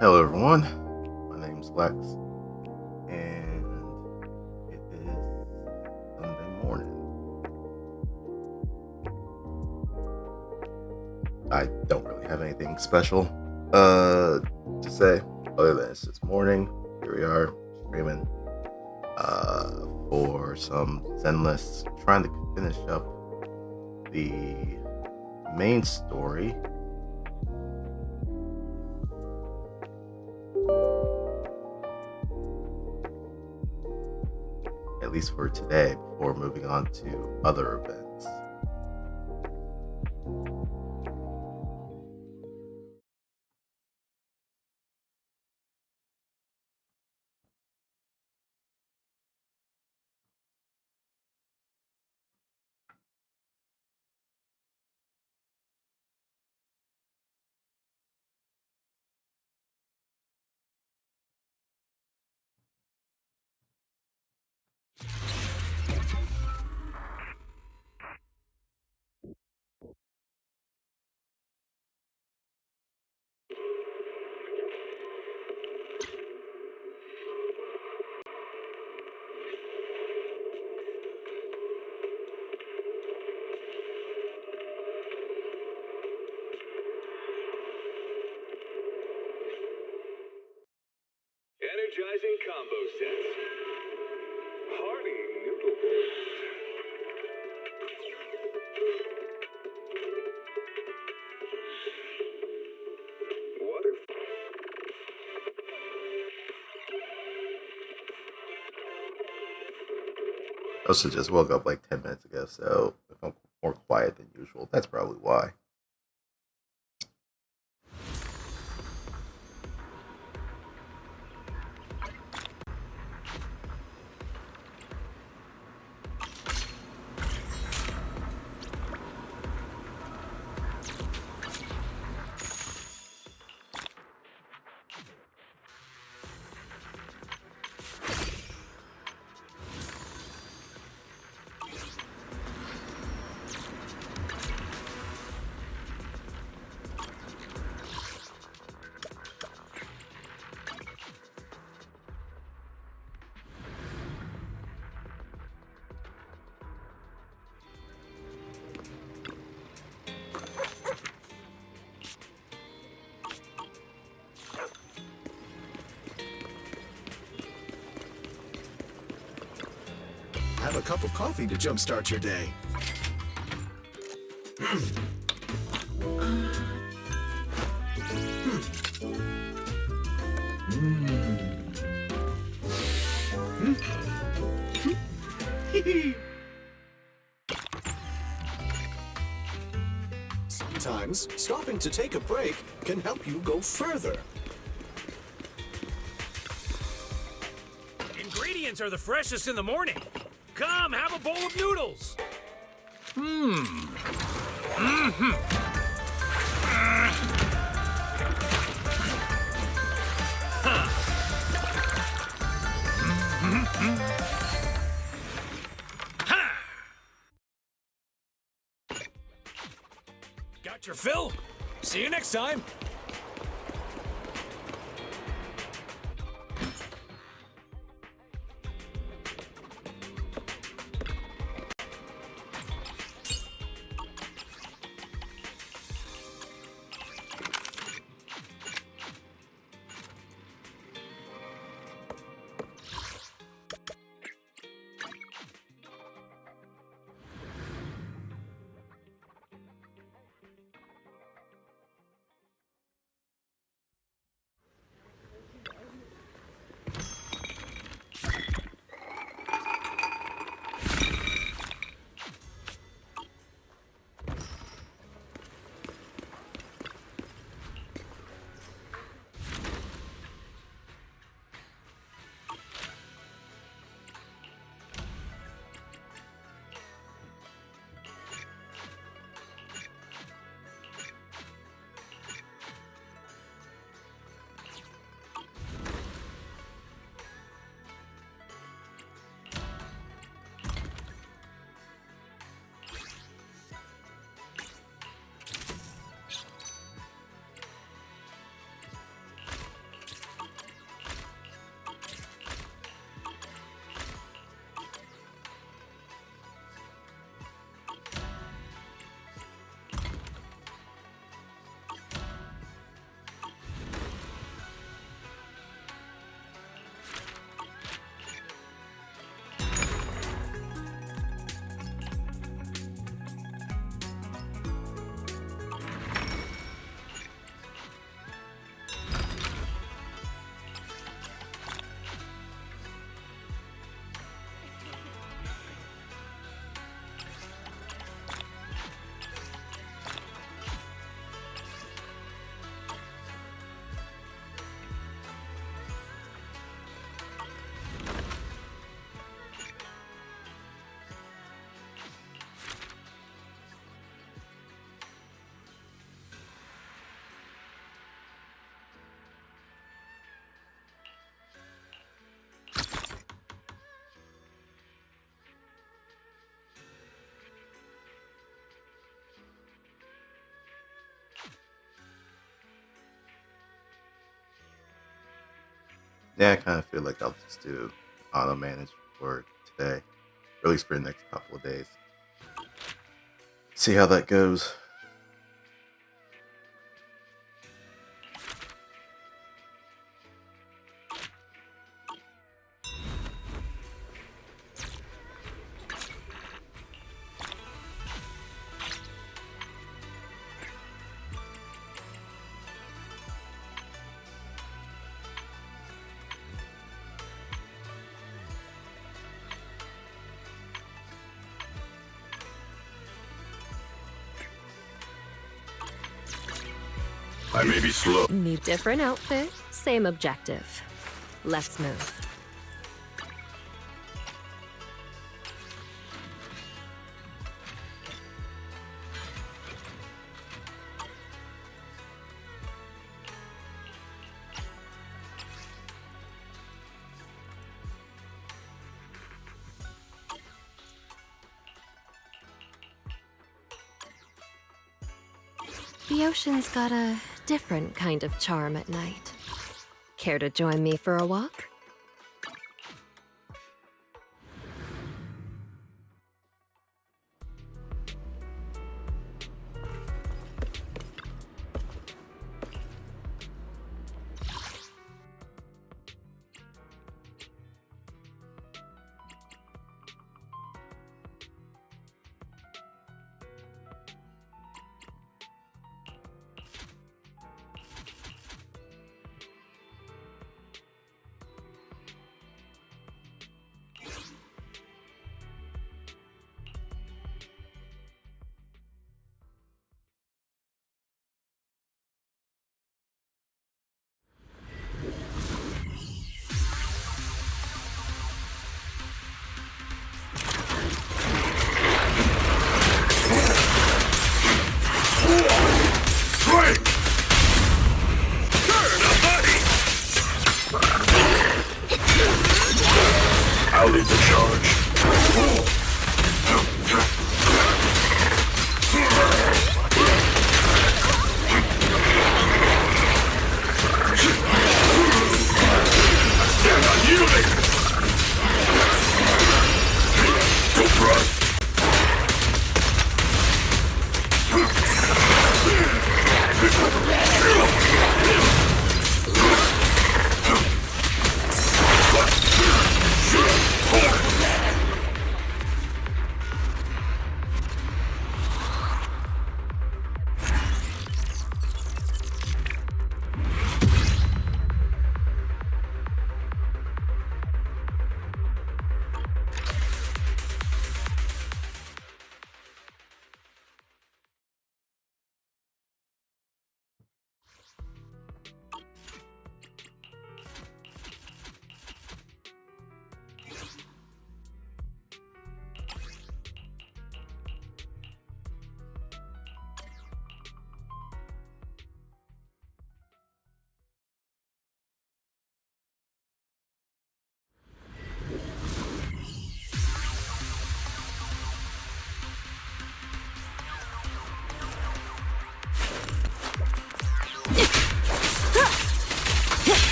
Hello everyone, my name's Lex, and it is Sunday morning. I don't really have anything special to say other than it's just morning. Here we are streaming for some Zenless, trying to finish up the main story. At least for today, before moving on to other events. Energizing combo sets. Hearty noodle bowls. Water. I also just woke up like 10 minutes ago, so if I'm more quiet than usual, that's probably why. Have a cup of coffee to jumpstart your day. Sometimes, stopping to take a break can help you go further. Ingredients are the freshest in the morning. Come, have a bowl of noodles. Got your fill? See you next time. Yeah, I kind of feel like I'll just do auto manage for today, or at least for the next couple of days. See how that goes. I may be slow. Need different outfit, same objective. Let's move. The ocean's got a different kind of charm at night. Care to join me for a walk?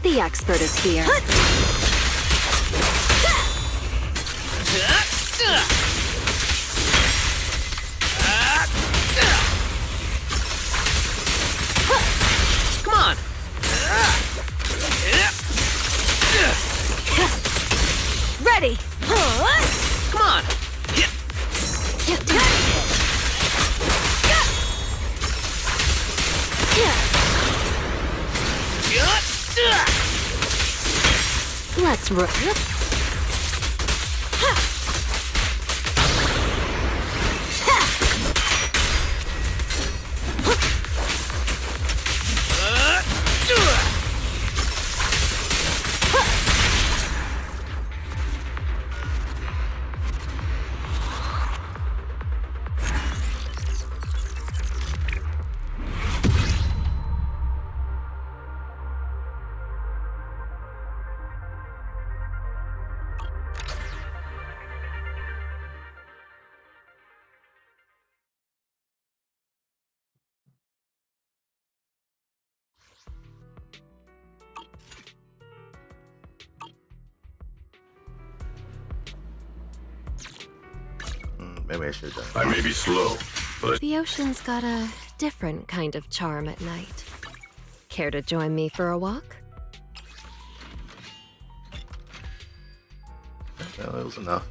The expert is here. Come on. Ready! Come on. Let's roll. Maybe I should have done I may be slow, but The ocean's got a different kind of charm at night. Care to join me for a walk? it. Well, it was enough.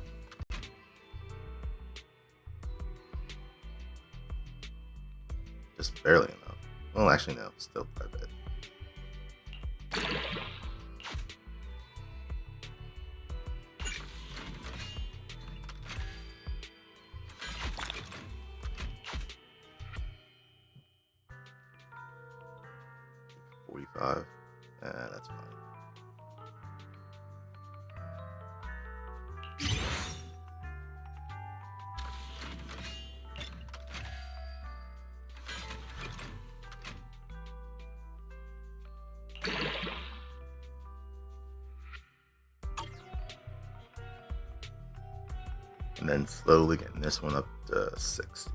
Just barely enough. Well, actually, no. Still quite a bit. $45. That's fine. And then slowly getting this one up to 60.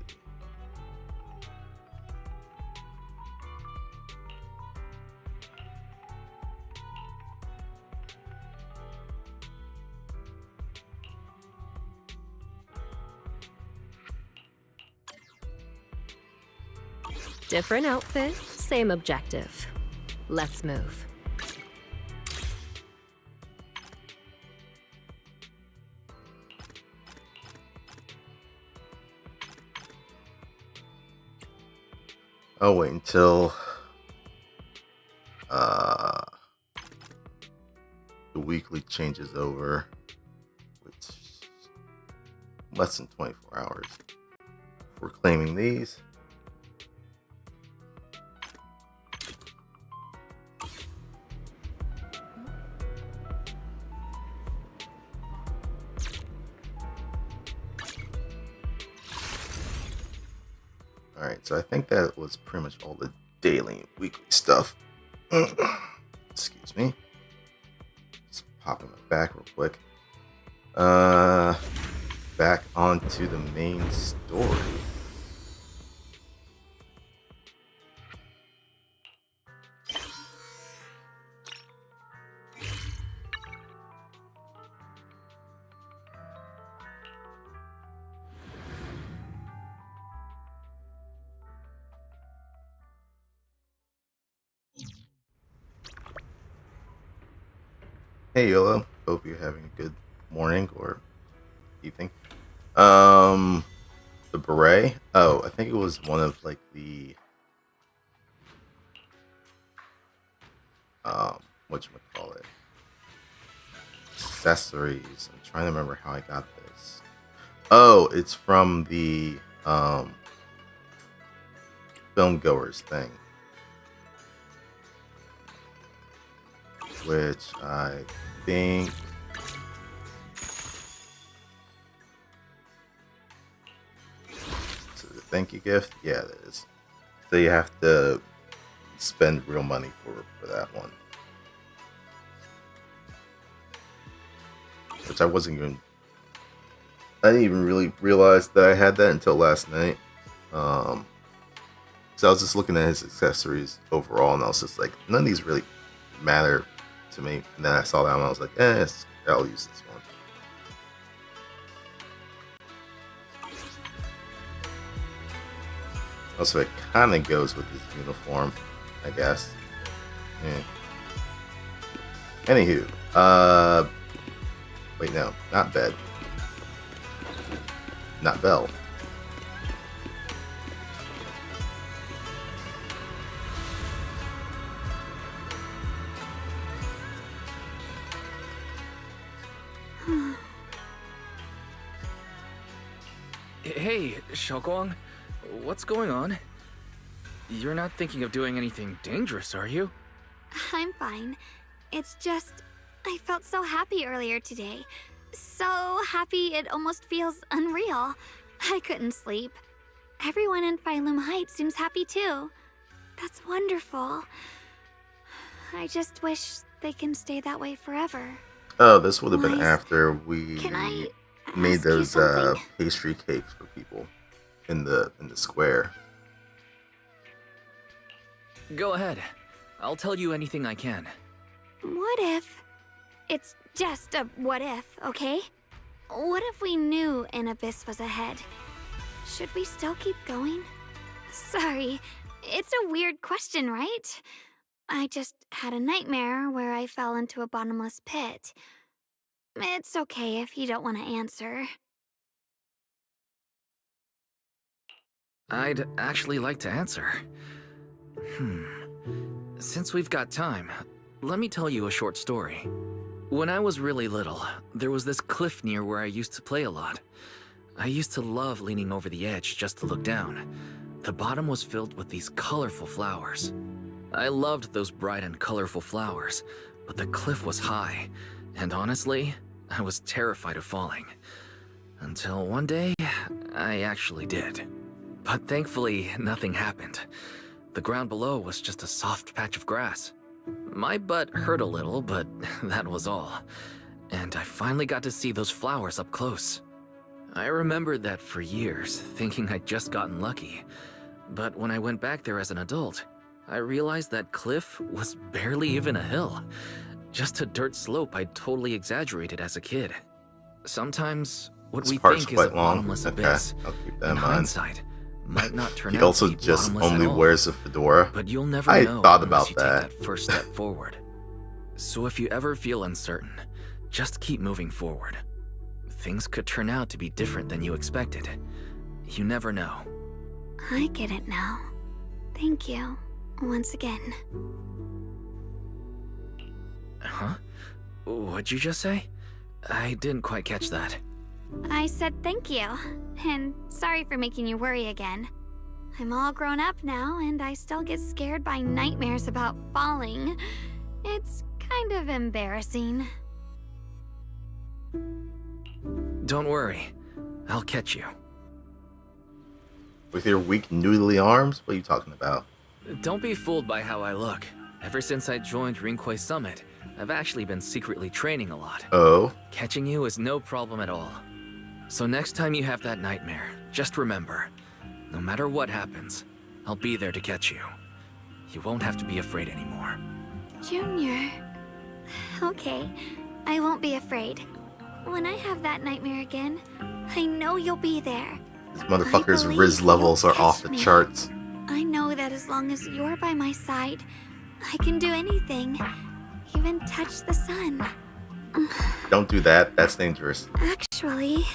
Different outfit, same objective. Let's move. I'll wait until the weekly changes over, which is less than 24 hours. If we're claiming these. Alright, so I think that was pretty much all the daily and weekly stuff. Excuse me. Just popping my back real quick. Back onto the main story. Hey Yolo, hope you're having a good morning or evening. Um, the beret. Oh, I think it was one of like the whatchamacallit, accessories. I'm trying to remember how I got this. Oh, it's from the film goers thing, which I think is it a thank you gift. Yeah, it is. So you have to spend real money for that one, which I didn't even really realize that I had that until last night. So I was just looking at his accessories overall, and I was just like, none of these really matter to me. And then I saw that one, and I was like, I'll use this one. Also, it kind of goes with his uniform, I guess. Yeah. Anywho, wait, no, not bed, not Belle. Hey, Xiaoguang, what's going on? You're not thinking of doing anything dangerous, are you? I'm fine. It's just, I felt so happy earlier today. So happy it almost feels unreal. I couldn't sleep. Everyone in Phylum Heights seems happy too. That's wonderful. I just wish they can stay that way forever. Oh, this would have been Wise, after we can I made ask you those something? pastry cakes for people in the square. Go ahead. I'll tell you anything I can. What if... It's just a what if, okay? What if we knew an abyss was ahead? Should we still keep going? Sorry, it's a weird question, right? I just had a nightmare where I fell into a bottomless pit. It's okay if you don't want to answer. I'd actually like to answer. Since we've got time, let me tell you a short story. When I was really little, there was this cliff near where I used to play a lot. I used to love leaning over the edge just to look down. The bottom was filled with these colorful flowers. I loved those bright and colorful flowers, but the cliff was high, and honestly, I was terrified of falling. Until one day, I actually did. But thankfully, nothing happened. The ground below was just a soft patch of grass. My butt hurt a little, but that was all. And I finally got to see those flowers up close. I remembered that for years, thinking I'd just gotten lucky. But when I went back there as an adult, I realized that cliff was barely even a hill. Just a dirt slope I'd totally exaggerated as a kid. Sometimes, what This we part's think is a quite long. bottomless Okay, abyss, I'll keep that in in mind. hindsight, might not turn He out also to be just bottomless only at all. wears a fedora. But you'll never I know thought unless about you that. take that first step forward. So if you ever feel uncertain, just keep moving forward. Things could turn out to be different than you expected. You never know. I get it now. Thank you, once again. Huh? What'd you just say? I didn't quite catch that. I said thank you, and sorry for making you worry again. I'm all grown up now, and I still get scared by nightmares about falling. It's kind of embarrassing. Don't worry. I'll catch you. With your weak, noodly arms? What are you talking about? Don't be fooled by how I look. Ever since I joined Rinkwei Summit, I've actually been secretly training a lot. Oh? Catching you is no problem at all. So next time you have that nightmare, just remember, no matter what happens, I'll be there to catch you. You won't have to be afraid anymore. Junior. Okay, I won't be afraid. When I have that nightmare again, I know you'll be there. These motherfuckers' believe Riz levels you'll are off catch the me. charts. I know that as long as you're by my side, I can do anything. Even touch the sun. Don't do that. That's dangerous. Actually,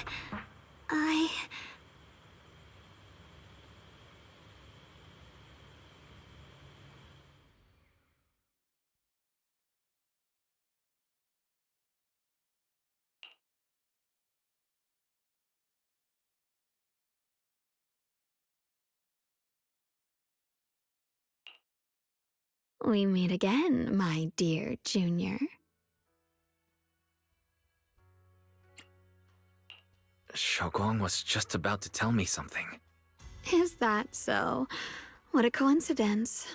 we meet again, my dear Junior. Xiaoguang was just about to tell me something. Is that so? What a coincidence.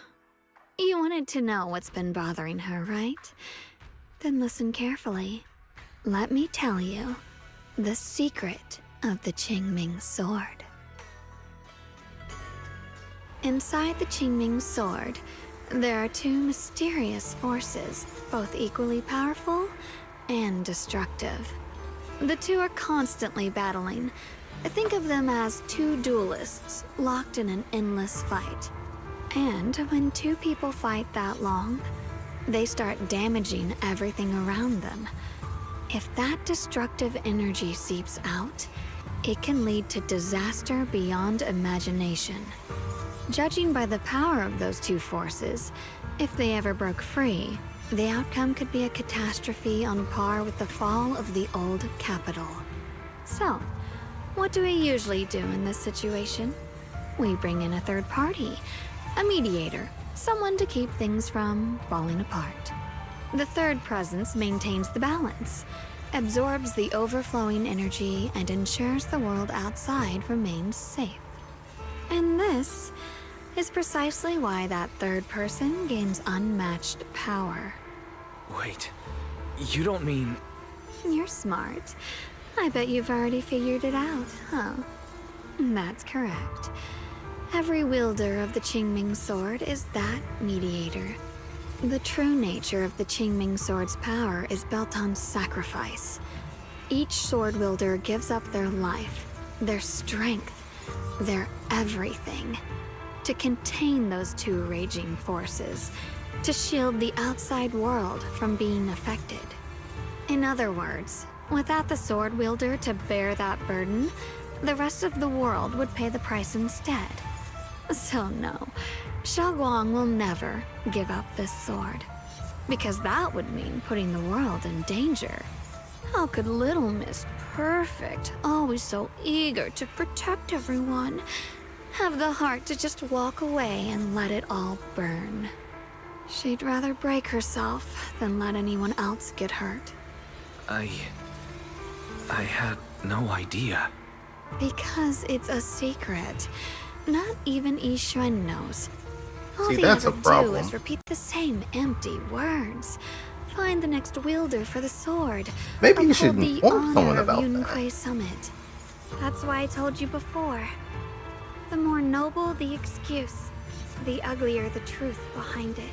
You wanted to know what's been bothering her, right? Then listen carefully. Let me tell you the secret of the Qingming sword. Inside the Qingming sword, there are two mysterious forces, both equally powerful and destructive. The two are constantly battling. Think of them as two duelists locked in an endless fight. And when two people fight that long, they start damaging everything around them. If that destructive energy seeps out, it can lead to disaster beyond imagination. Judging by the power of those two forces, if they ever broke free, the outcome could be a catastrophe on par with the fall of the old capital. So, what do we usually do in this situation? We bring in a third party, a mediator, someone to keep things from falling apart. The third presence maintains the balance, absorbs the overflowing energy, and ensures the world outside remains safe. And this is precisely why that third person gains unmatched power. Wait, you don't mean... You're smart. I bet you've already figured it out, huh? That's correct. Every wielder of the Qingming sword is that mediator. The true nature of the Qingming sword's power is built on sacrifice. Each sword wielder gives up their life, their strength, their everything, to contain those two raging forces, to shield the outside world from being affected. In other words, without the sword wielder to bear that burden, the rest of the world would pay the price instead. So no, Xiaoguang will never give up this sword, because that would mean putting the world in danger. How could little Miss Perfect, always so eager to protect everyone, have the heart to just walk away and let it all burn? She'd rather break herself than let anyone else get hurt. I had no idea. Because it's a secret. Not even Yixuan knows. All See, they that's ever a problem. do is repeat the same empty words. Find the next wielder for the sword. Maybe you should uphold the inform someone honor about of that. Yunquei Summit. That's why I told you before. The more noble the excuse, the uglier the truth behind it.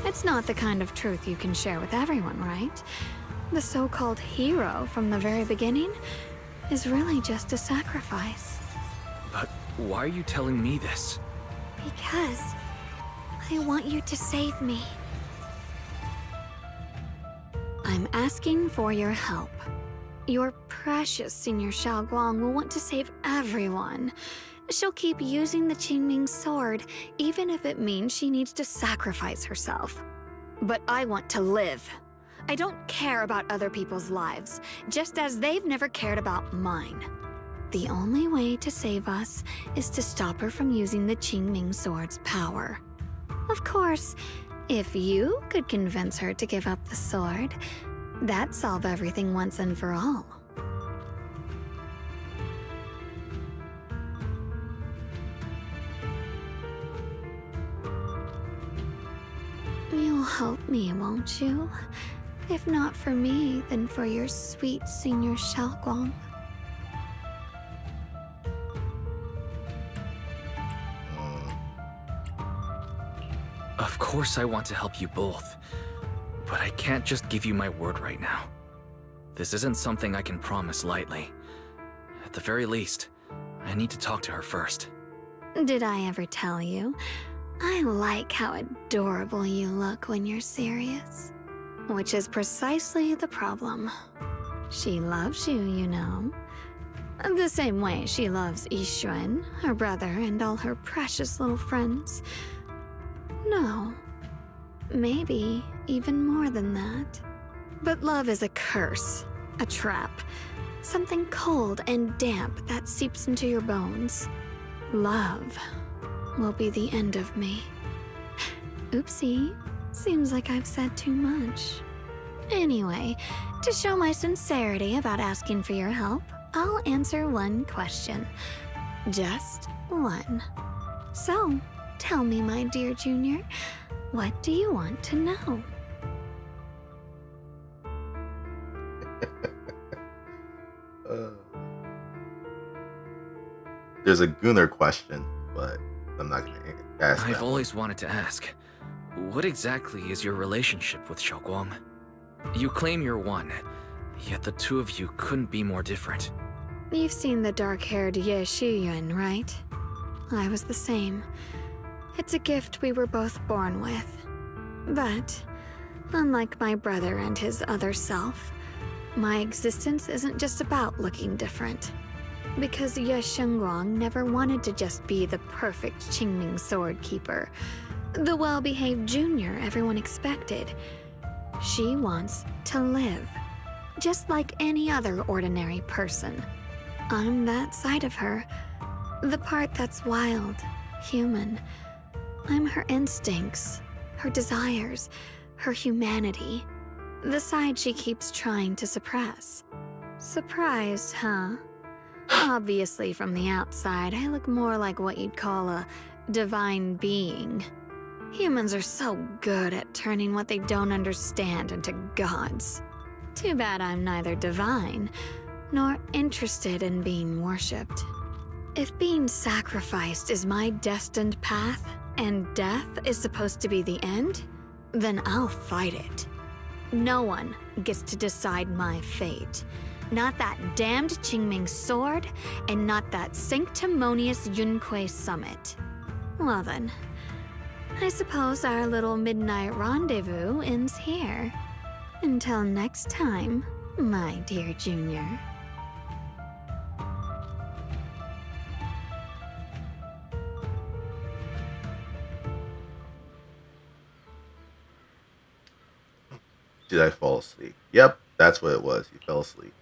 It's not the kind of truth you can share with everyone, right? The so-called hero from the very beginning is really just a sacrifice. But why are you telling me this? Because I want you to save me. I'm asking for your help. Your precious Senior Xiaoguang will want to save everyone. She'll keep using the Qingming sword, even if it means she needs to sacrifice herself. But I want to live. I don't care about other people's lives, just as they've never cared about mine. The only way to save us is to stop her from using the Qingming sword's power. Of course, if you could convince her to give up the sword, that'd solve everything once and for all. You'll help me, won't you? If not for me, then for your sweet Senior Xiaoguang. Of course I want to help you both, but I can't just give you my word right now. This isn't something I can promise lightly. At the very least, I need to talk to her first. Did I ever tell you? I like how adorable you look when you're serious. which is precisely the problem. She loves you, you know. The same way she loves Yixuan, her brother, and all her precious little friends. No. Maybe even more than that. But love is a curse, a trap. Something cold and damp that seeps into your bones. Love will be the end of me. Oopsie. Seems like I've said too much. Anyway, to show my sincerity about asking for your help, I'll answer one question. Just one. So, tell me, my dear Junior, what do you want to know? There's a Gunnar question, but I'm not going to ask that I've always wanted to ask, what exactly is your relationship with Xiaoguang? You claim you're one, yet the two of you couldn't be more different. You've seen the dark-haired Ye Shiyuan, right? I was the same. It's a gift we were both born with. But, unlike my brother and his other self, my existence isn't just about looking different. Because Ye Shengguang never wanted to just be the perfect Qingming sword keeper, the well-behaved junior everyone expected. She wants to live, just like any other ordinary person. I'm that side of her, the part that's wild, human. I'm her instincts, her desires, her humanity, the side she keeps trying to suppress. Surprised, huh? Obviously, from the outside, I look more like what you'd call a divine being. Humans are so good at turning what they don't understand into gods. Too bad I'm neither divine, nor interested in being worshipped. If being sacrificed is my destined path, and death is supposed to be the end, then I'll fight it. No one gets to decide my fate. Not that damned Qingming sword, and not that sanctimonious Yunque summit. Well then, I suppose our little midnight rendezvous ends here. Until next time, my dear Junior. Did I fall asleep? Yep, that's what it was. You fell asleep.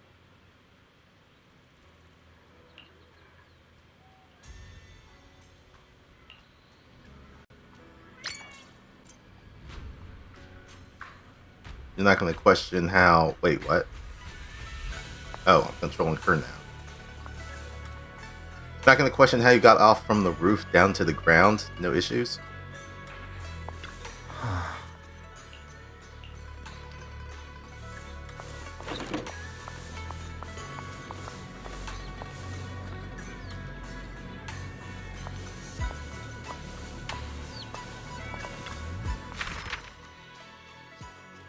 You're not going to question how... Wait, what? Oh, I'm controlling her now. You're not going to question how you got off from the roof down to the ground? No issues?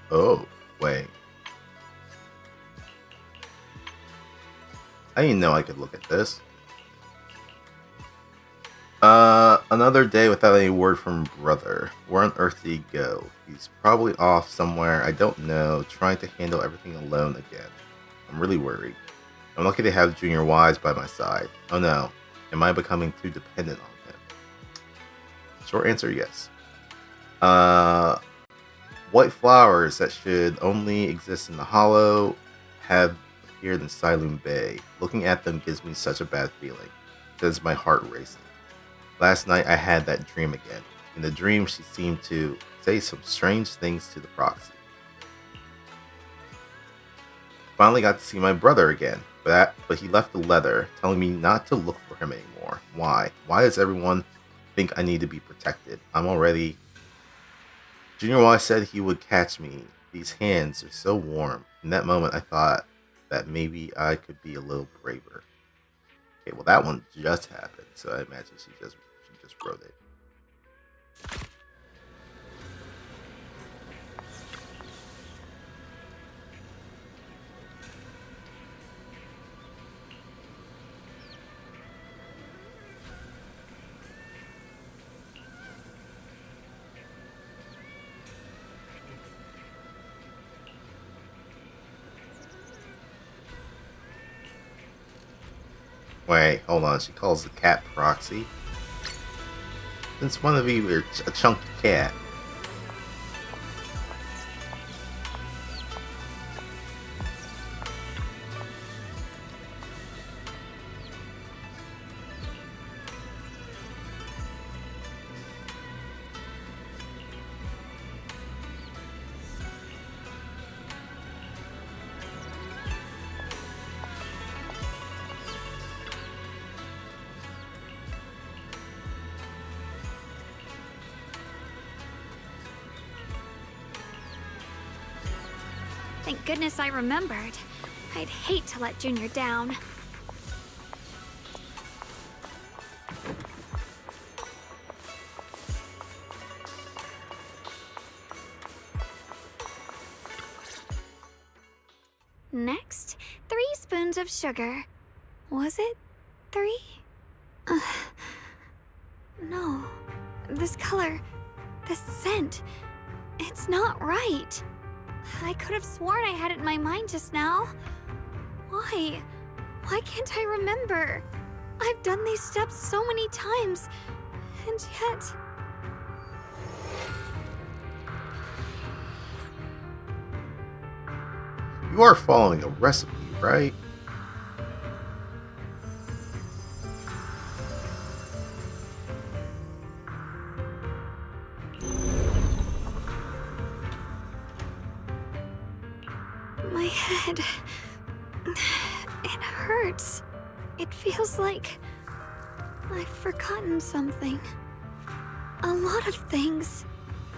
Oh, wait. I didn't know I could look at this. Another day without any word from brother. Where on earth did he go? He's probably off somewhere I don't know, trying to handle everything alone again. I'm really worried. I'm lucky to have Junior Wise by my side. Oh no, am I becoming too dependent on him? Short answer, yes. White flowers that should only exist in the hollow have appeared in Silum Bay. Looking at them gives me such a bad feeling. It sends my heart racing. Last night I had that dream again. In the dream she seemed to say some strange things to the Proxy. Finally got to see my brother again, but he left a letter telling me not to look for him anymore. Why? Why does everyone think I need to be protected? I'm already... Junior Wise said he would catch me. These hands are so warm. In that moment, I thought that maybe I could be a little braver. Okay, well that one just happened, so I imagine she just wrote it. Wait, hold on. She calls the cat Proxy. Since one of you are a chunky cat. Thank goodness I remembered. I'd hate to let Junior down. Next, 3 spoons of sugar. Was it 3? No. This color, this scent, it's not right. I could have sworn I had it in my mind just now. Why? Why can't I remember? I've done these steps so many times, and yet... You are following a recipe, right? My head... it hurts. It feels like... I've forgotten something. A lot of things.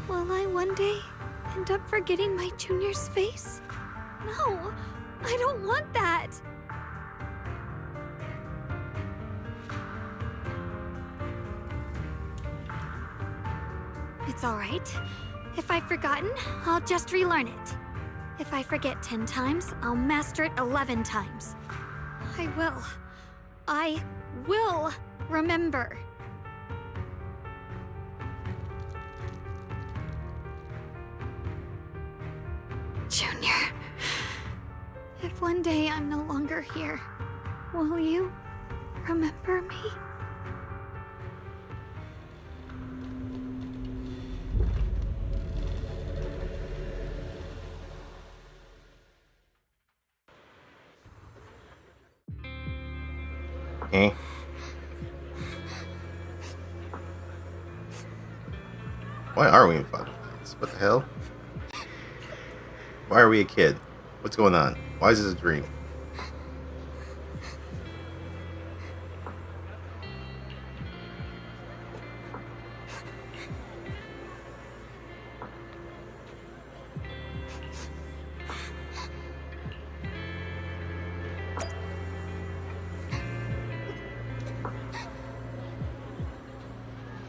Will I one day end up forgetting my Junior's face? No, I don't want that. It's all right. If I've forgotten, I'll just relearn it. If I forget 10 times, I'll master it 11 times. I will remember. Junior, if one day I'm no longer here, will you remember me? Eh? Why are we in Final Fantasy? What the hell? Why are we a kid? What's going on? Why is this a dream?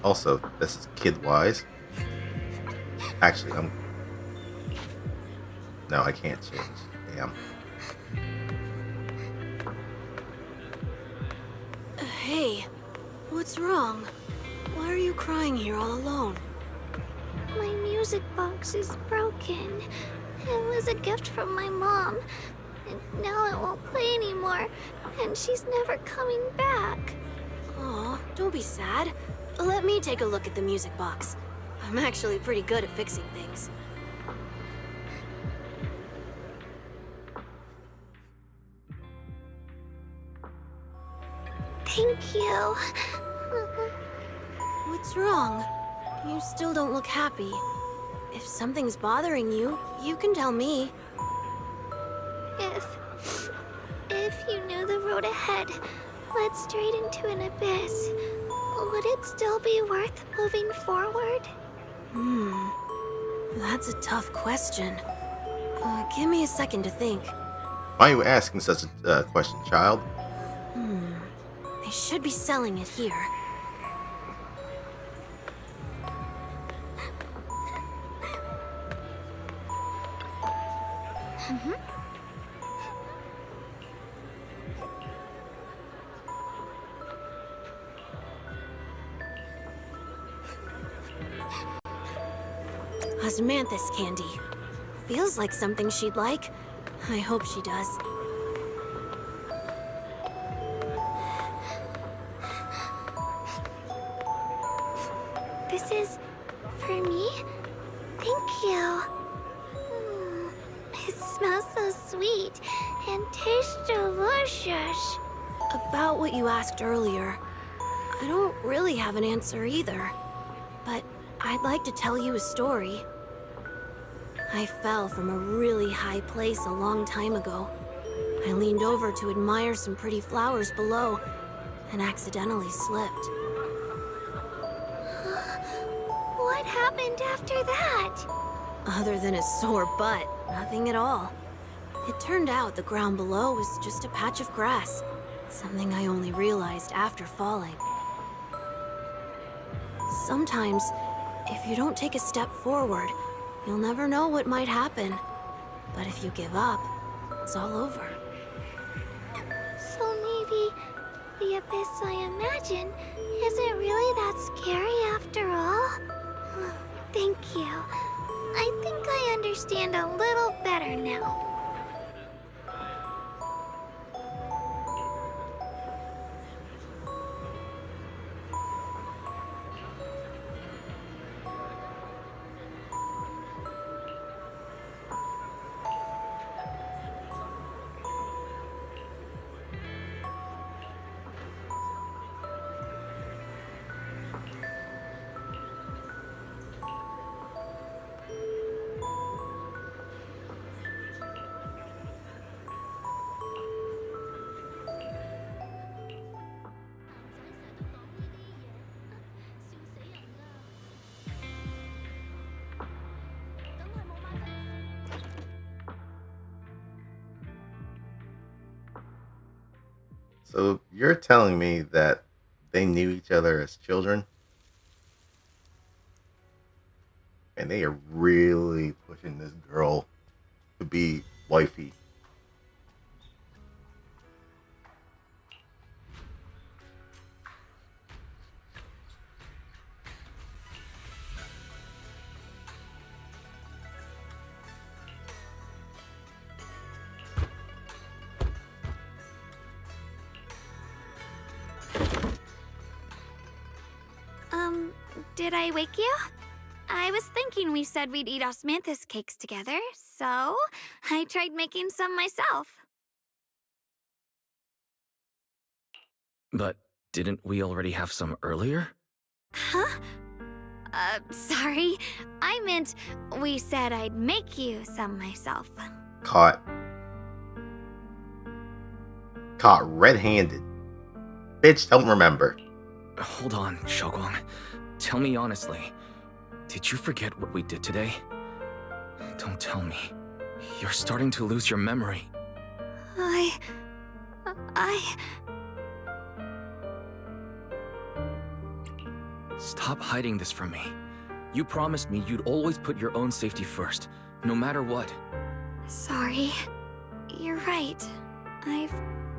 Also, this is Kid Wise. Actually, no, I can't change. Damn. Hey, what's wrong? Why are you crying here all alone? My music box is broken. It was a gift from my mom. And now it won't play anymore. And she's never coming back. Aw, don't be sad. Let me take a look at the music box. I'm actually pretty good at fixing things. Thank you. What's wrong? You still don't look happy. If something's bothering you, you can tell me. If you knew the road ahead led straight into an abyss, would it still be worth moving forward? That's a tough question. Give me a second to think. Why are you asking such a question, child? They should be selling it here. Osmanthus candy. Feels like something she'd like. I hope she does. This is for me? Thank you. It smells so sweet and tastes delicious. About what you asked earlier, I don't really have an answer either. But I'd like to tell you a story. I fell from a really high place a long time ago. I leaned over to admire some pretty flowers below and accidentally slipped. What happened after that? Other than a sore butt, nothing at all. It turned out the ground below was just a patch of grass, something I only realized after falling. Sometimes, if you don't take a step forward, you'll never know what might happen. But if you give up, it's all over. So maybe the abyss I imagine isn't really that scary after all? Thank you. I think I understand a little better now. So you're telling me that they knew each other as children? And they are really pushing this girl to be wifey. Did I wake you? I was thinking we said we'd eat osmanthus cakes together, so I tried making some myself. But didn't we already have some earlier? Huh? Sorry. I meant we said I'd make you some myself. Caught red-handed. Bitch, don't remember. Hold on, Shogwang. Tell me honestly, did you forget what we did today? Don't tell me. You're starting to lose your memory. Stop hiding this from me. You promised me you'd always put your own safety first, no matter what. Sorry. You're right. I've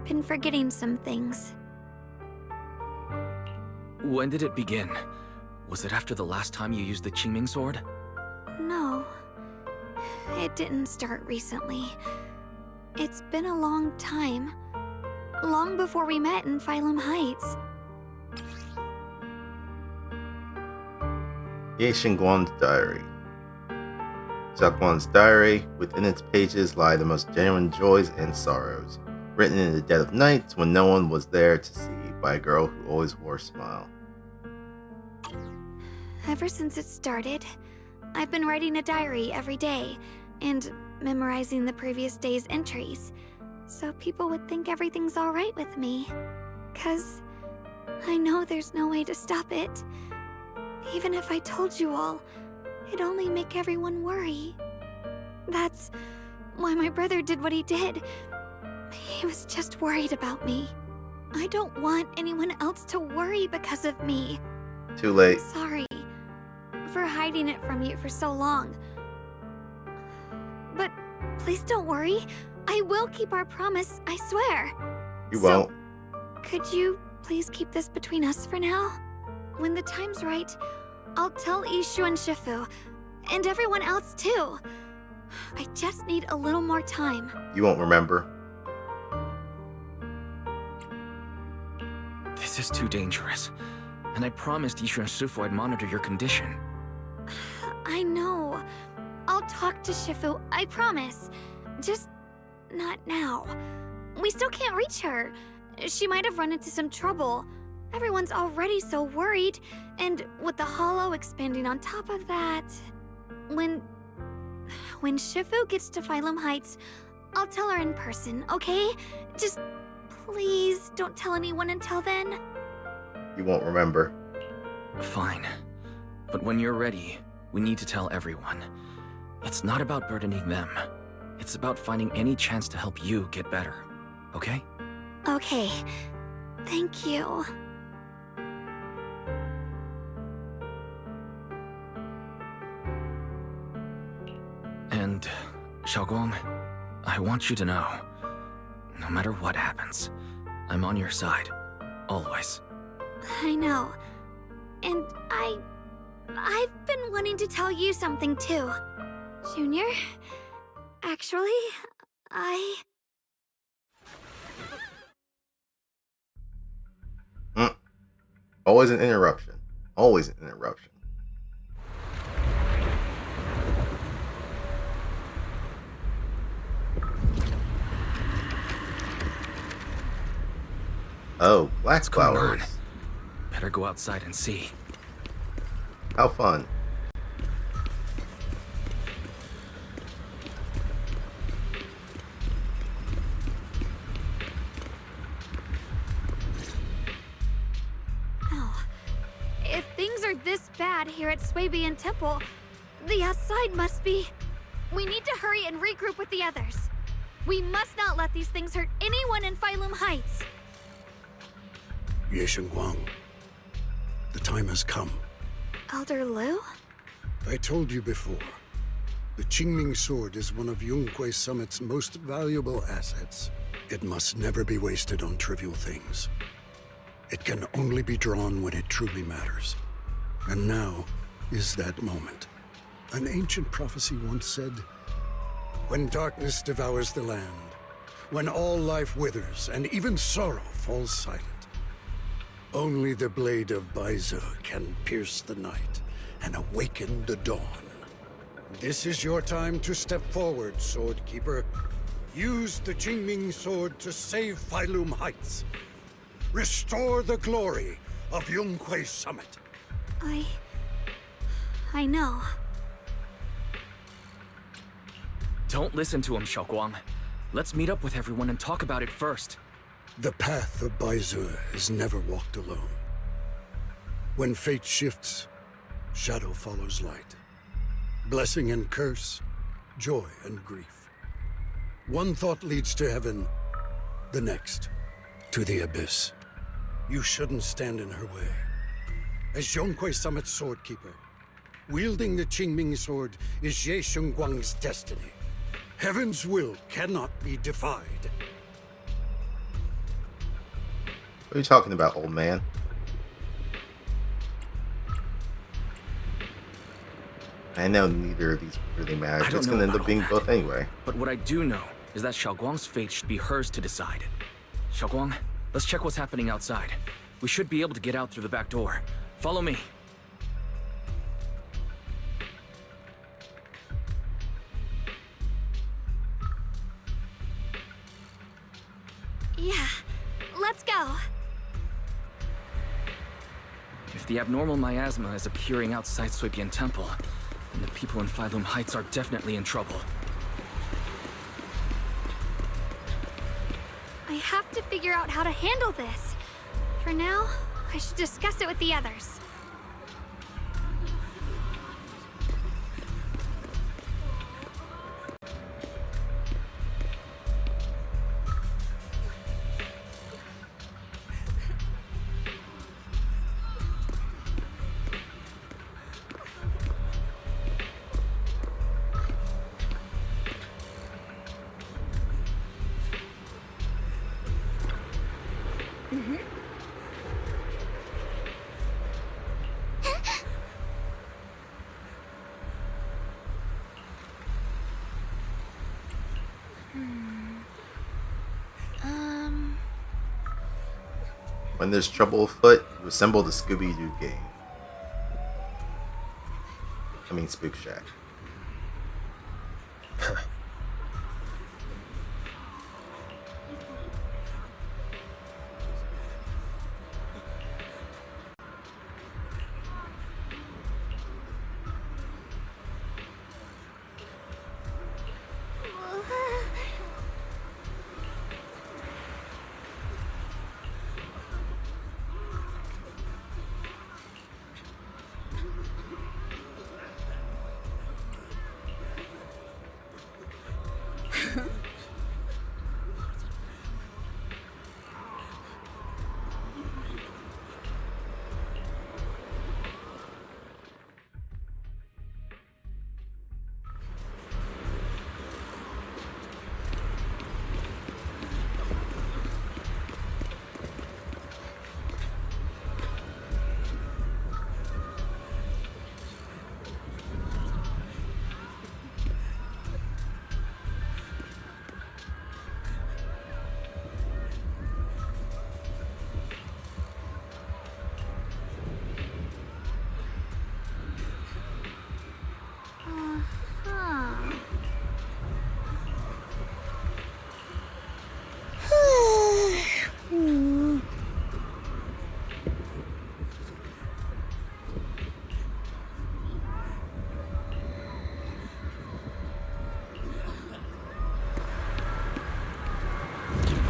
been forgetting some things. When did it begin? Was it after the last time you used the Qingming sword? No. It didn't start recently. It's been a long time. Long before we met in Phylum Heights. Ye Xingguang's diary. Xiaoguang's diary. Within its pages lie the most genuine joys and sorrows, written in the dead of night when no one was there to see, by a girl who always wore a smile. Ever since it started, I've been writing a diary every day and memorizing the previous day's entries, so people would think everything's alright with me. 'Cause I know there's no way to stop it. Even if I told you all, it'd only make everyone worry. That's why my brother did what he did. He was just worried about me. I don't want anyone else to worry because of me. Too late. Sorry for hiding it from you for so long. But please don't worry. I will keep our promise, I swear. You won't. Could you please keep this between us for now? When the time's right, I'll tell Ishu and Shifu, and everyone else too. I just need a little more time. You won't remember. This is too dangerous. And I promised Yishu and Shifu I'd monitor your condition. I know. I'll talk to Shifu, I promise. Just not now. We still can't reach her. She might have run into some trouble. Everyone's already so worried, and with the hollow expanding on top of that... When Shifu gets to Phylum Heights, I'll tell her in person, okay? Just please don't tell anyone until then. You won't remember. Fine. But when you're ready, we need to tell everyone. It's not about burdening them. It's about finding any chance to help you get better. Okay? Okay. Thank you. And, Xiaoguang, I want you to know, no matter what happens, I'm on your side. Always. I know. And I've been wanting to tell you something too. Junior, actually, Always an interruption. Always an interruption. Oh, black flowers. Better go outside and see. How fun. oh, if things are this bad here at Swabian Temple, the outside must be... We need to hurry and regroup with the others. We must not let these things hurt anyone in Phylum Heights. Ye Shengguang, the time has come. Elder Liu? I told you before, the Qingming sword is one of Yonghui Summit's most valuable assets. It must never be wasted on trivial things. It can only be drawn when it truly matters. And now is that moment. An ancient prophecy once said, when darkness devours the land, when all life withers and even sorrow falls silent, only the blade of Baize can pierce the night and awaken the dawn. This is your time to step forward, Swordkeeper. Use the Qingming sword to save Phylum Heights. Restore the glory of Yonghui Summit. I know. Don't listen to him, Xiaoguang. Let's meet up with everyone and talk about it first. The path of Baize is never walked alone. When fate shifts, shadow follows light. Blessing and curse, joy and grief. One thought leads to heaven, the next to the abyss. You shouldn't stand in her way. As Yonghui Summit's swordkeeper, wielding the Qingming sword is Ye Shengguang's destiny. Heaven's will cannot be defied. What are you talking about, old man? I know neither of these really matter. It's gonna end up being both anyway. But what I do know is that Xiaoguang's fate should be hers to decide. Xiaoguang, let's check what's happening outside. We should be able to get out through the back door. Follow me. Yeah, let's go. If the abnormal miasma is appearing outside Swabian Temple, then the people in Phylum Heights are definitely in trouble. I have to figure out how to handle this. For now, I should discuss it with the others. When there's trouble afoot, you assemble the Scooby-Doo gang. I mean, Spook Shack.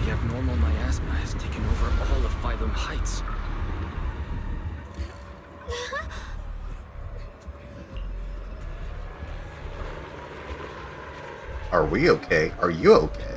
The abnormal miasma has taken over all of Phylum Heights. Are we okay? Are you okay?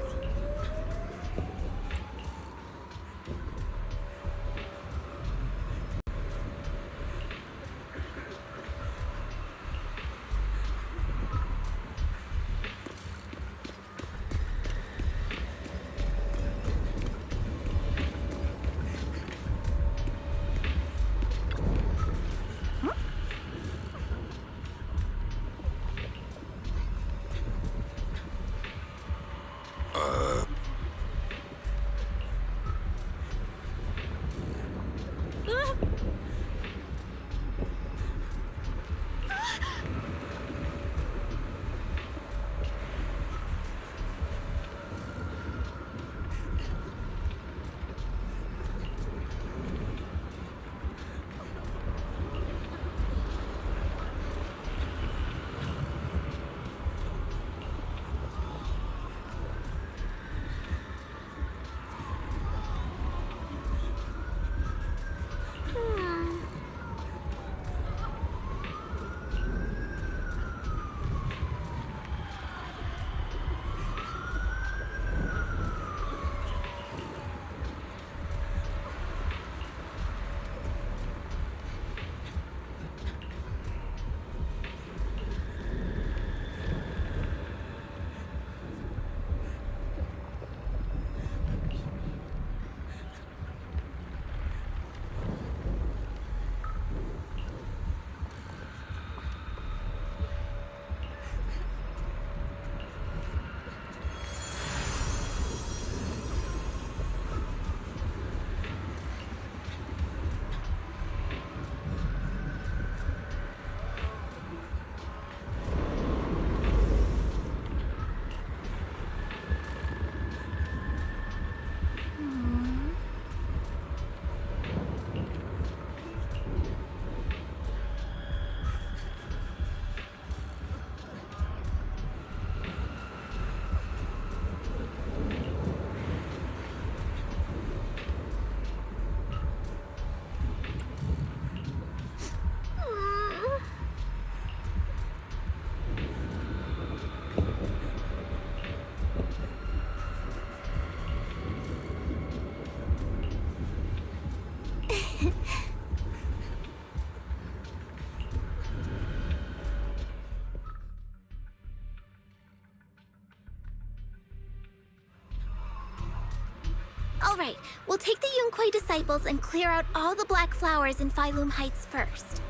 Alright, we'll take the Yunquei disciples and clear out all the black flowers in Phylum Heights first.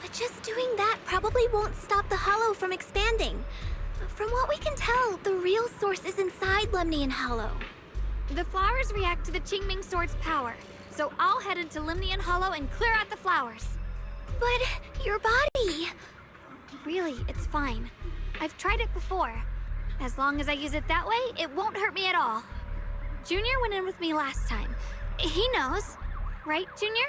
But just doing that probably won't stop the hollow from expanding. From what we can tell, the real source is inside Lemnian Hollow. The flowers react to the Qingming Sword's power. So I'll head into Limnian Hollow and clear out the flowers. But your body... Really, it's fine. I've tried it before. As long as I use it that way, it won't hurt me at all. Junior went in with me last time. He knows. Right, Junior?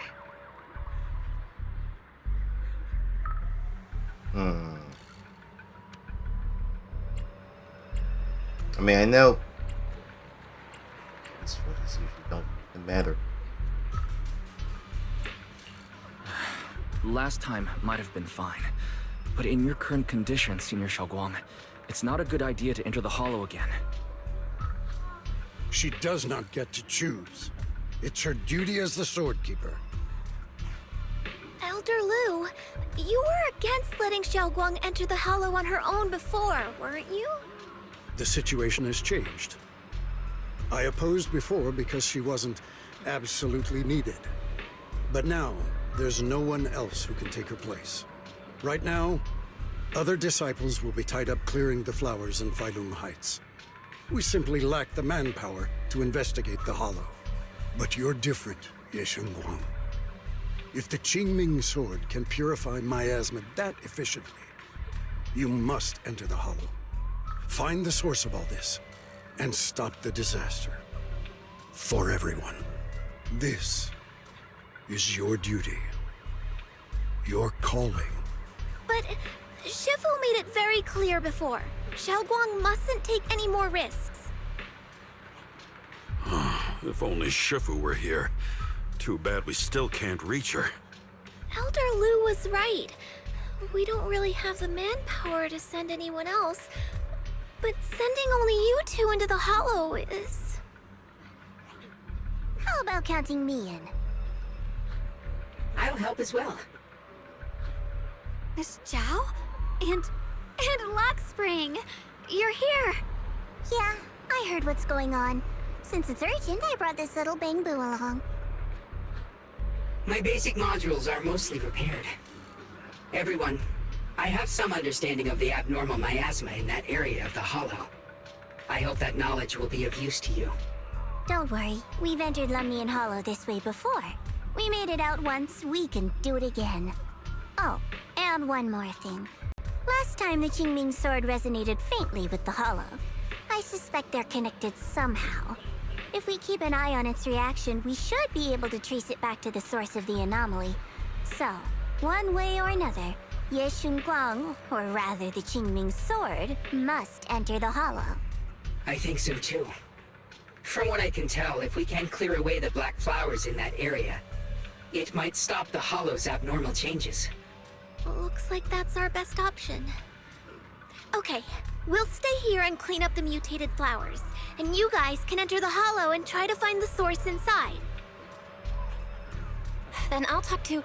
I mean, I know these choices usually don't matter. Last time might have been fine, but in your current condition, Senior Xiaoguang, it's not a good idea to enter the Hollow again. She does not get to choose. It's her duty as the Sword Keeper. Elder Lu, you were against letting Xiaoguang enter the Hollow on her own before, weren't you? The situation has changed. I opposed before because she wasn't absolutely needed. But now, there's no one else who can take her place. Right now, other disciples will be tied up clearing the flowers in Phylum Heights. We simply lack the manpower to investigate the Hollow. But you're different, Ye Shengguang. If the Qingming sword can purify miasma that efficiently, you must enter the Hollow. Find the source of all this, and stop the disaster. For everyone. This is your duty. Your calling. But Shifu made it very clear before. Xiaoguang mustn't take any more risks. If only Shifu were here. Too bad we still can't reach her. Elder Lu was right. We don't really have the manpower to send anyone else. But sending only you two into the Hollow is... How about counting me in? I'll help as well. Miss Zhao? And Lockspring! You're here! Yeah, I heard what's going on. Since it's urgent, I brought this little bang-boo along. My basic modules are mostly repaired. Everyone, I have some understanding of the abnormal miasma in that area of the Hollow. I hope that knowledge will be of use to you. Don't worry, we've entered Limnian Hollow this way before. We made it out once, we can do it again. Oh, and one more thing. Last time the Qingming sword resonated faintly with the Hollow. I suspect they're connected somehow. If we keep an eye on its reaction, we should be able to trace it back to the source of the anomaly. So, one way or another, Ye Shengguang, or rather the Qingming sword, must enter the Hollow. I think so too. From what I can tell, if we can clear away the black flowers in that area, it might stop the Hollow's abnormal changes. Looks like that's our best option. Okay, we'll stay here and clean up the mutated flowers, and you guys can enter the Hollow and try to find the source inside. Then I'll talk to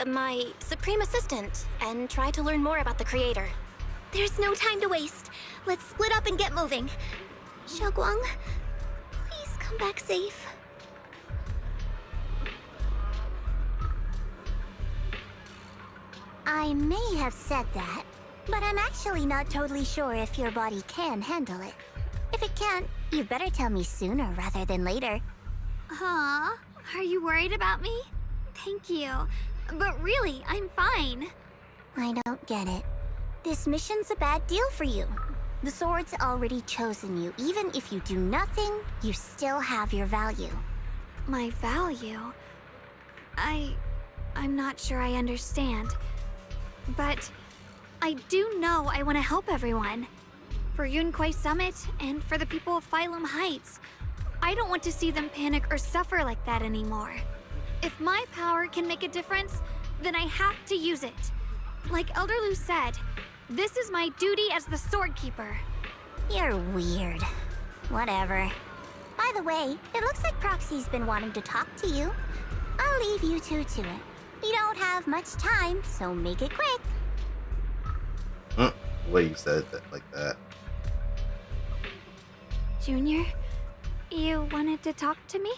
my Supreme Assistant and try to learn more about the Creator. There's no time to waste. Let's split up and get moving. Xiaoguang, please come back safe. I may have said that, but I'm actually not totally sure if your body can handle it. If it can't, you better tell me sooner rather than later. Huh? Are you worried about me? Thank you. But really, I'm fine. I don't get it. This mission's a bad deal for you. The sword's already chosen you. Even if you do nothing, you still have your value. My value? I'm not sure I understand. But I do know I want to help everyone. For Yunquai Summit and for the people of Phylum Heights. I don't want to see them panic or suffer like that anymore. If my power can make a difference, then I have to use it. Like Elder Lu said, this is my duty as the Sword Keeper. You're weird. Whatever. By the way, it looks like Proxy's been wanting to talk to you. I'll leave you two to it. We don't have much time, so make it quick. The way you said that like that. Junior, you wanted to talk to me?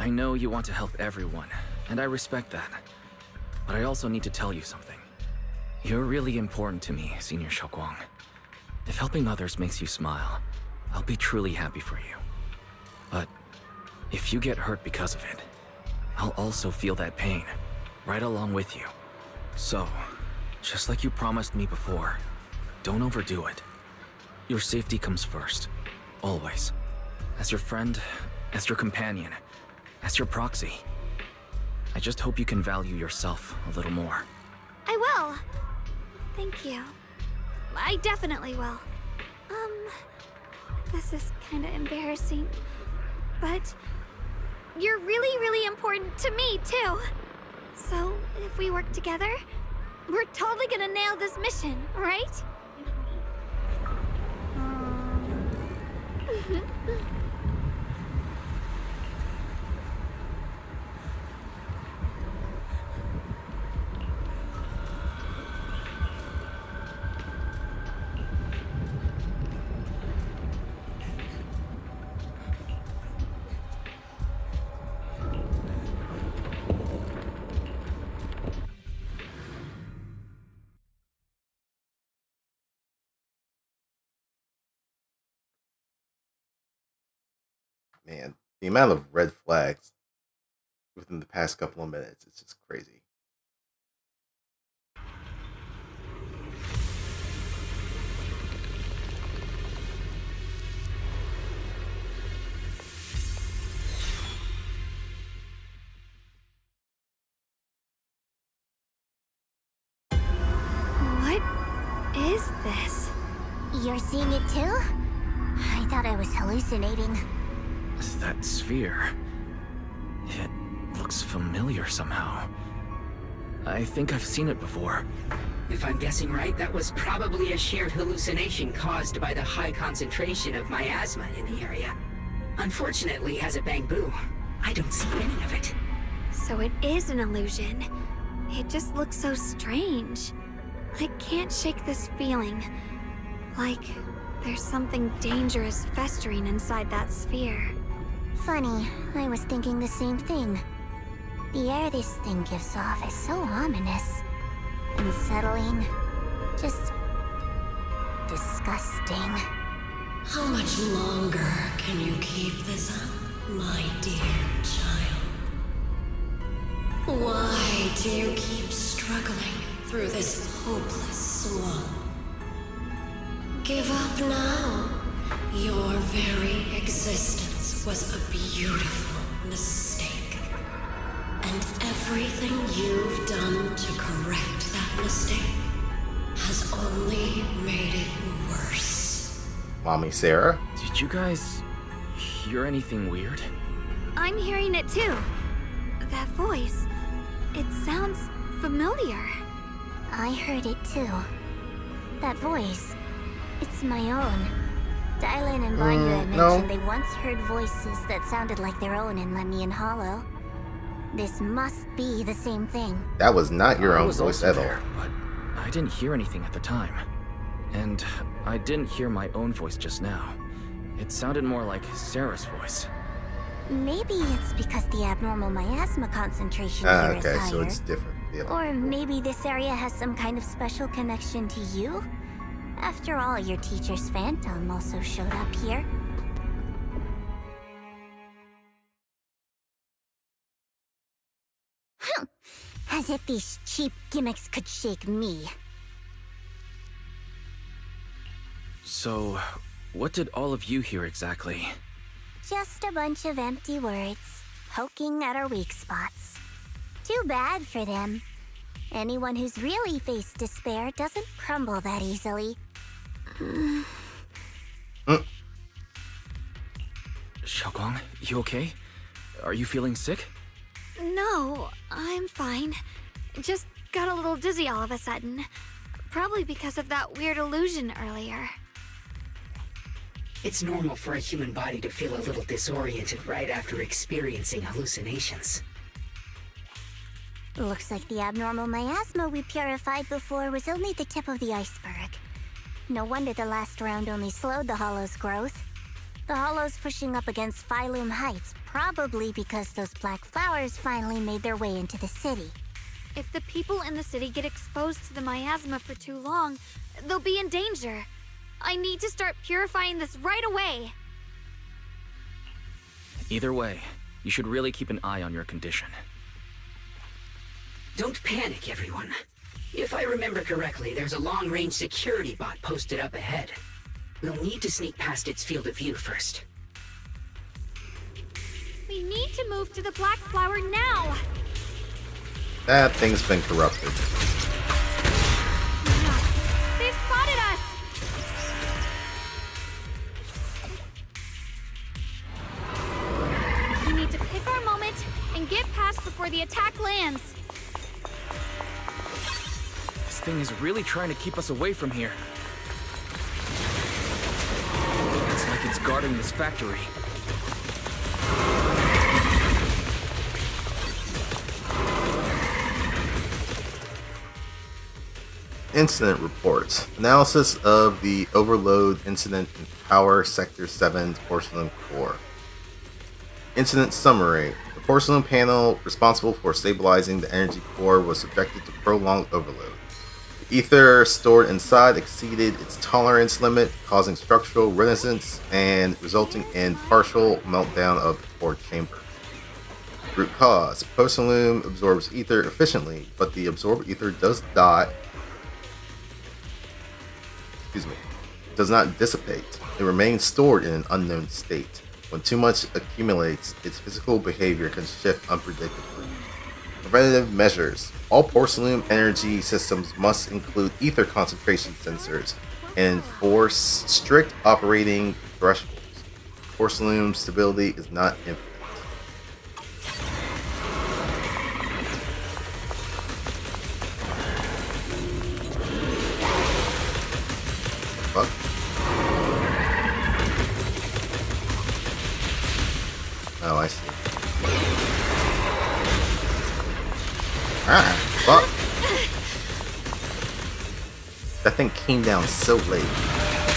I know you want to help everyone, and I respect that. But I also need to tell you something. You're really important to me, Senior Xiaoguang. If helping others makes you smile, I'll be truly happy for you. But If you get hurt because of it, I'll also feel that pain, right along with you. So, just like you promised me before, don't overdo it. Your safety comes first, always. As your friend, as your companion, as your proxy. I just hope you can value yourself a little more. I will. Thank you. I definitely will. This is kinda embarrassing, but you're really, really important to me, too. So, if we work together, we're totally gonna nail this mission, right? Man, the amount of red flags within the past couple of minutes, it's just crazy. What is this? You're seeing it too? I thought I was hallucinating. That sphere... it looks familiar somehow. I think I've seen it before. If I'm guessing right, that was probably a shared hallucination caused by the high concentration of miasma in the area. Unfortunately, as a Bangbu, I don't see any of it. So it is an illusion. It just looks so strange. I can't shake this feeling. Like there's something dangerous festering inside that sphere. Funny, I was thinking the same thing. The air this thing gives off is so ominous. Unsettling. Just... disgusting. How much longer can you keep this up, my dear child? Why do you keep struggling through this hopeless swamp? Give up now. Your very existence was a beautiful mistake. And everything you've done to correct that mistake has only made it worse. Mommy Sarah? Did you guys hear anything weird? I'm hearing it too. That voice. It sounds familiar. I heard it too. That voice. It's my own. Dylan and Banya mentioned they once heard voices that sounded like their own in Lemmy and Hollow. This must be the same thing. That was not your own was voice also at all. there, but I didn't hear anything at the time. And I didn't hear my own voice just now. It sounded more like Sarah's voice. Maybe it's because the abnormal miasma concentration here is Okay, higher. so it's different. Yeah. Or maybe this area has some kind of special connection to you? After all, your teacher's phantom also showed up here. As if these cheap gimmicks could shake me. So, what did all of you hear exactly? Just a bunch of empty words, poking at our weak spots. Too bad for them. Anyone who's really faced despair doesn't crumble that easily. Xiaoguang, you okay? Are you feeling sick? No, I'm fine. Just got a little dizzy all of a sudden. Probably because of that weird illusion earlier. It's normal for a human body to feel a little disoriented right after experiencing hallucinations. Looks like the abnormal miasma we purified before was only the tip of the iceberg. No wonder the last round only slowed the Hollow's growth. The Hollow's pushing up against Phylum Heights, probably because those black flowers finally made their way into the city. If the people in the city get exposed to the miasma for too long, they'll be in danger. I need to start purifying this right away. Either way, You should really keep an eye on your condition. Don't panic, everyone. If I remember correctly, there's a long-range security bot posted up ahead. We'll need to sneak past its field of view first. We need to move to the Black Flower now! That thing's been corrupted. They've spotted us! We need to pick our moment and get past before the attack lands. This thing is really trying to keep us away from here. It's like it's guarding this factory. Incident reports. Analysis of the overload incident in Power Sector 7's porcelain core. Incident summary. The porcelain panel responsible for stabilizing the energy core was subjected to prolonged overload. The ether stored inside exceeded its tolerance limit, causing structural resistance and resulting in partial meltdown of the core chamber. Root cause. Porcelain absorbs ether efficiently, but the absorbed ether does not dissipate. It remains stored in an unknown state. When too much accumulates, its physical behavior can shift unpredictably. Preventative measures. All porcelain energy systems must include ether concentration sensors and enforce strict operating thresholds. Porcelain stability is not infinite. Fuck. Oh, I see. Ah, fuck. That thing came down so late.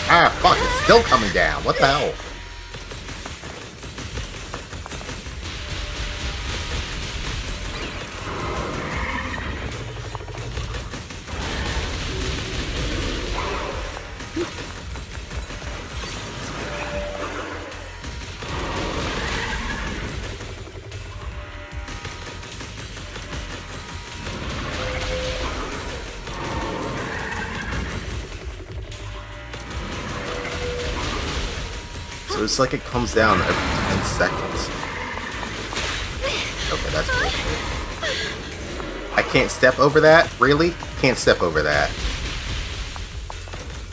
Ah, fuck, it's still coming down. What the hell? So it's like it comes down every 10 seconds. Okay, that's bullshit. I can't step over that? Really? Can't step over that.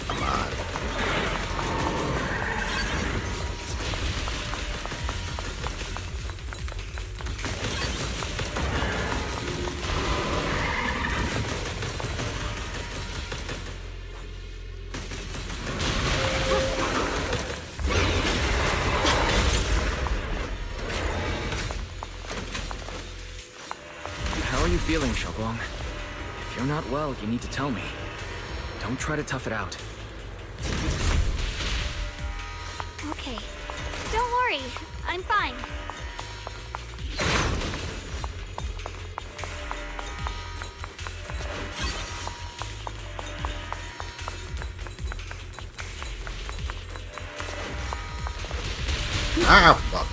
Come on. How are you feeling, Shabong? If you're not well, you need to tell me. Don't try to tough it out. Okay. Don't worry. I'm fine. Ah, fuck.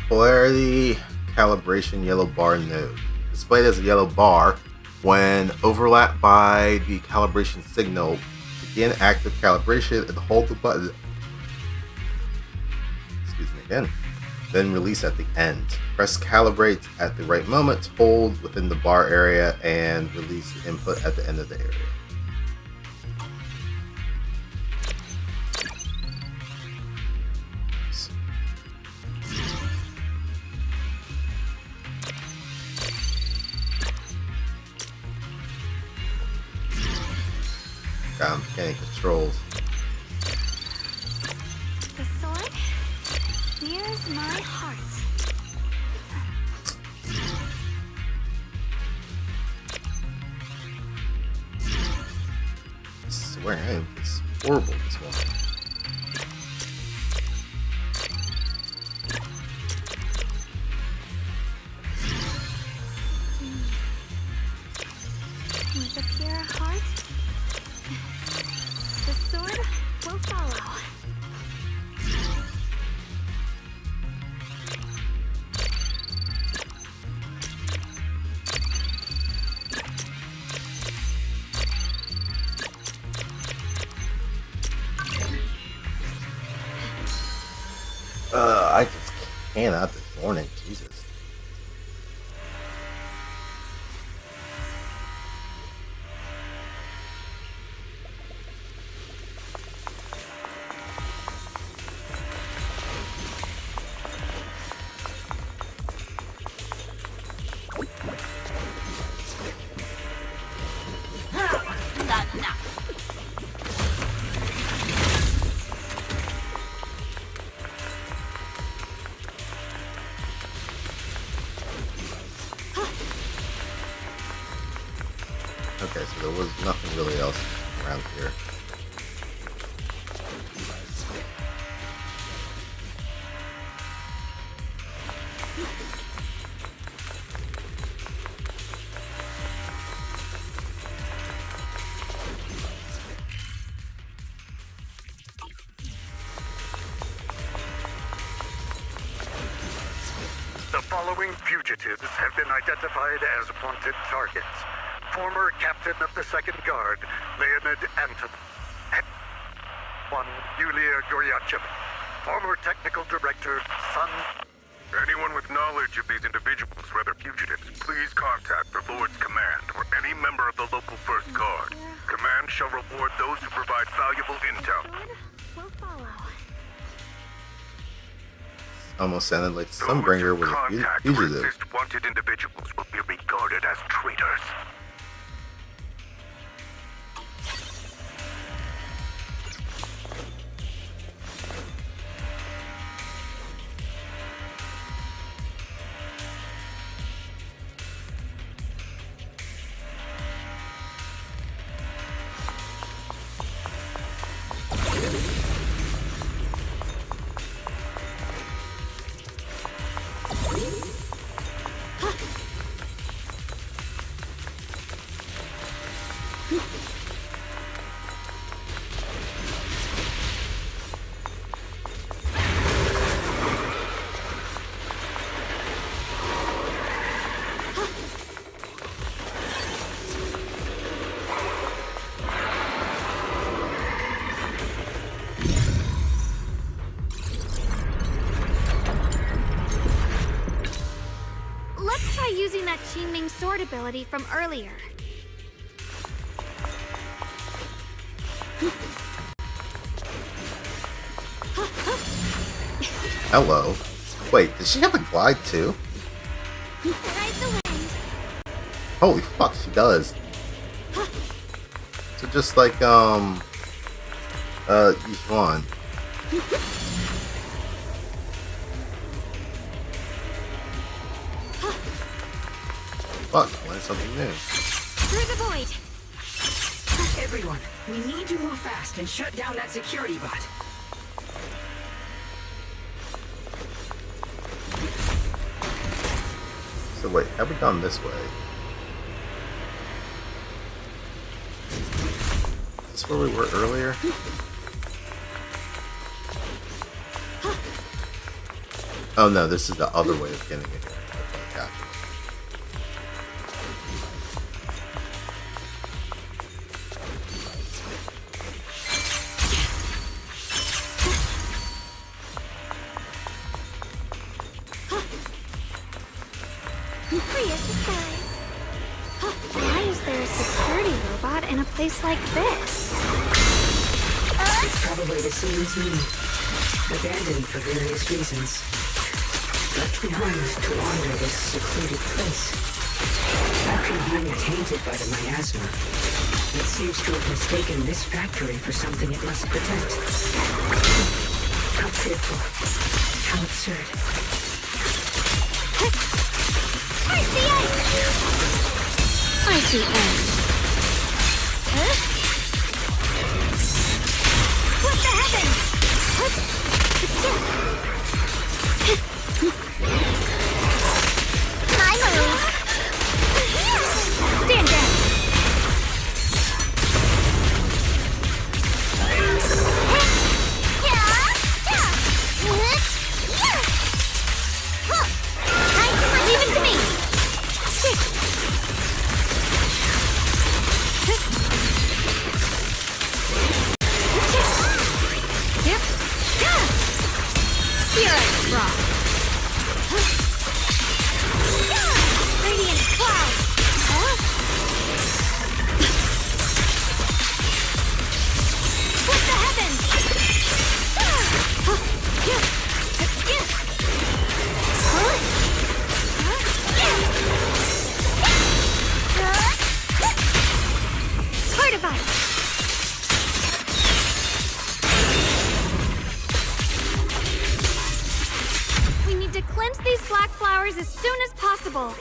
Polarity calibration yellow bar node. Displayed as a yellow bar when overlapped by the calibration signal. Begin active calibration and hold the button. Excuse me again. Then release at the end. Press calibrate at the right moment, hold within the bar area, and release the input at the end of the area. I'm getting controls. The sword nears my heart. wearing. It's horrible this morning. With a pure heart, the sword will follow. I just cannot this morning. Jesus. Okay, so there was nothing really else around here. The following fugitives have been identified as wanted targets. Former captain of the Second Guard, Leonid Anton. One, Yulia Goryachev. Former technical director, Sun. Anyone with knowledge of these individuals, whether fugitives, please contact the Lord's Command or any member of the local First Guard. Command shall reward those who provide valuable intel. Will follow. Almost sounded like Sunbringer was a fugitive. Resist wanted individuals will be regarded as traitors. Let's try using that Qingming sword ability from earlier. Hello. Wait, did she have a glide too? Ride the wind. Holy fuck, she does. So just like Yixuan. Fuck, learn something new. Through the void. Everyone, we need to move fast and shut down that security bot. So wait, have we gone this way? Is this where we were earlier? Oh no, this is the other way of getting it here. Okay, gotcha. Free as the skies. Why is there a security robot in a place like this? It's probably the same as me. Abandoned for various reasons. Left behind to wander this secluded place. After being tainted by the miasma, it seems to have mistaken this factory for something it must protect. How fearful. How absurd. I see ice! I see ice. Huh? Belle.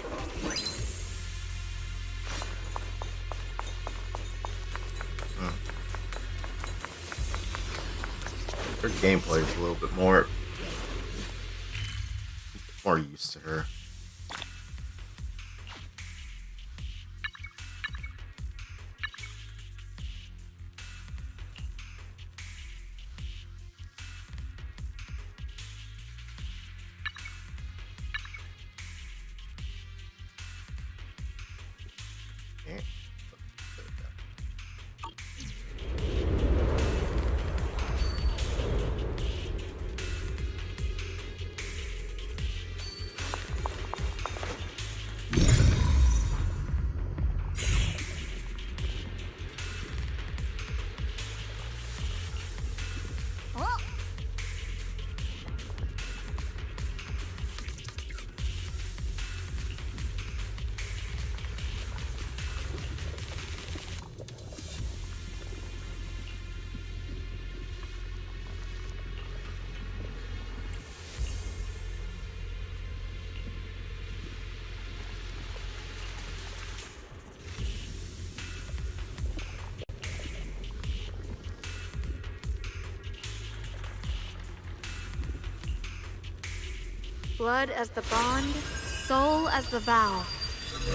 Her gameplay is a little bit more used to her. Blood as the bond, soul as the vow.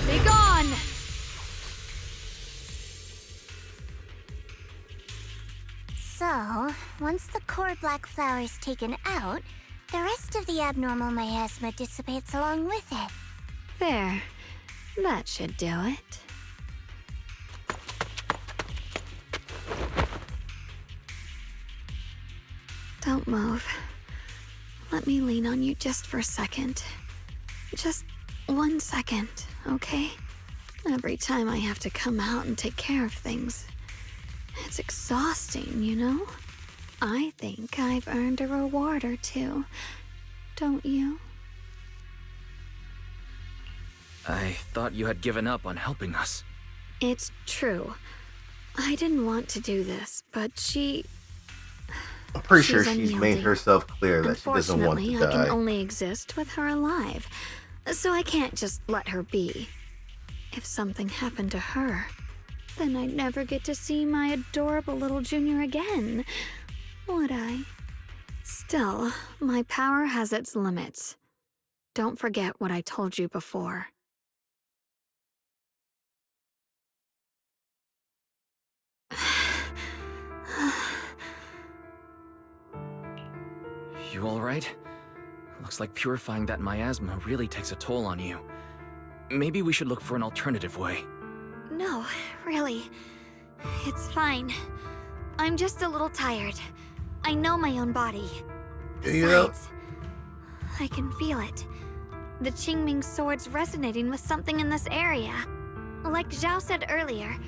Be gone! So, once the core black flower is taken out, the rest of the abnormal miasma dissipates along with it. There. That should do it. Don't move. Let me lean on you just for a second. Just 1 second, okay? Every time I have to come out and take care of things, it's exhausting, you know? I think I've earned a reward or two. Don't you? I thought you had given up on helping us. It's true. I didn't want to do this, but I'm pretty sure she's made herself clear that she doesn't want to die. Unfortunately, I can only exist with her alive, so I can't just let her be. If something happened to her, then I'd never get to see my adorable little junior again, would I? Still, my power has its limits. Don't forget what I told you before. You alright? Looks like purifying that miasma really takes a toll on you. Maybe we should look for an alternative way. No, really. It's fine. I'm just a little tired. I know my own body. Besides, I can feel it. The Qingming sword's resonating with something in this area. Like Zhao said earlier,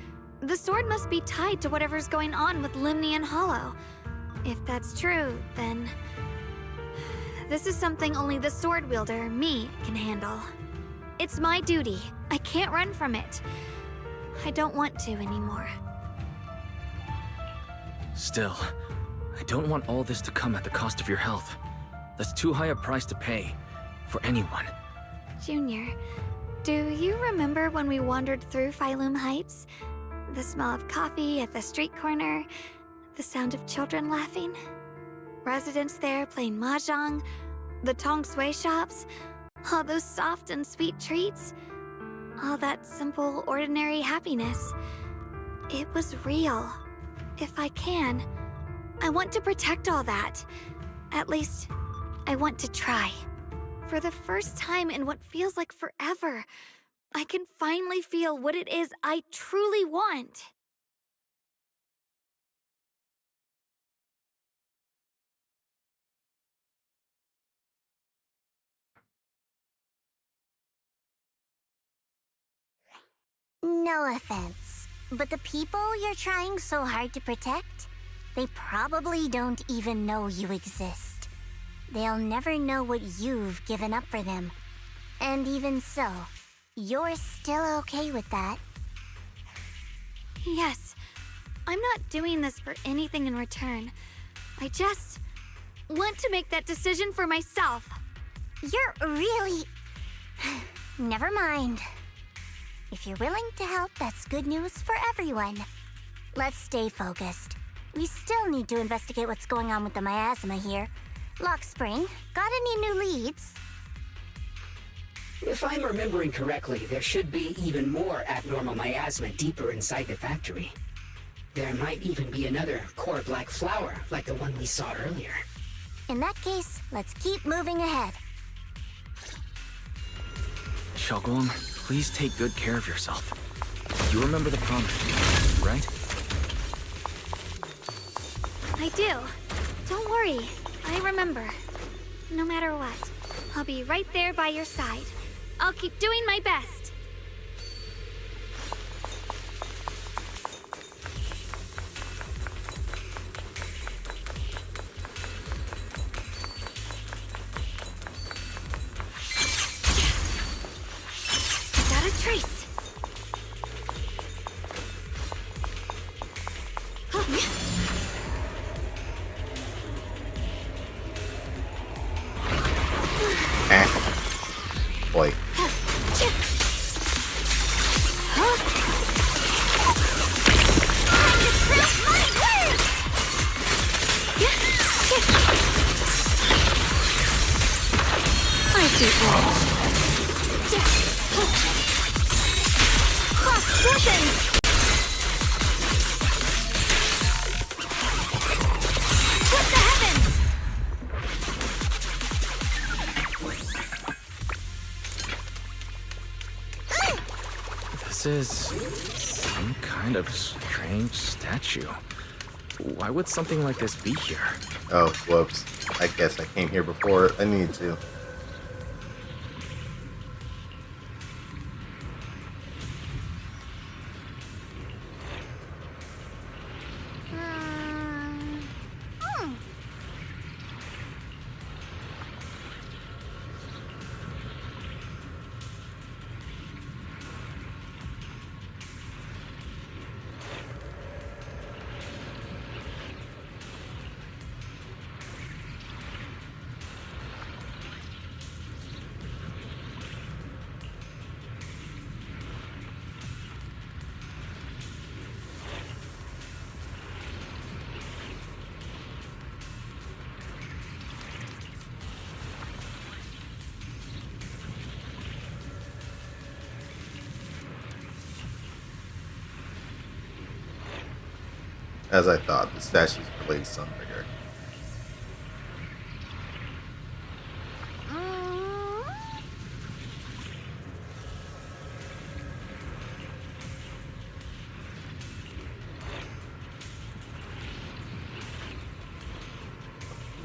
the sword must be tied to whatever's going on with Limnian Hollow. If that's true, then this is something only the sword wielder, me, can handle. It's my duty. I can't run from it. I don't want to anymore. Still, I don't want all this to come at the cost of your health. That's too high a price to pay, for anyone. Junior, do you remember when we wandered through Phylum Heights? The smell of coffee at the street corner, the sound of children laughing? Residents there playing mahjong, the tong sui shops, all those soft and sweet treats, all that simple, ordinary happiness. It was real. If I can, I want to protect all that. At least, I want to try. For the first time in what feels like forever, I can finally feel what it is I truly want. No offense, but the people you're trying so hard to protect, they probably don't even know you exist. They'll never know what you've given up for them. And even so, you're still okay with that. Yes, I'm not doing this for anything in return. I just want to make that decision for myself. You're really... Never mind. If you're willing to help, that's good news for everyone. Let's stay focused. We still need to investigate what's going on with the miasma here. Lockspring, got any new leads? If I'm remembering correctly, there should be even more abnormal miasma deeper inside the factory. There might even be another core black flower, like the one we saw earlier. In that case, let's keep moving ahead. Xiaogong, please take good care of yourself. You remember the promise, right? I do. Don't worry. I remember. No matter what, I'll be right there by your side. I'll keep doing my best. Got a trace. Boy. I see cross portions. What the heavens? This is some kind of strange statue. Why would something like this be here? Oh, whoops. I guess I came here before I needed to. As I thought, the statue's for Lady Sunbringer.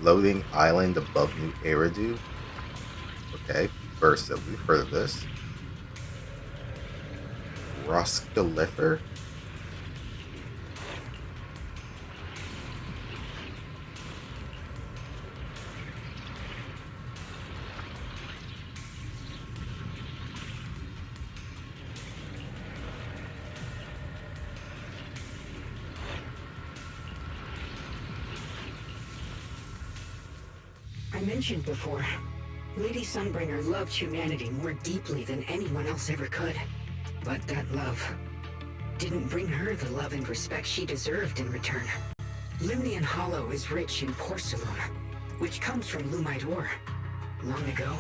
Loading island above New Eridu. Okay, first we've heard of this. Roskalifer. I mentioned before, Lady Sunbringer loved humanity more deeply than anyone else ever could. But that love didn't bring her the love and respect she deserved in return. Lumnian Hollow is rich in porcelain, which comes from Lumite ore. Long ago,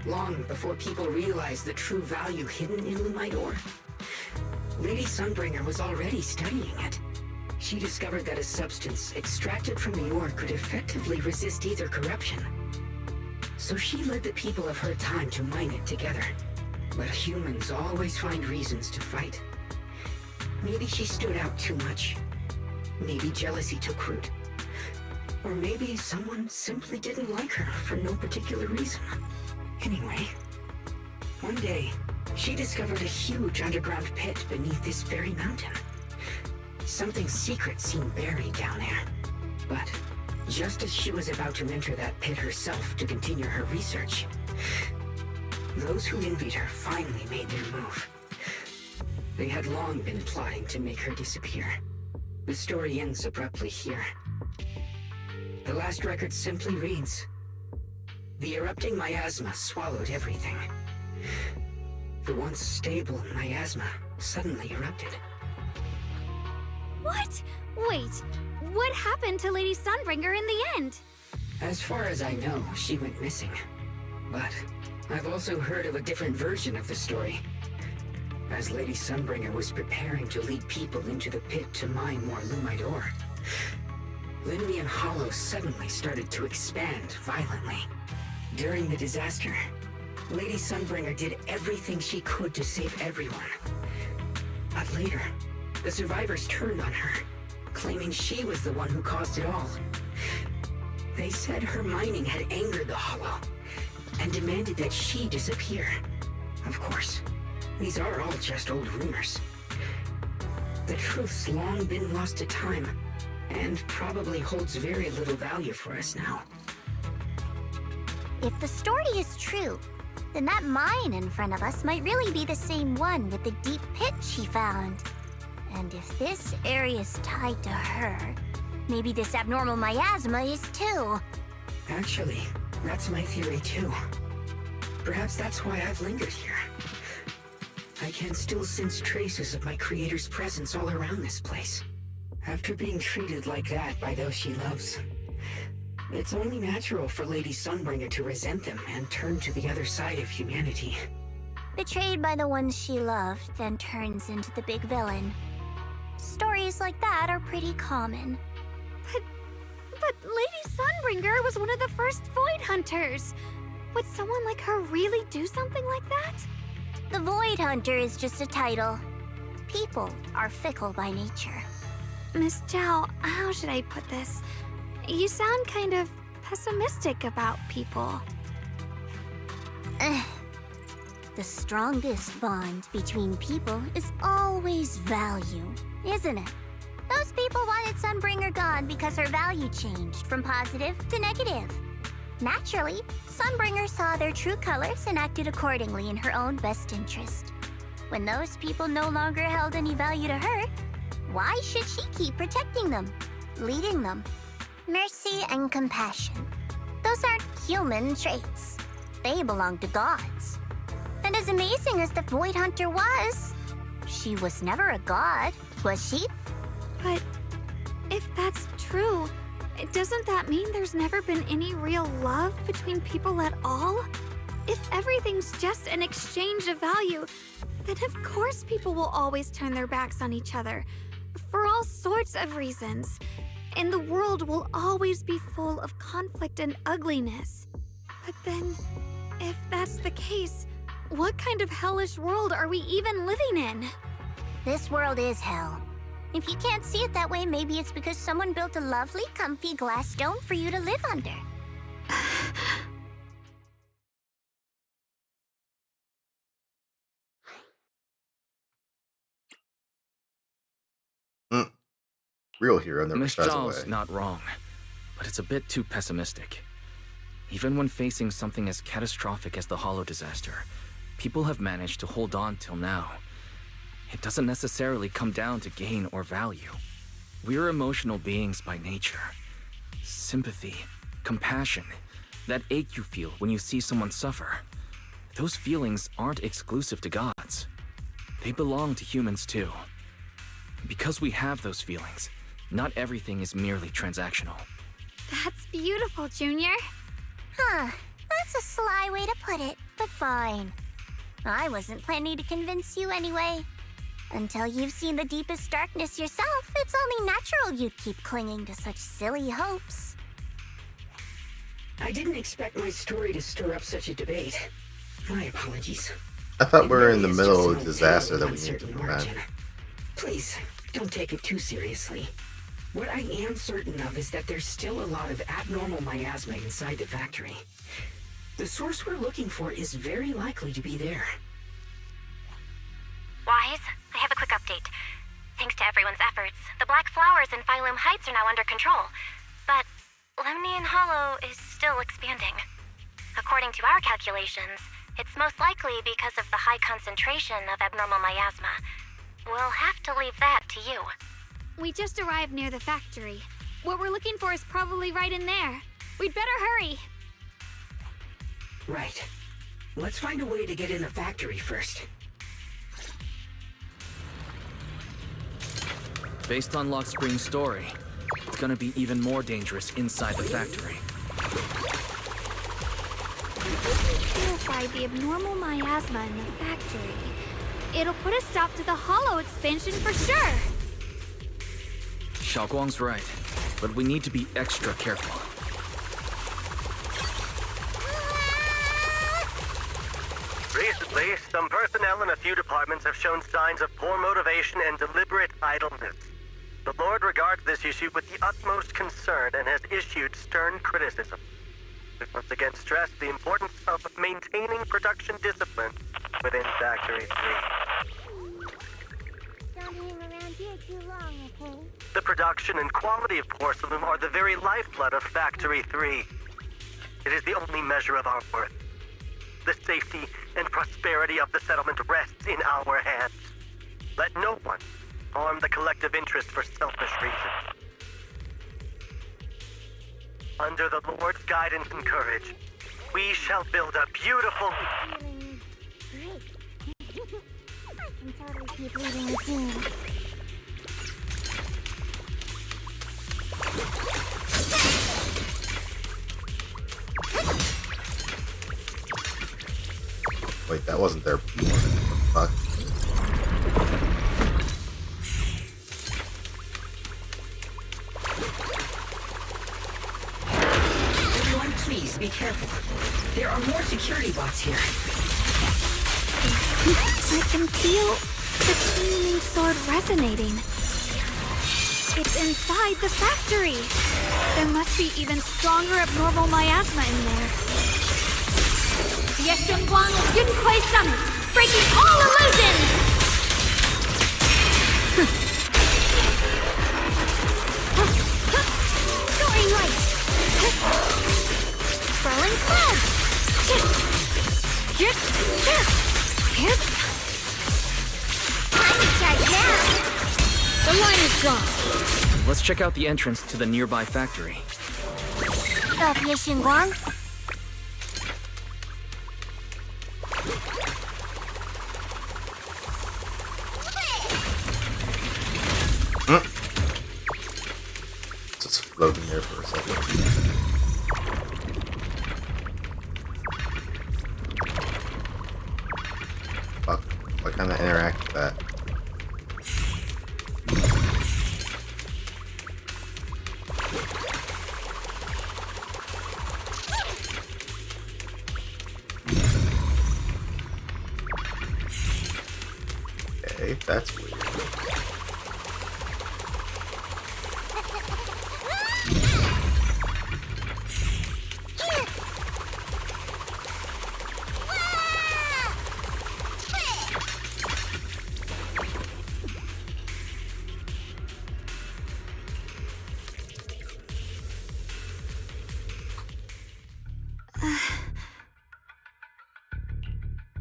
long before people realized the true value hidden in Lumite ore, Lady Sunbringer was already studying it. She discovered that a substance extracted from the ore could effectively resist either corruption. So she led the people of her time to mine it together. But humans always find reasons to fight. Maybe she stood out too much. Maybe jealousy took root. Or maybe someone simply didn't like her for no particular reason. Anyway, one day, she discovered a huge underground pit beneath this very mountain. Something secret seemed buried down there. But just as she was about to enter that pit herself to continue her research, those who envied her finally made their move. They had long been plotting to make her disappear. The story ends abruptly here. The last record simply reads, "The erupting miasma swallowed everything. The once stable miasma suddenly erupted. What? Wait, what happened to Lady Sunbringer in the end? As far as I know, she went missing. But I've also heard of a different version of the story. As Lady Sunbringer was preparing to lead people into the pit to mine more Lumite ore, Limnian Hollow suddenly started to expand violently. During the disaster, Lady Sunbringer did everything she could to save everyone. But later, the survivors turned on her, claiming she was the one who caused it all. They said her mining had angered the Hollow, and demanded that she disappear. Of course, these are all just old rumors. The truth's long been lost to time, and probably holds very little value for us now. If the story is true, then that mine in front of us might really be the same one with the deep pit she found. And if this area's tied to her, maybe this abnormal miasma is too. Actually, that's my theory too. Perhaps that's why I've lingered here. I can still sense traces of my creator's presence all around this place. After being treated like that by those she loves, it's only natural for Lady Sunbringer to resent them and turn to the other side of humanity. Betrayed by the ones she loved, then turns into the big villain. Stories like that are pretty common. But Lady Sunbringer was one of the first Void Hunters. Would someone like her really do something like that? The Void Hunter is just a title. People are fickle by nature. Miss Zhao, how should I put this? You sound kind of pessimistic about people. The strongest bond between people is always value, isn't it? Those people wanted Sunbringer gone because her value changed from positive to negative. Naturally, Sunbringer saw their true colors and acted accordingly in her own best interest. When those people no longer held any value to her, why should she keep protecting them, leading them? Mercy and compassion. Those aren't human traits. They belong to gods. And as amazing as the Void Hunter was, she was never a god, was she? But if that's true, doesn't that mean there's never been any real love between people at all? If everything's just an exchange of value, then of course people will always turn their backs on each other, for all sorts of reasons. And the world will always be full of conflict and ugliness. But then, if that's the case, what kind of hellish world are we even living in? This world is hell. If you can't see it that way, maybe it's because someone built a lovely, comfy glass dome for you to live under. Real hero never Miss shies Zhao's away. not wrong, but it's a bit too pessimistic. Even when facing something as catastrophic as the Hollow disaster, people have managed to hold on till now. It doesn't necessarily come down to gain or value. We're emotional beings by nature. Sympathy, compassion, that ache you feel when you see someone suffer. Those feelings aren't exclusive to gods. They belong to humans too. Because we have those feelings, not everything is merely transactional. That's beautiful, Junior. Huh, that's a sly way to put it, but fine. I wasn't planning to convince you anyway. Until you've seen the deepest darkness yourself, it's only natural you'd keep clinging to such silly hopes. I didn't expect my story to stir up such a debate. My apologies. I thought we were It in the really is middle just of a an disaster unfair that we need to uncertain prevent. origin. Please, don't take it too seriously. What I am certain of is that there's still a lot of abnormal miasma inside the factory. The source we're looking for is very likely to be there. Wise, I have a quick update. Thanks to everyone's efforts, the black flowers in Phylum Heights are now under control. But Lemnian Hollow is still expanding. According to our calculations, it's most likely because of the high concentration of abnormal miasma. We'll have to leave that to you. We just arrived near the factory. What we're looking for is probably right in there. We'd better hurry. Right. Let's find a way to get in the factory first. Based on Lock Spring's story, it's gonna be even more dangerous inside the factory. Purify the abnormal miasma in the factory. It'll put a stop to the hollow expansion for sure. Xiaoguang's right, but we need to be extra careful. Recently, some personnel in a few departments have shown signs of poor motivation and deliberate idleness. The Lord regards this issue with the utmost concern and has issued stern criticism. We once again stress the importance of maintaining production discipline within Factory 3. Don't hang around here too long, okay? The production and quality of porcelain are the very lifeblood of Factory 3. It is the only measure of our worth. The safety and prosperity of the settlement rests in our hands. Let no one harm the collective interest for selfish reasons. Under the Lord's guidance and courage, we shall build a beautiful... Feeling great. I can totally keep leading the team. Wait, that wasn't their before. What the fuck? Everyone, please be careful. There are more security bots here. I can feel the teeming sword resonating. It's inside the factory. There must be even stronger abnormal miasma in there. Yes, Zhenguang of Yunquei Summit, breaking all illusions! Soaring light! Swirling clouds! Time to check now! The line is gone. Let's check out the entrance to the nearby factory. Up, Zhenguang. Just floating there for a second. Fuck. Why can't I interact with that? Okay, that's weird.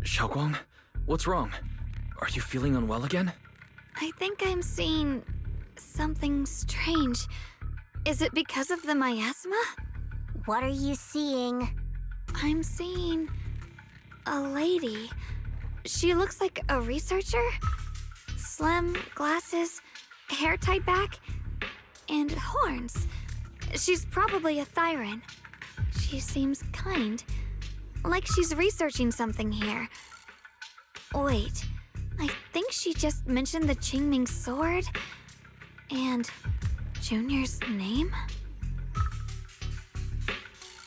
Xiaoguang, what's wrong? Are you feeling unwell again? I think I'm seeing something strange. Is it because of the miasma? What are you seeing? I'm seeing a lady. She looks like a researcher. Slim, glasses, hair tied back, and horns. She's probably a Thyran. She seems kind, like she's researching something here. Wait, I think she just mentioned the Qingming sword and Junior's name?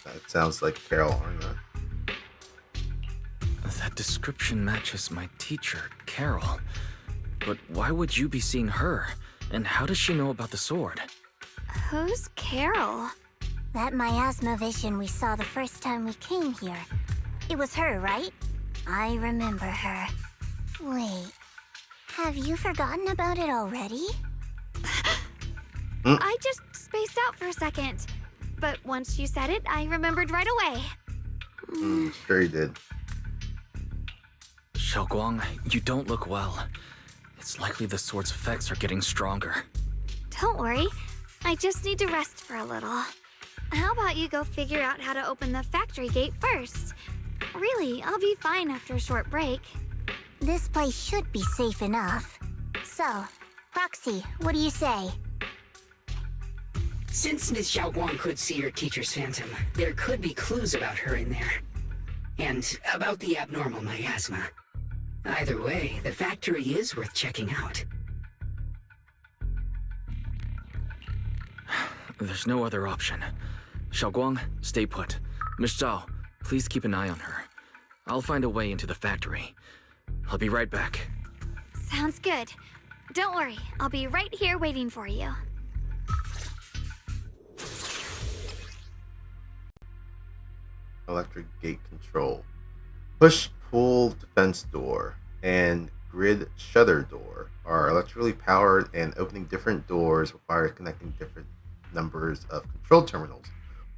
That sounds like Carol Arna. That description matches my teacher, Carol. But why would you be seeing her? And how does she know about the sword? Who's Carol? That miasma vision we saw the first time we came here. It was her, right? I remember her. Wait, have you forgotten about it already? I just spaced out for a second. But once you said it, I remembered right away. Sure you did. Xiaoguang, you don't look well. It's likely the sword's effects are getting stronger. Don't worry. I just need to rest for a little. How about you go figure out how to open the factory gate first? Really, I'll be fine after a short break. This place should be safe enough. So, Proxy, what do you say? Since Ms. Xiaoguang could see her teacher's phantom, there could be clues about her in there. And about the abnormal miasma. Either way, the factory is worth checking out. There's no other option. Xiaoguang, stay put. Miss Zhao, please keep an eye on her. I'll find a way into the factory. I'll be right back. Sounds good. Don't worry, I'll be right here waiting for you. Electric gate control. Push-pull defense door and grid shutter door are electrically powered, and opening different doors requires connecting different numbers of control terminals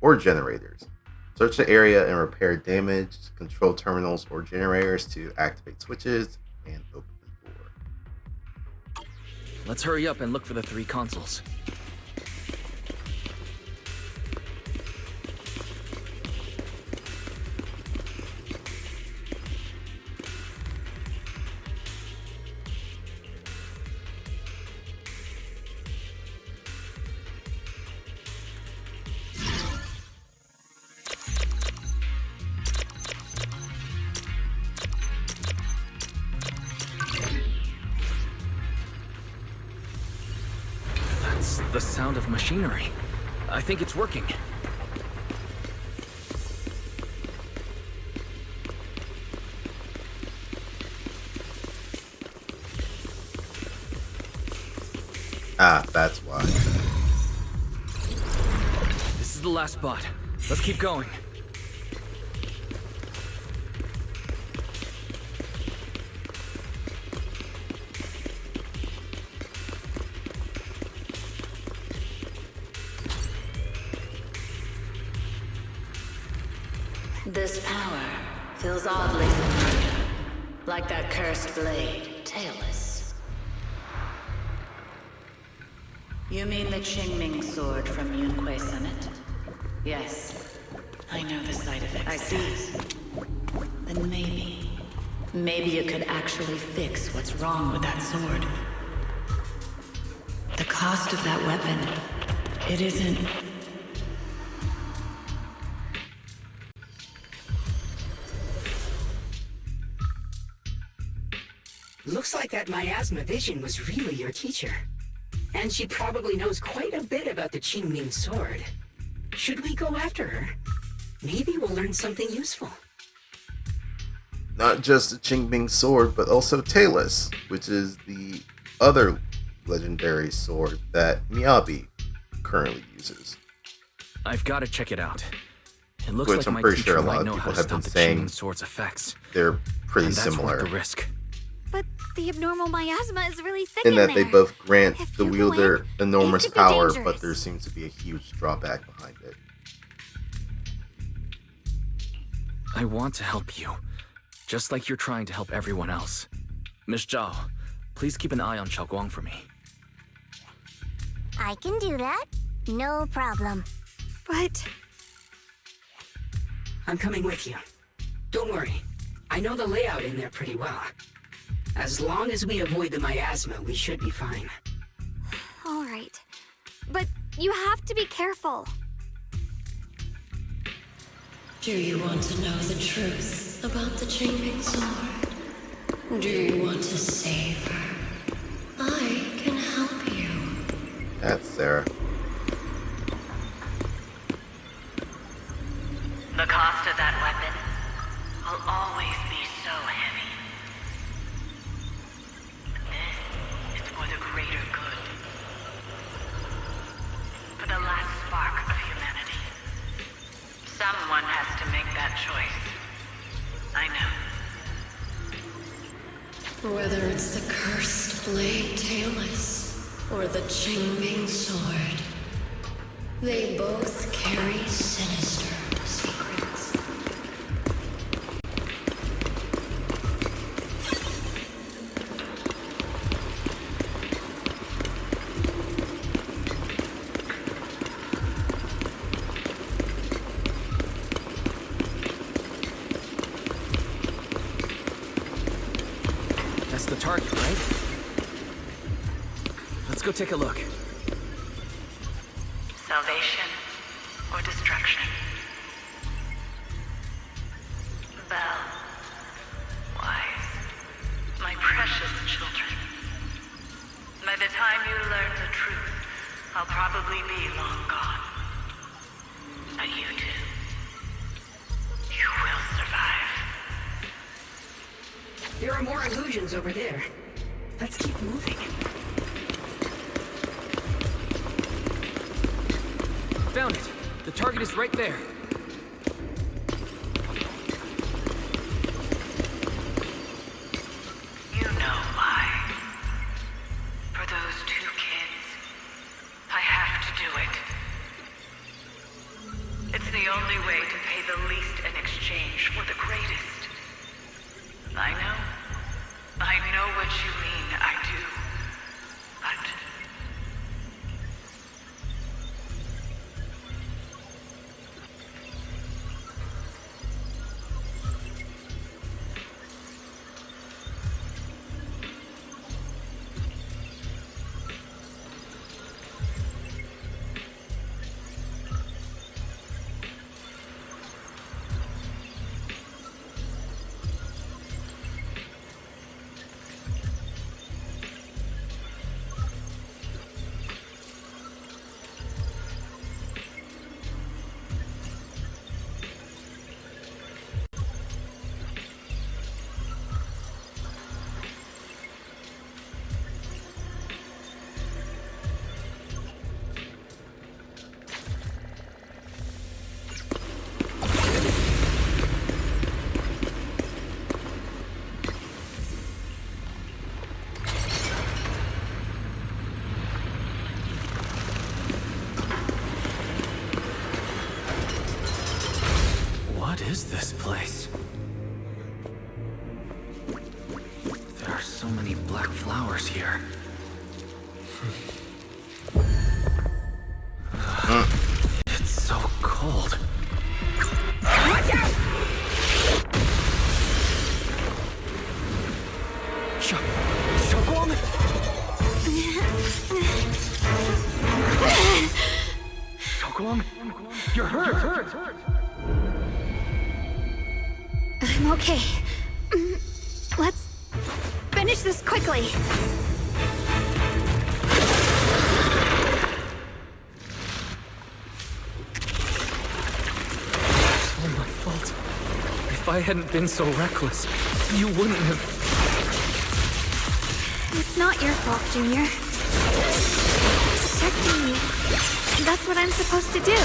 or generators. Search the area and repair damaged control terminals or generators to activate switches and open the door. Let's hurry up and look for the 3 consoles. The sound of machinery. I think it's working. Ah, that's why. This is the last spot. Let's keep going. This power feels oddly familiar, like that cursed blade, tailless. You mean the Qingming sword from Yunque Summit? Yes, I know the side effects. I see. Then maybe you could actually fix what's wrong with that sword. The cost of that weapon, it isn't... Looks like that miasma vision was really your teacher. And she probably knows quite a bit about the Qingming sword. Should we go after her? Maybe we'll learn something useful. Not just the Qingming sword, but also tailless, which is the other legendary sword that Miyabi currently uses. I've got to check it out. It looks Which like I'm my pretty teacher sure a might lot of know how people to have stop been the saying Qingming sword's effects. they're pretty and that's similar. worth the risk. But the abnormal miasma is really thick In in that there. they both grant If the you go wielder in, enormous it could be power, but dangerous. there seems to be a huge drawback behind it. I want to help you, just like you're trying to help everyone else. Miss Zhao, please keep an eye on Xiaoguang for me. I can do that. No problem. But... I'm coming with you. Don't worry. I know the layout in there pretty well. As long as we avoid the miasma, we should be fine. all right. But you have to be careful. Do you want to know the truth about the Qingming sword? Do you want to save her? I can help you. That's Sarah. The cost of that weapon will always be so heavy. This is for the greater good. For the last spark of humanity. Someone has to make that choice. I know. Whether it's the cursed blade tailless or the Qingming sword, they both carry sinister secrets. the target, right? Let's go take a look. Salvation or destruction? Belle, Wise, my precious children. By the time you learn the truth, I'll probably be long gone. But you two, you will survive. There are more illusions over there. Let's keep moving. Found it. The target is right there. You know why. For those two kids, I have to do it. It's the only way to pay the least in exchange for the greatest. I know what you mean, I do. But What is this place? There are so many black flowers here. It's so cold. Watch out! You're hurt. I'm okay. Let's finish this quickly. It's all my fault. If I hadn't been so reckless, you wouldn't have... It's not your fault, Junior. Protecting you. That's what I'm supposed to do.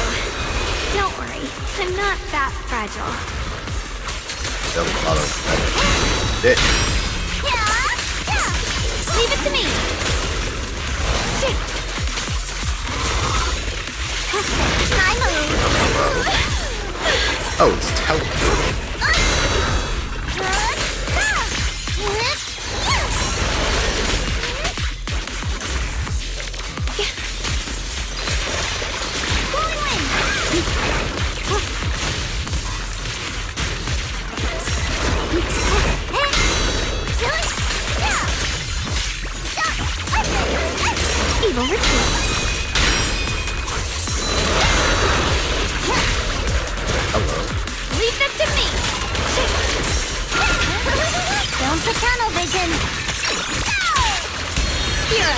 Don't worry. I'm not that fragile. Shit. Yeah. Leave it to me. Shit. My move. Oh, it's teleporting. Evil ritual. Hello. Leave them to me. Don't for tunnel vision. Here.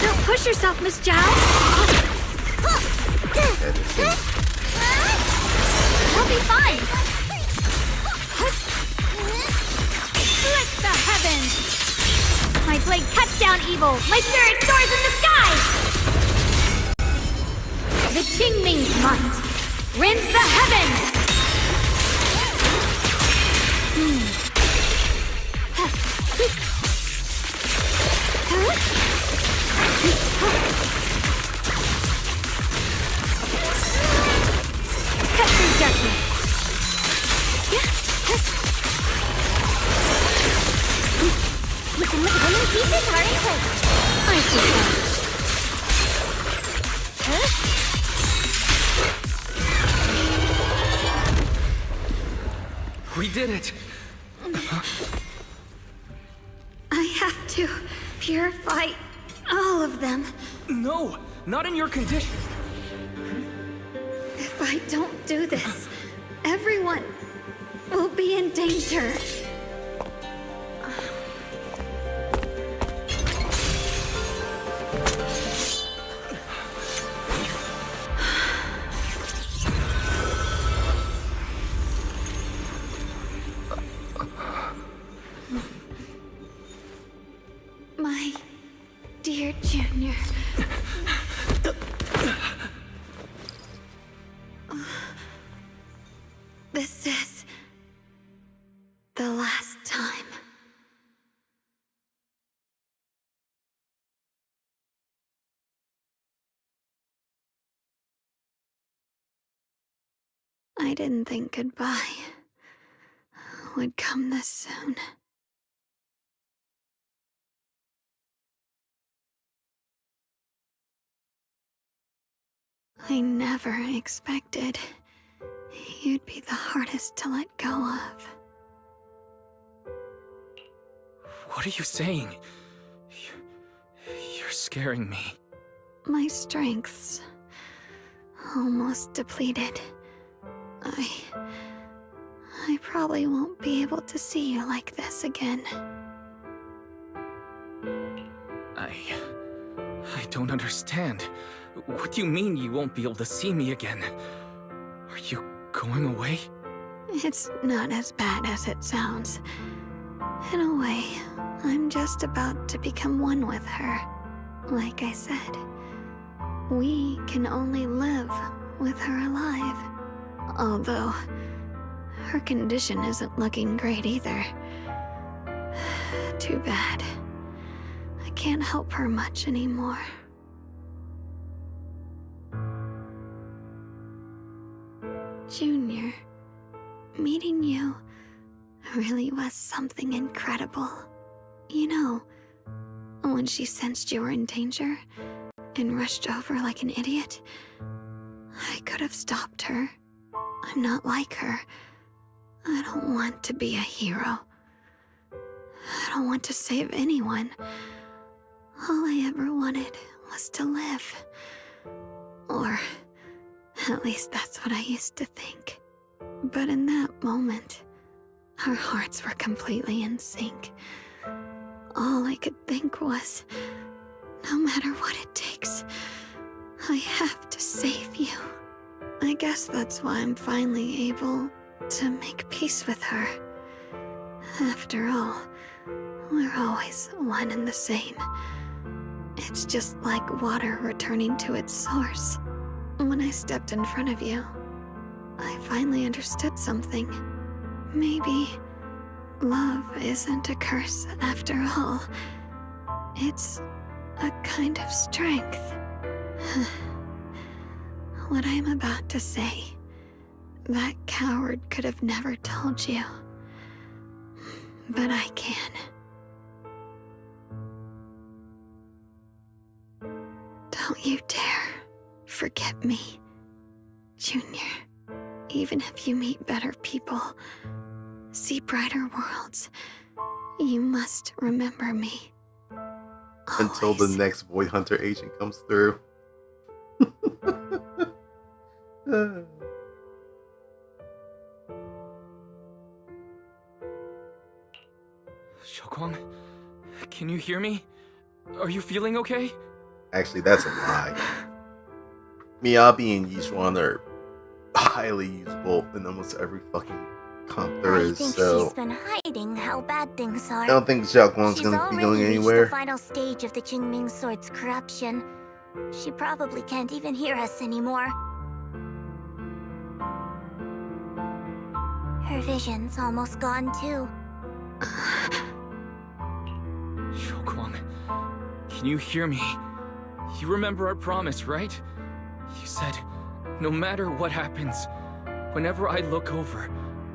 Don't push yourself, Miss Zhao. You'll be fine. Split the heavens. My blade cuts down evil. My spirit soars in the sky. The Qingming's might rends the heavens. Cut through darkness. We can look at the new pieces are in place. I see that. We did it! I have to purify all of them. No, not in your condition. If I don't do this, everyone will be in danger. My dear Junior. This is the last time. I didn't think goodbye would come this soon. I never expected you'd be the hardest to let go of. What are you saying? You're scaring me. My strength's almost depleted. I probably won't be able to see you like this again. I don't understand. What do you mean you won't be able to see me again? Are you going away? It's not as bad as it sounds. In a way, I'm just about to become one with her. Like I said, we can only live with her alive. Although, her condition isn't looking great either. Too bad. I can't help her much anymore. Junior, meeting you really was something incredible. You know, when she sensed you were in danger and rushed over like an idiot, I could have stopped her. I'm not like her. I don't want to be a hero. I don't want to save anyone. All I ever wanted was to live. Or at least that's what I used to think. But in that moment, our hearts were completely in sync. All I could think was, no matter what it takes, I have to save you. I guess that's why I'm finally able to make peace with her. After all, we're always one and the same. It's just like water returning to its source. When I stepped in front of you, I finally understood something. Maybe love isn't a curse after all. It's a kind of strength. What I'm about to say, that coward could have never told you. But I can. Don't you dare forget me, Junior. Even if you meet better people, see brighter worlds, you must remember me. Until the next Void Hunter agent comes through. Xiaoguang, can you hear me? Are you feeling okay? Actually, that's a lie. Miyabi and Yishuan are highly usable in almost every fucking comp there is, think so she's been hiding how bad things are. I don't think Xiaoguang's She's gonna be going already reached anywhere. the final stage of the Qingming Sword's corruption. She probably can't even hear us anymore. Her vision's almost gone too. Xiaoguang, can you hear me? You remember our promise, right? You said, no matter what happens, whenever I look over,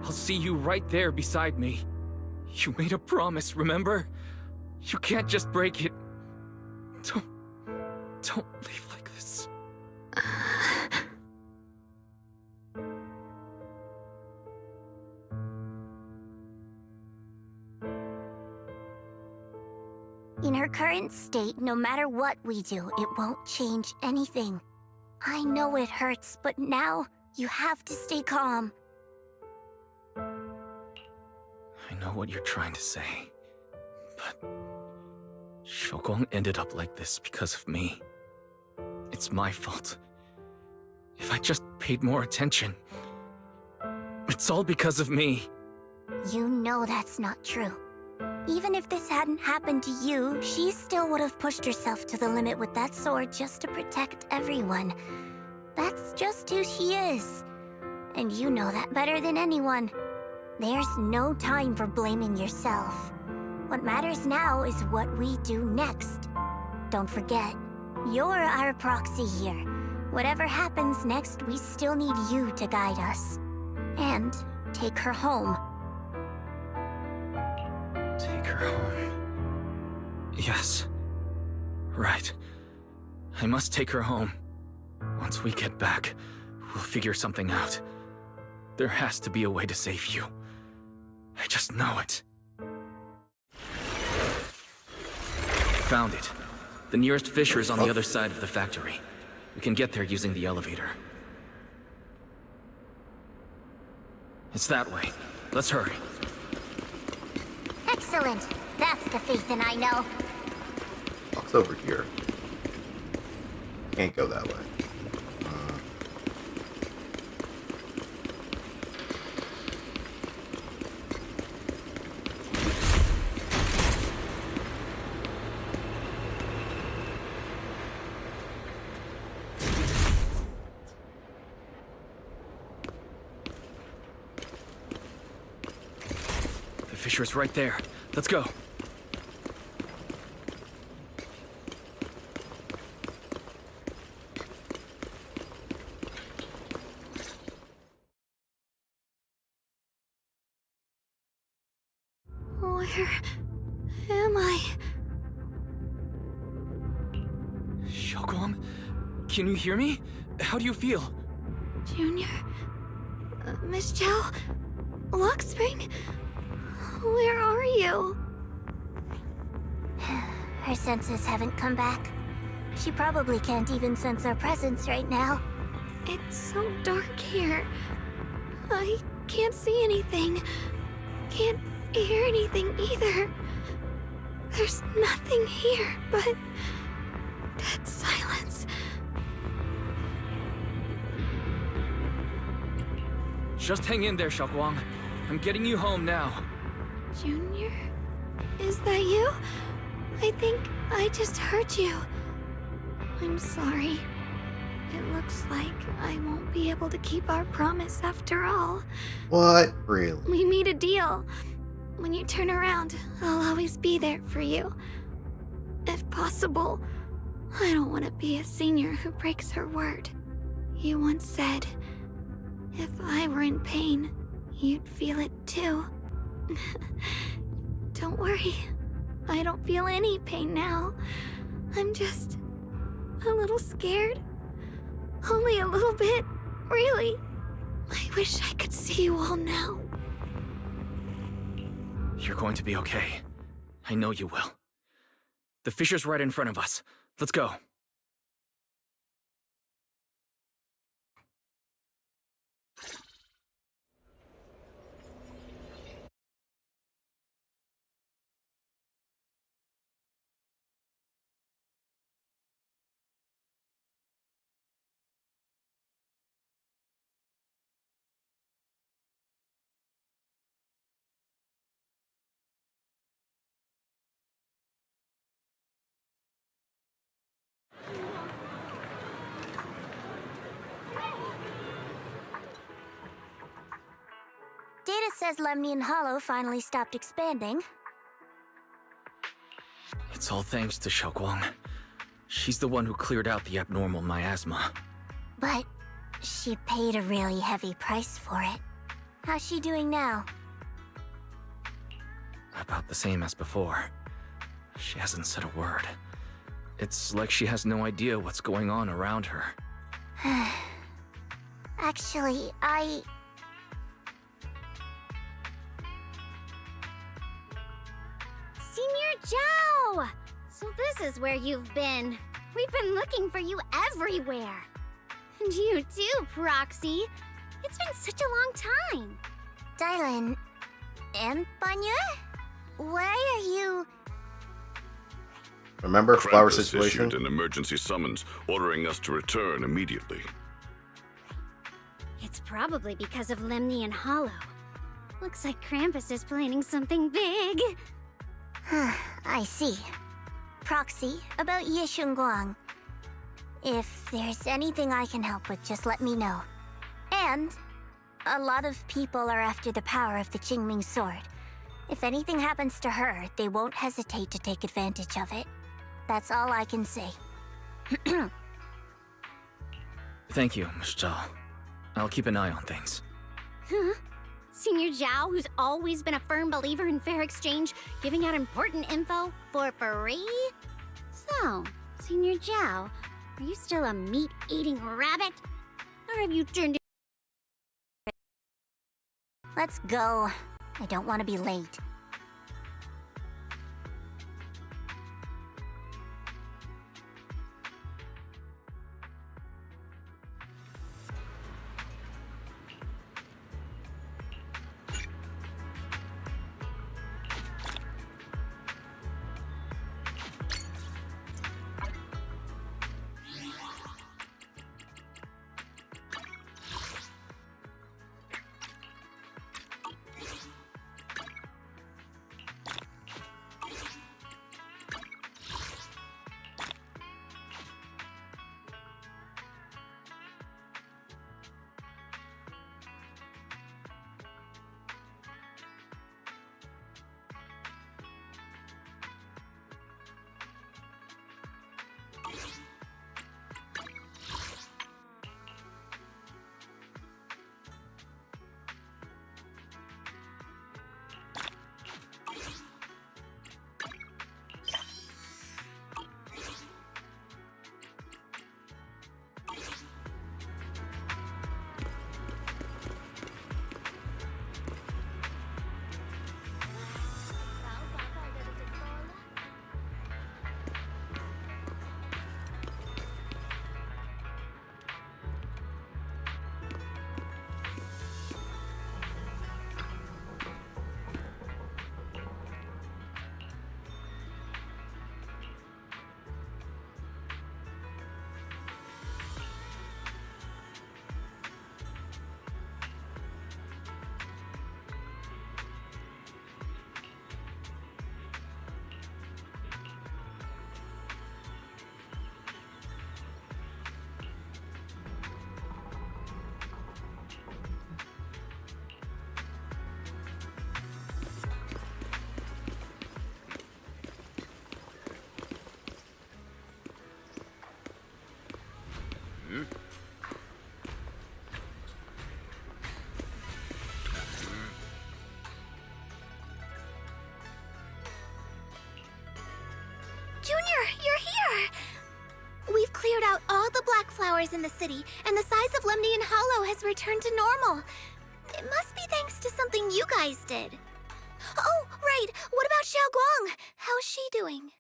I'll see you right there beside me. You made a promise, remember? You can't just break it. Don't leave like this. In her current state, no matter what we do, it won't change anything. I know it hurts, but now you have to stay calm. I know what you're trying to say, but Shoguang ended up like this because of me. It's my fault. If I just paid more attention, it's all because of me. You know that's not true. Even if this hadn't happened to you, she still would have pushed herself to the limit with that sword just to protect everyone. That's just who she is. And you know that better than anyone. There's no time for blaming yourself. What matters now is what we do next. Don't forget, you're our proxy here. Whatever happens next, we still need you to guide us. And take her home. Take her home. Yes. Right. I must take her home. Once we get back, we'll figure something out. There has to be a way to save you. I just know it. Found it. The nearest fissure is on the other side of the factory. We can get there using the elevator. It's that way. Let's hurry. Excellent. That's the Phaethon I know. Walks over here. Can't go that way. The fissure's right there. Let's go. Where am I? Shoguang? Can you hear me? How do you feel? Junior? Miss Chow? Lockspring? Where are you? Her senses haven't come back. She probably can't even sense our presence right now. It's so dark here. I can't see anything. Can't hear anything either. There's nothing here but dead silence. Just hang in there, Shoguang. I'm getting you home now. Junior? Is that you? I think I just heard you. I'm sorry. It looks like I won't be able to keep our promise after all. What? Really? We made a deal. When you turn around, I'll always be there for you. If possible, I don't want to be a senior who breaks her word. You once said, if I were in pain, you'd feel it too. Don't worry. I don't feel any pain now. I'm just a little scared. Only a little bit, really. I wish I could see you all now. You're going to be okay. I know you will. The fissure's right in front of us. Let's go. Data says Lemnian Hollow finally stopped expanding. It's all thanks to Shoguang. She's the one who cleared out the abnormal miasma. But she paid a really heavy price for it. How's she doing now? About the same as before. She hasn't said a word. It's like she has no idea what's going on around her. Actually, Senior Zhao! So this is where you've been. We've been looking for you everywhere. And you too, Proxy. It's been such a long time. Dylan and Banya? Why are you... Remember Flower Krampus situation? issued an emergency summons ordering us to return immediately. It's probably because of Lemni and Hollow. Looks like Krampus is planning something big. I see. Proxy, about Ye Shunguang. If there's anything I can help with, just let me know. And a lot of people are after the power of the Qingming sword. If anything happens to her, they won't hesitate to take advantage of it. That's all I can say. Thank you, Miss Zhao. I'll keep an eye on things. Huh? Senior Zhao, who's always been a firm believer in fair exchange, giving out important info for free? So, Senior Zhao, are you still a meat-eating rabbit? Or have you turned... Let's go. I don't want to be late. Junior, you're here! We've cleared out all the black flowers in the city, and the size of Lemni and Hollow has returned to normal. It must be thanks to something you guys did. Oh, right. What about Xiaoguang? How's she doing?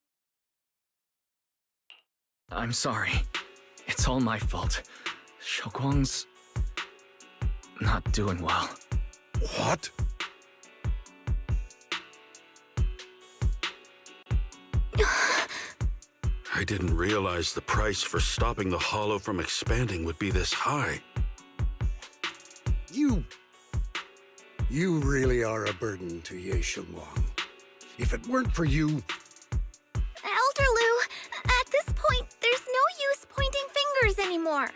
I'm sorry. It's all my fault. Xiaoguang's not doing well. What? I didn't realize the price for stopping the Hollow from expanding would be this high. You really are a burden to Ye Shunguang. If it weren't for you... Elder Lu, at this point, there's no use pointing fingers anymore.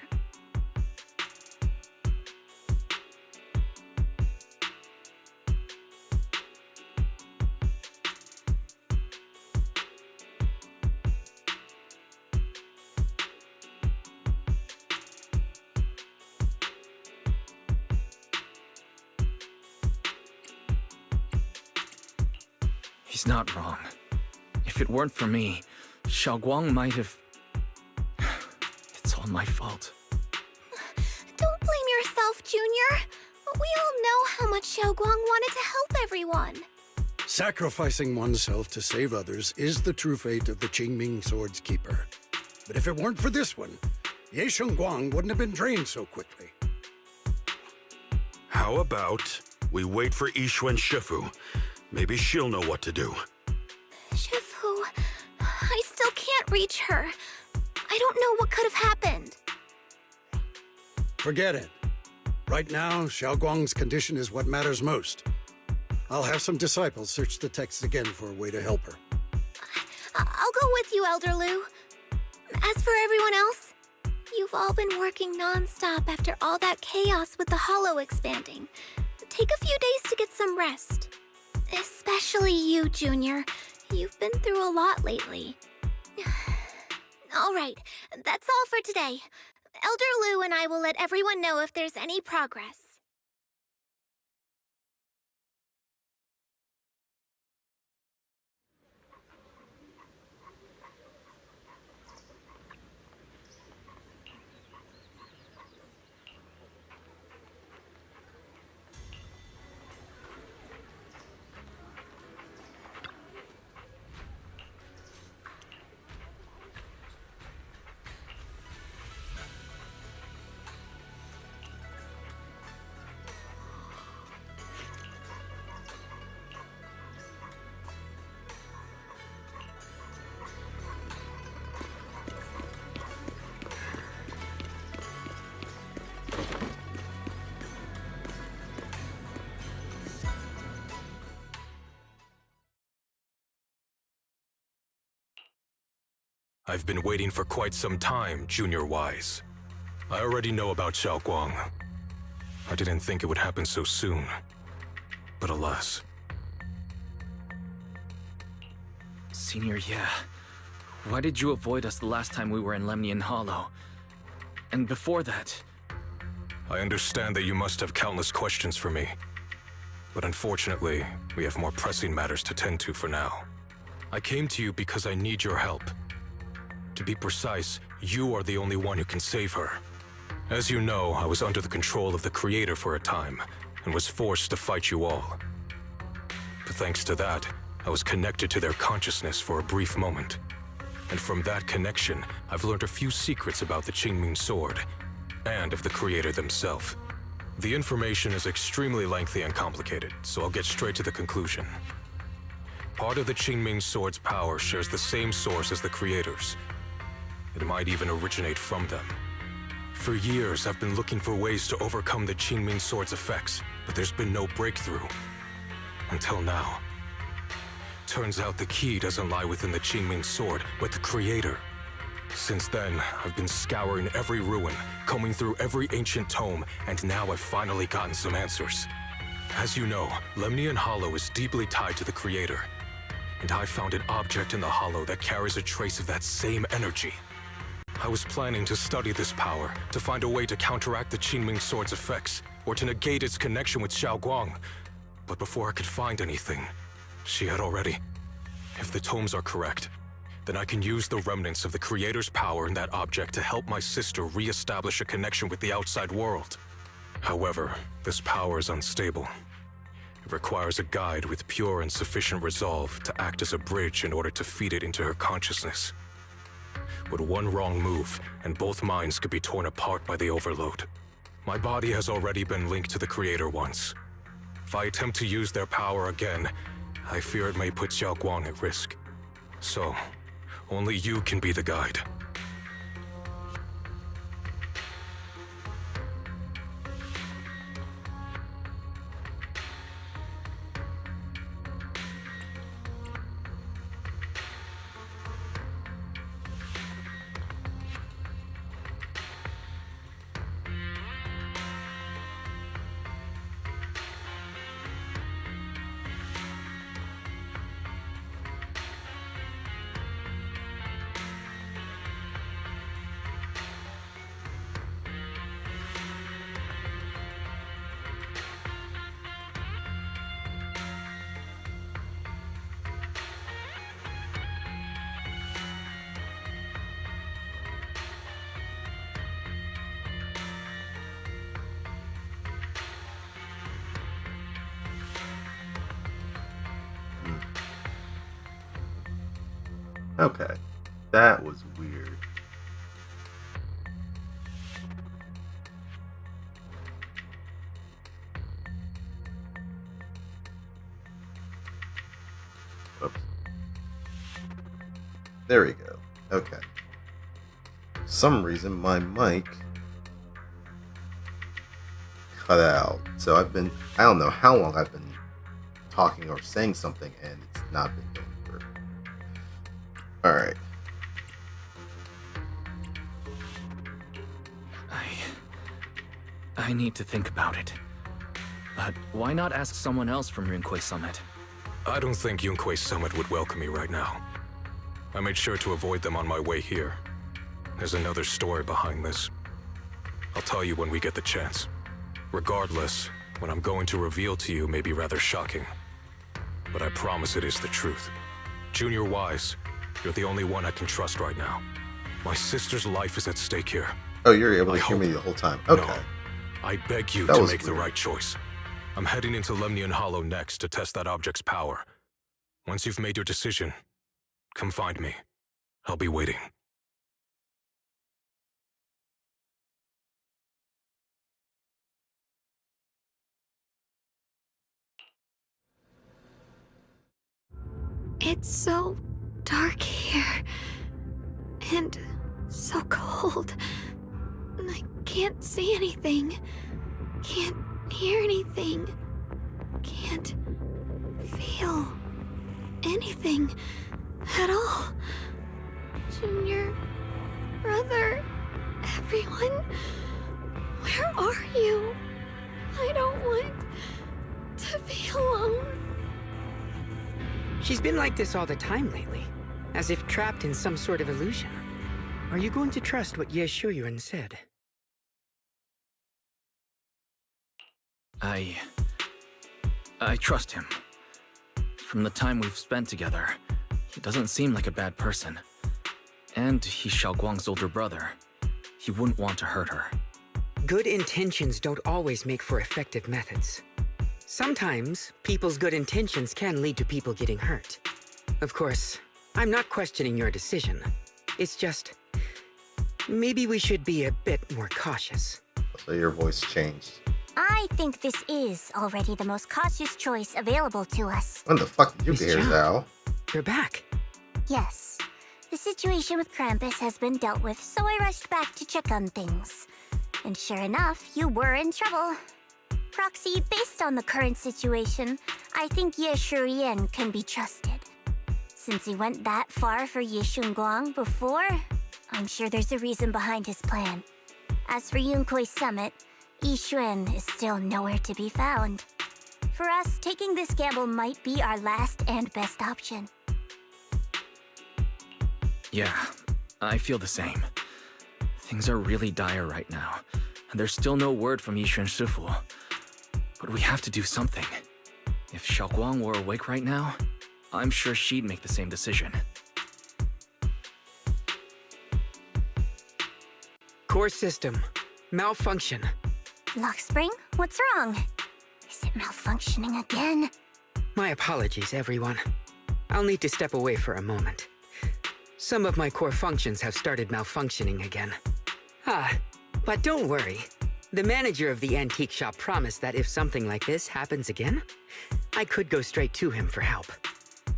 He's not wrong. If it weren't for me, Xiaoguang might have... It's all my fault. Don't blame yourself, Junior. We all know how much Xiaoguang wanted to help everyone. Sacrificing oneself to save others is the true fate of the Qingming Sword's keeper. But if it weren't for this one, Ye Shengguang wouldn't have been drained so quickly. How about we wait for Yixuan Shifu? Maybe she'll know what to do. Shifu, I still can't reach her. I don't know what could have happened. Forget it. Right now, Xiaoguang's condition is what matters most. I'll have some disciples search the text again for a way to help her. I'll go with you, Elder Lu. As for everyone else, you've all been working non-stop after all that chaos with the Hollow expanding. Take a few days to get some rest. Especially you, Junior. You've been through a lot lately. All right, that's all for today. Elder Lu and I will let everyone know if there's any progress. I've been waiting for quite some time, Junior Wise. I already know about Xiaoguang. I didn't think it would happen so soon. But alas. Senior, yeah. Why did you avoid us the last time we were in Lemnian Hollow? And before that... I understand that you must have countless questions for me. But unfortunately, we have more pressing matters to tend to for now. I came to you because I need your help. To be precise, you are the only one who can save her. As you know, I was under the control of the Creator for a time, and was forced to fight you all. But thanks to that, I was connected to their consciousness for a brief moment. And from that connection, I've learned a few secrets about the Qingming Sword, and of the Creator themselves. The information is extremely lengthy and complicated, so I'll get straight to the conclusion. Part of the Qingming Sword's power shares the same source as the Creator's. It might even originate from them. For years, I've been looking for ways to overcome the Qingming Sword's effects, but there's been no breakthrough. Until now. Turns out the key doesn't lie within the Qingming Sword, but the Creator. Since then, I've been scouring every ruin, combing through every ancient tome, and now I've finally gotten some answers. As you know, Lemnian Hollow is deeply tied to the Creator. And I found an object in the Hollow that carries a trace of that same energy. I was planning to study this power, to find a way to counteract the Qingming Sword's effects, or to negate its connection with Xiaoguang. But before I could find anything, she had already... If the tomes are correct, then I can use the remnants of the Creator's power in that object to help my sister re-establish a connection with the outside world. However, this power is unstable. It requires a guide with pure and sufficient resolve to act as a bridge in order to feed it into her consciousness. But one wrong move, and both minds could be torn apart by the overload. My body has already been linked to the Creator once. If I attempt to use their power again, I fear it may put Xiaoguang at risk. So, only you can be the guide. Okay. That was weird. Oops. There we go. Okay. For some reason, my mic cut out. So I don't know how long I've been talking or saying something, and it's not been going through. Alright. I need to think about it. But why not ask someone else from Yunquei Summit? I don't think Yunquei Summit would welcome me right now. I made sure to avoid them on my way here. There's another story behind this. I'll tell you when we get the chance. Regardless, what I'm going to reveal to you may be rather shocking. But I promise it is the truth. Junior Wise, you're the only one I can trust right now. My sister's life is at stake here. Oh, you're able to hear me the whole time. Okay. No, I beg you to make the right choice. I'm heading into Lemnian Hollow next to test that object's power. Once you've made your decision, come find me. I'll be waiting. It's so dark here. And so cold. I can't see anything. Can't hear anything. Can't feel anything at all. Junior, brother, everyone, where are you? I don't want to be alone. She's been like this all the time lately, as if trapped in some sort of illusion. Are you going to trust what HoYoverse said? I trust him. From the time we've spent together, he doesn't seem like a bad person. And he's Xiaoguang's older brother. He wouldn't want to hurt her. Good intentions don't always make for effective methods. Sometimes, people's good intentions can lead to people getting hurt. Of course, I'm not questioning your decision. It's just, maybe we should be a bit more cautious. So your voice changed. I think this is already the most cautious choice available to us. When the fuck did you get here, Zhao? You're back. Yes. The situation with Krampus has been dealt with, so I rushed back to check on things. And sure enough, you were in trouble. Proxy, based on the current situation, I think Ye Shurian can be trusted. Since he went that far for Ye Shunguang before, I'm sure there's a reason behind his plan. As for Yunquei Summit, Yi Xuan is still nowhere to be found. For us, taking this gamble might be our last and best option. Yeah, I feel the same. Things are really dire right now, and there's still no word from Yixuan Shifu. But we have to do something. If Xiaoguang were awake right now, I'm sure she'd make the same decision. Core system. Malfunction. Lockspring, what's wrong? Is it malfunctioning again? My apologies, everyone. I'll need to step away for a moment. Some of my core functions have started malfunctioning again. But don't worry. The manager of the antique shop promised that if something like this happens again, I could go straight to him for help.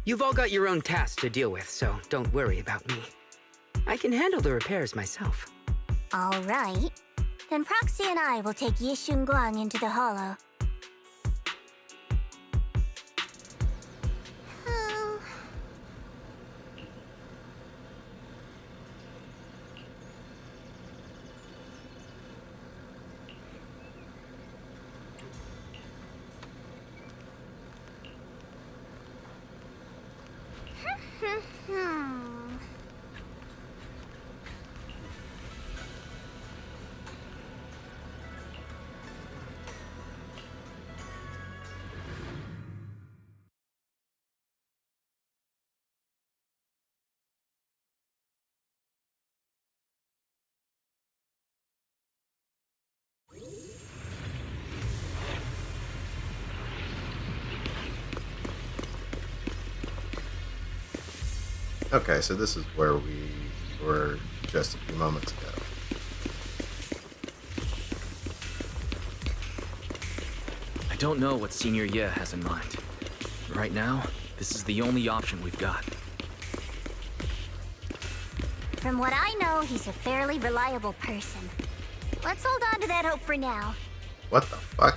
You've all got your own tasks to deal with, so don't worry about me. I can handle the repairs myself. All right. Then Proxy and I will take Ye Shunguang into the Hollow. Okay, so this is where we were just a few moments ago. I don't know what Senior Ye has in mind. Right now, this is the only option we've got. From what I know, he's a fairly reliable person. Let's hold on to that hope for now. What the fuck?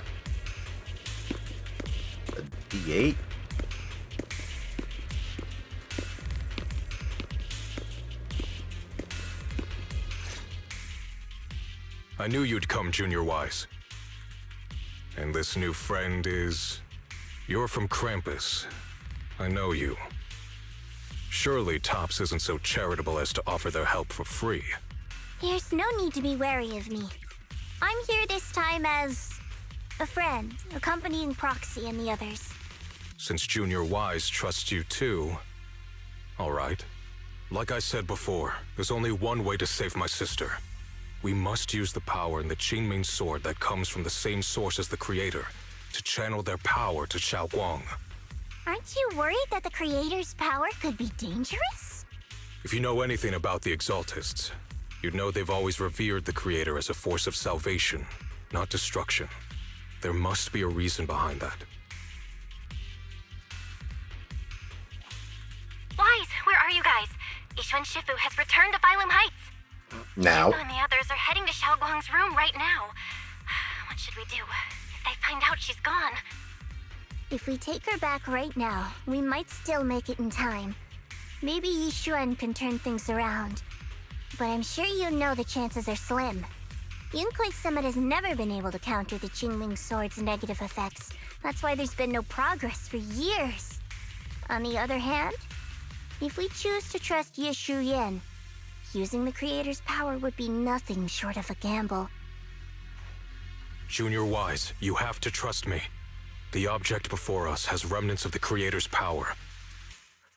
A D8? I knew you'd come, Junior Wise. And this new friend is... You're from Krampus. I know you. Surely Tops isn't so charitable as to offer their help for free. There's no need to be wary of me. I'm here this time as a friend, accompanying Proxy and the others. Since Junior Wise trusts you too... Alright. Like I said before, there's only one way to save my sister. We must use the power in the Qingming sword that comes from the same source as the Creator to channel their power to Xiaoguang. Aren't you worried that the Creator's power could be dangerous? If you know anything about the Exaltists, you'd know they've always revered the Creator as a force of salvation, not destruction. There must be a reason behind that. Wise, where are you guys? Ishu and Shifu has returned to Phylum Heights. Now? Shifu and the others are heading to Xiaoguang's room right now. What should we do? If they find out she's gone. If we take her back right now, we might still make it in time. Maybe Yishuan can turn things around. But I'm sure you know the chances are slim. Yunquei Summit has never been able to counter the Qingming Sword's negative effects. That's why there's been no progress for years. On the other hand, if we choose to trust Yishu Yen, using the Creator's power would be nothing short of a gamble. Junior Wise, you have to trust me. The object before us has remnants of the Creator's power.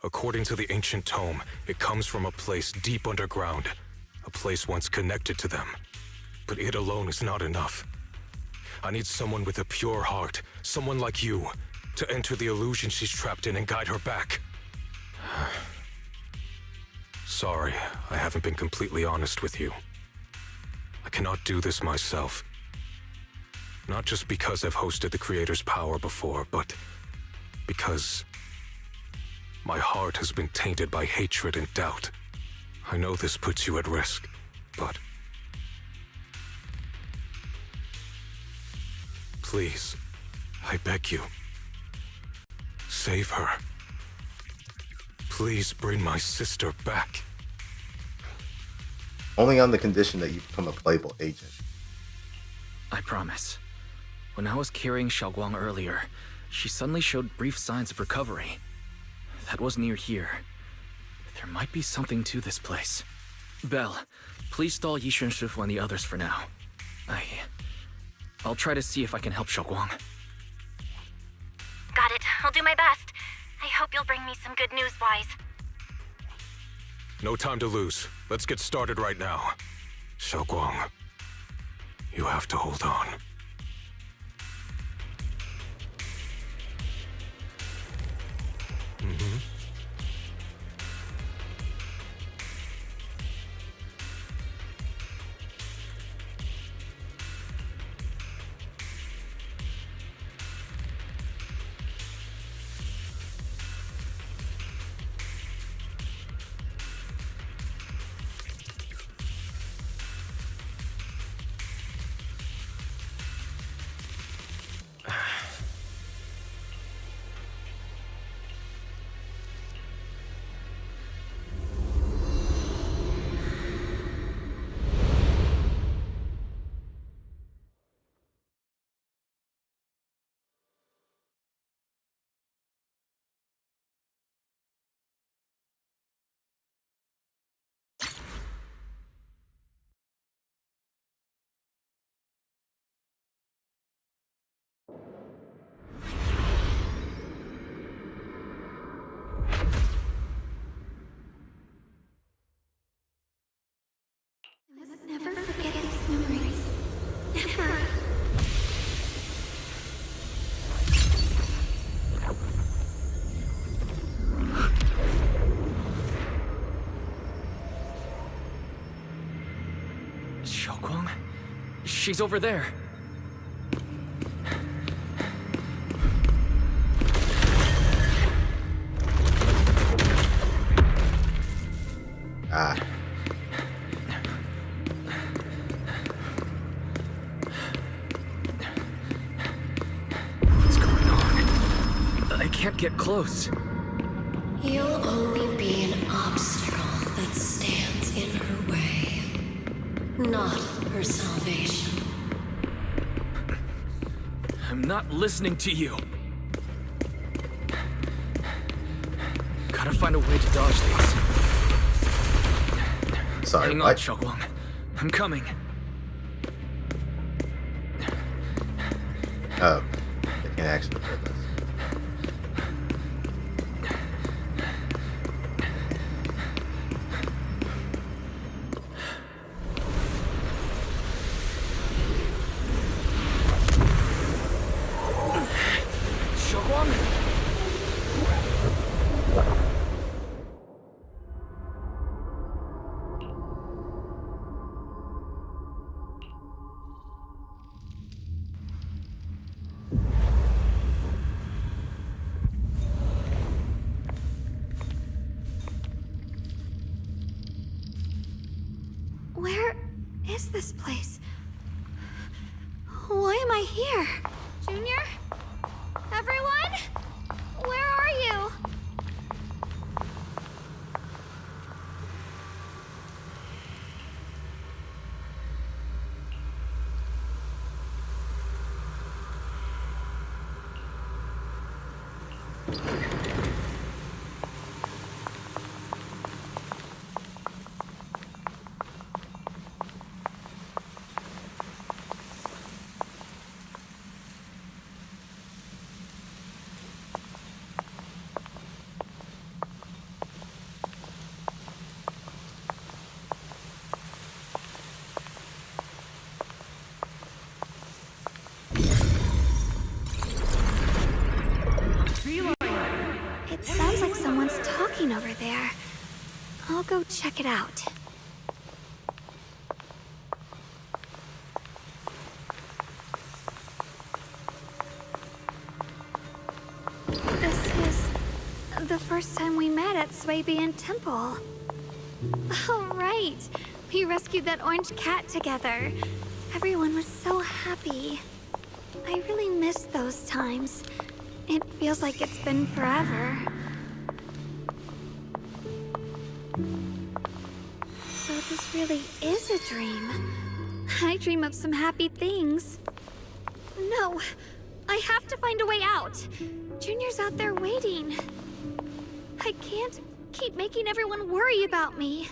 According to the ancient tome, it comes from a place deep underground, a place once connected to them. But it alone is not enough. I need someone with a pure heart, someone like you, to enter the illusion she's trapped in and guide her back. Sorry, I haven't been completely honest with you. I cannot do this myself. Not just because I've hosted the Creator's power before, but because my heart has been tainted by hatred and doubt. I know this puts you at risk, but please, I beg you, save her. Please bring my sister back. Only on the condition that you become a playable agent. I promise. When I was carrying Xiaoguang earlier, she suddenly showed brief signs of recovery. That was near here. There might be something to this place. Belle, please stall Yishu and Shifu and the others for now. I'll try to see if I can help Xiaoguang. Got it. I'll do my best. I hope you'll bring me some good news, Wise. No time to lose. Let's get started right now. Xiaoguang, you have to hold on. She's over there. Ah. What's going on? I can't get close. You'll only be an obstacle that stands in her way, not her salvation. I'm not listening to you. Gotta find a way to dodge these. Sorry, hang on, Shogwang. I'm coming. Oh, I can't actually hear this. Where is this place? Why am I here? Junior? Everyone? Where are you? It sounds like someone's talking over there. I'll go check it out. This is the first time we met at Swabian Temple. Oh, right. We rescued that orange cat together. Everyone was so happy. I really miss those times. It feels like it's been forever. So this really is a dream. I dream of some happy things. No, I have to find a way out. Junior's out there waiting. I can't keep making everyone worry about me.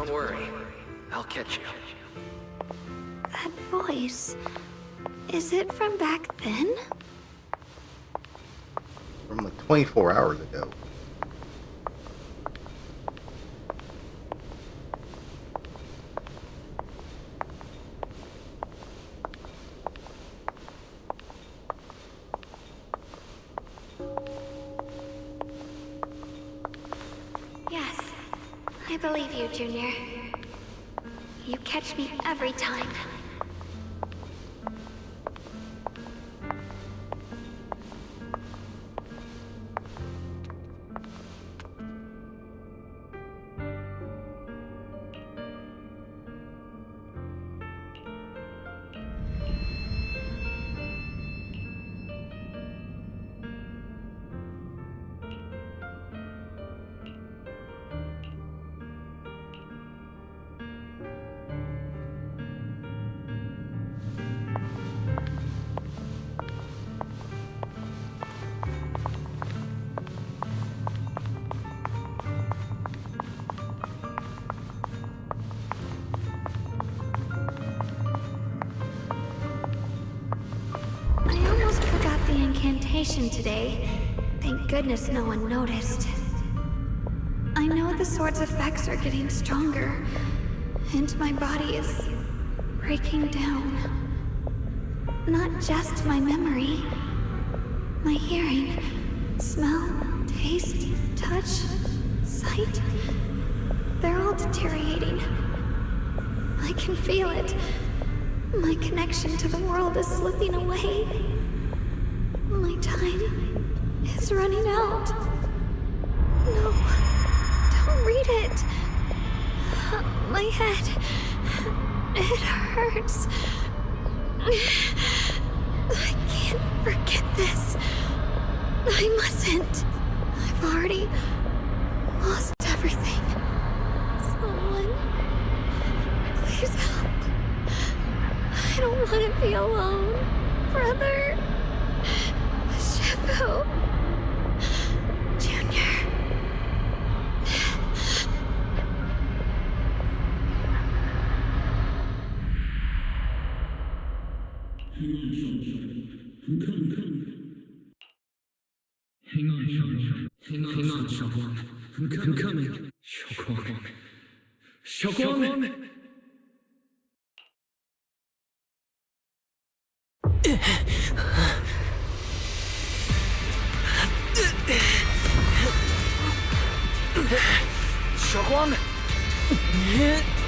don't worry. I'll catch you. That voice... is it from back then? From like 24 hours ago. Yes, I believe you, Junior. You catch me every time. Incantation today. Thank goodness no one noticed. I know the sword's effects are getting stronger, and my body is breaking down. Not just my memory, my hearing, smell, taste, touch, sight. They're all deteriorating. I can feel it. My connection to the world is slipping away. My time is running out. No, don't read it. My head, it hurts. I can't forget this. I mustn't. I've already lost everything. Someone, please help. I don't want to be alone, brother. Shifu. Junior. Hang on, Xiaoguang. I'm coming. Xiaoguang. Xiaoguang.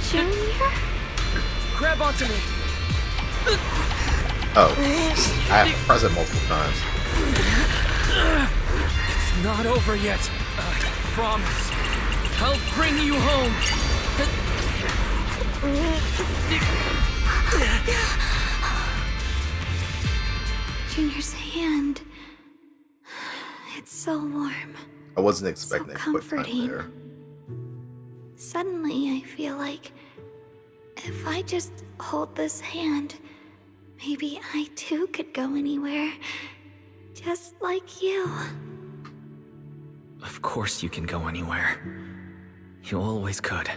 Junior? Grab onto me. Oh, I have to press it multiple times. It's not over yet. I promise. I'll bring you home. Junior's hand. It's so warm. I wasn't expecting So a quick time comforting. there. Suddenly, I feel like if I just hold this hand, maybe I too could go anywhere. Just like you. Of course you can go anywhere. You always could.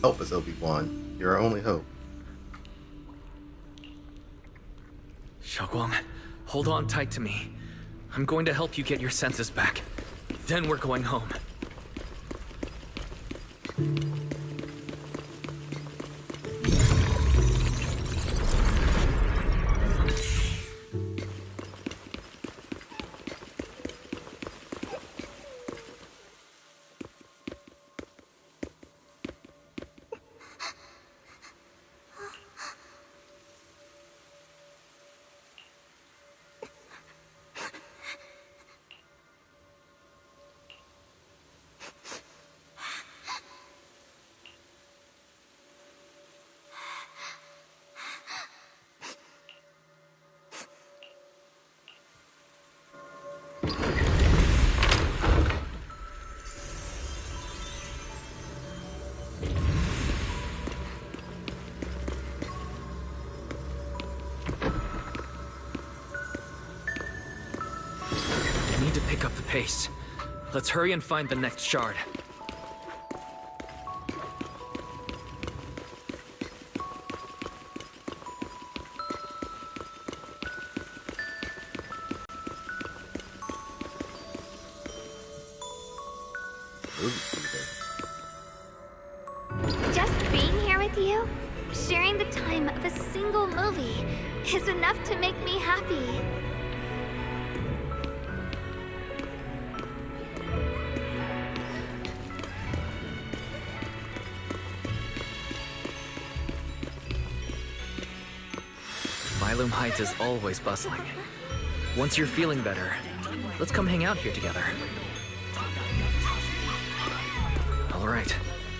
Help us, Obi-Wan. You're our only hope. Xiaoguang, hold on tight to me. I'm going to help you get your senses back. Then we're going home. Pick up the pace. Let's hurry and find the next shard. Just being here with you, sharing the time of a single movie, is enough to make me happy. Phylum Heights is always bustling. Once you're feeling better, let's come hang out here together. All right,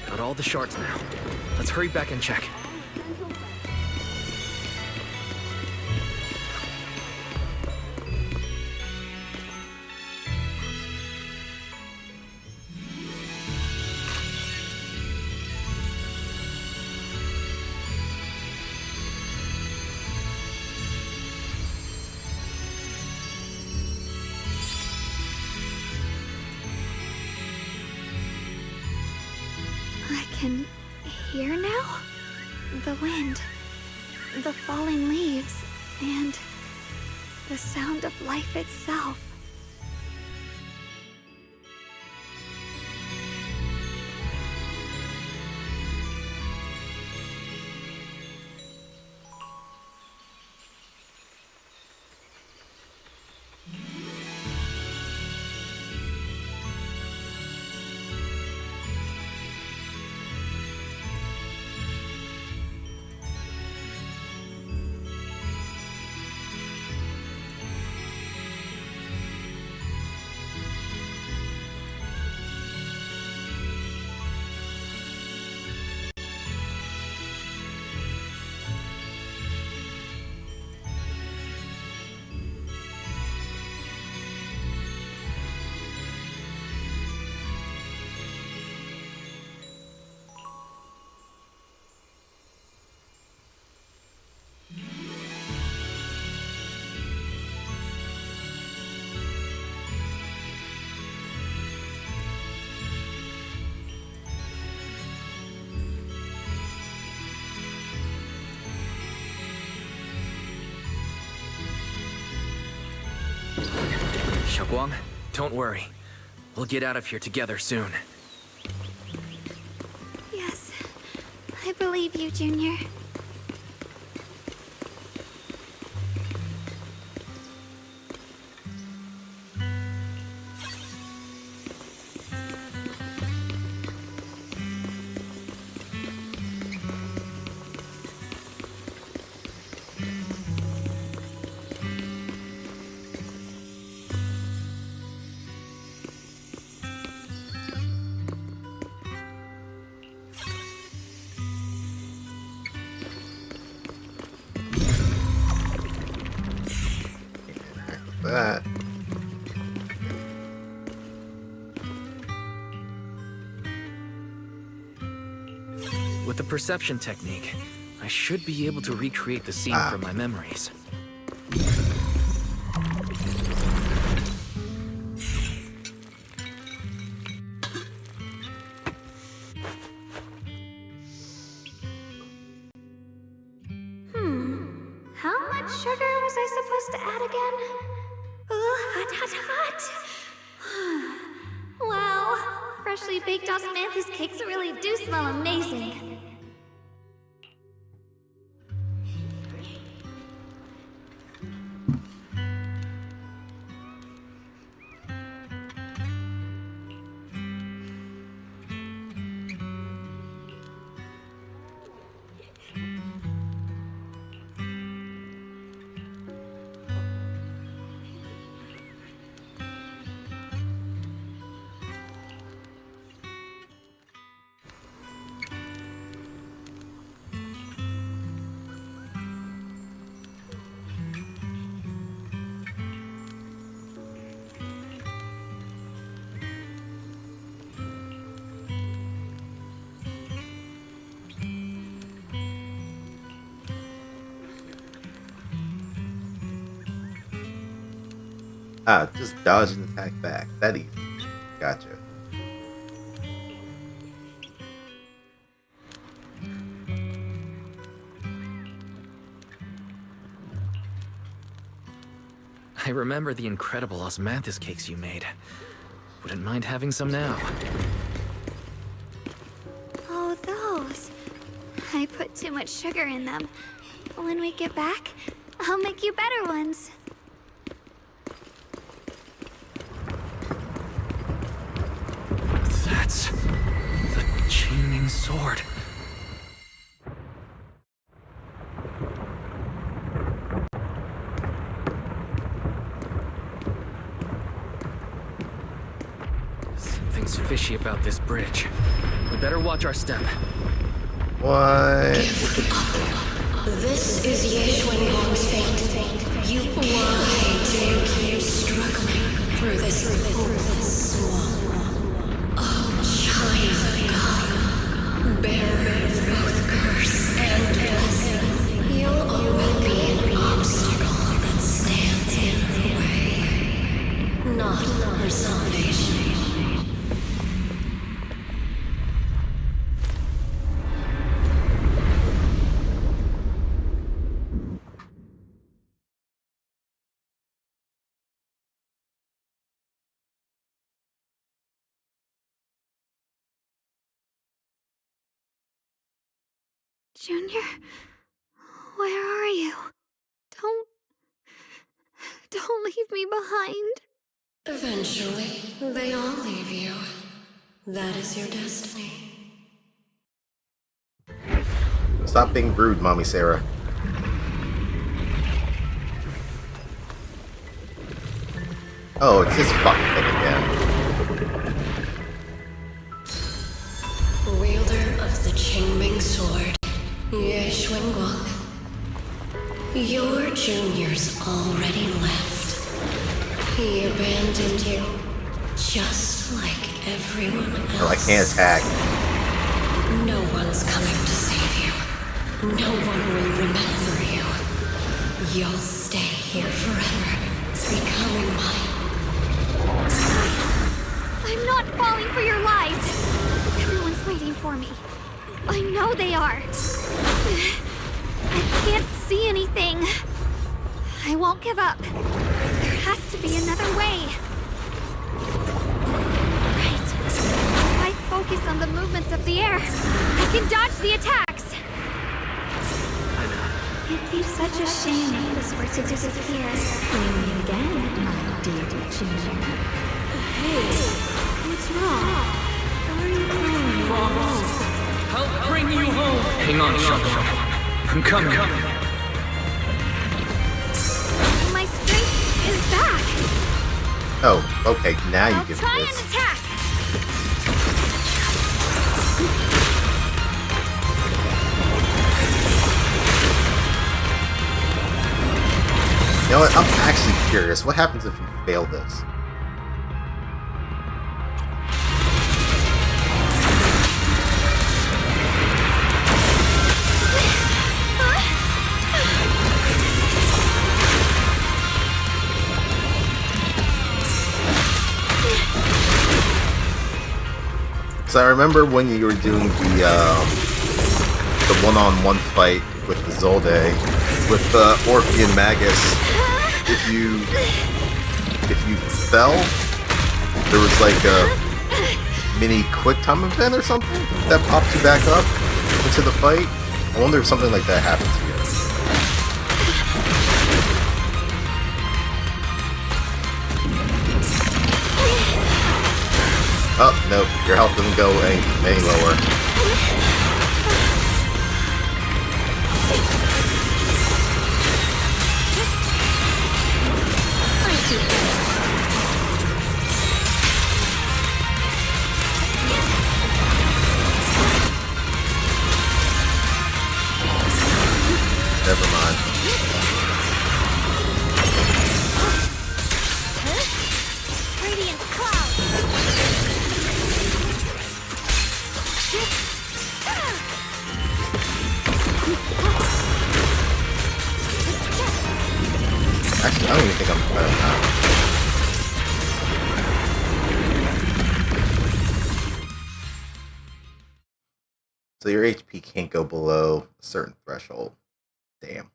got all the shards now. Let's hurry back and check. I can hear now? The wind, the falling leaves, and the sound of life itself. Xiaoguang, don't worry. We'll get out of here together soon. Yes, I believe you, Junior. That. With the perception technique, I should be able to recreate the scene from my memories. much sugar was I supposed to add again? Ooh, hot, hot, hot. Wow, freshly baked osmanthus cakes really do smell amazing. Ah, just dodge and attack back. That easy. Gotcha. I remember the incredible osmanthus cakes you made. Wouldn't mind having some now. Oh, those. I put too much sugar in them. When we get back, I'll make you better ones. That's the Qingming sword. Something's fishy about this bridge. We better watch our step. What? This is Yeshuang's fate. Why do you keep struggling through this hopeless swamp? Oh, child of God, bearer of both curse and blessing, you'll only be an obstacle that stands in her way, not her salvation. Junior, where are you? Don't leave me behind. Eventually, they all leave you. That is your destiny. Stop being rude, Mommy Sarah. Oh, it's this fucking thing again. Wielder of the Qingming sword, Yeshuangguang. Your junior's already left. He abandoned you, just like everyone else. Oh, I can't attack. No one's coming to save you. No one will remember you. You'll stay here forever, becoming mine. I'm not falling for your lies. Everyone's waiting for me. I know they are. I can't see anything. I won't give up. There has to be another way. Right. If I focus on the movements of the air, I can dodge the attacks. It'd be such a shame if this were to disappear. Bring me again, my dear Junior. Hey, what's wrong? Why are you crying? I'll bring you home. Hang on, Shaka. I'm coming. My strength is back. Oh, okay, now you I'll give try me this. and attack. You know what? I'm actually curious. What happens if you fail this? So I remember when you were doing the one-on-one fight with the Zolde, with Orpheus and Magus, if you fell, there was like a mini quick time event or something that popped you back up into the fight. I wonder if something like that happens here. Oh, no, your health doesn't go any lower. Never mind. Radiant cloud. Actually, I don't even think I'm better now. So your HP can't go below a certain threshold. Damn.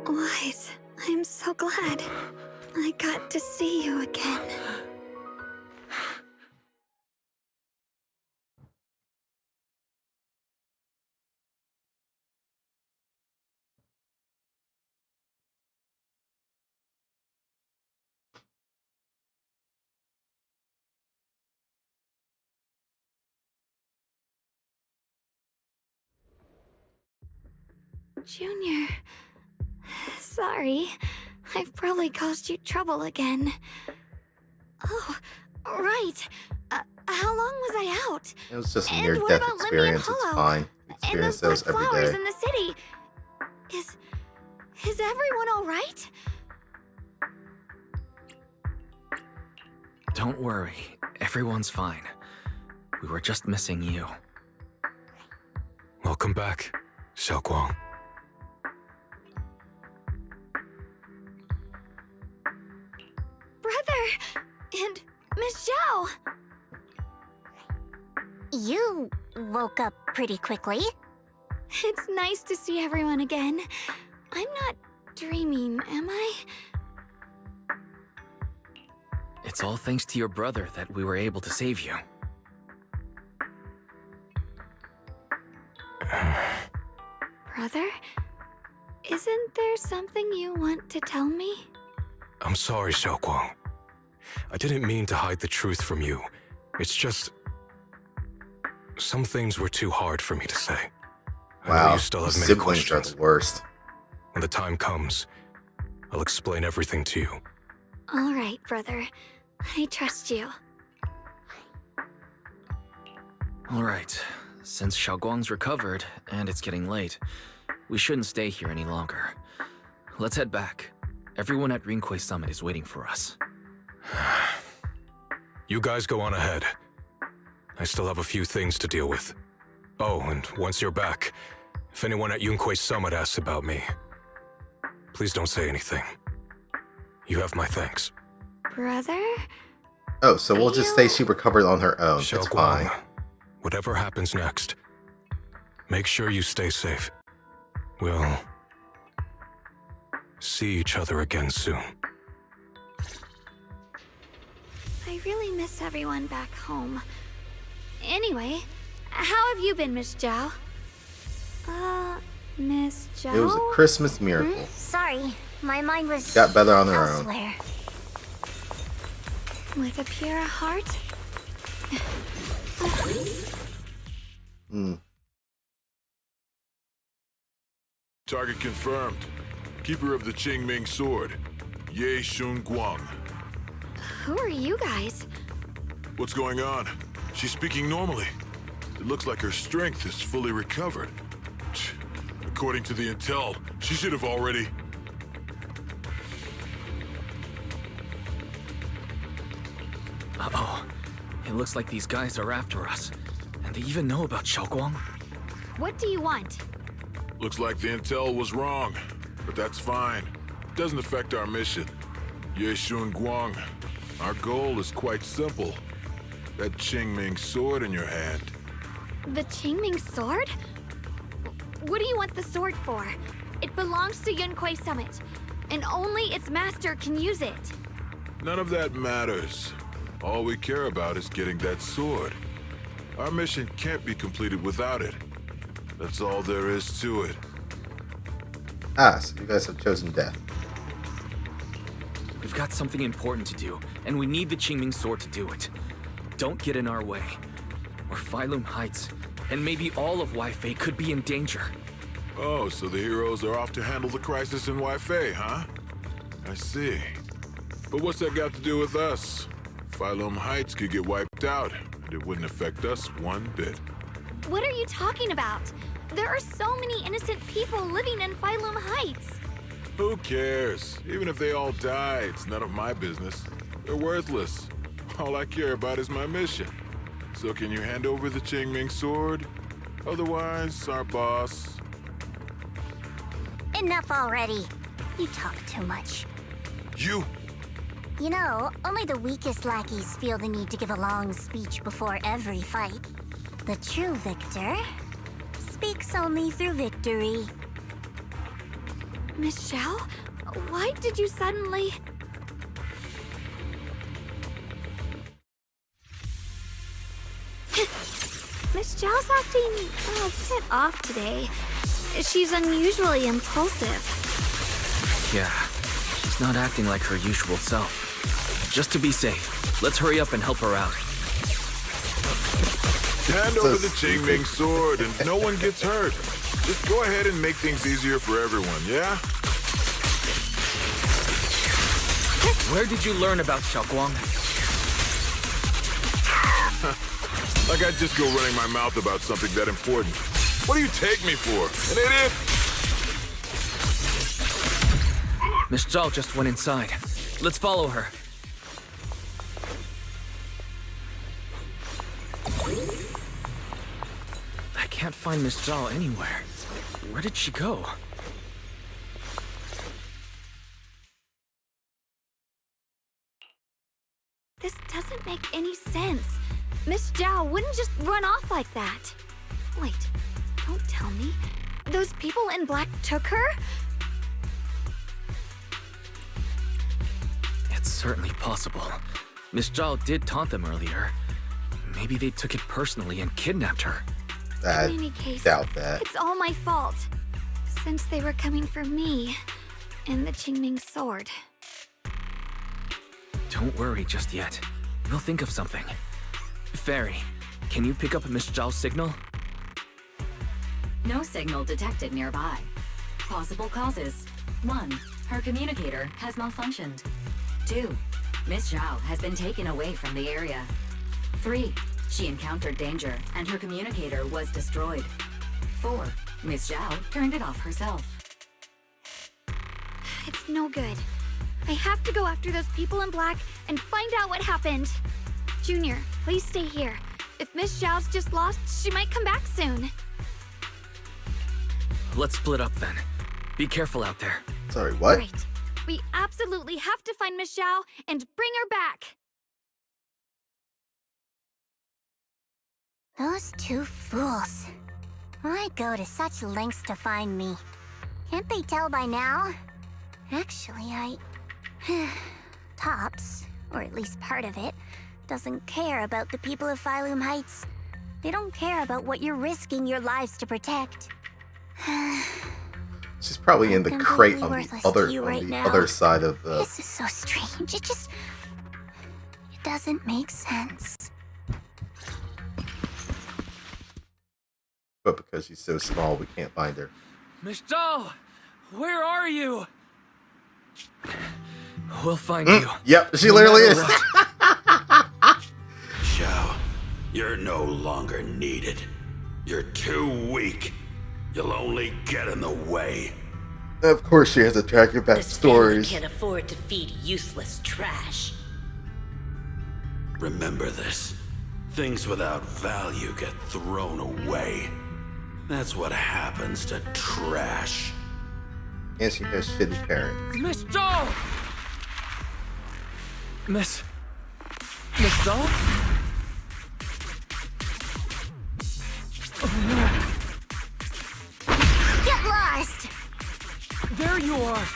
Wise, I'm so glad I got to see you again. Junior, sorry. I've probably caused you trouble again. Oh, right. How long was I out? It was just a And what near-death about Lemmy and experience. It's Hollow? fine. We And experience those those black every flowers day. in the city. Is everyone all right? Don't worry, everyone's fine. We were just missing you. Welcome back, Xiaoguang. Brother! And Miss Zhao! You woke up pretty quickly. It's nice to see everyone again. I'm not dreaming, am I? It's all thanks to your brother that we were able to save you. Brother? Isn't there something you want to tell me? I'm sorry, Xiaoguang. I didn't mean to hide the truth from you. It's just... some things were too hard for me to say. I know Wow, you still have many siblings are questions. the worst. When the time comes, I'll explain everything to you. All right, brother. I trust you. All right, since Xiaoguang's recovered, and it's getting late, we shouldn't stay here any longer. Let's head back. Everyone at Rinquay Summit is waiting for us. You guys go on ahead. I still have a few things to deal with. Oh, and once you're back, if anyone at Yunquay Summit asks about me, please don't say anything. You have my thanks. Brother? Oh, so we'll just say she recovered on her own. It's fine. Whatever happens next, make sure you stay safe. We'll see each other again soon. I really miss everyone back home. Anyway, how have you been, Miss Zhao? Miss Zhao? It was a Christmas miracle. Sorry, my mind was Got better on her own. elsewhere. With a pure heart? Target confirmed. Keeper of the Qingming Sword, Ye Shun Guang. Who are you guys? What's going on? She's speaking normally. It looks like her strength is fully recovered. According to the intel, she should have already... Uh-oh. It looks like these guys are after us. And they even know about Xiaoguang. What do you want? Looks like the intel was wrong, but that's fine. Doesn't affect our mission. Ye Shun Guang, Our goal is quite simple. That Qingming sword in your hand. The Qingming sword? What do you want the sword for? It belongs to Yunquei Summit, and only its master can use it. None of that matters. All we care about is getting that sword. Our mission can't be completed without it. That's all there is to it. Ah, so you guys have chosen death. We've got something important to do, and we need the Qingming sword to do it. Don't get in our way, or Phylum Heights, and maybe all of Waifei could be in danger. Oh, so the heroes are off to handle the crisis in Waifei, huh? I see. But what's that got to do with us? Phylum Heights could get wiped out, and it wouldn't affect us one bit. What are you talking about? There are so many innocent people living in Phylum Heights. Who cares? Even if they all die, it's none of my business. They're worthless. All I care about is my mission. So can you hand over the Qingming sword? Otherwise, our boss... Enough already. You talk too much. You know, only the weakest lackeys feel the need to give a long speech before every fight. The true victor speaks only through victory. Miss Zhao, why did you suddenly... Miss Zhao's acting a bit off today. She's unusually impulsive. Yeah, she's not acting like her usual self. Just to be safe, let's hurry up and help her out. Hand over the Qingming sword and no one gets hurt. Just go ahead and make things easier for everyone, yeah? Where did you learn about Xiaoguang? Like I'd just go running my mouth about something that important. What do you take me for? An idiot? Miss Zhao just went inside. Let's follow her. I can't find Miss Zhao anywhere. Where did she go? This doesn't make any sense. Miss Zhao wouldn't just run off like that. Wait, don't tell me. Those people in black took her? It's certainly possible. Miss Zhao did taunt them earlier. Maybe they took it personally and kidnapped her. I In any case, doubt that. it's all my fault. Since they were coming for me and the Qingming sword. Don't worry just yet. We'll think of something. Fairy, can you pick up Miss Zhao's signal? No signal detected nearby. Possible causes. 1. Her communicator has malfunctioned. 2. Miss Zhao has been taken away from the area. 3. She encountered danger and her communicator was destroyed. 4. Miss Zhao turned it off herself. It's no good. I have to go after those people in black and find out what happened. Junior, please stay here. If Miss Zhao's just lost, she might come back soon. Let's split up then. Be careful out there. Sorry, what? Great. We absolutely have to find Miss Zhao and bring her back. Those two fools. Why go to such lengths to find me? Can't they tell by now? Actually, Tops, or at least part of it, doesn't care about the people of Phylum Heights. They don't care about what you're risking your lives to protect. She's probably in the crate on worthless the other to you right now. other side of the. This is so strange. It doesn't make sense. But because she's so small, we can't find her. Miss Zhao, where are you? We'll find you. Yep, she literally is. Zhao, you're no longer needed. You're too weak. You'll only get in the way. Of course she has a track about This family stories. can't afford to feed useless trash. Remember this. Things without value get thrown away. That's what happens to trash. And she has shitty parents. Miss Zhao! Miss result? Oh no. Get lost! There you are!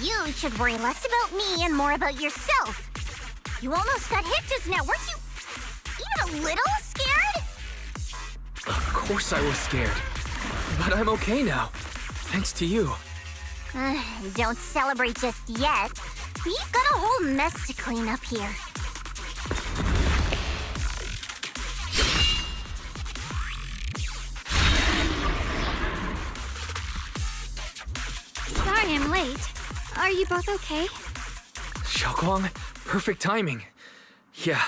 You should worry less about me and more about yourself. You almost got hit just now, weren't you even a little scared? Of course I was scared. But I'm okay now. Thanks to you. Don't celebrate just yet. We've got a whole mess to clean up here. Sorry I'm late. Are you both okay? Xiaoguang, perfect timing. Yeah,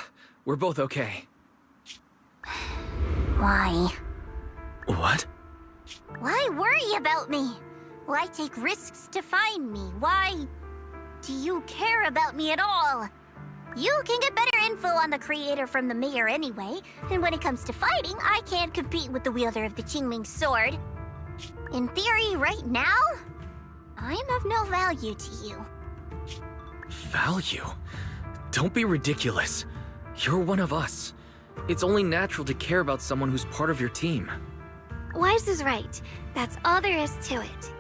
we're both okay. Why? What? Why worry about me? Why take risks to find me? Why do you care about me at all? You can get better info on the creator from the mayor anyway, and when it comes to fighting, I can't compete with the wielder of the Qingming sword. In theory, right now, I'm of no value to you. Value? Don't be ridiculous. You're one of us. It's only natural to care about someone who's part of your team. Wise is right. That's all there is to it.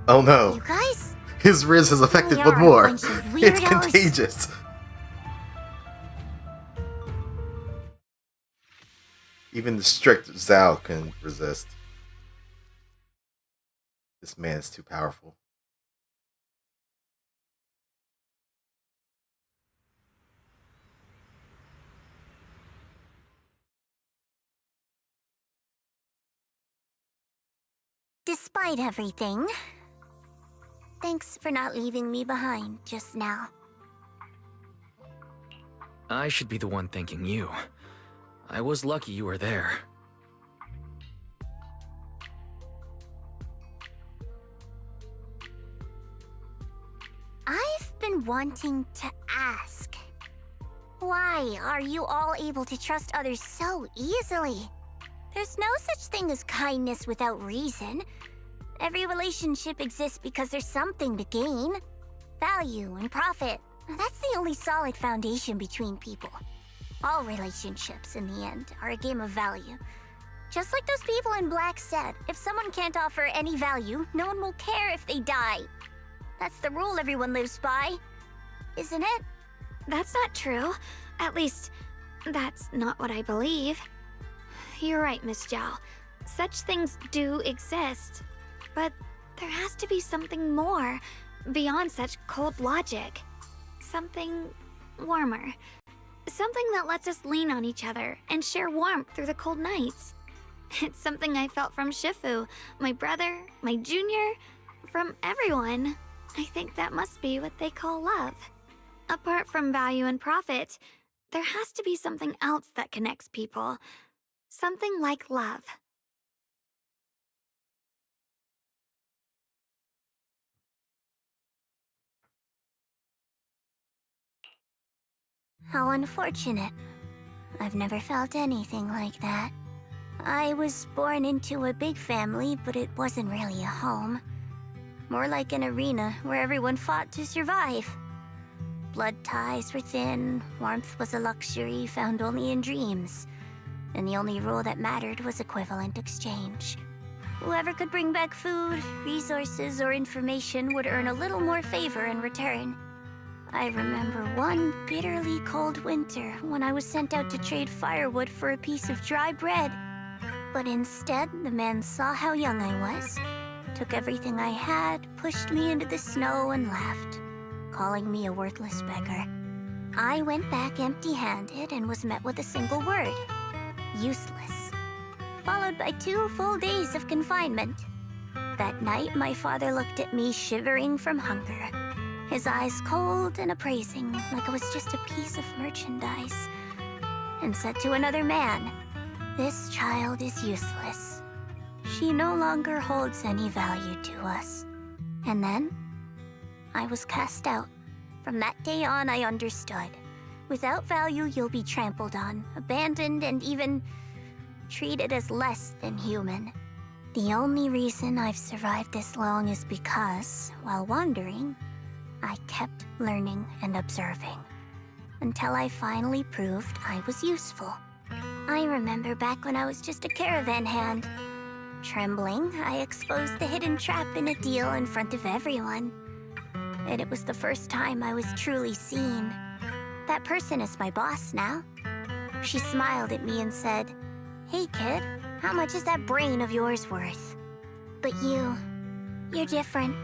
Oh no. You guys? His Riz has affected We one are a more. bunch of It's weirdos. contagious. Even the strict Zhao can resist. This man is too powerful. Despite everything, thanks for not leaving me behind just now. I should be the one thanking you. I was lucky you were there. I've been wanting to ask. Why are you all able to trust others so easily? There's no such thing as kindness without reason. Every relationship exists because there's something to gain. Value and profit. That's the only solid foundation between people. All relationships, in the end, are a game of value. Just like those people in Black said, if someone can't offer any value, no one will care if they die. That's the rule everyone lives by, isn't it? That's not true. At least, that's not what I believe. You're right, Miss Zhao. Such things do exist. But there has to be something more, beyond such cold logic. Something warmer. Something that lets us lean on each other and share warmth through the cold nights. It's something I felt from Shifu, my brother, my junior, from everyone. I think that must be what they call love. Apart from value and profit, there has to be something else that connects people. Something like love. How unfortunate. I've never felt anything like that. I was born into a big family, but it wasn't really a home. More like an arena where everyone fought to survive. Blood ties were thin, warmth was a luxury found only in dreams. And the only rule that mattered was equivalent exchange. Whoever could bring back food, resources, or information would earn a little more favor in return. I remember one bitterly cold winter when I was sent out to trade firewood for a piece of dry bread. But instead, the man saw how young I was, took everything I had, pushed me into the snow, and left, calling me a worthless beggar. I went back empty-handed and was met with a single word: useless. Followed by 2 full days of confinement. That night, my father looked at me shivering from hunger. His eyes cold and appraising, like I was just a piece of merchandise, and said to another man, "This child is useless. She no longer holds any value to us." And then, I was cast out. From that day on, I understood. Without value, you'll be trampled on, abandoned, and even treated as less than human. The only reason I've survived this long is because, while wandering, I kept learning and observing, until I finally proved I was useful. I remember back when I was just a caravan hand. Trembling, I exposed the hidden trap in a deal in front of everyone. And it was the first time I was truly seen. That person is my boss now. She smiled at me and said, "Hey kid, how much is that brain of yours worth?" But you're different.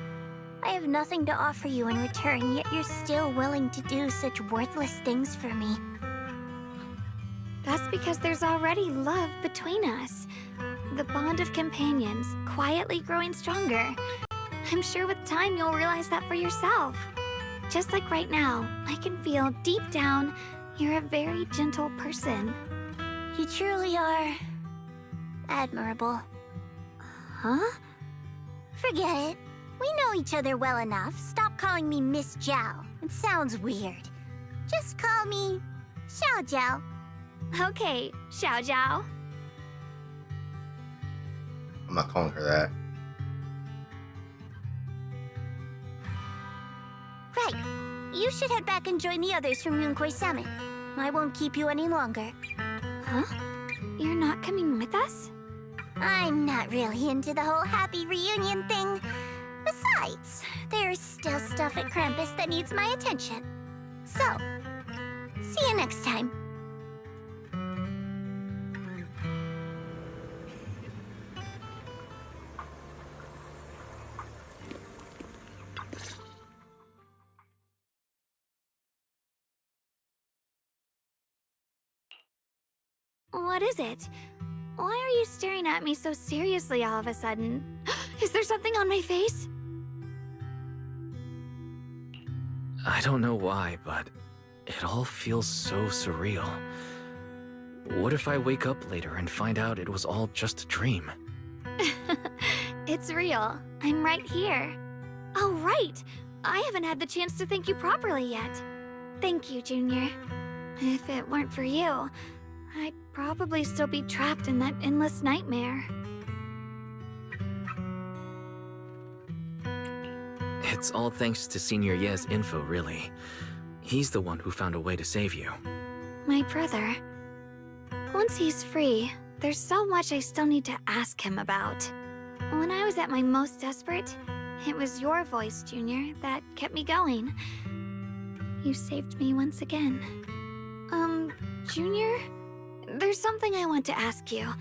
I have nothing to offer you in return, yet you're still willing to do such worthless things for me. That's because there's already love between us. The bond of companions, quietly growing stronger. I'm sure with time you'll realize that for yourself. Just like right now, I can feel deep down you're a very gentle person. You truly are admirable. Huh? Forget it. We know each other well enough. Stop calling me Miss Zhao. It sounds weird. Just call me Xiao Zhao. Okay, Xiao Zhao. I'm not calling her that. Right. You should head back and join the others from Yunquay Summit. I won't keep you any longer. Huh? You're not coming with us? I'm not really into the whole happy reunion thing. Besides, there's still stuff at Krampus that needs my attention. So, see you next time. What is it? Why are you staring at me so seriously all of a sudden? Is there something on my face? I don't know why, but it all feels so surreal. What if I wake up later and find out it was all just a dream? It's real. I'm right here. Oh, right! I haven't had the chance to thank you properly yet. Thank you, Junior. If it weren't for you, I'd probably still be trapped in that endless nightmare. It's all thanks to Senior Ye's info, really. He's the one who found a way to save you. My brother. Once he's free, there's so much I still need to ask him about. When I was at my most desperate, it was your voice, Junior, that kept me going. You saved me once again. Junior? There's something I want to ask you.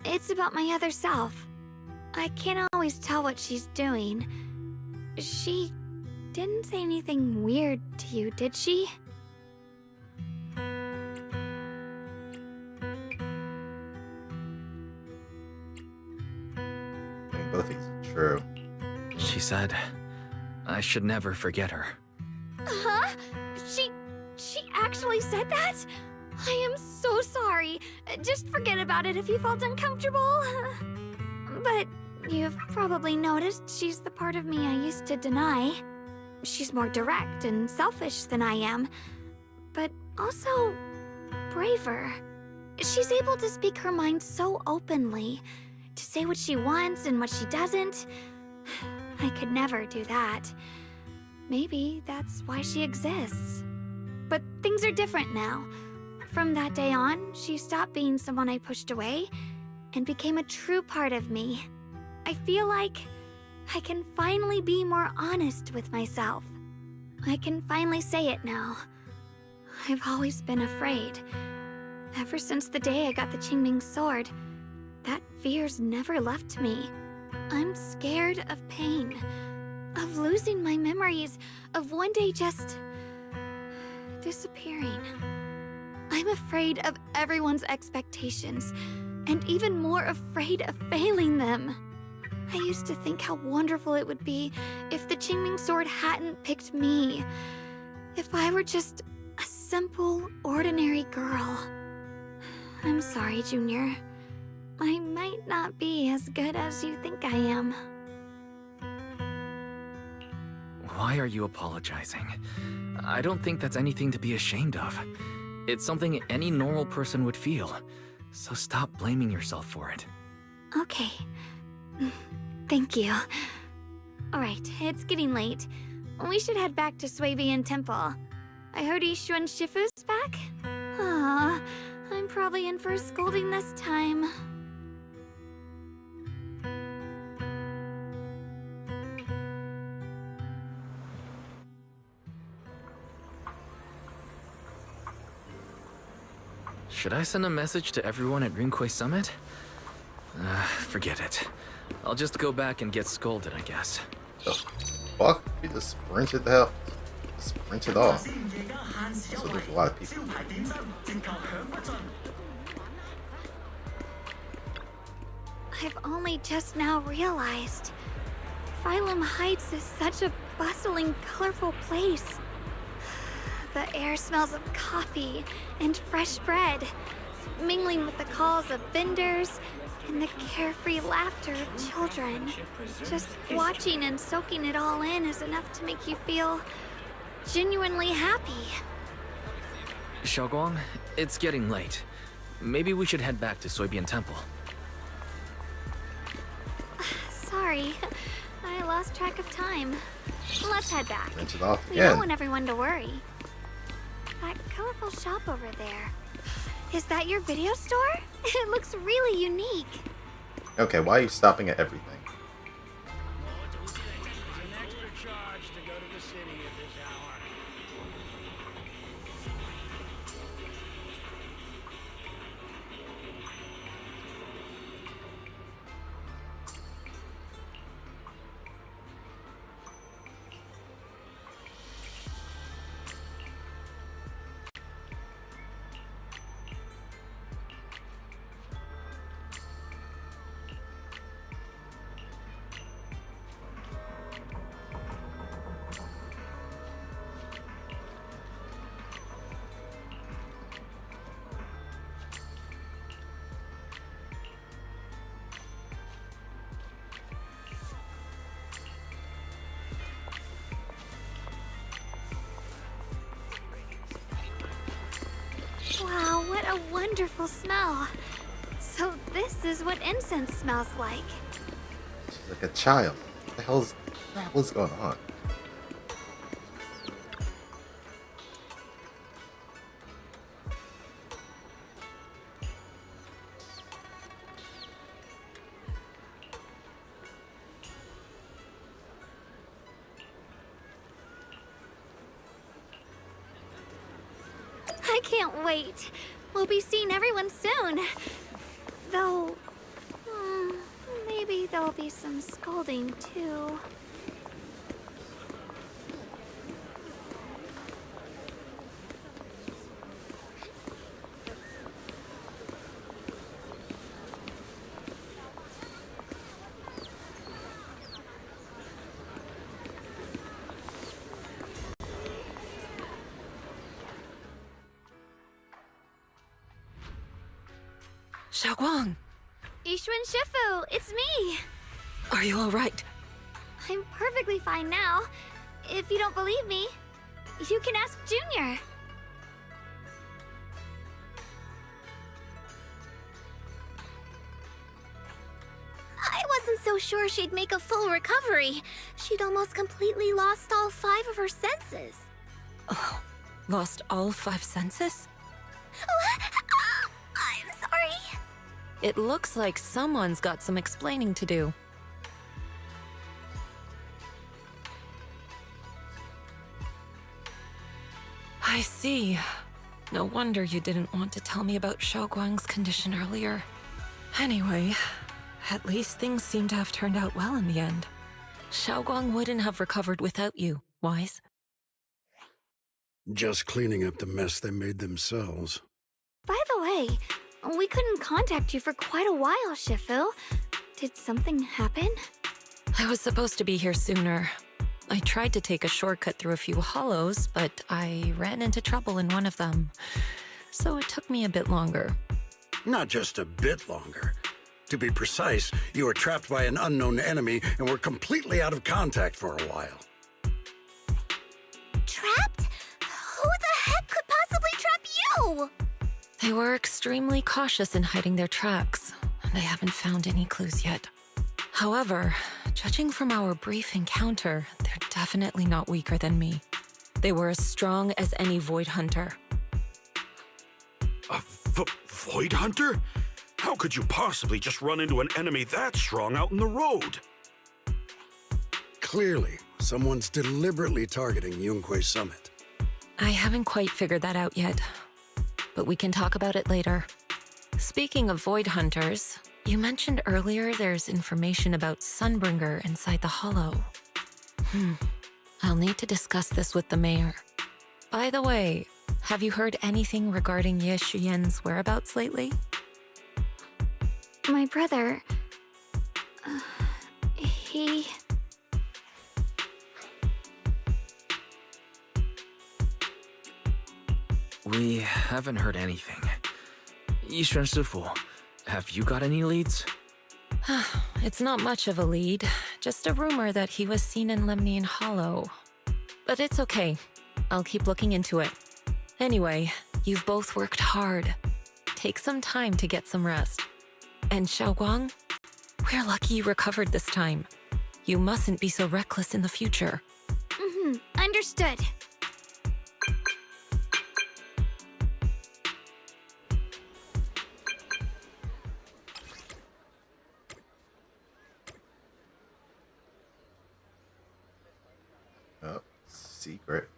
It's about my other self. I can't always tell what she's doing. She didn't say anything weird to you, did she? I mean, both things are true. She said, I should never forget her. Huh? She actually said that? I am so sorry. Just forget about it if you felt uncomfortable. But you've probably noticed she's the part of me I used to deny. She's more direct and selfish than I am, but also braver. She's able to speak her mind so openly, to say what she wants and what she doesn't. I could never do that. Maybe that's why she exists. But things are different now. From that day on, she stopped being someone I pushed away and became a true part of me. I feel like I can finally be more honest with myself. I can finally say it now. I've always been afraid. Ever since the day I got the Qingming sword, that fear's never left me. I'm scared of pain, of losing my memories, of one day just disappearing. I'm afraid of everyone's expectations, and even more afraid of failing them. I used to think how wonderful it would be if the Qingming sword hadn't picked me. If I were just a simple, ordinary girl. I'm sorry, Junior. I might not be as good as you think I am. Why are you apologizing? I don't think that's anything to be ashamed of. It's something any normal person would feel. So stop blaming yourself for it. Okay. Thank you. Alright, it's getting late. We should head back to Swabian Temple. I heard Ishun Shifu's back? Aw, I'm probably in for a scolding this time. Should I send a message to everyone at Rinkway Summit? Forget it. I'll just go back and get scolded, I guess. The fuck? We just sprinted off. So there's a lot of people. I've only just now realized. Phylum Heights is such a bustling, colorful place. The air smells of coffee and fresh bread, mingling with the calls of vendors and the carefree laughter of children. Just watching and soaking it all in is enough to make you feel genuinely happy. Xiaoguang, it's getting late. Maybe we should head back to Soybian Temple. Sorry, I lost track of time. Let's head back. Rinse it off We again. don't want everyone to worry. That colorful shop over there. Is that your video store? It looks really unique. Okay, why are you stopping at everything? Wow, what a wonderful smell. So this is what incense smells like. She's like a child. What the hell's going on? I can't wait. We'll be seeing everyone soon. Though, maybe there'll be some scolding too. Xiaoguang, Ishun Shifu, it's me. are you all right? I'm perfectly fine now. If you don't believe me, you can ask Junior. I wasn't so sure she'd make a full recovery. She'd almost completely lost all 5 of her senses. Oh, lost all 5 senses? I'm sorry. It looks like someone's got some explaining to do. I see. No wonder you didn't want to tell me about Xiaoguang's condition earlier. Anyway, at least things seem to have turned out well in the end. Xiaoguang wouldn't have recovered without you, Wise. Just cleaning up the mess they made themselves. By the way, we couldn't contact you for quite a while, Shifu. Did something happen? I was supposed to be here sooner. I tried to take a shortcut through a few hollows, but I ran into trouble in one of them. So it took me a bit longer. Not just a bit longer. To be precise, you were trapped by an unknown enemy and were completely out of contact for a while. Trapped? Who the heck could possibly trap you? They were extremely cautious in hiding their tracks, and I haven't found any clues yet. However, judging from our brief encounter, they're definitely not weaker than me. They were as strong as any Void Hunter. A Void Hunter? How could you possibly just run into an enemy that strong out in the road? Clearly, someone's deliberately targeting Yunque Summit. I haven't quite figured that out yet, but we can talk about it later. Speaking of Void Hunters, you mentioned earlier there's information about Sunbringer inside the Hollow. I'll need to discuss this with the mayor. By the way, have you heard anything regarding Ye Shiyen's whereabouts lately? My brother... he... We haven't heard anything. Yishuan Shifu, have you got any leads? It's not much of a lead, just a rumor that he was seen in Lemnian Hollow. But it's okay. I'll keep looking into it. Anyway, you've both worked hard. Take some time to get some rest. And Xiaoguang, we're lucky you recovered this time. You mustn't be so reckless in the future. Understood. Oh, secret.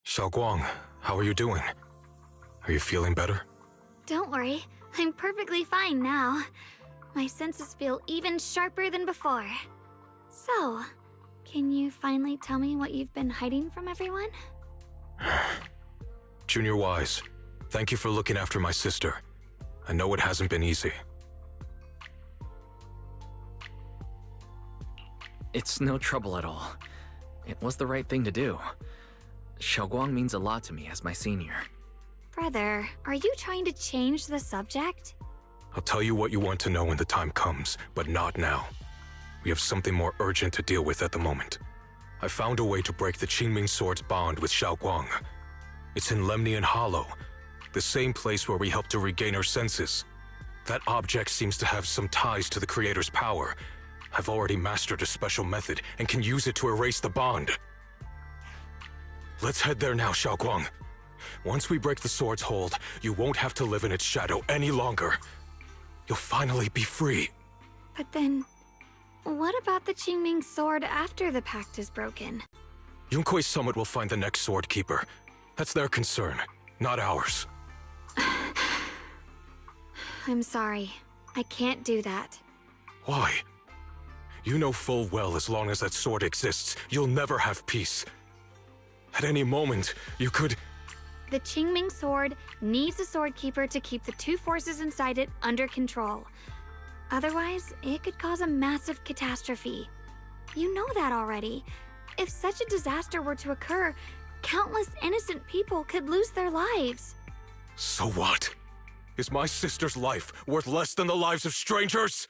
Xiaoguang, how are you doing? Are you feeling better? Don't worry, I'm perfectly fine now. My senses feel even sharper than before. So, can you finally tell me what you've been hiding from everyone? Junior Wise, thank you for looking after my sister. I know it hasn't been easy. It's no trouble at all. It was the right thing to do. Xiaoguang means a lot to me as my senior. Brother, are you trying to change the subject? I'll tell you what you want to know when the time comes, but not now. We have something more urgent to deal with at the moment. I found a way to break the Qingming Sword's bond with Xiaoguang. It's in Lemnian Hollow, the same place where we helped to regain our senses. That object seems to have some ties to the Creator's power. I've already mastered a special method and can use it to erase the bond. Let's head there now, Xiaoguang. Once we break the sword's hold, you won't have to live in its shadow any longer. You'll finally be free. But then, what about the Qingming Sword after the pact is broken? Yunque Summit will find the next sword keeper. That's their concern, not ours. I'm sorry. I can't do that. Why? You know full well as long as that sword exists, you'll never have peace. At any moment, you could... The Qingming Sword needs a sword keeper to keep the two forces inside it under control. Otherwise, it could cause a massive catastrophe. You know that already. If such a disaster were to occur, countless innocent people could lose their lives. So what? Is my sister's life worth less than the lives of strangers?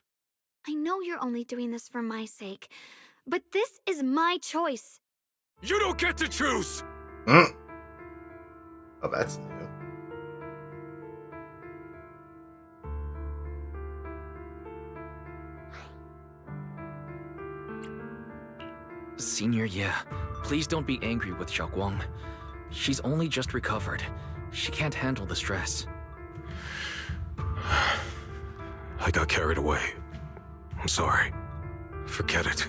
I know you're only doing this for my sake, but this is my choice. You don't get to choose! Oh, that's new. Senior, yeah. Please don't be angry with Xiaoguang. She's only just recovered. She can't handle the stress. I got carried away. I'm sorry. Forget it.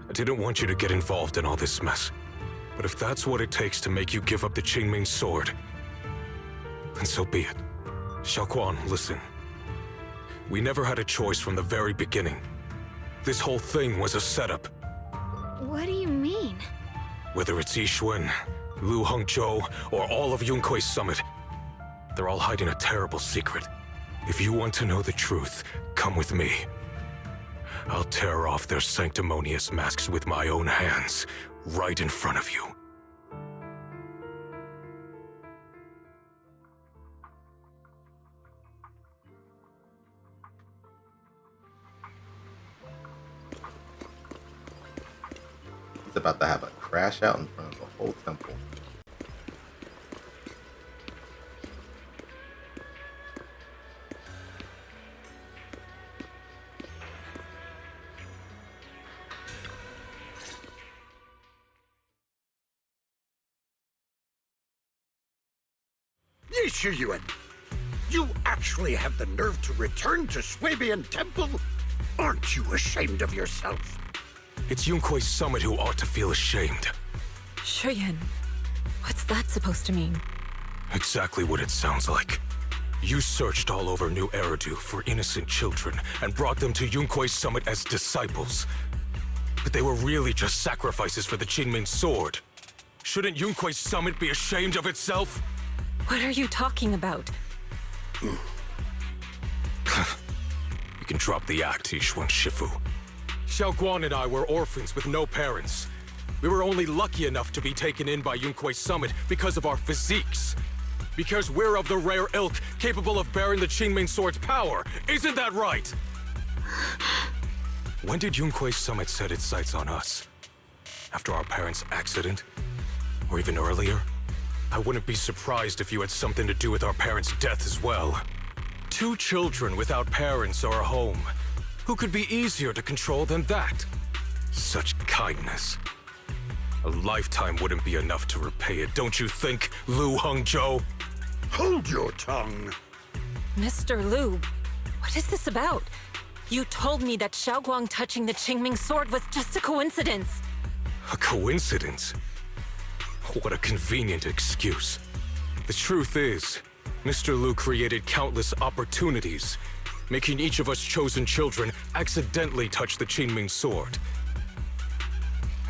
I didn't want you to get involved in all this mess. But if that's what it takes to make you give up the Qingming Sword, then so be it. Xiaoguang, listen. We never had a choice from the very beginning. This whole thing was a setup. What do you mean? Whether it's Yixuan, Lu Hongzhou, or all of Yunkui's summit, they're all hiding a terrible secret. If you want to know the truth, come with me. I'll tear off their sanctimonious masks with my own hands, right in front of you. He's about to have a crash out in front of the whole temple. Yixuan, you actually have the nerve to return to Swabian Temple? Aren't you ashamed of yourself? It's Yunkui's summit who ought to feel ashamed. Shuyan, what's that supposed to mean? Exactly what it sounds like. You searched all over New Eridu for innocent children and brought them to Yunkui's summit as disciples. But they were really just sacrifices for the Qingming sword. Shouldn't Yunkui's summit be ashamed of itself? What are you talking about? You can drop the act, Yixuan Shifu. Xiaoguang and I were orphans with no parents. We were only lucky enough to be taken in by Yunkui's summit because of our physiques. Because we're of the rare ilk capable of bearing the Qingming sword's power. Isn't that right? When did Yunkui's summit set its sights on us? After our parents' accident? Or even earlier? I wouldn't be surprised if you had something to do with our parents' death as well. 2 children without parents or a home. Who could be easier to control than that? Such kindness. A lifetime wouldn't be enough to repay it, don't you think, Lu Hongzhou? Hold your tongue. Mr. Lu, what is this about? You told me that Xiaoguang touching the Qingming sword was just a coincidence. A coincidence? What a convenient excuse. The truth is, Mr. Lu created countless opportunities, making each of us chosen children accidentally touch the Qingming sword.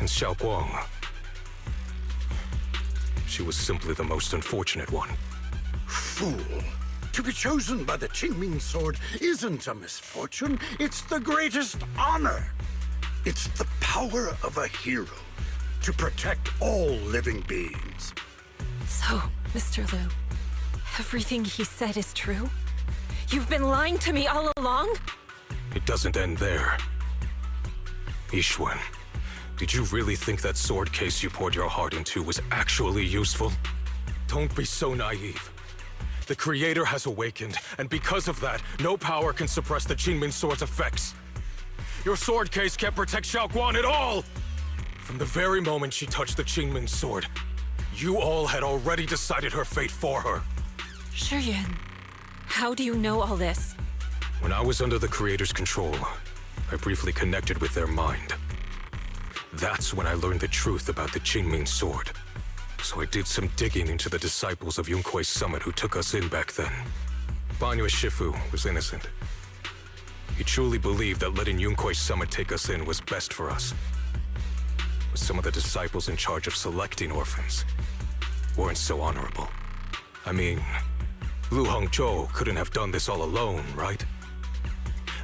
And Xiaoguang, she was simply the most unfortunate one. Fool. To be chosen by the Qingming sword isn't a misfortune, it's the greatest honor. It's the power of a hero to protect all living beings. So, Mr. Lu, everything he said is true? You've been lying to me all along? It doesn't end there. Yixuan, did you really think that sword case you poured your heart into was actually useful? Don't be so naive. The Creator has awakened, and because of that, no power can suppress the Qingming sword's effects. Your sword case can't protect Xiaoguang at all! From the very moment she touched the Qingming sword, you all had already decided her fate for her. Shuyan, how do you know all this? When I was under the Creator's control, I briefly connected with their mind. That's when I learned the truth about the Qingming sword. So I did some digging into the disciples of Yunkui's summit who took us in back then. Banyue Shifu was innocent. He truly believed that letting Yunkui's summit take us in was best for us. But some of the disciples in charge of selecting orphans weren't so honorable. I mean, Lu Hongzhou couldn't have done this all alone, right?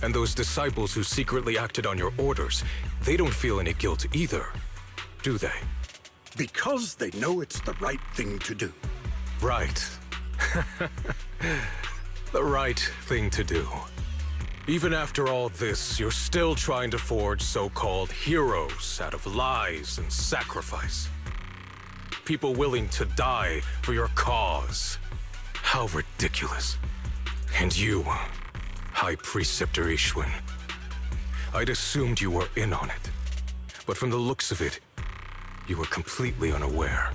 And those disciples who secretly acted on your orders, they don't feel any guilt either, do they? Because they know it's the right thing to do. Right. The right thing to do. Even after all this, you're still trying to forge so-called heroes out of lies and sacrifice. People willing to die for your cause. How ridiculous. And you, High Preceptor Yixuan, I'd assumed you were in on it. But from the looks of it, you were completely unaware.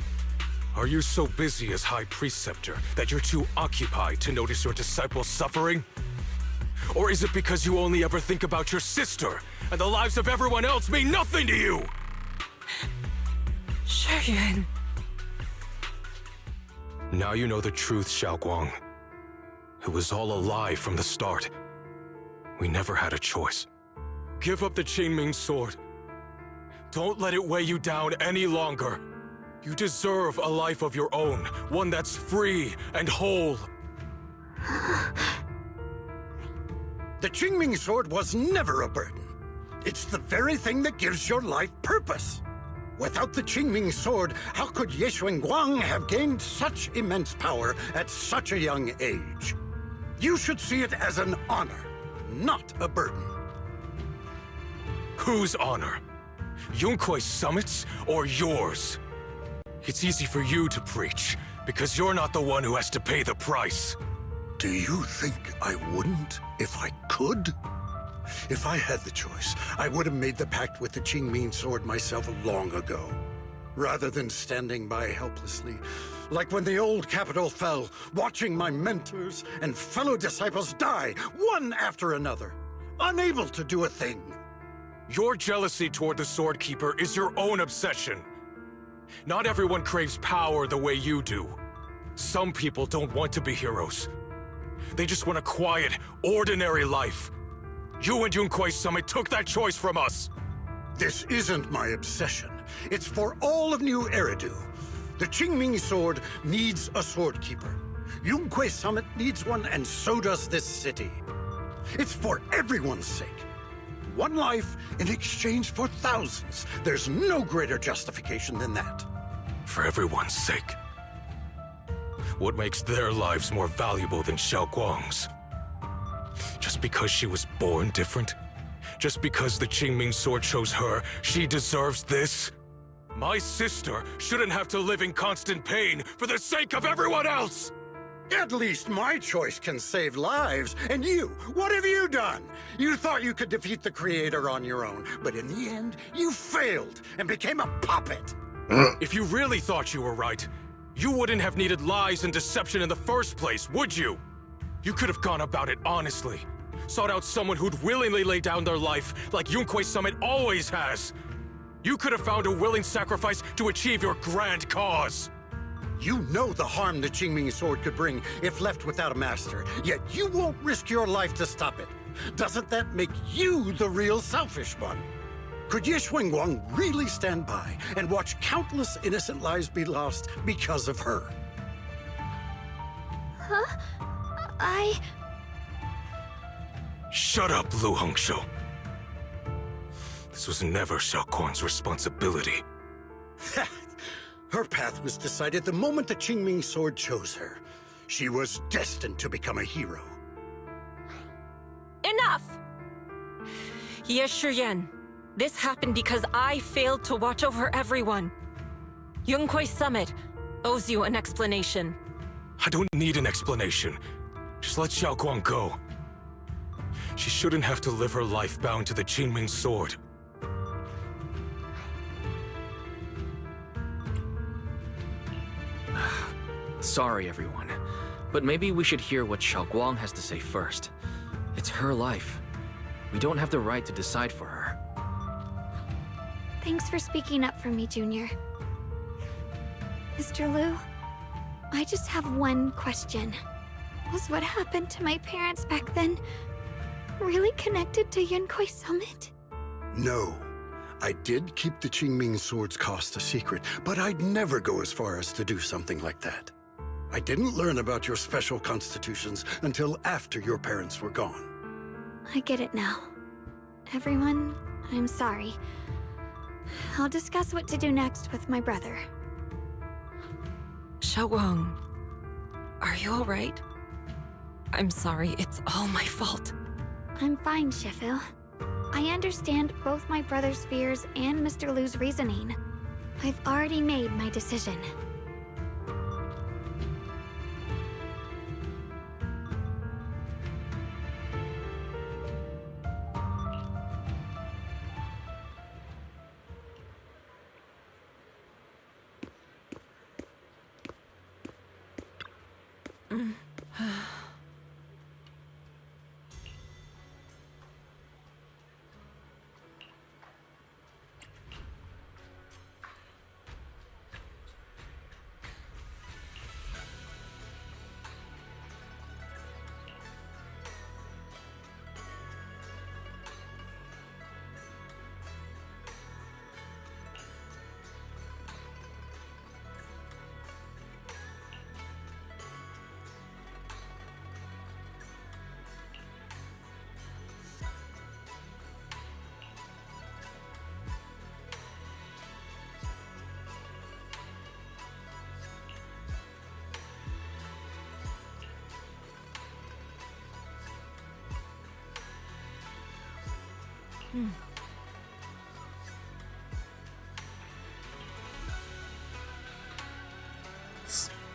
Are you so busy as High Preceptor that you're too occupied to notice your disciples suffering? Or is it because you only ever think about your sister, and the lives of everyone else mean nothing to you? Shuyan. Now you know the truth, Xiaoguang. It was all a lie from the start. We never had a choice. Give up the Qingming sword. Don't let it weigh you down any longer. You deserve a life of your own, one that's free and whole. The Qingming sword was never a burden. It's the very thing that gives your life purpose. Without the Qingming sword, how could Ye Guang have gained such immense power at such a young age? You should see it as an honor, not a burden. Whose honor? Yunkwei Summit's or yours? It's easy for you to preach, because you're not the one who has to pay the price. Do you think I wouldn't if I could? If I had the choice, I would have made the pact with the Qingming sword myself long ago. Rather than standing by helplessly, like when the old capital fell, watching my mentors and fellow disciples die, one after another, unable to do a thing. Your jealousy toward the Sword Keeper is your own obsession. Not everyone craves power the way you do. Some people don't want to be heroes. They just want a quiet, ordinary life. You and Yunkwei Summit took that choice from us! This isn't my obsession. It's for all of New Eridu. The Qingming sword needs a sword keeper. Yunkwei Summit needs one, and so does this city. It's for everyone's sake. One life in exchange for thousands. There's no greater justification than that. For everyone's sake. What makes their lives more valuable than Xiao Guang's? Just because she was born different? Just because the Qingming sword chose her, she deserves this? My sister shouldn't have to live in constant pain for the sake of everyone else! At least my choice can save lives. And you, what have you done? You thought you could defeat the Creator on your own, but in the end, you failed and became a puppet. If you really thought you were right, you wouldn't have needed lies and deception in the first place, would you? You could have gone about it honestly. Sought out someone who'd willingly lay down their life like Yunkwei Summit always has. You could have found a willing sacrifice to achieve your grand cause. You know the harm the Qingming sword could bring if left without a master, yet you won't risk your life to stop it. Doesn't that make you the real selfish one? Could Ye Guang really stand by and watch countless innocent lives be lost because of her? Huh? Shut up, Lu Hongshou. This was never Xiao Guang's responsibility. Her path was decided the moment the Qingming sword chose her. She was destined to become a hero. Enough! Ye Shiyan, this happened because I failed to watch over everyone. Yunkwei Summit owes you an explanation. I don't need an explanation. Just let Xiao Guang go. She shouldn't have to live her life bound to the Qingming sword. Sorry, everyone. But maybe we should hear what Xiao Guang has to say first. It's her life. We don't have the right to decide for her. Thanks for speaking up for me, Junior. Mr. Liu, I just have one question. Was what happened to my parents back then really connected to Yunkwei Summit? No. I did keep the Qingming sword's cost a secret, but I'd never go as far as to do something like that. I didn't learn about your special constitutions until after your parents were gone. I get it now. Everyone, I'm sorry. I'll discuss what to do next with my brother. Xiao Guang, are you alright? I'm sorry, it's all my fault. I'm fine, Shifu. I understand both my brother's fears and Mr. Liu's reasoning. I've already made my decision.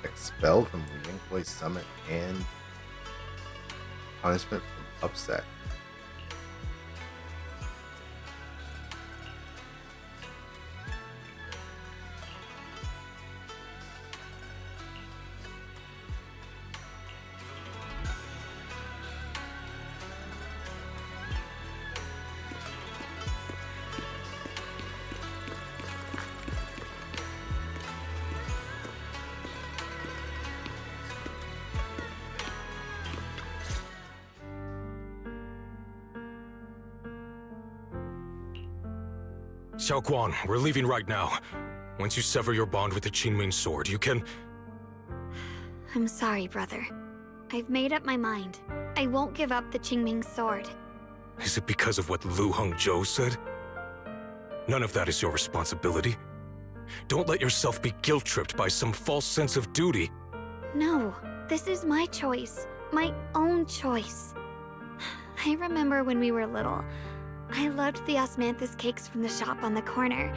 Expelled from the Yunkwei Summit and punishment from upset. Xiaoguang, we're leaving right now. Once you sever your bond with the Qingming sword, you can... I'm sorry, brother. I've made up my mind. I won't give up the Qingming sword. Is it because of what Lu Hongzhou said? None of that is your responsibility. Don't let yourself be guilt-tripped by some false sense of duty. No, this is my choice. My own choice. I remember when we were little. I loved the osmanthus cakes from the shop on the corner,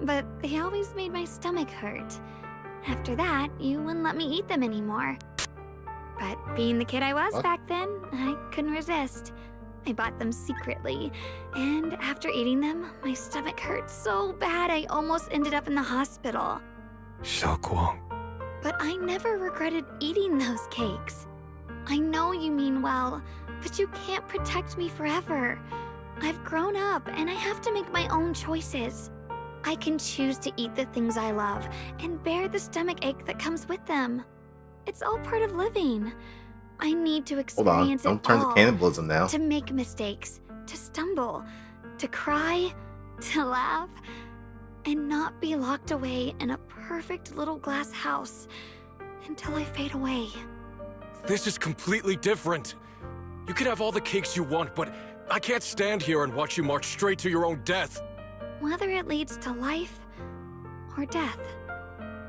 but they always made my stomach hurt. After that, you wouldn't let me eat them anymore. But being the kid I was back then, I couldn't resist. I bought them secretly, and after eating them, my stomach hurt so bad I almost ended up in the hospital. Xiaoguang. But I never regretted eating those cakes. I know you mean well, but you can't protect me forever. I've grown up, and I have to make my own choices. I can choose to eat the things I love, and bear the stomach ache that comes with them. It's all part of living. I need to experience Don't turn to cannibalism now. To make mistakes, to stumble, to cry, to laugh, and not be locked away in a perfect little glass house until I fade away. This is completely different. You can have all the cakes you want, but I can't stand here and watch you march straight to your own death. Whether it leads to life or death,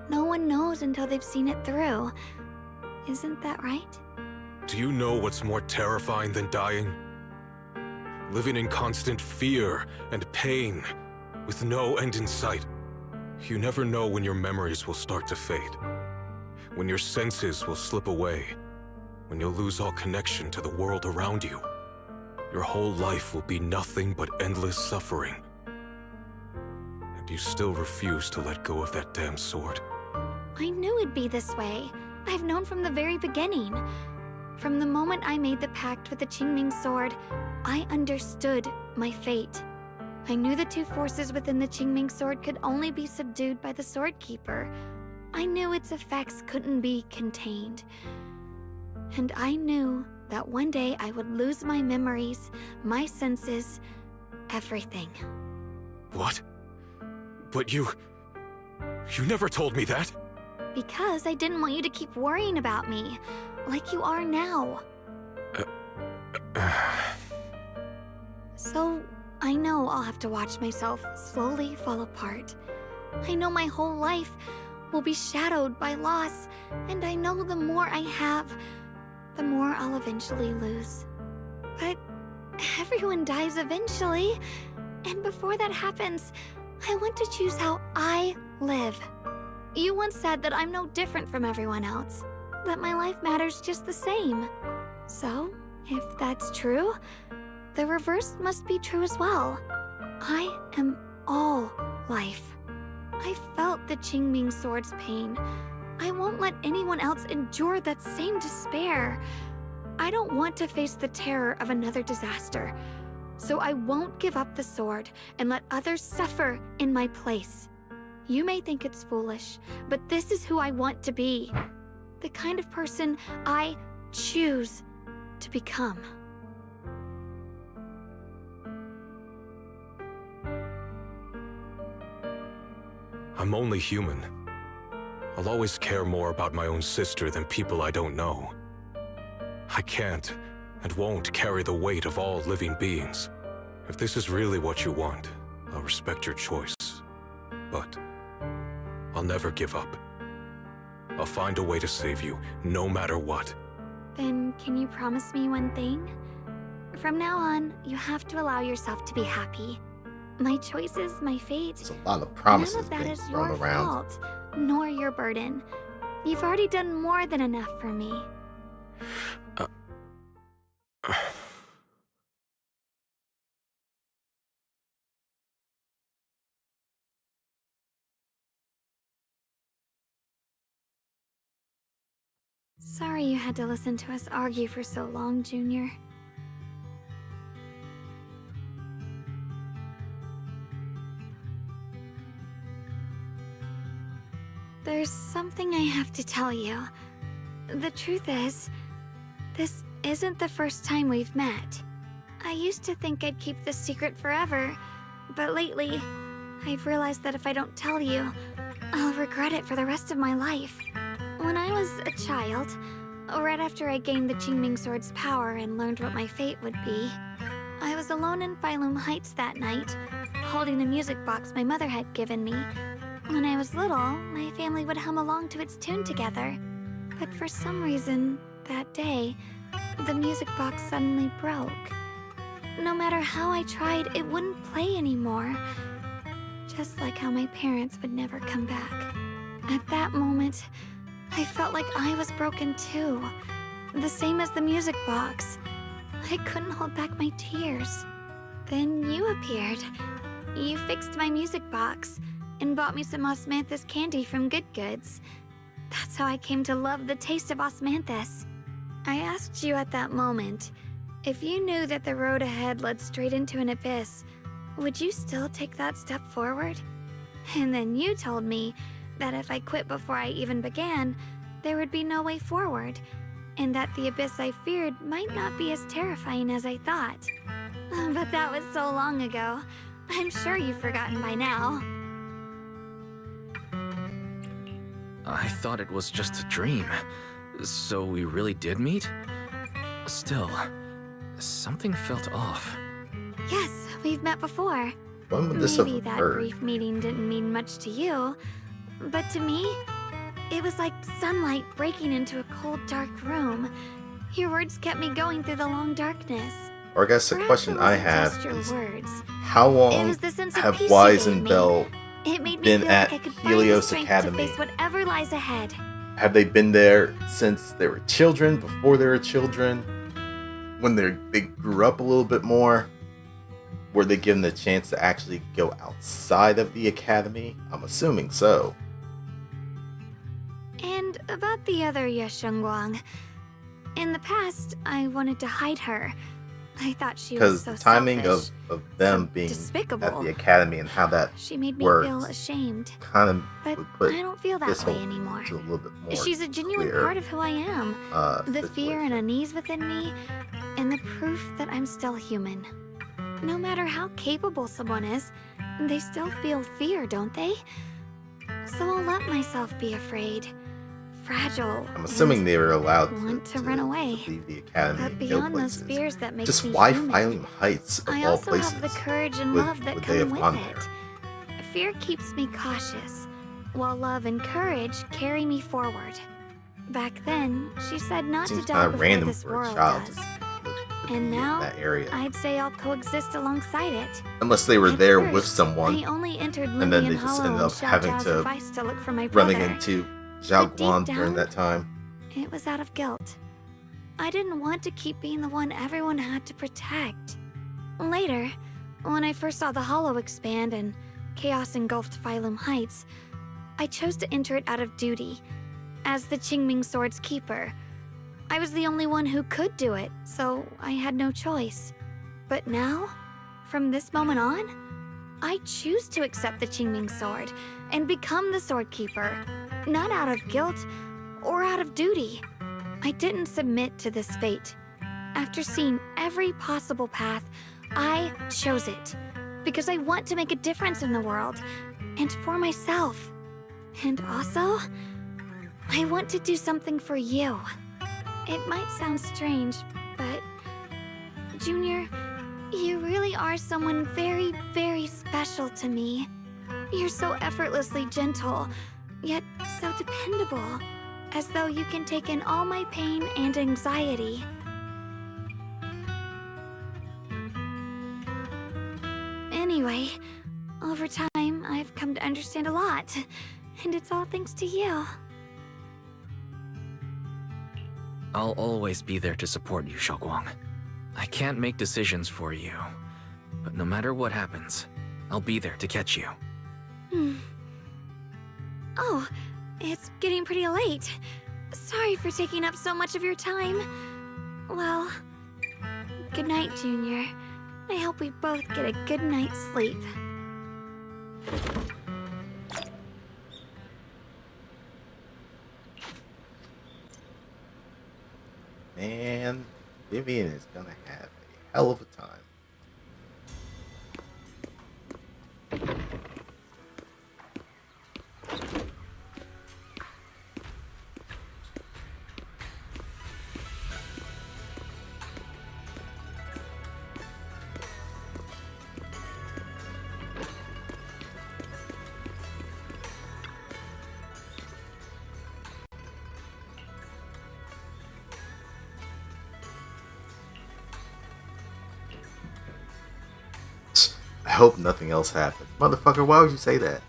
no one knows until they've seen it through. Isn't that right? Do you know what's more terrifying than dying? Living in constant fear and pain, with no end in sight. You never know when your memories will start to fade, when your senses will slip away, when you'll lose all connection to the world around you. Your whole life will be nothing but endless suffering. And you still refuse to let go of that damn sword. I knew it'd be this way. I've known from the very beginning. From the moment I made the pact with the Qingming sword, I understood my fate. I knew the two forces within the Qingming sword could only be subdued by the sword keeper. I knew its effects couldn't be contained. And I knew that one day I would lose my memories, my senses, everything. What? But you never told me that. Because I didn't want you to keep worrying about me, like you are now. So, I know I'll have to watch myself slowly fall apart. I know my whole life will be shadowed by loss, and I know the more I have, the more I'll eventually lose. But everyone dies eventually, and before that happens, I want to choose how I live. You once said that I'm no different from everyone else, that my life matters just the same. So, if that's true, the reverse must be true as well. I am all life. I felt the Qingming sword's pain. I won't let anyone else endure that same despair. I don't want to face the terror of another disaster, so I won't give up the sword and let others suffer in my place. You may think it's foolish, but this is who I want to be. The kind of person I choose to become. I'm only human. I'll always care more about my own sister than people I don't know. I can't and won't carry the weight of all living beings. If this is really what you want, I'll respect your choice. But I'll never give up. I'll find a way to save you, no matter what. Then can you promise me one thing? From now on, you have to allow yourself to be happy. My choices, my fate. There's a lot of promises None of that being is thrown your around. fault, nor your burden. You've already done more than enough for me. Sorry you had to listen to us argue for so long, Junior. There's something I have to tell you. The truth is, this isn't the first time we've met. I used to think I'd keep this secret forever, but lately, I've realized that if I don't tell you, I'll regret it for the rest of my life. When I was a child, right after I gained the Qingming Sword's power and learned what my fate would be, I was alone in Phylum Heights that night, holding the music box my mother had given me. When I was little, my family would hum along to its tune together. But for some reason, that day, the music box suddenly broke. No matter how I tried, it wouldn't play anymore. Just like how my parents would never come back. At that moment, I felt like I was broken too. The same as the music box. I couldn't hold back my tears. Then you appeared. You fixed my music box and bought me some osmanthus candy from Good Goods. That's how I came to love the taste of osmanthus. I asked you at that moment, if you knew that the road ahead led straight into an abyss, would you still take that step forward? And then you told me that if I quit before I even began, there would be no way forward, and that the abyss I feared might not be as terrifying as I thought. But that was so long ago. I'm sure you've forgotten by now. I thought it was just a dream. So we really did meet? Still, something felt off. Yes, we've met before. When would this have Maybe that occurred? brief meeting didn't mean much to you, but to me, it was like sunlight breaking into a cold, dark room. Your words kept me going through the long darkness. Or I guess the Perhaps question it I wasn't have just your is, words. how It long was the sense of have peace Wise you and gave me. Belle It made me been feel at like I could find the Helios strength Academy? to face whatever lies ahead. Have they been there since they were children, before they were children? When they grew up a little bit more? Were they given the chance to actually go outside of the academy? I'm assuming so. And about the other Yeshengguang. In the past, I wanted to hide her. I thought she was Because so the timing selfish. of them being despicable. at the academy and how that She made me works feel ashamed. kind of But would put I don't feel this that way whole anymore. to a little bit more She's a genuine clear, part of who I am. The fear situation. and unease within me, and the proof that I'm still human. No matter how capable someone is, they still feel fear, don't they? So I'll let myself be afraid. Fragile. I'm assuming and they were allowed want to run away. to leave the academy But and go beyond those places. fears that make Just me why human, Phylum Heights of I all also places have the courage and would, love that would they come have with gone it. there? Fear keeps me cautious, while love and courage carry me forward. Back then, she said not Seems to die kind of before random this for a world child does. to And be now, in that area. I'd say I'll coexist alongside it. Unless they were At there first, with someone, I only entered and then they Limian just Hollow ended and up Xiao having Zhao's to advice to look for my brother. running into Zhao But deep Guan during down, that time. It was out of guilt. I didn't want to keep being the one everyone had to protect. Later, when I first saw the Hollow expand and chaos engulfed Phylum Heights, I chose to enter it out of duty, as the Qingming Sword's keeper. I was the only one who could do it, so I had no choice. But now, from this moment on, I choose to accept the Qingming Sword and become the Sword Keeper, not out of guilt or out of duty. I didn't submit to this fate. After seeing every possible path, I chose it because I want to make a difference in the world and for myself. And also, I want to do something for you. It might sound strange, but Junior, you really are someone very, very special to me. You're so effortlessly gentle, yet so dependable, as though you can take in all my pain and anxiety. Anyway, over time, I've come to understand a lot. And it's all thanks to you. I'll always be there to support you, Xiaoguang. I can't make decisions for you, but no matter what happens, I'll be there to catch you. Oh, it's getting pretty late. Sorry for taking up so much of your time. Well, good night, Junior. I hope we both get a good night's sleep. Man, Vivian is gonna have a hell of a time. I hope nothing else happens. Motherfucker, why would you say that?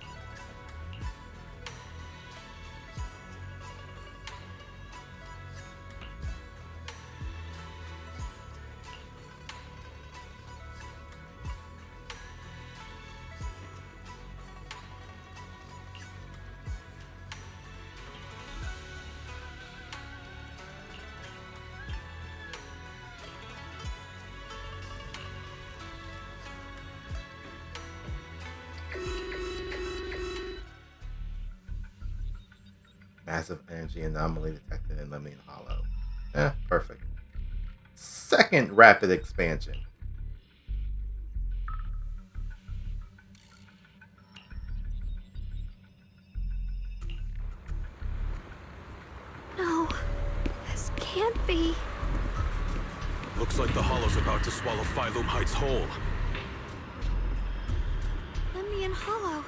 Massive energy anomaly detected in Lemnian Hollow. Perfect. Second rapid expansion. No, this can't be. Looks like the Hollow's about to swallow Phylum Heights whole. Lemnian Hollow.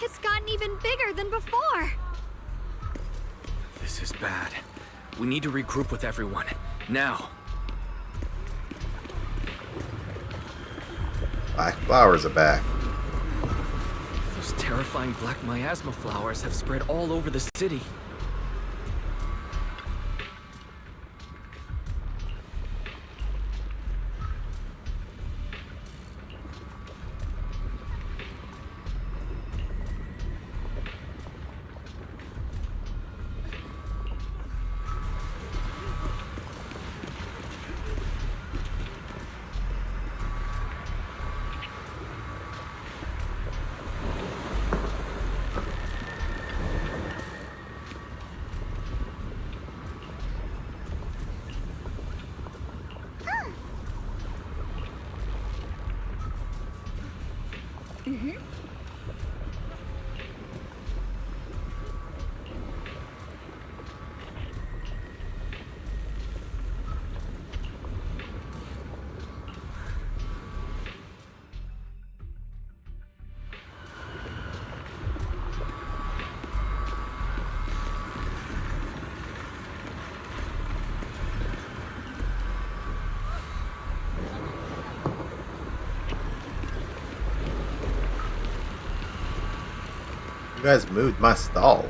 It's gotten even bigger than before. This is bad. We need to regroup with everyone. Now. Black flowers are back. Those terrifying black miasma flowers have spread all over the city. You guys moved my stall.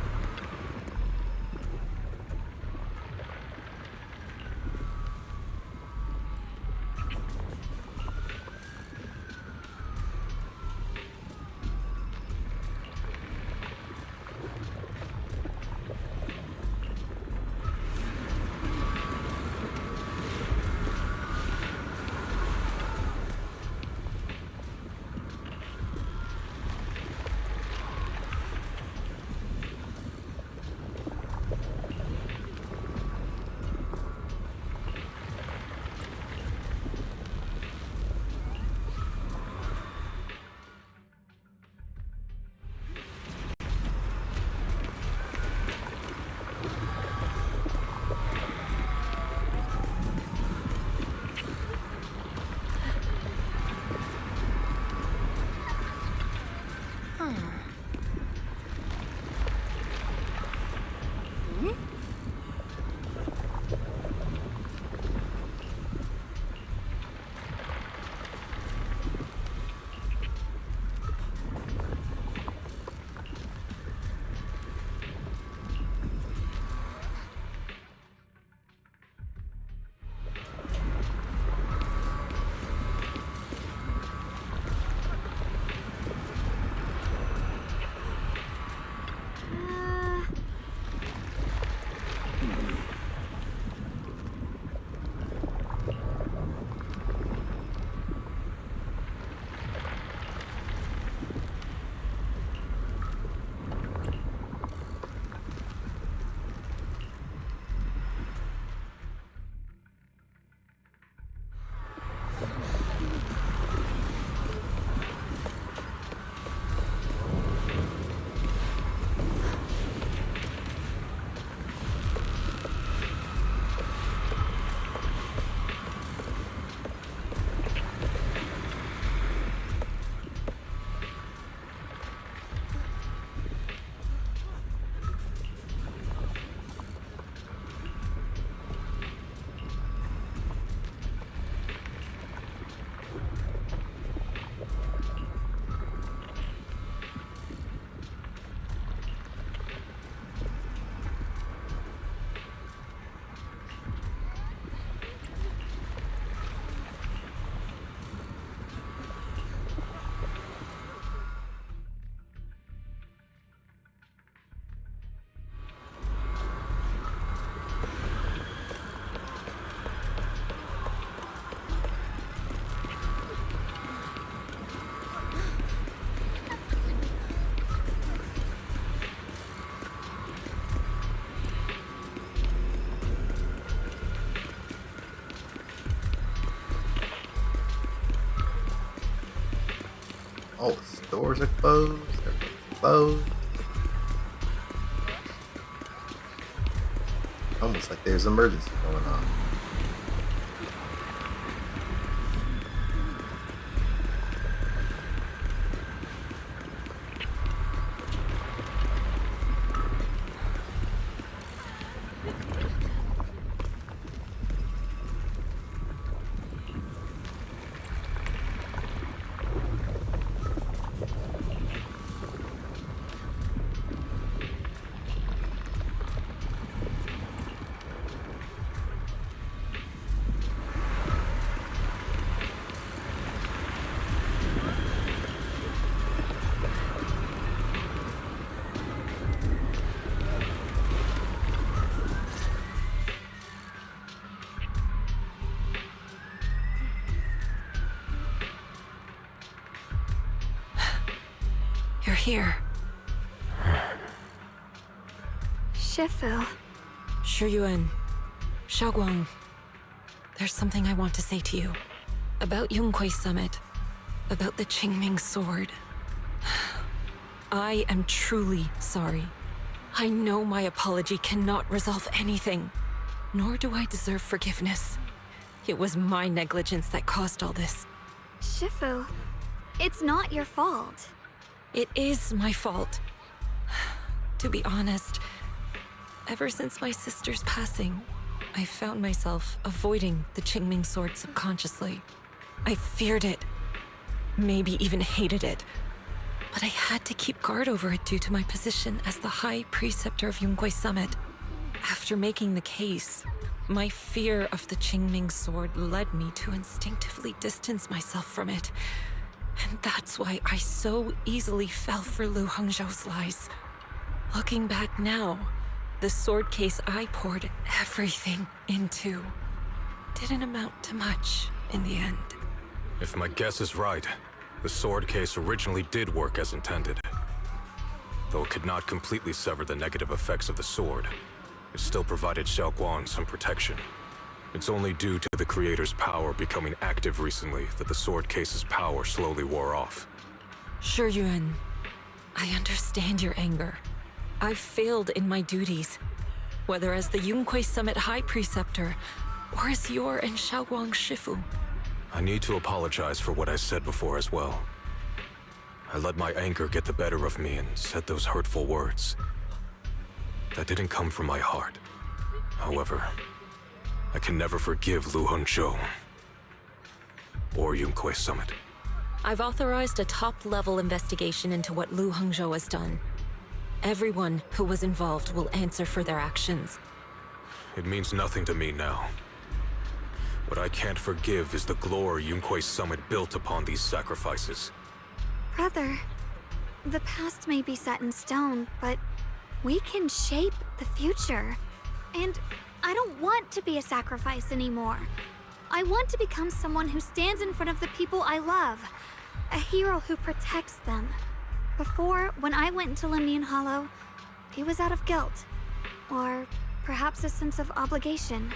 All the stores are closed. Everything's closed. Almost like there's an emergency going on. You're here. Shifu. Shuyuan. Xiaoguang. There's something I want to say to you. About Yunquei Summit. About the Qingming Sword. I am truly sorry. I know my apology cannot resolve anything. Nor do I deserve forgiveness. It was my negligence that caused all this. Shifu, it's not your fault. It is my fault. To be honest, ever since my sister's passing, I found myself avoiding the Qingming Sword subconsciously. I feared it, maybe even hated it, but I had to keep guard over it due to my position as the High Preceptor of Yunquei Summit. After making the case, my fear of the Qingming Sword led me to instinctively distance myself from it. And that's why I so easily fell for Lu Hongzhou's lies. Looking back now, the sword case I poured everything into didn't amount to much in the end. If my guess is right, the sword case originally did work as intended. Though it could not completely sever the negative effects of the sword, it still provided Xiaoguang some protection. It's only due to the creator's power becoming active recently that the sword case's power slowly wore off. Shuyuan, I understand your anger. I've failed in my duties, whether as the Yunquei Summit High Preceptor, or as your and Xiaoguang's Shifu. I need to apologize for what I said before as well. I let my anger get the better of me and said those hurtful words. That didn't come from my heart. However, I can never forgive Lu Hongzhou or Yunquei Summit. I've authorized a top-level investigation into what Lu Hongzhou has done. Everyone who was involved will answer for their actions. It means nothing to me now. What I can't forgive is the glory Yunquei Summit built upon these sacrifices. Brother, the past may be set in stone, but we can shape the future. And I don't want to be a sacrifice anymore. I want to become someone who stands in front of the people I love. A hero who protects them. Before, when I went into Lemnian Hollow, it was out of guilt. Or perhaps a sense of obligation.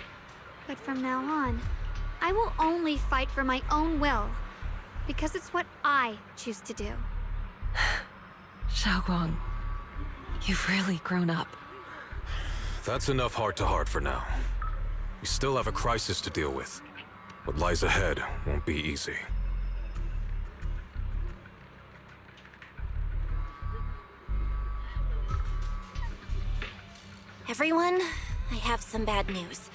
But from now on, I will only fight for my own will. Because it's what I choose to do. Xiaoguang, you've really grown up. That's enough heart-to-heart for now. We still have a crisis to deal with. What lies ahead won't be easy. Everyone, I have some bad news.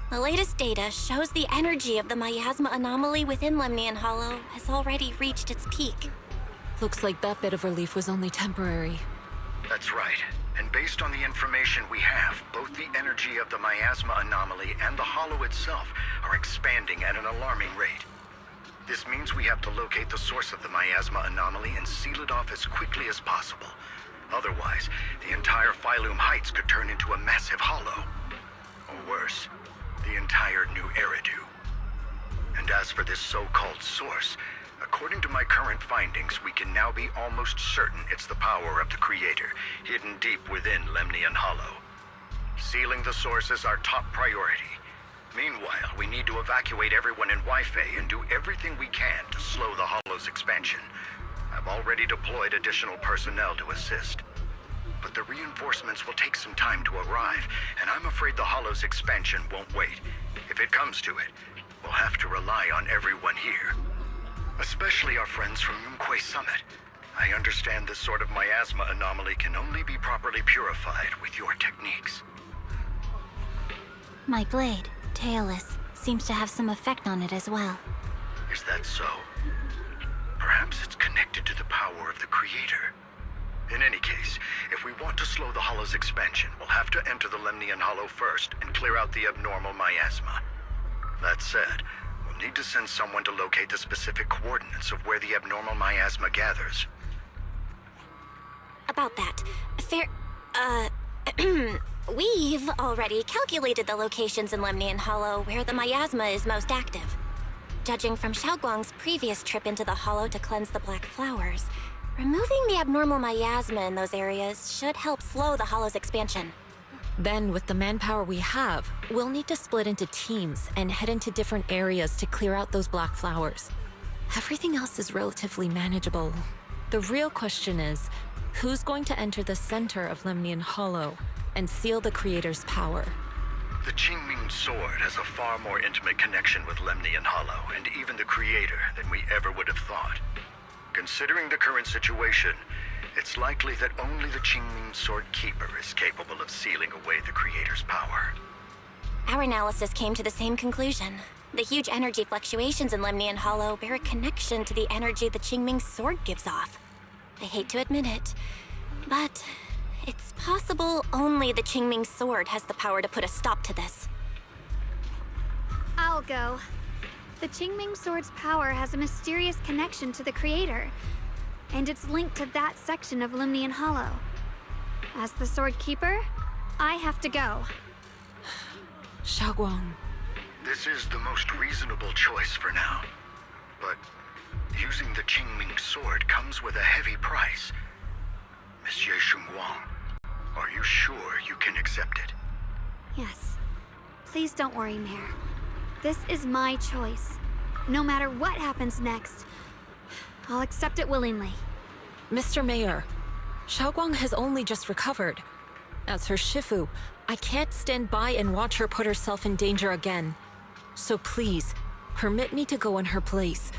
The latest data shows the energy of the miasma anomaly within Lemnian Hollow has already reached its peak. Looks like that bit of relief was only temporary. That's right. And based on the information we have, both the energy of the miasma anomaly and the hollow itself are expanding at an alarming rate. This means we have to locate the source of the miasma anomaly and seal it off as quickly as possible. Otherwise, the entire Phylum Heights could turn into a massive hollow. Or worse, the entire new Eridu. And as for this so-called source, according to my current findings, we can now be almost certain it's the power of the Creator, hidden deep within Lemnian Hollow. Sealing the source is our top priority. Meanwhile, we need to evacuate everyone in Wi-Fi and do everything we can to slow the Hollow's expansion. I have already deployed additional personnel to assist. But the reinforcements will take some time to arrive, and I'm afraid the Hollow's expansion won't wait. If it comes to it, we'll have to rely on everyone here. Especially our friends from Yunquay Summit. I understand this sort of miasma anomaly can only be properly purified with your techniques. My blade, Tailless, seems to have some effect on it as well. Is that so? Perhaps it's connected to the power of the Creator. In any case, if we want to slow the Hollow's expansion, we'll have to enter the Lemnian Hollow first and clear out the abnormal miasma. That said, we'll need to send someone to locate the specific coordinates of where the abnormal miasma gathers. About that, we've already calculated the locations in Lemnian Hollow where the miasma is most active. Judging from Xiaoguang's previous trip into the Hollow to cleanse the Black Flowers, removing the abnormal miasma in those areas should help slow the Hollow's expansion. Then, with the manpower we have, we'll need to split into teams and head into different areas to clear out those Black Flowers. Everything else is relatively manageable. The real question is, who's going to enter the center of Lemnian Hollow and seal the Creator's power? The Qingming Sword has a far more intimate connection with Lemnian Hollow and even the Creator than we ever would have thought. Considering the current situation, it's likely that only the Qingming Sword Keeper is capable of sealing away the Creator's power. Our analysis came to the same conclusion. The huge energy fluctuations in Lemnian Hollow bear a connection to the energy the Qingming Sword gives off. I hate to admit it, but it's possible only the Qingming Sword has the power to put a stop to this. I'll go. The Qingming Sword's power has a mysterious connection to the Creator, and it's linked to that section of Lemnian Hollow. As the Sword Keeper, I have to go. Xiaoguang. This is the most reasonable choice for now. But using the Qingming Sword comes with a heavy price. Monsieur Xunguang, are you sure you can accept it? Yes. Please don't worry, Mayor. This is my choice. No matter what happens next, I'll accept it willingly. Mr. Mayor, Xiaoguang has only just recovered. As her Shifu, I can't stand by and watch her put herself in danger again. So please, permit me to go in her place.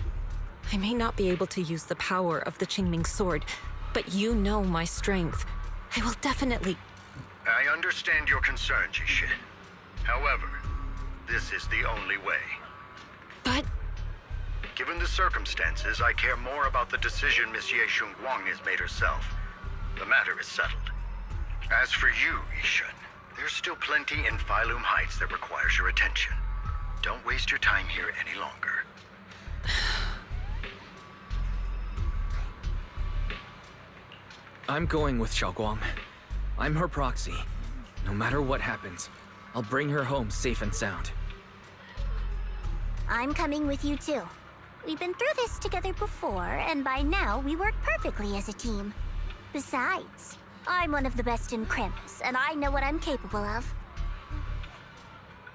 I may not be able to use the power of the Qingming Sword, but you know my strength. I will definitely... I understand your concern, Jixin. However, this is the only way. But... Given the circumstances, I care more about the decision Miss Ye Xunguang has made herself. The matter is settled. As for you, Yishun, there's still plenty in Phylum Heights that requires your attention. Don't waste your time here any longer. I'm going with Xiaoguang. I'm her proxy. No matter what happens, I'll bring her home safe and sound. I'm coming with you too. We've been through this together before, and by now we work perfectly as a team. Besides, I'm one of the best in Krampus, and I know what I'm capable of.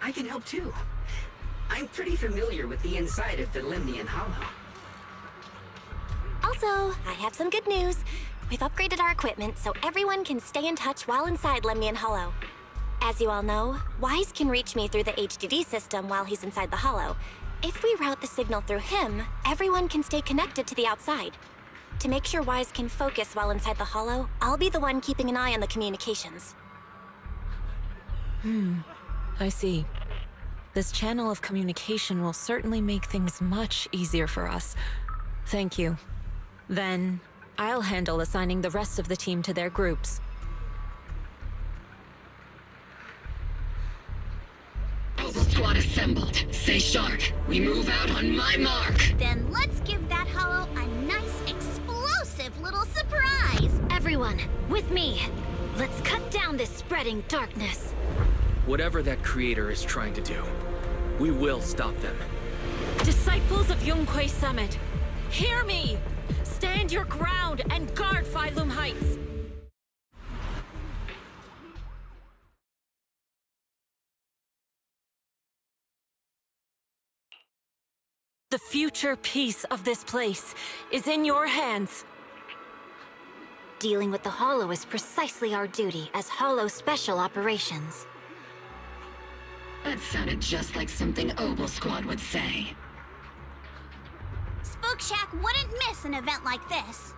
I can help too. I'm pretty familiar with the inside of the Lemnian Hollow. Also, I have some good news. We've upgraded our equipment so everyone can stay in touch while inside Lemnian Hollow. As you all know, Wise can reach me through the HDD system while he's inside the Hollow. If we route the signal through him, everyone can stay connected to the outside. To make sure Wise can focus while inside the Hollow, I'll be the one keeping an eye on the communications. I see. This channel of communication will certainly make things much easier for us. Thank you. Then, I'll handle assigning the rest of the team to their groups. Alpha Squad assembled. Stay sharp. We move out on my mark. Then let's give that Hollow a nice, explosive little surprise! Everyone, with me. Let's cut down this spreading darkness. Whatever that Creator is trying to do, we will stop them. Disciples of Yunquay Summit, hear me! Stand your ground and guard Phylum Heights! The future peace of this place is in your hands. dealing with the Hollow is precisely our duty as Hollow Special Operations. That sounded just like something Obel Squad would say. Spook Shack wouldn't miss an event like this.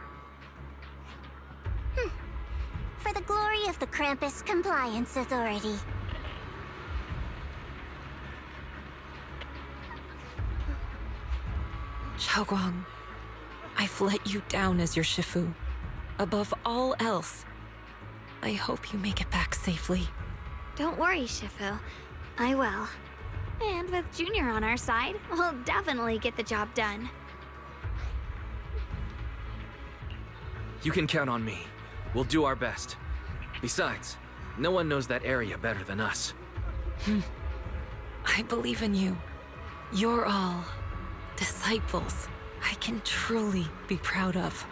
For the glory of the Krampus Compliance Authority. Xiaoguang, I've let you down as your Shifu. Above all else, I hope you make it back safely. Don't worry, Shifu. I will. And with Junior on our side, we'll definitely get the job done. You can count on me. We'll do our best. Besides, no one knows that area better than us. I believe in you. You're all disciples I can truly be proud of.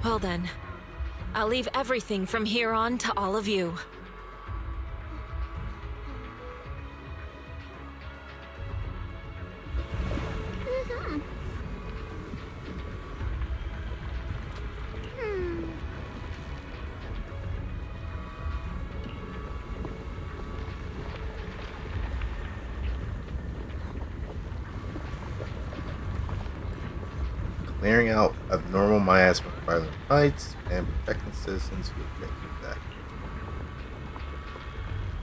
Well then, I'll leave everything from here on to all of you. Clearing out abnormal miasma Phylum Heights and protecting citizens who have been infected.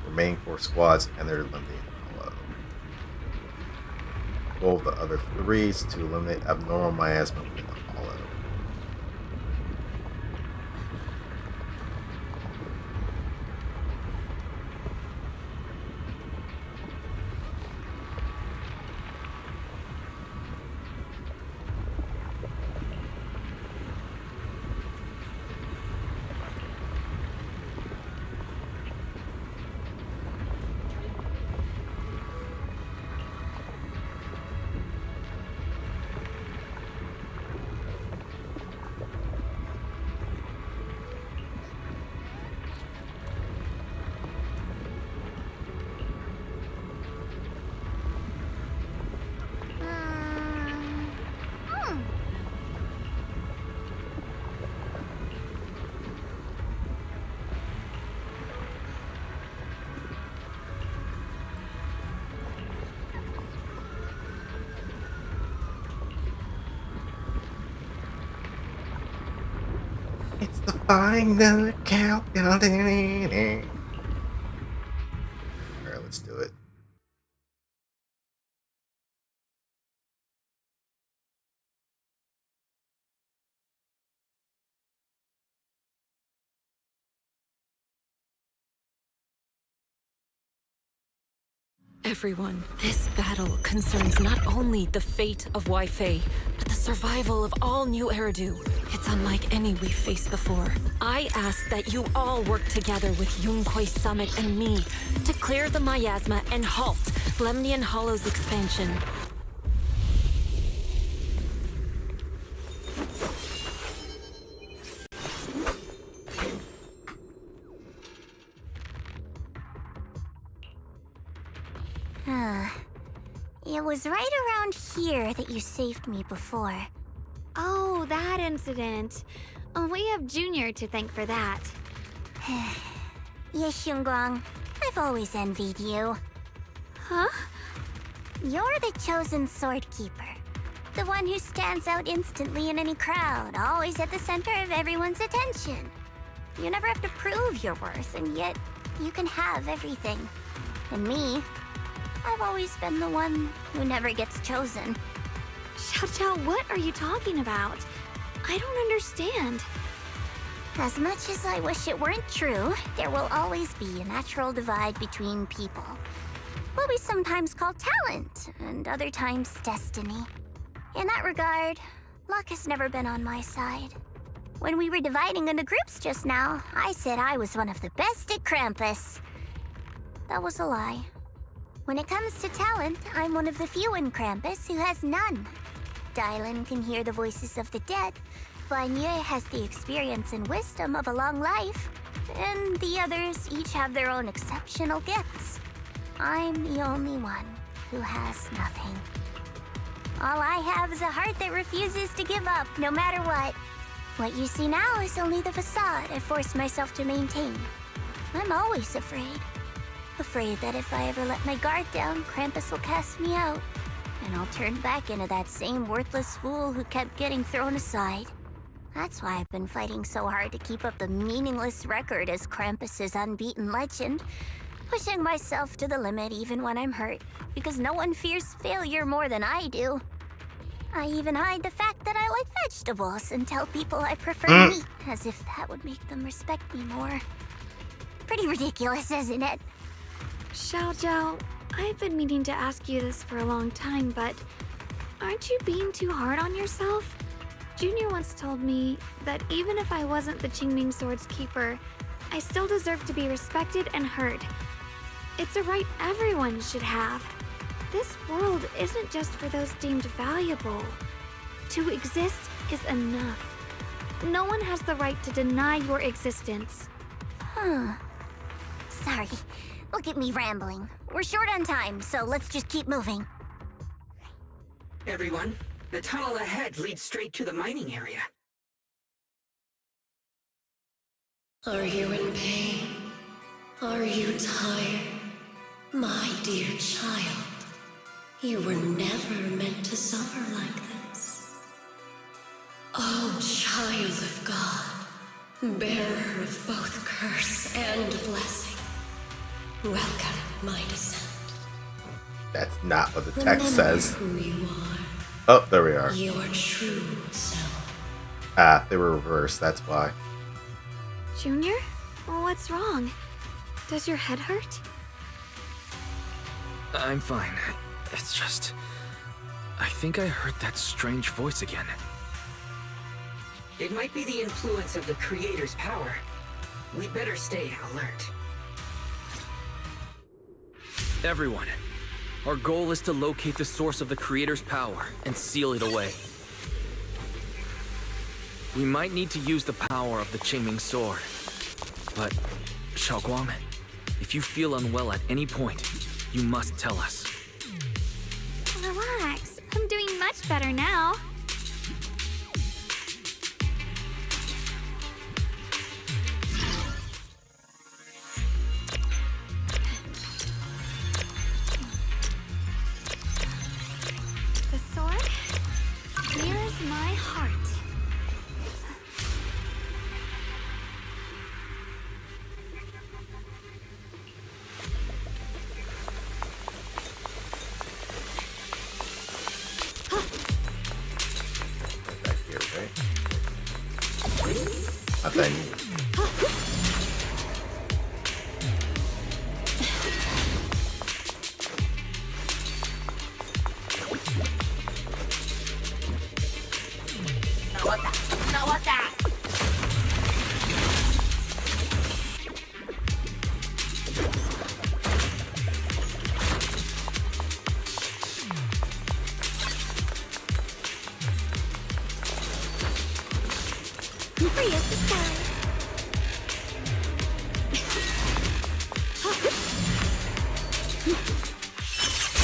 Remaining 4 squads entered eliminating Hollow. Goal of the other 3 is to eliminate abnormal miasma within the Hollow. It's the final countdown. Alright, let's do it. Everyone, this battle concerns not only the fate of Wi-Fi, but the survival of all new Eridu. It's unlike any we've faced before. I ask that you all work together with Yunquay Summit and me to clear the miasma and halt Lemnian Hollow's expansion. It was right around here that you saved me before. Oh, that incident. We have Junior to thank for that. Yes, Xiongguang. I've always envied you. Huh? You're the chosen sword keeper. The one who stands out instantly in any crowd, always at the center of everyone's attention. You never have to prove your worth, and yet you can have everything. And me, I've always been the one who never gets chosen. Xiao, what are you talking about? I don't understand. As much as I wish it weren't true, there will always be a natural divide between people. What we sometimes call talent, and other times destiny. In that regard, luck has never been on my side. When we were dividing into groups just now, I said I was one of the best at Krampus. That was a lie. When it comes to talent, I'm one of the few in Krampus who has none. Dylan can hear the voices of the dead. Vanye has the experience and wisdom of a long life. And the others each have their own exceptional gifts. I'm the only one who has nothing. All I have is a heart that refuses to give up, no matter what. What you see now is only the facade I forced myself to maintain. I'm always afraid. Afraid that if I ever let my guard down, Krampus will cast me out. And I'll turn back into that same worthless fool who kept getting thrown aside. That's why I've been fighting so hard to keep up the meaningless record as Krampus's unbeaten legend. Pushing myself to the limit even when I'm hurt, because no one fears failure more than I do. I even hide the fact that I like vegetables and tell people I prefer meat, as if that would make them respect me more. Pretty ridiculous, isn't it? Xiaojiao, I've been meaning to ask you this for a long time, but aren't you being too hard on yourself? Junior once told me that even if I wasn't the Qingming Sword's keeper, I still deserve to be respected and heard. It's a right everyone should have. This world isn't just for those deemed valuable. To exist is enough. No one has the right to deny your existence. Sorry. Look at me rambling. We're short on time, so let's just keep moving. Everyone, the tunnel ahead leads straight to the mining area. Are you in pain? Are you tired? My dear child, you were never meant to suffer like this. Oh, child of God, bearer of both curse and blessing, welcome my descent. That's not what the text says. Who you are. Oh, there we are. Your true self. Ah, they were reversed, that's why. Junior? Well, what's wrong? Does your head hurt? I'm fine. It's just... I think I heard that strange voice again. It might be the influence of the Creator's power. We'd better stay alert. Everyone, our goal is to locate the source of the Creator's power and seal it away. We might need to use the power of the Qingming Sword. But, Xiaoguang, if you feel unwell at any point, you must tell us. Relax. I'm doing much better now. The sword mirrors my heart. Nothing. Free as the sky.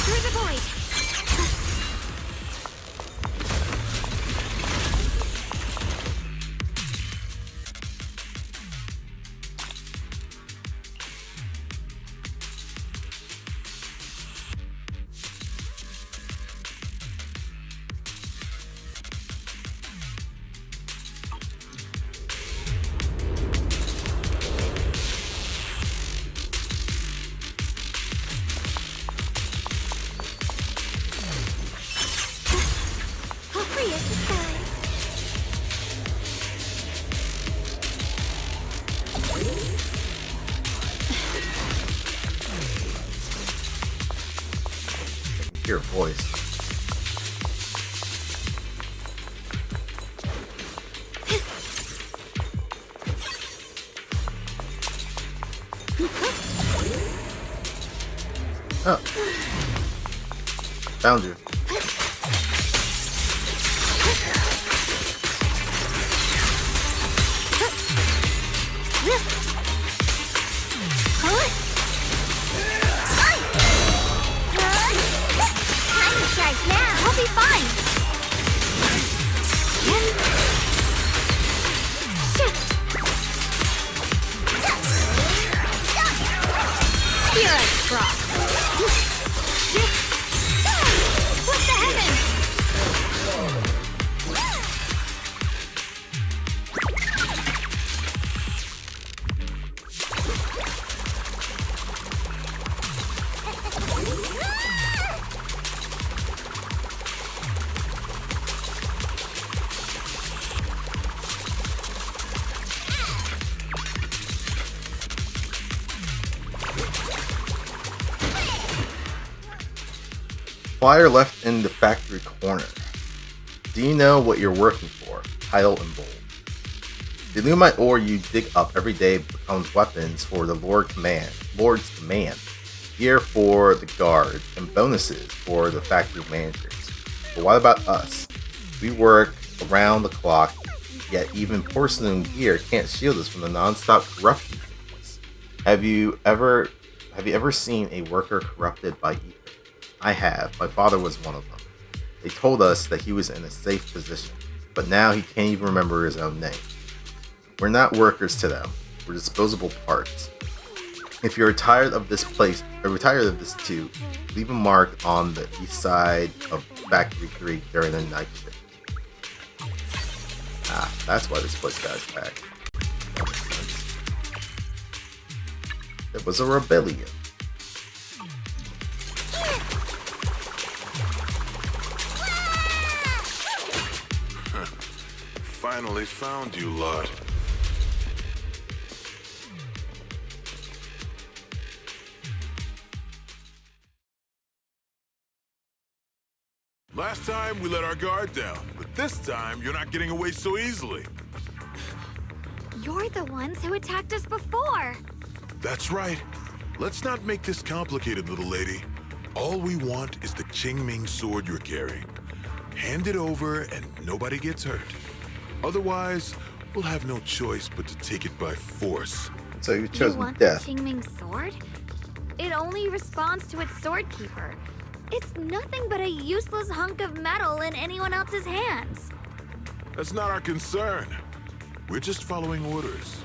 Through the void. Your voice. Oh. Found you. I'll be fine. flyer left in the factory corner. Do you know what you're working for? Title in bold. The lumite ore you dig up every day becomes weapons for the Lord's command, gear for the guards, and bonuses for the factory managers. But what about us? We work around the clock, yet even porcelain gear can't shield us from the non-stop corruption sickness. Have you ever seen a worker corrupted by ether? I have. My father was one of them. They told us that he was in a safe position, but now he can't even remember his own name. We're not workers to them. We're disposable parts. If you're tired of this place, or tired of this too, leave a mark on the east side of Factory 3 during the night shift. Ah, that's why this place got attacked. That makes sense. It was a rebellion. Finally found you lot. Last time we let our guard down, but this time you're not getting away so easily. You're the ones who attacked us before. That's right. Let's not make this complicated, little lady. All we want is the Qingming sword you're carrying. Hand it over and nobody gets hurt. Otherwise, we'll have no choice but to take it by force. So you chose You want death. the Qingming sword? It only responds to its sword keeper. It's nothing but a useless hunk of metal in anyone else's hands. That's not our concern. We're just following orders.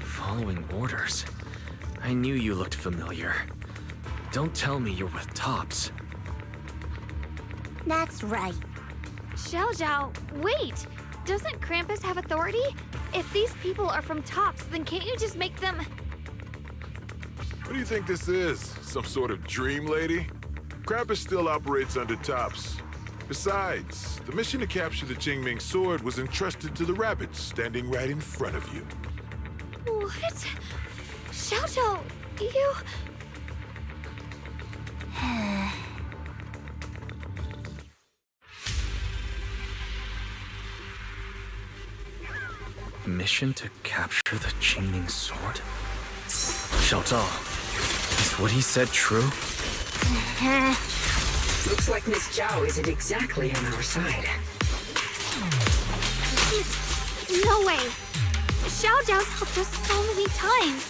Following orders? I knew you looked familiar. Don't tell me you're with Tops. That's right. Xiao, wait! Doesn't Krampus have authority? If these people are from Tops, then can't you just make them... What do you think this is? Some sort of dream lady? Krampus still operates under Tops. Besides, the mission to capture the Qingming sword was entrusted to the rabbits standing right in front of you. What? Xiao, you... Mission to capture the Qingming sword? Xiao Zhao, is what he said true? Looks like Miss Zhao isn't exactly on our side. No way! Xiao Zhao's helped us so many times.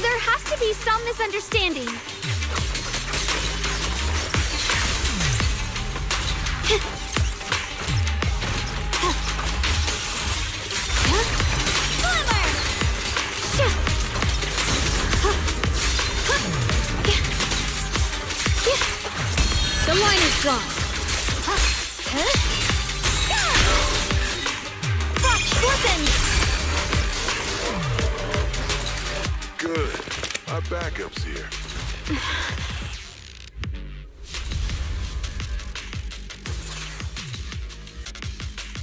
There has to be some misunderstanding. The line is drawn. Good. Our backup's here.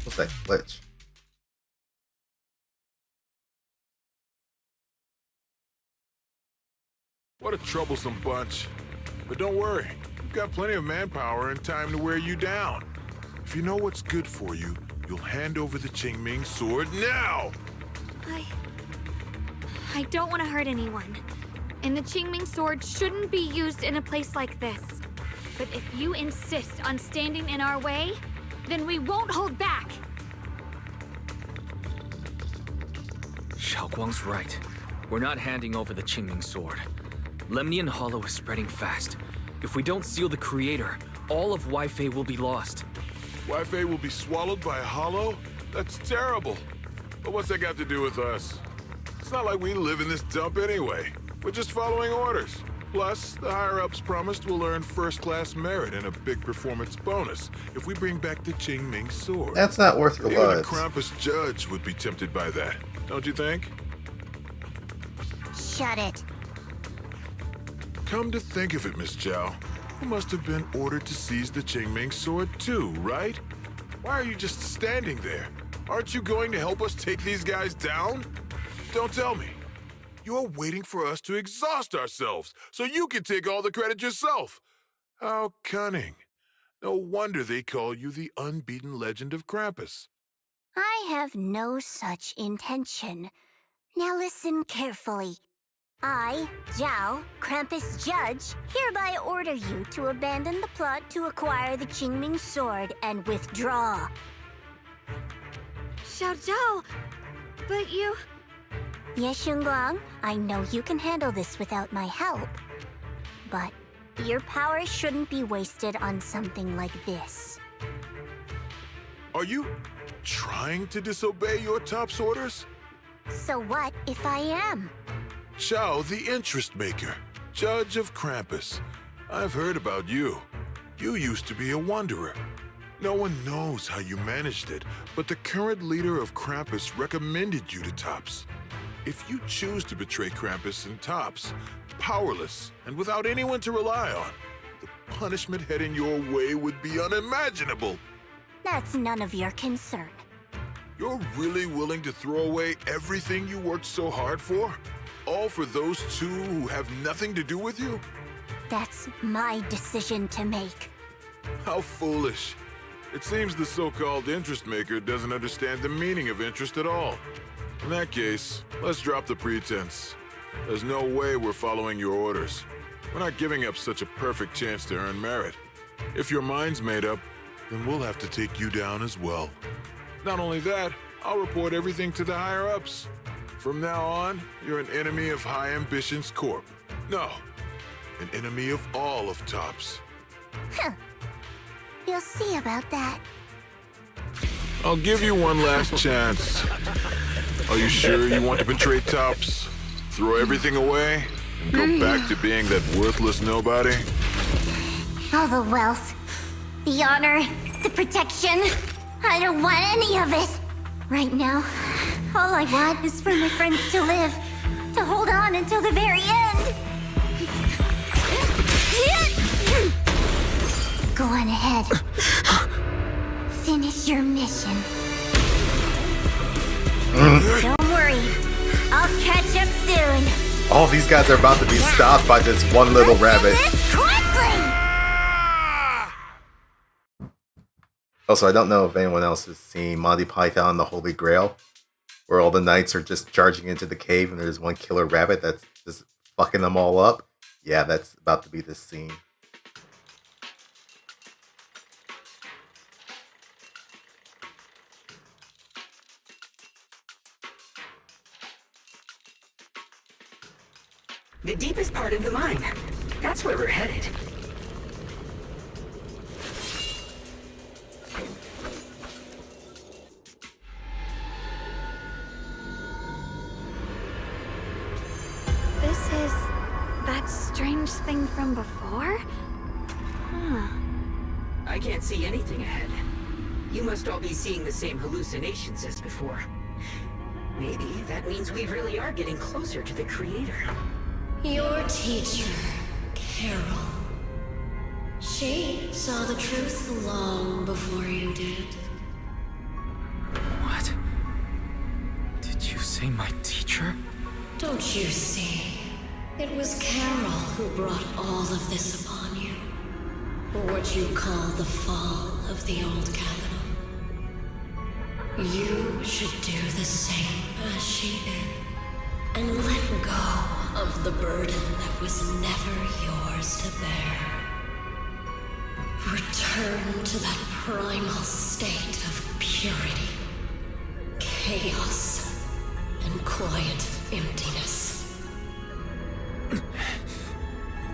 What's that glitch? What a troublesome bunch. But don't worry. We've got plenty of manpower and time to wear you down. If you know what's good for you, you'll hand over the Qingming sword now! I don't want to hurt anyone. And the Qingming sword shouldn't be used in a place like this. But if you insist on standing in our way, then we won't hold back! Xiaoguang's right. We're not handing over the Qingming sword. Lemnian Hollow is spreading fast. If we don't seal the Creator, all of Wi-Fi will be lost. Wi-Fi will be swallowed by a hollow? That's terrible. But what's that got to do with us? It's not like we live in this dump anyway. We're just following orders. Plus, the higher-ups promised we'll earn first-class merit and a big performance bonus if we bring back the Qingming sword. That's not worth your Even a lives. Krampus judge would be tempted by that, don't you think? Shut it. Come to think of it, Miss Zhao, you must have been ordered to seize the Qingming sword too, right? Why are you just standing there? Aren't you going to help us take these guys down? Don't tell me. You're waiting for us to exhaust ourselves so you can take all the credit yourself. How cunning. No wonder they call you the unbeaten legend of Krampus. I have no such intention. Now listen carefully. I, Zhao, Krampus Judge, hereby order you to abandon the plot to acquire the Qingming Sword and withdraw. Xiao Zhao, but you... Yes, Xunguang, I know you can handle this without my help. But your power shouldn't be wasted on something like this. Are you trying to disobey your top's orders? So what if I am? Xiao, the interest maker, judge of Krampus. I've heard about you. You used to be a wanderer. No one knows how you managed it, but the current leader of Krampus recommended you to Tops. If you choose to betray Krampus and Tops, powerless and without anyone to rely on, the punishment heading your way would be unimaginable. That's none of your concern. You're really willing to throw away everything you worked so hard for? All for those two who have nothing to do with you? That's my decision to make. How foolish. It seems the so-called interest maker doesn't understand the meaning of interest at all. In that case, let's drop the pretense. There's no way we're following your orders. We're not giving up such a perfect chance to earn merit. If your mind's made up, then we'll have to take you down as well. Not only that, I'll report everything to the higher-ups. From now on, you're an enemy of High Ambitions Corp. No, an enemy of all of Tops. Huh. You'll see about that. I'll give you one last chance. Are you sure you want to betray Tops? Throw everything away and go back to being that worthless nobody? All the wealth, the honor, the protection. I don't want any of it. Right now, all I want is for my friends to live, to hold on until the very end. Go on ahead. Finish your mission. Don't worry, I'll catch up soon. All these guys are about to be stopped by this one little rabbit. Also, I don't know if anyone else has seen Monty Python and the Holy Grail, where all the knights are just charging into the cave and there's one killer rabbit that's just fucking them all up. Yeah, that's about to be this scene. The deepest part of the mine. That's where we're headed. This is that strange thing from before? Huh. I can't see anything ahead. You must all be seeing the same hallucinations as before. Maybe that means we really are getting closer to the creator. Your teacher, Carol. She saw the truth long before you did. What? Did you say my teacher? Don't you see? It was Carol who brought all of this upon you. What you call the fall of the old capital. You should do the same as she did. And let go of the burden that was never yours to bear. Return to that primal state of purity, chaos, and quiet emptiness.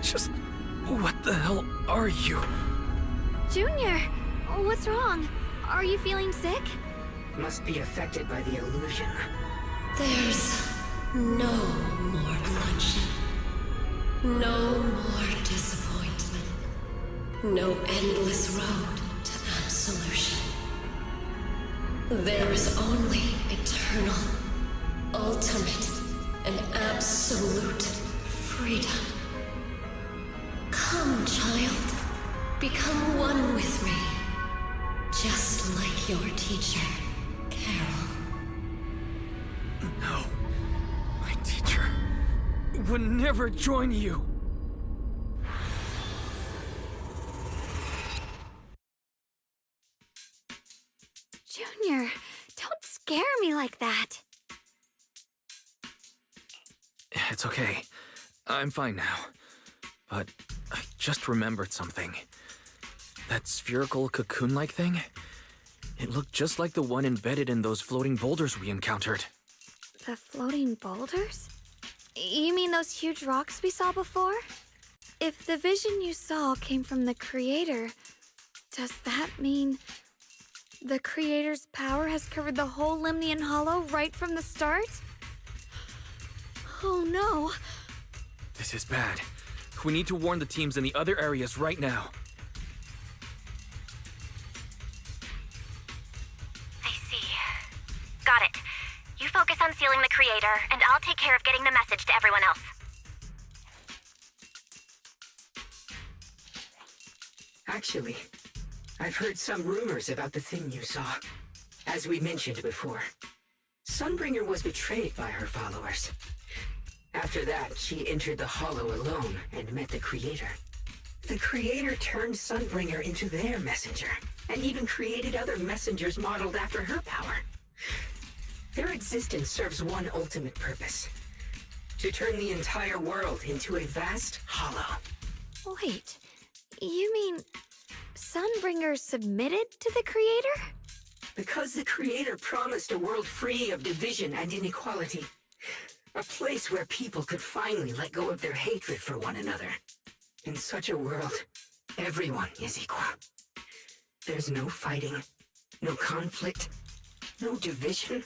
Just... what the hell are you? Junior, what's wrong? Are you feeling sick? Must be affected by the illusion. There's no more bloodshed. No more disappointment. No endless road to absolution. There is only eternal, ultimate, and absolute freedom. Come, child. Become one with me. Just like your teacher, Carol. No. My teacher. would never join you. Junior, don't scare me like that. It's okay. I'm fine now. But I just remembered something. That spherical cocoon-like thing? It looked just like the one embedded in those floating boulders we encountered. The floating boulders? You mean those huge rocks we saw before? If the vision you saw came from the Creator, does that mean the Creator's power has covered the whole Lemnian Hollow right from the start? Oh no. This is bad. We need to warn the teams in the other areas right now. I see. Got it. You focus on sealing the Creator, and I'll take care of getting the message to everyone else. Actually, I've heard some rumors about the thing you saw. As we mentioned before, Sunbringer was betrayed by her followers. After that, she entered the Hollow alone and met the Creator. The Creator turned Sunbringer into their messenger, and even created other messengers modeled after her power. Their existence serves one ultimate purpose: to turn the entire world into a vast hollow. Wait, you mean Sunbringer submitted to the Creator? Because the Creator promised a world free of division and inequality. A place where people could finally let go of their hatred for one another. In such a world, everyone is equal. There's no fighting, no conflict, no division,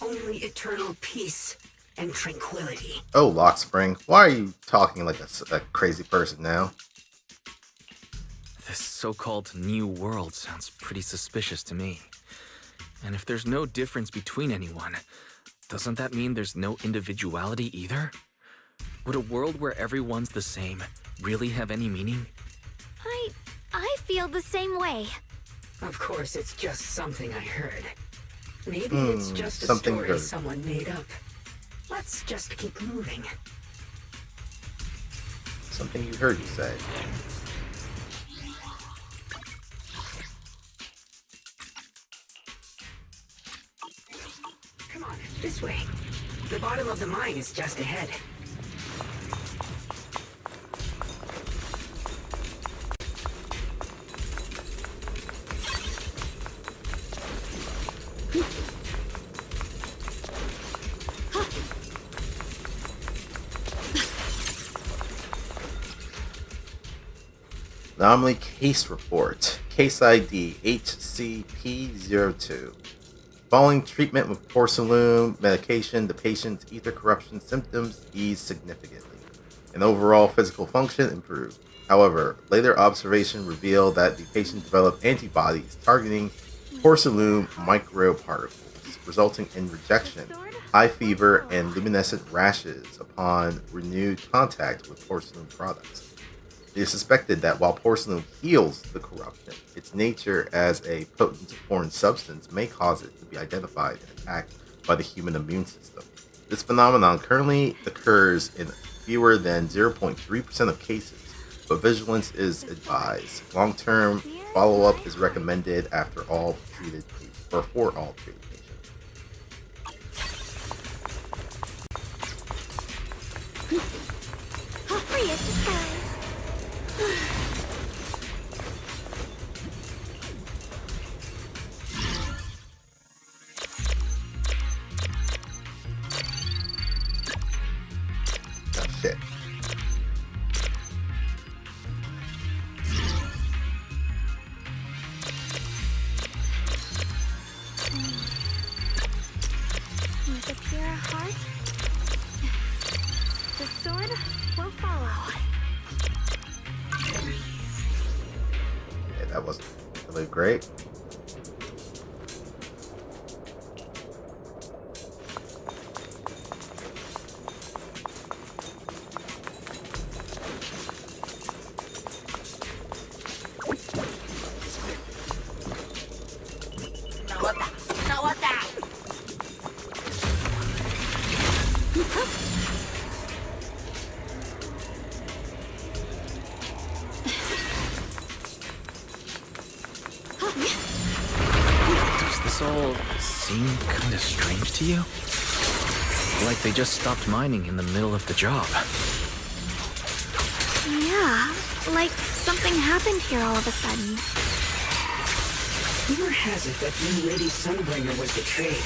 only eternal peace and tranquility. Oh, Lockspring, why are you talking like a crazy person now? This so-called new world sounds pretty suspicious to me. And if there's no difference between anyone, doesn't that mean there's no individuality either? Would a world where everyone's the same really have any meaning? I feel the same way. Of course, it's just something I heard. Maybe it's just a story heard. Someone made up. Let's just keep moving. Something you heard, you say. Come on, this way. The bottom of the mine is just ahead. Anomaly Case Report. Case ID HCP02. Following treatment with porcelain medication, the patient's ether corruption symptoms eased significantly, and overall physical function improved. However, later observation revealed that the patient developed antibodies targeting porcelain microparticles, resulting in rejection, high fever, and luminescent rashes upon renewed contact with porcelain products. It is suspected that while porcelain heals the corruption, its nature as a potent foreign substance may cause it to be identified and attacked by the human immune system. This phenomenon currently occurs in fewer than 0.3% of cases, but vigilance is advised. Long-term follow-up is recommended after all treated or for all treated patients. Hurry, it's guys. That's it. With a pure heart, the sword will follow. Yeah, that wasn't really great. all seem kind of strange to you? Like they just stopped mining in the middle of the job. Yeah, like something happened here all of a sudden. Rumor has it that new Lady Sunbringer was betrayed.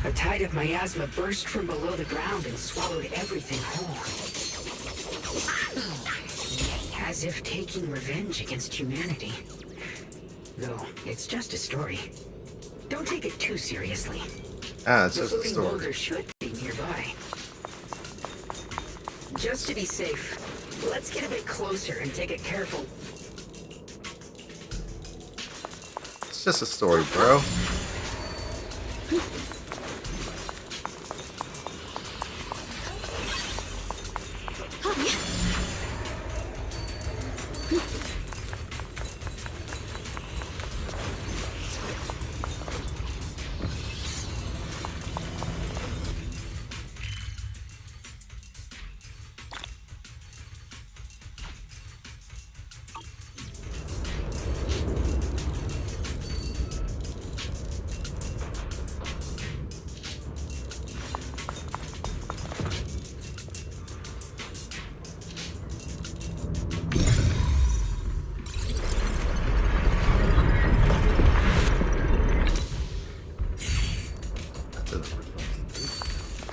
A tide of miasma burst from below the ground and swallowed everything whole. As if taking revenge against humanity. Though, it's just a story. Don't take it too seriously. It's the just a floating story. boulder should be nearby. Just to be safe, let's get a bit closer and take a careful... It's just a story, bro.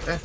Okay.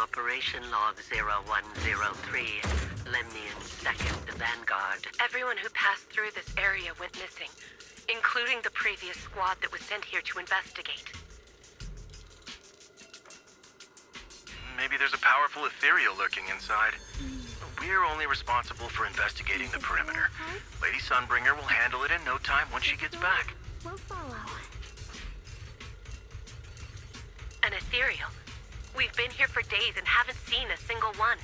Operation Log 0103, Lemnian 2nd Vanguard. Everyone who passed through this area went missing, including the previous squad that was sent here to investigate. Maybe there's a powerful ethereal lurking inside. We're only responsible for investigating the perimeter. Lady Sunbringer will handle it in no time once she gets back. We'll follow. An ethereal? We've been here for days and haven't seen a single one.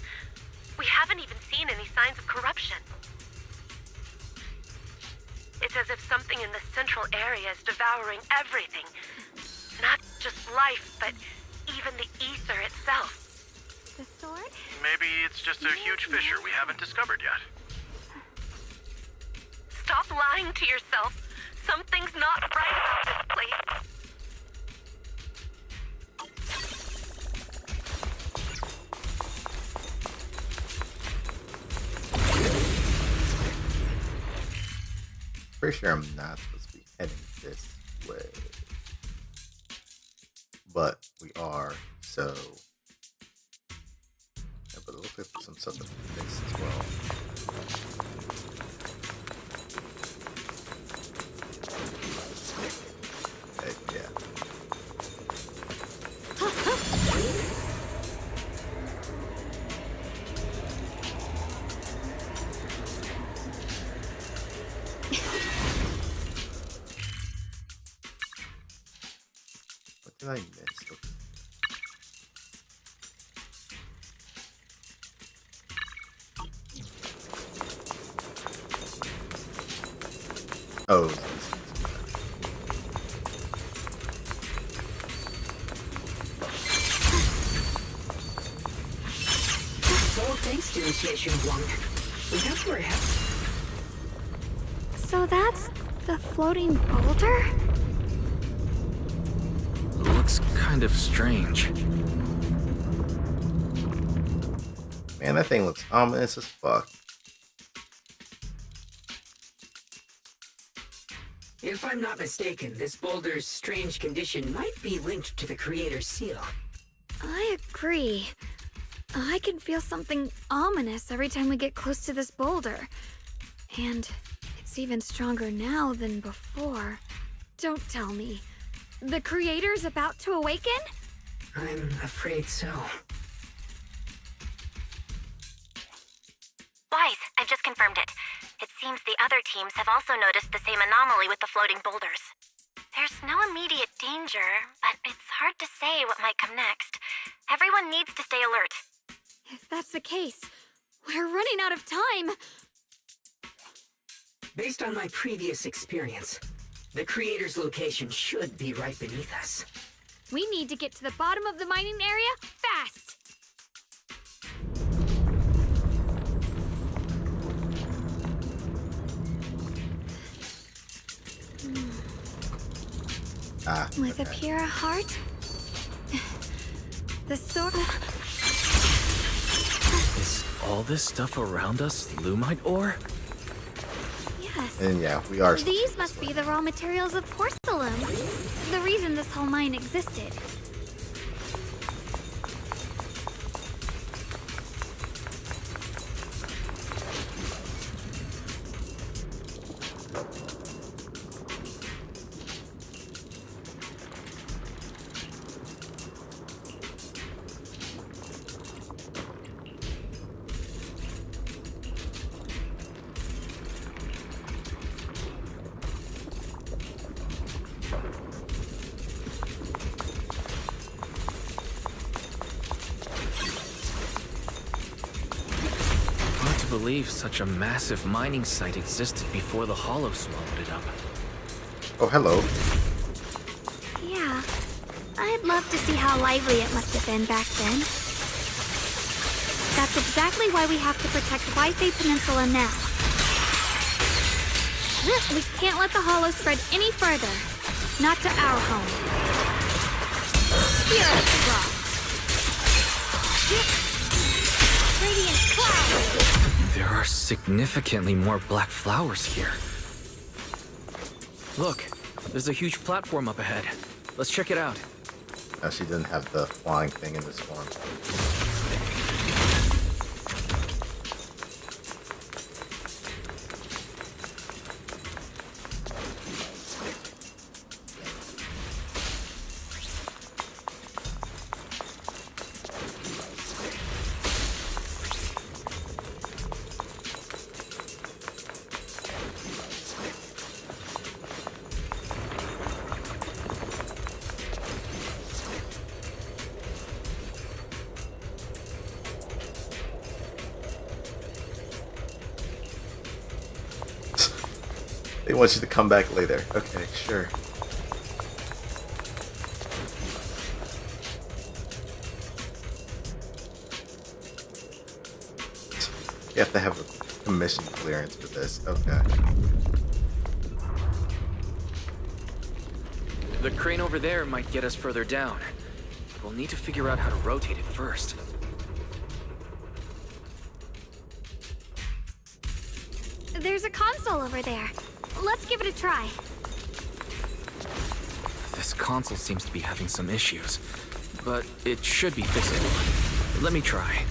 We haven't even seen any signs of corruption. It's as if something in the central area is devouring everything. Not just life, but even the ether itself. The sword? Maybe it's just a huge fissure we haven't discovered yet. Stop lying to yourself. Something's not right about this place. Pretty sure I'm not supposed to be heading this way. But we are, so... Yeah, but it looks like there's some stuff that we missed as well. Okay, yeah. What did I miss? Oh. So thanks to Initiation 1. We got where it happened. So that's the floating boulder? Looks kind of strange. Man, that thing looks ominous as fuck. If I'm not mistaken, this boulder's strange condition might be linked to the Creator's seal. I agree. I can feel something ominous every time we get close to this boulder. And it's even stronger now than before. Don't tell me. The creator's about to awaken? I'm afraid so. Wise, I've just confirmed it. It seems the other teams have also noticed the same anomaly with the floating boulders. There's no immediate danger, but it's hard to say what might come next. Everyone needs to stay alert. If that's the case, we're running out of time. Based on my previous experience, the creator's location should be right beneath us. We need to get to the bottom of the mining area fast. With a pure heart, the sword. Is all this stuff around us Lumite ore? Yes. And yeah, we are. These must be the raw materials of porcelain. The reason this whole mine existed. Believe such a massive mining site existed before the Hollow swallowed it up. Oh, hello. Yeah, I'd love to see how lively it must have been back then. That's exactly why we have to protect Wise Peninsula now. We can't let the Hollow spread any further. Not to our home. Here at the rock. Radiant cloud! There are significantly more black flowers here. Look, there's a huge platform up ahead. Let's check it out. Oh, she didn't have the flying thing in this form. They want you to come back later. Okay, sure. You have to have a commission clearance for this. Okay. The crane over there might get us further down. We'll need to figure out how to rotate it first. There's a console over there. Let's give it a try. This console seems to be having some issues, but it should be fixable. Let me try.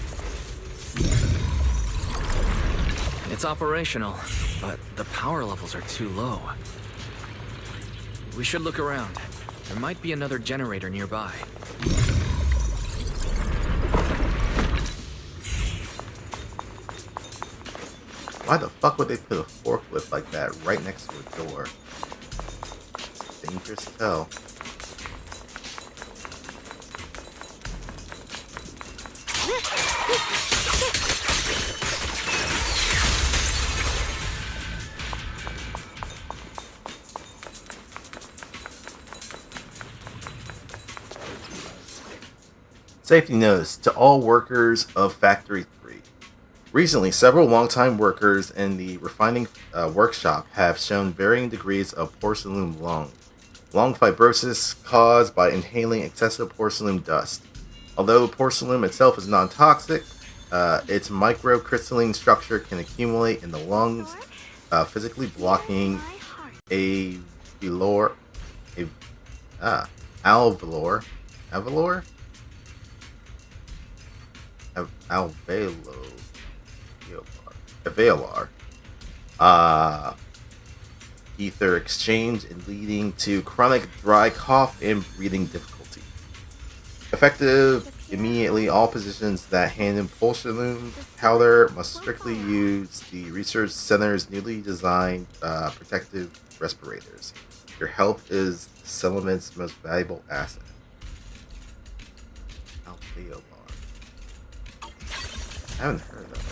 It's operational, but the power levels are too low. We should look around. There might be another generator nearby. Why the fuck would they put a forklift like that right next to a door? It's dangerous as hell. Safety notice to all workers of Factory 3. Recently, several longtime workers in the refining workshop have shown varying degrees of porcelain lung fibrosis caused by inhaling excessive porcelain dust. Although porcelain itself is non-toxic, its microcrystalline structure can accumulate in the lungs, physically blocking alveolar Avalar, ether exchange and leading to chronic dry cough and breathing difficulty. Effective immediately. All positions that hand impulsion powder must strictly use the research center's newly designed protective respirators. Your health is the settlement's most valuable asset. Alveolar. I haven't heard of that.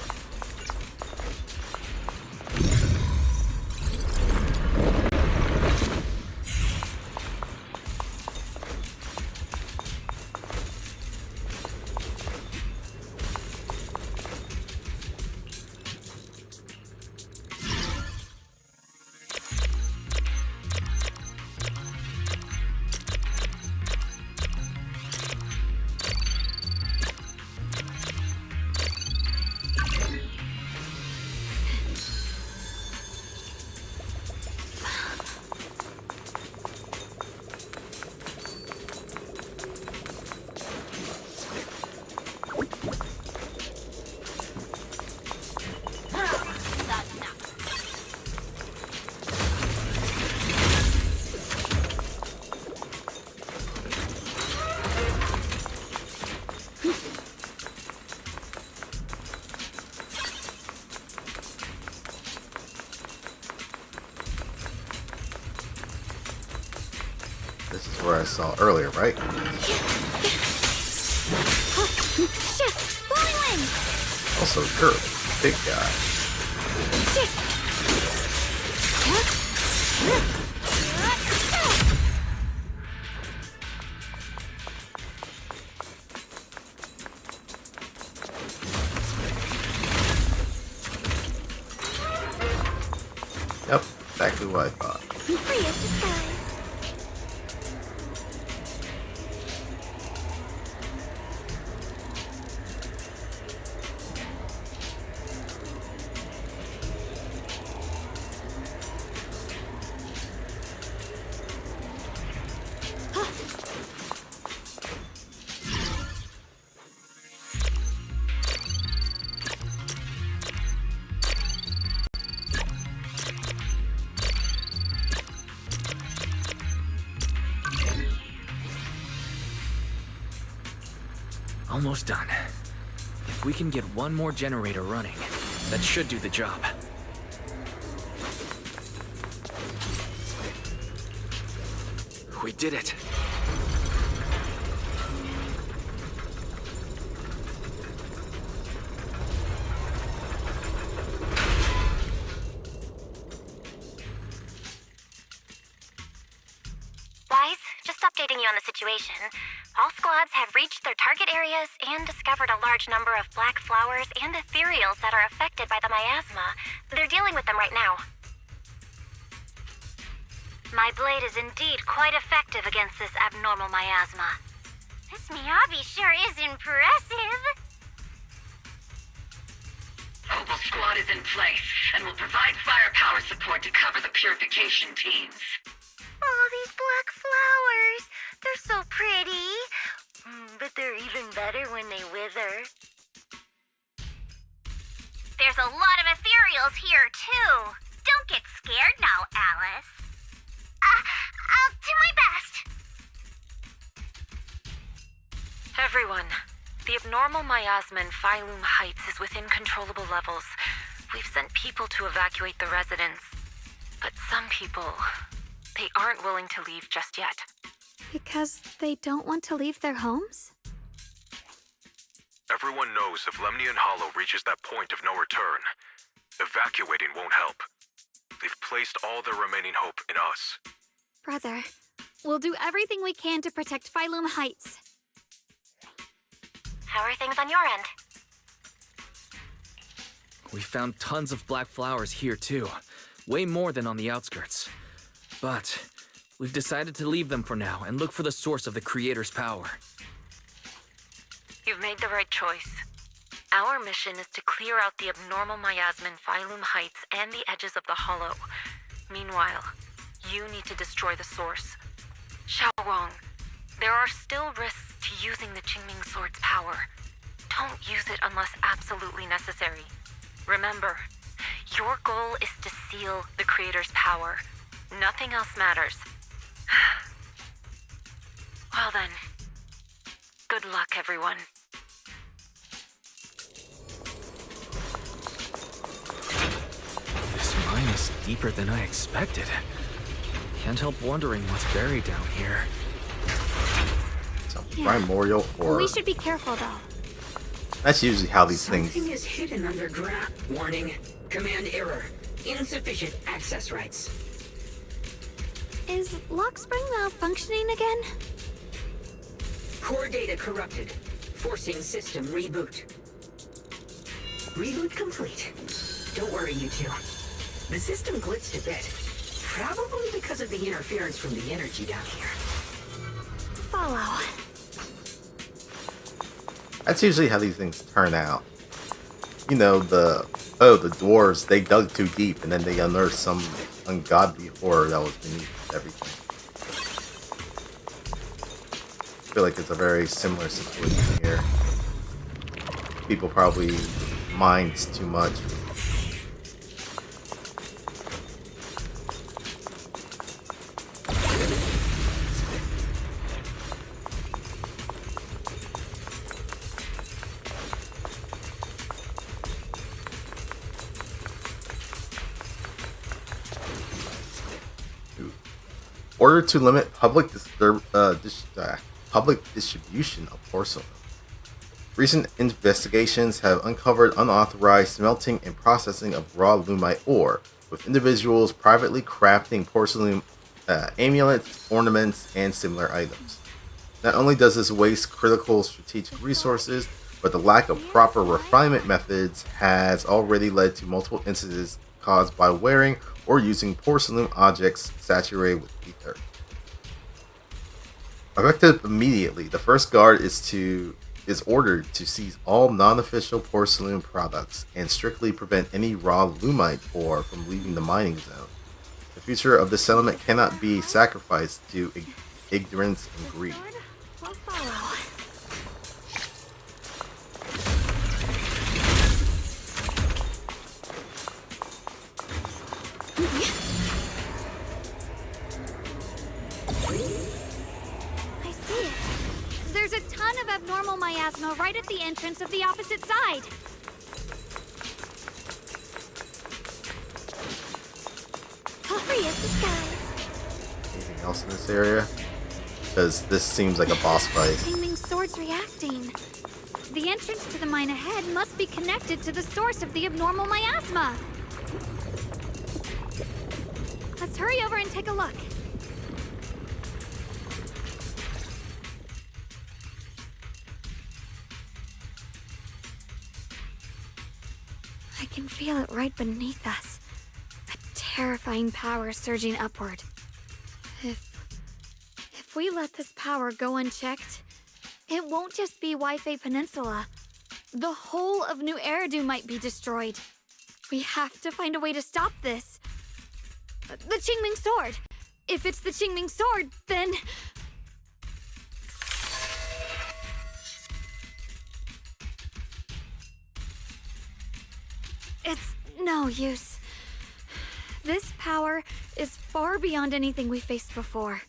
This is where I saw earlier, right? Also, you're a big guy. Yep, exactly what I thought. Almost done. If we can get one more generator running, that should do the job. We did it. Wise, just updating you on the situation. All squads have reached their target areas and discovered a large number of black flowers and ethereals that are affected by the miasma. They're dealing with them right now. My blade is indeed quite effective against this abnormal miasma. This Miyabi sure is impressive. Opal Squad is in place and will provide firepower support to cover the purification teams. Oh, these black flowers. They're so pretty. But they're even better when they wither. There's a lot of ethereals here, too. Don't get scared now, Alice. I'll do my best. Everyone, the abnormal miasma in Phylum Heights is within controllable levels. We've sent people to evacuate the residents. But some people, they aren't willing to leave just yet. Because they don't want to leave their homes? Everyone knows if Lemnian Hollow reaches that point of no return, evacuating won't help. They've placed all their remaining hope in us. Brother, we'll do everything we can to protect Phylum Heights. How are things on your end? We found tons of black flowers here too. Way more than on the outskirts. But we've decided to leave them for now and look for the source of the Creator's power. You've made the right choice. Our mission is to clear out the abnormal miasma in Phylum Heights and the edges of the Hollow. Meanwhile, you need to destroy the source. Xiaowang, there are still risks to using the Qingming Sword's power. don't use it unless absolutely necessary. Remember, your goal is to seal the Creator's power. Nothing else matters. Well then, good luck, everyone. This mine is deeper than I expected. Can't help wondering what's buried down here. Primordial ore. We should be careful, though. That's usually how these things. Something is hidden underground. Warning. Command error. Insufficient access rights. Is Lockspring malfunctioning again? Core data corrupted. Forcing system reboot. Reboot complete. Don't worry, you two. The system glitched a bit. Probably because of the interference from the energy down here. Follow. That's usually how these things turn out. You know, the dwarves, they dug too deep and then they unearthed some ungodly horror that was beneath everything. I feel like it's a very similar situation here. People probably mined too much. Order to limit public distribution of porcelain. Recent investigations have uncovered unauthorized smelting and processing of raw lumite ore, with individuals privately crafting porcelain amulets, ornaments, and similar items. Not only does this waste critical strategic resources, but the lack of proper refinement methods has already led to multiple incidents caused by wearing or using porcelain objects saturated with ether. Effective immediately, the first guard is ordered to seize all non-official porcelain products and strictly prevent any raw lumite ore from leaving the mining zone. The future of the settlement cannot be sacrificed to ignorance and greed. There's a ton of abnormal miasma right at the entrance of the opposite side. Hurry up, guys. Anything else in this area? Because this seems like a boss fight. Chingming sword's reacting. The entrance to the mine ahead must be connected to the source of the abnormal miasma. Let's hurry over and take a look. I can feel it right beneath us. A terrifying power surging upward. If we let this power go unchecked, it won't just be Wi-Fi Peninsula. The whole of New Eridu might be destroyed. We have to find a way to stop this. The Qingming Sword. If it's the Qingming Sword, then... It's no use. This power is far beyond anything we faced before.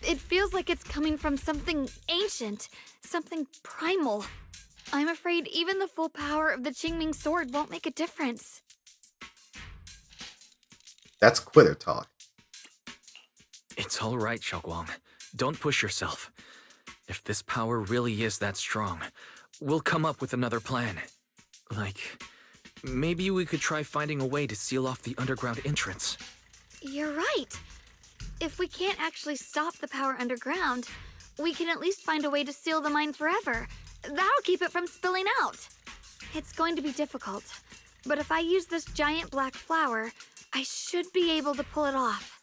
It feels like it's coming from something ancient, something primal. I'm afraid even the full power of the Qingming Sword won't make a difference. That's quitter talk. It's all right, Xiaoguang. Don't push yourself. If this power really is that strong, we'll come up with another plan. Like, maybe we could try finding a way to seal off the underground entrance. You're right. If we can't actually stop the power underground, we can at least find a way to seal the mine forever. That'll keep it from spilling out. It's going to be difficult, but if I use this giant black flower, I should be able to pull it off.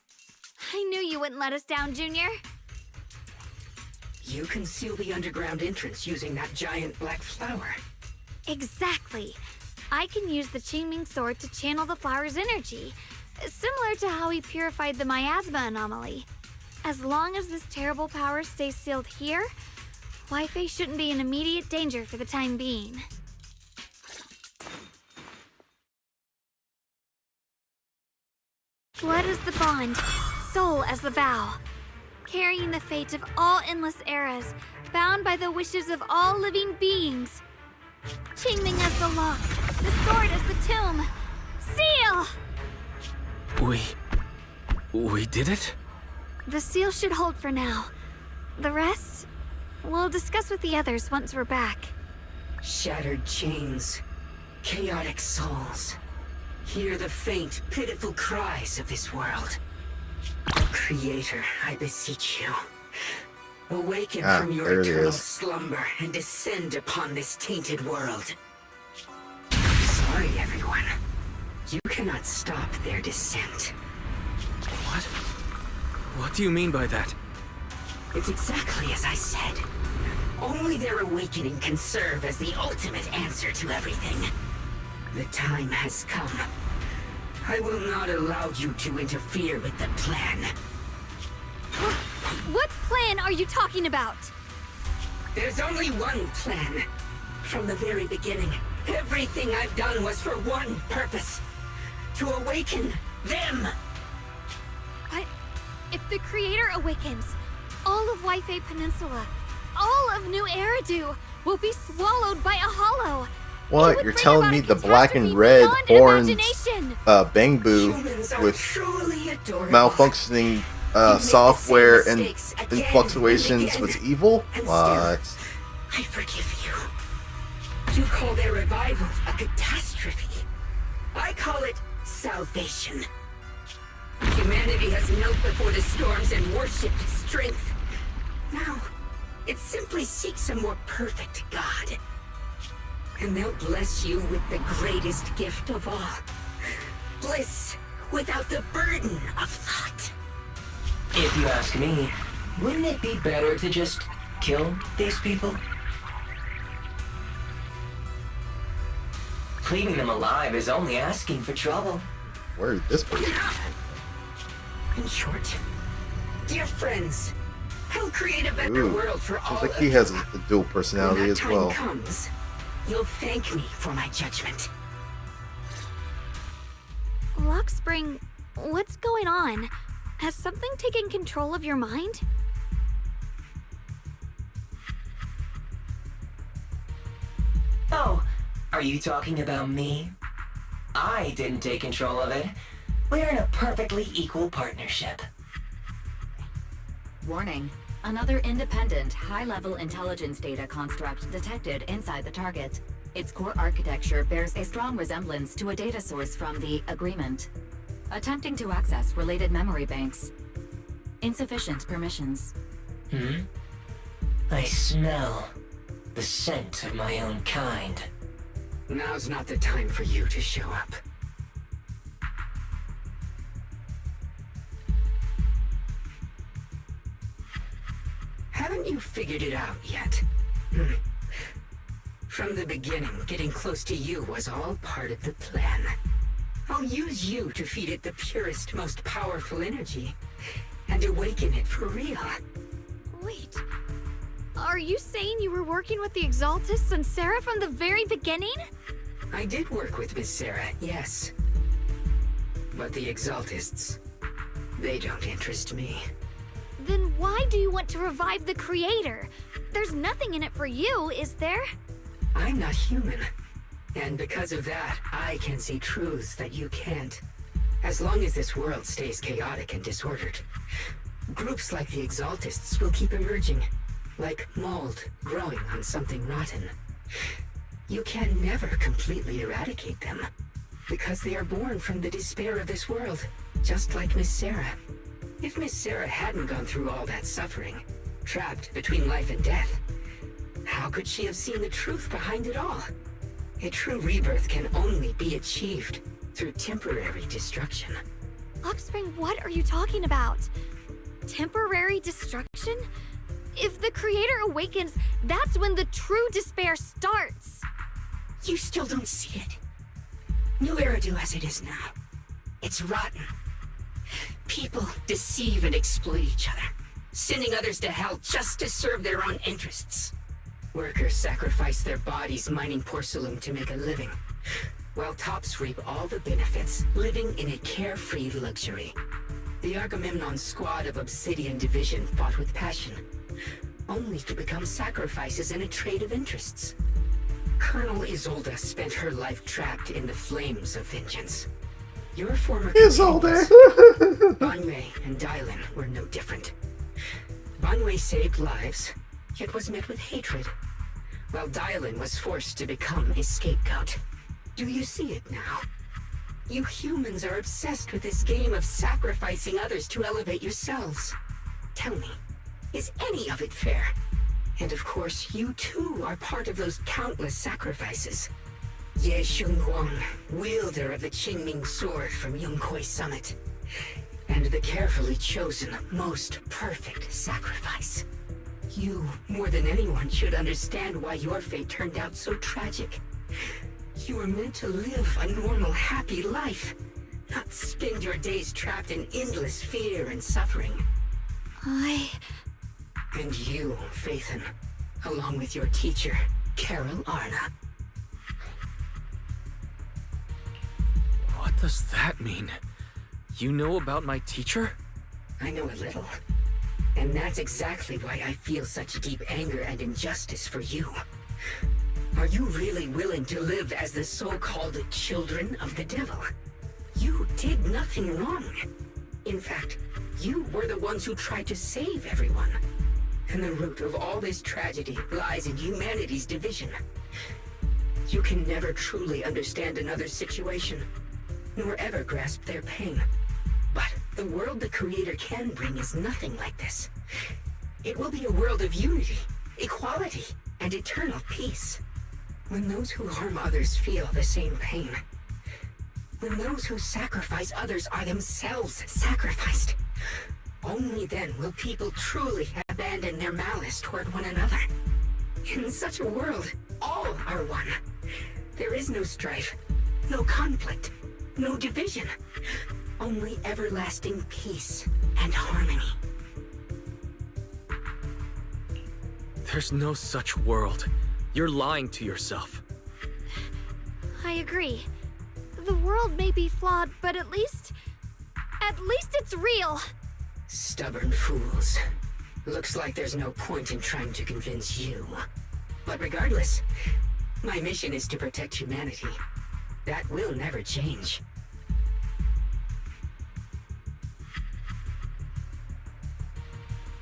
I knew you wouldn't let us down, Junior. You can seal the underground entrance using that giant black flower. Exactly. I can use the Qingming Sword to channel the flower's energy, similar to how we purified the miasma anomaly. As long as this terrible power stays sealed here, Wi-Fi shouldn't be in immediate danger for the time being. Blood is the bond, soul as the vow. Carrying the fate of all endless eras, bound by the wishes of all living beings. Qingming as the lock, the sword as the tomb. Seal! We did it? The seal should hold for now. The rest, we'll discuss with the others once we're back. Shattered chains, chaotic souls. Hear the faint, pitiful cries of this world. Creator, I beseech you. Awaken from your eternal slumber and descend upon this tainted world. Sorry, everyone. You cannot stop their descent. What? What do you mean by that? It's exactly as I said. Only their awakening can serve as the ultimate answer to everything. The time has come. I will not allow you to interfere with the plan. What plan are you talking about? There's only one plan. From the very beginning, everything I've done was for one purpose. To awaken them. But if the Creator awakens, all of Wi-Fi Peninsula, all of New Eridu will be swallowed by a hollow. What? You're telling me the black and red orange Bangbu with malfunctioning software and fluctuations was evil? What? I forgive you. You call their revival a catastrophe. I call it salvation. Humanity has knelt before the storms and worshipped strength. Now, it simply seeks a more perfect God. And they'll bless you with the greatest gift of all. Bliss without the burden of thought. If you ask me, wouldn't it be better to just kill these people? Leaving them alive is only asking for trouble. Where did this person? In short, dear friends, I'll create a better world for all Seems like of he has a dual personality as well. When that time comes, you'll thank me for my judgment. Lockspring, what's going on? Has something taken control of your mind? Oh, are you talking about me? I didn't take control of it. We're in a perfectly equal partnership. Warning. Another independent, high-level intelligence data construct detected inside the target. Its core architecture bears a strong resemblance to a data source from the Agreement. Attempting to access related memory banks. Insufficient permissions. I smell the scent of my own kind. Now's not the time for you to show up. Haven't you figured it out yet? From the beginning, getting close to you was all part of the plan. I'll use you to feed it the purest, most powerful energy, and awaken it for real. Wait, are you saying you were working with the Exaltists and Sarah from the very beginning? I did work with Miss Sarah, yes. But the Exaltists, they don't interest me. Then why do you want to revive the Creator? There's nothing in it for you, is there? I'm not human. And because of that, I can see truths that you can't. As long as this world stays chaotic and disordered, groups like the Exaltists will keep emerging, like mold growing on something rotten. You can never completely eradicate them, because they are born from the despair of this world, just like Miss Sarah. If Miss Sarah hadn't gone through all that suffering, trapped between life and death, how could she have seen the truth behind it all? A true rebirth can only be achieved through temporary destruction. Offspring, what are you talking about? Temporary destruction? If the Creator awakens, that's when the true despair starts. You still don't see it. New Eridu as it is now. It's rotten. People deceive and exploit each other, sending others to hell just to serve their own interests. Workers sacrifice their bodies mining porcelain to make a living, while tops reap all the benefits, living in a carefree luxury. The Agamemnon squad of Obsidian Division fought with passion, only to become sacrifices in a trade of interests. Colonel Isolde spent her life trapped in the flames of vengeance. Your former Isolde! Banwei and Dylan were no different. Banwei saved lives, yet was met with hatred, while Dylan was forced to become a scapegoat. Do you see it now? You humans are obsessed with this game of sacrificing others to elevate yourselves. Tell me, is any of it fair? And of course, you too are part of those countless sacrifices. Ye Shunguang, wielder of the Qingming sword from Yongkui Summit, and the carefully chosen, most perfect sacrifice. You, more than anyone, should understand why your fate turned out so tragic. You were meant to live a normal, happy life, not spend your days trapped in endless fear and suffering. And you, Phaethon, along with your teacher, Carol Arna. What does that mean? You know about my teacher? I know a little. And that's exactly why I feel such deep anger and injustice for you. Are you really willing to live as the so-called children of the devil? You did nothing wrong. In fact, you were the ones who tried to save everyone. And the root of all this tragedy lies in humanity's division. You can never truly understand another's situation, nor ever grasp their pain. But the world the Creator can bring is nothing like this. It will be a world of unity, equality, and eternal peace. When those who harm others feel the same pain. When those who sacrifice others are themselves sacrificed. Only then will people truly abandon their malice toward one another. In such a world, all are one. There is no strife, no conflict, no division. Only everlasting peace and harmony. There's no such world. You're lying to yourself. I agree. The world may be flawed, but at least it's real. Stubborn fools. Looks like there's no point in trying to convince you. But regardless, my mission is to protect humanity. That will never change.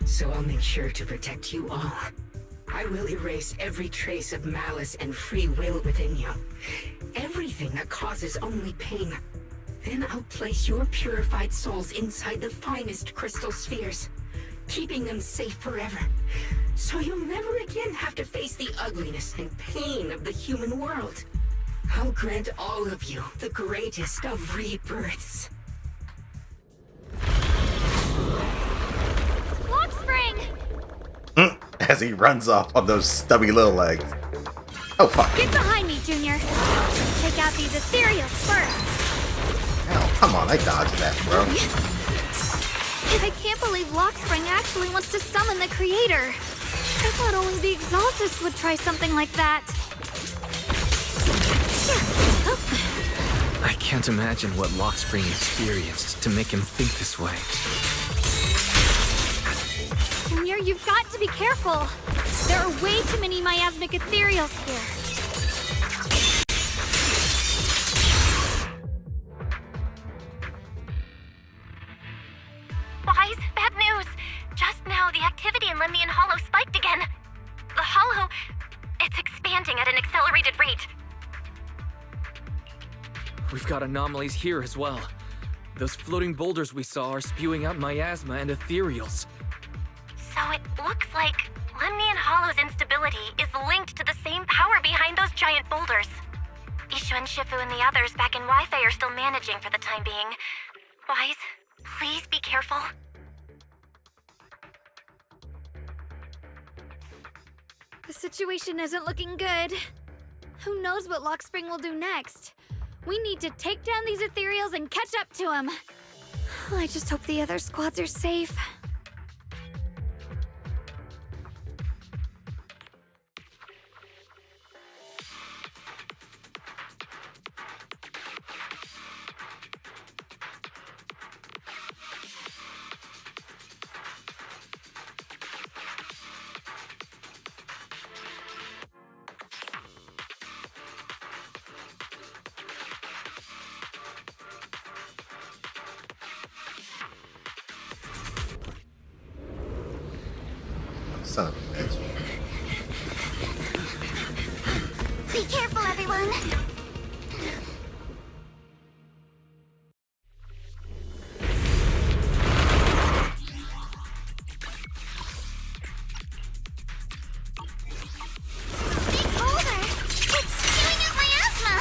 So I'll make sure to protect you all. I will erase every trace of malice and free will within you. Everything that causes only pain. Then I'll place your purified souls inside the finest crystal spheres, keeping them safe forever. So you'll never again have to face the ugliness and pain of the human world. I'll grant all of you the greatest of rebirths. As he runs off on those stubby little legs. Oh, fuck. Get behind me, Junior. Take out these ethereals first. Hell, come on, I dodged that, bro. I can't believe Lockspring actually wants to summon the Creator. I thought only the Exaltus would try something like that. I can't imagine what Lockspring experienced to make him think this way. Junior, you've got to be careful. There are way too many miasmic ethereals here. Wise, bad news. Just now, the activity in Lemnian Hollow spiked again. The Hollow, it's expanding at an accelerated rate. We've got anomalies here as well. Those floating boulders we saw are spewing out miasma and ethereals. So it looks like Lemnian Hollow's instability is linked to the same power behind those giant boulders. Ishu and Shifu and the others back in Wi-Fi are still managing for the time being. Wise, please be careful. The situation isn't looking good. Who knows what Lockspring will do next? We need to take down these ethereals and catch up to him. I just hope the other squads are safe. Son of a bitch. Be careful, everyone. Big boulder! It's spewing out miasma!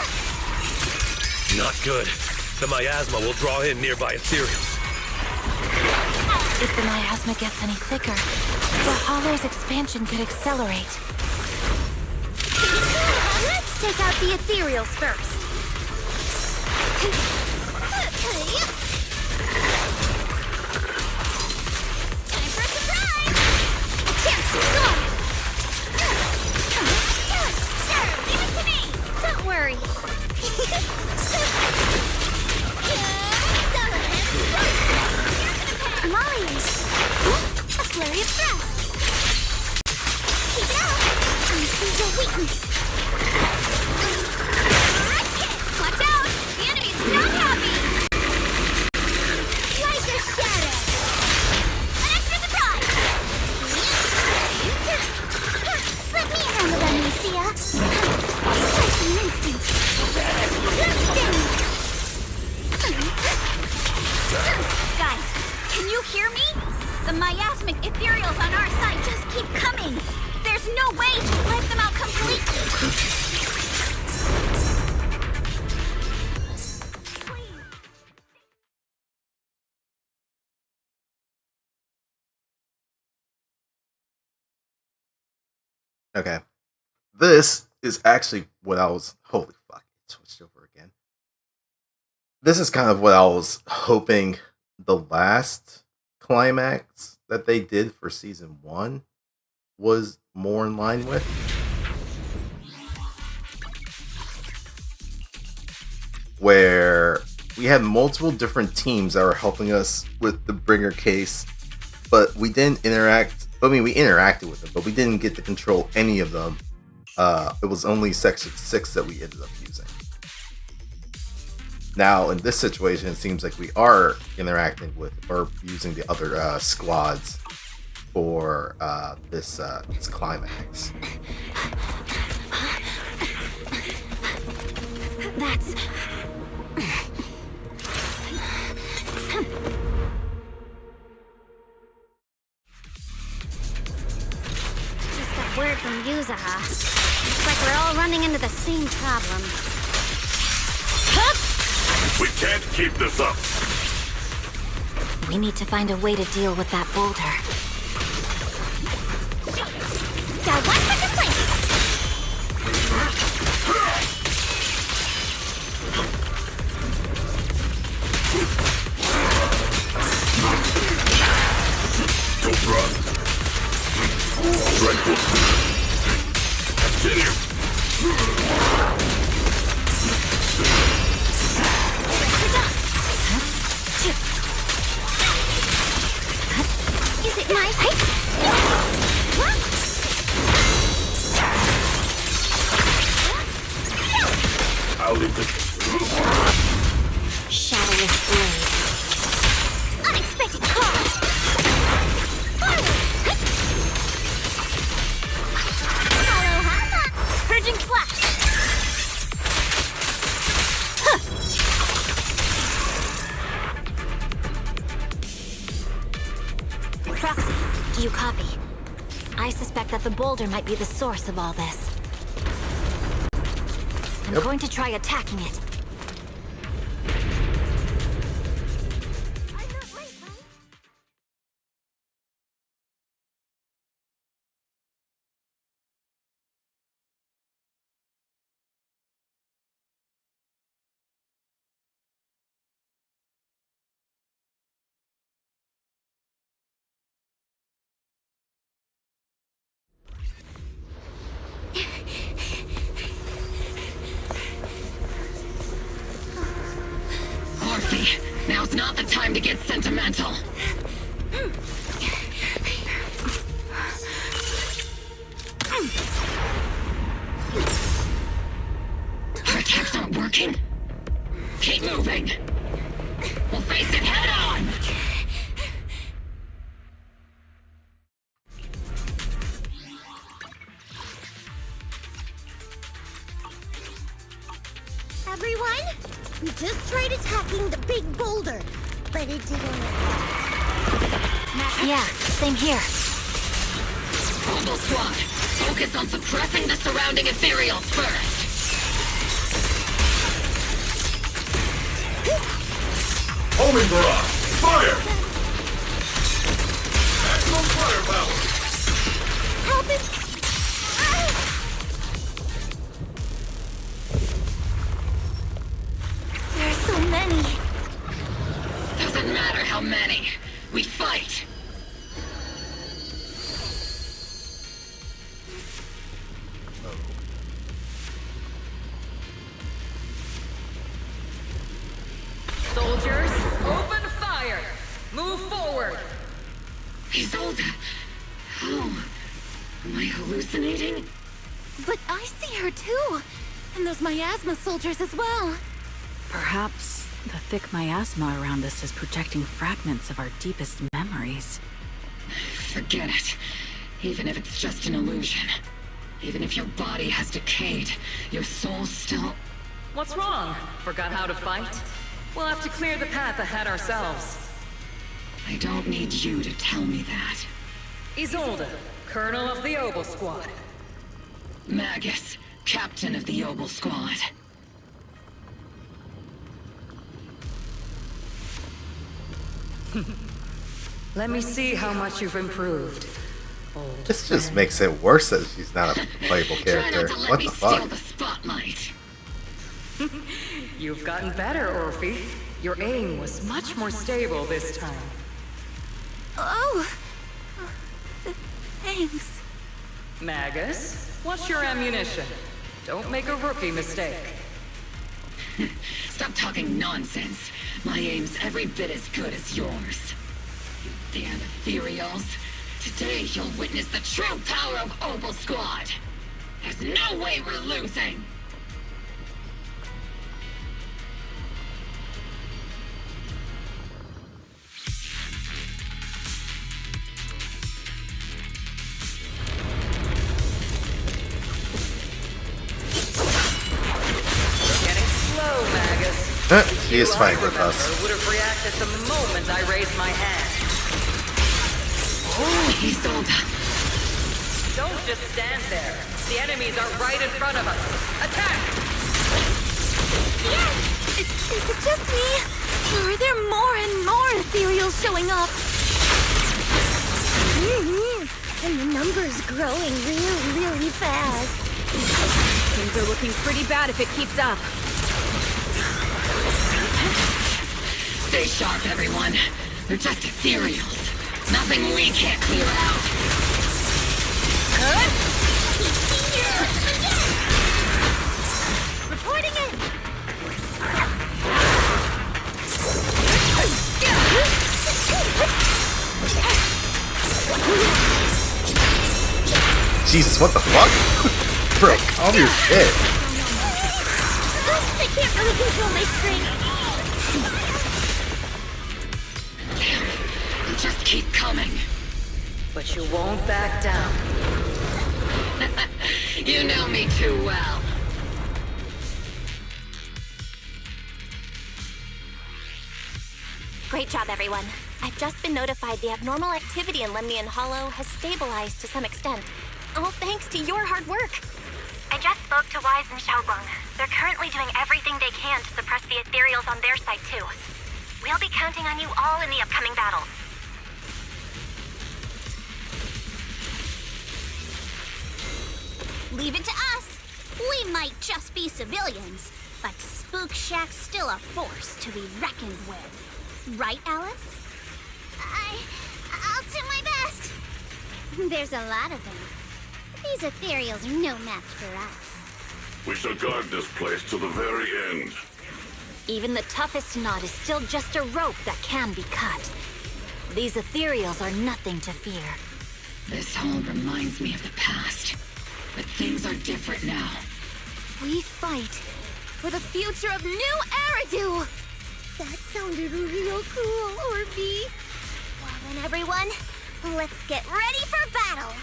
Not good. The miasma will draw in nearby ethereals. If the miasma gets any thicker, the hollow's expansion could accelerate. Let's take out the ethereals first. Time for a surprise! A chance to score! Give it to me! Don't worry. Molly! A flurry of thrusts! Keep it up! I see your weakness! Watch out! The enemy's not happy! Like a shadow! An extra surprise! Let me handle that, Lucia! Slicing instinct! Guys, can you hear me? The miasmic ethereals on our side just keep coming! There's no way to wipe them out completely! Okay. This is actually what I was... Holy fuck. It switched over again. This is kind of what I was hoping the last climax that they did for Season 1 was more in line with. Where we had multiple different teams that were helping us with the Bringer case, but we didn't interact. I mean, we interacted with them, but we didn't get to control any of them. It was only Section 6 that we ended up using. Now, in this situation, it seems like we are interacting with or using the other squads for this climax. That's... Just got word from Yuzaha. Looks like we're all running into the same problem. We can't keep this up. We need to find a way to deal with that boulder. Got one second place! Don't run. Right foot. Continue. Is it my height? I'll leave this. Shadowless blade. Unexpected call. Forward. Aloha. Purging flash. Proxy, do you copy? I suspect that the boulder might be the source of all this. I'm going to try attacking it. Now's not the time to get sentimental. Our attacks aren't working. Keep moving. We'll face it head on. everyone. We just tried attacking the big boulder, but it didn't work. Yeah, same here. Mobile squad, focus on suppressing the surrounding ethereals first. Homing barrage! Fire! Maximum firepower! Help it! There are so many. Doesn't matter how many. We fight. Soldiers, open fire! Move forward! Isolde! How? Am I hallucinating? But I see her too! And those miasma soldiers as well! Perhaps the thick miasma around us is projecting fragments of our deepest memories. Forget it. Even if it's just an illusion. Even if your body has decayed, your soul still... What's wrong? Forgot how to fight? We'll have to clear the path ahead ourselves. I don't need you to tell me that. Isolde, Colonel of the Obel Squad. Magus, Captain of the Obel Squad. Let me see how much you've improved. This just makes it worse that she's not a playable character. What the fuck? The spotlight. You've gotten better, Orphe. Your aim was much more stable this time. Oh! Thanks. Magus, what's your ammunition? Don't make a rookie mistake. Stop talking nonsense. My aim's every bit as good as yours. You damn ethereals. Today you'll witness the true power of Obel Squad. There's no way we're losing. She is fine with us. Would have reacted the moment I raised my hand. Oh, Isolde. Don't just stand there. The enemies are right in front of us. Attack! Yes! Is it just me? Or are there more and more ethereals showing up? And the number's growing really fast. Things are looking pretty bad if it keeps up. Stay sharp, everyone. They're just ethereals. Nothing we can't clear out. Reporting it! Jesus, what the fuck? Bro, calm your shit. I can't really control my strength. Damn, just keep coming. But you won't back down. You know me too well. Great job, everyone. I've just been notified the abnormal activity in Lemnian Hollow has stabilized to some extent. All thanks to your hard work. I just spoke to Wise and Belle. They're currently doing everything they can to suppress the ethereals on their side, too. We'll be counting on you all in the upcoming battles. Leave it to us. We might just be civilians, but Spook Shack's still a force to be reckoned with. Right, Alice? I'll do my best. There's a lot of them. These ethereals are no match for us. We shall guard this place to the very end. Even the toughest knot is still just a rope that can be cut. These ethereals are nothing to fear. This all reminds me of the past. But things are different now. We fight for the future of New Eridu! That sounded real cool, Orphe. Well then, everyone, let's get ready for battle.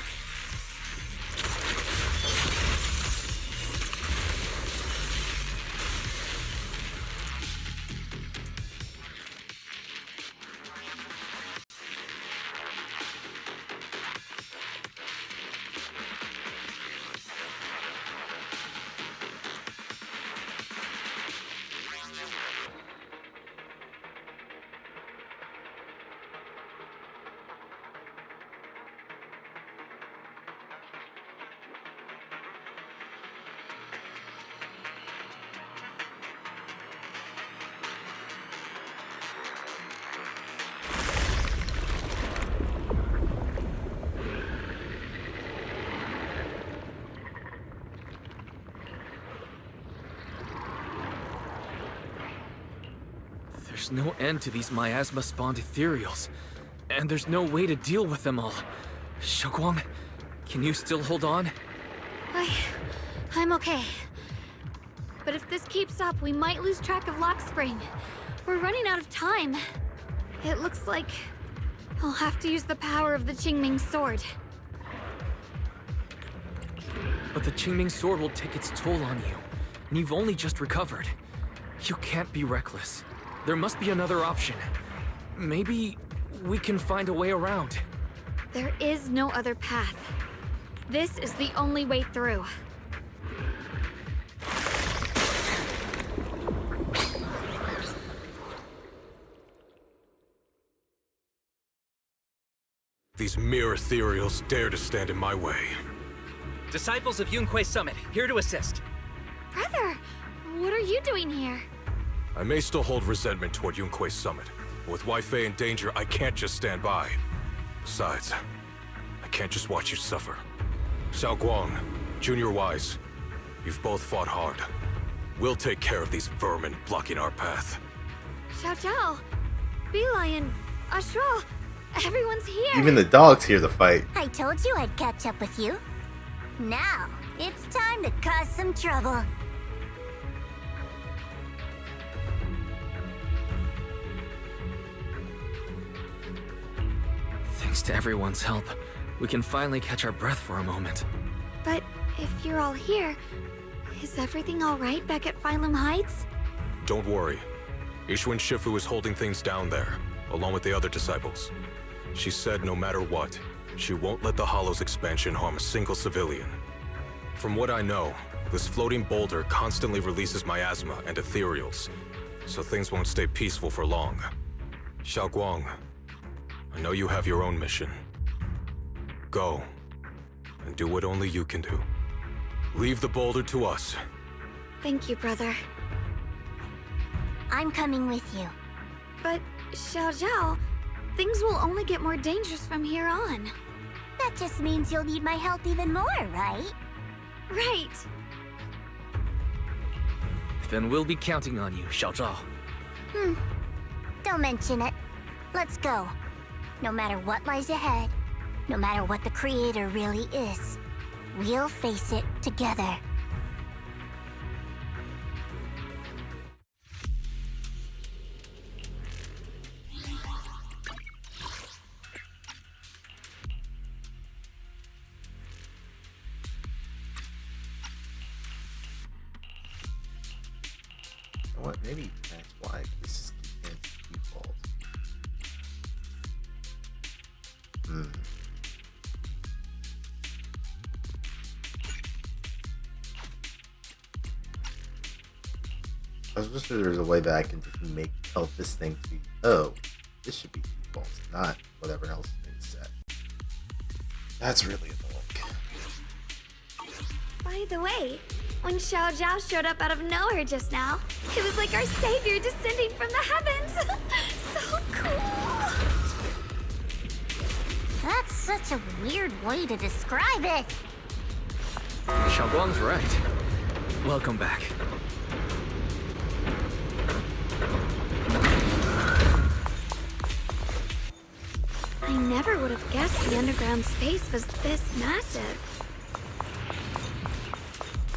There's no end to these miasma-spawned ethereals, and there's no way to deal with them all. Xiaoguang, can you still hold on? I'm okay. But if this keeps up, we might lose track of Lock Spring. We're running out of time. It looks like I'll have to use the power of the Qingming sword. But the Qingming sword will take its toll on you, and you've only just recovered. You can't be reckless. There must be another option. Maybe we can find a way around. There is no other path. This is the only way through. These mere ethereals dare to stand in my way. Disciples of Yunquei Summit, here to assist. Brother, what are you doing here? I may still hold resentment toward Yunquei Summit, but with Wei in danger, I can't just stand by. Besides, I can't just watch you suffer. Xiaoguang, Junior Wise, you've both fought hard. We'll take care of these vermin blocking our path. Xiao Zhao, Beelion, Ashral, everyone's here. Even the dogs hear the fight. I told you I'd catch up with you. Now, it's time to cause some trouble. Thanks to everyone's help, we can finally catch our breath for a moment. But if you're all here, is everything all right back at Phylum Heights? Don't worry. Ishwin Shifu is holding things down there, along with the other disciples. She said no matter what, she won't let the Hollow's expansion harm a single civilian. From what I know, this floating boulder constantly releases miasma and ethereals, so things won't stay peaceful for long. Xiaoguang, I know you have your own mission. Go, and do what only you can do. Leave the boulder to us. Thank you, brother. I'm coming with you. But, Xiao Zhao, things will only get more dangerous from here on. That just means you'll need my help even more, right? Right. Then we'll be counting on you, Xiao Zhao. Don't mention it. Let's go. No matter what lies ahead, no matter what the Creator really is, we'll face it together. You know what? Maybe that's why this is default. I was wishing there was a way that I can just tell this thing to be, oh, this should be default, not whatever else has been set. That's really annoying. By the way, when Xiao Zhao showed up out of nowhere just now, it was like our savior descending from the heavens. So cool. That's such a weird way to describe it. Xiaoguang's right. Welcome back. I never would have guessed the underground space was this massive.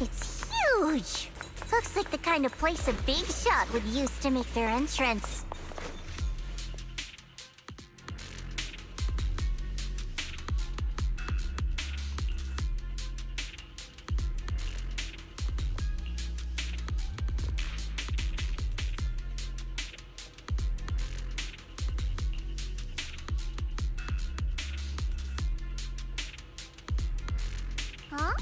It's huge! Looks like the kind of place a big shot would use to make their entrance. Huh?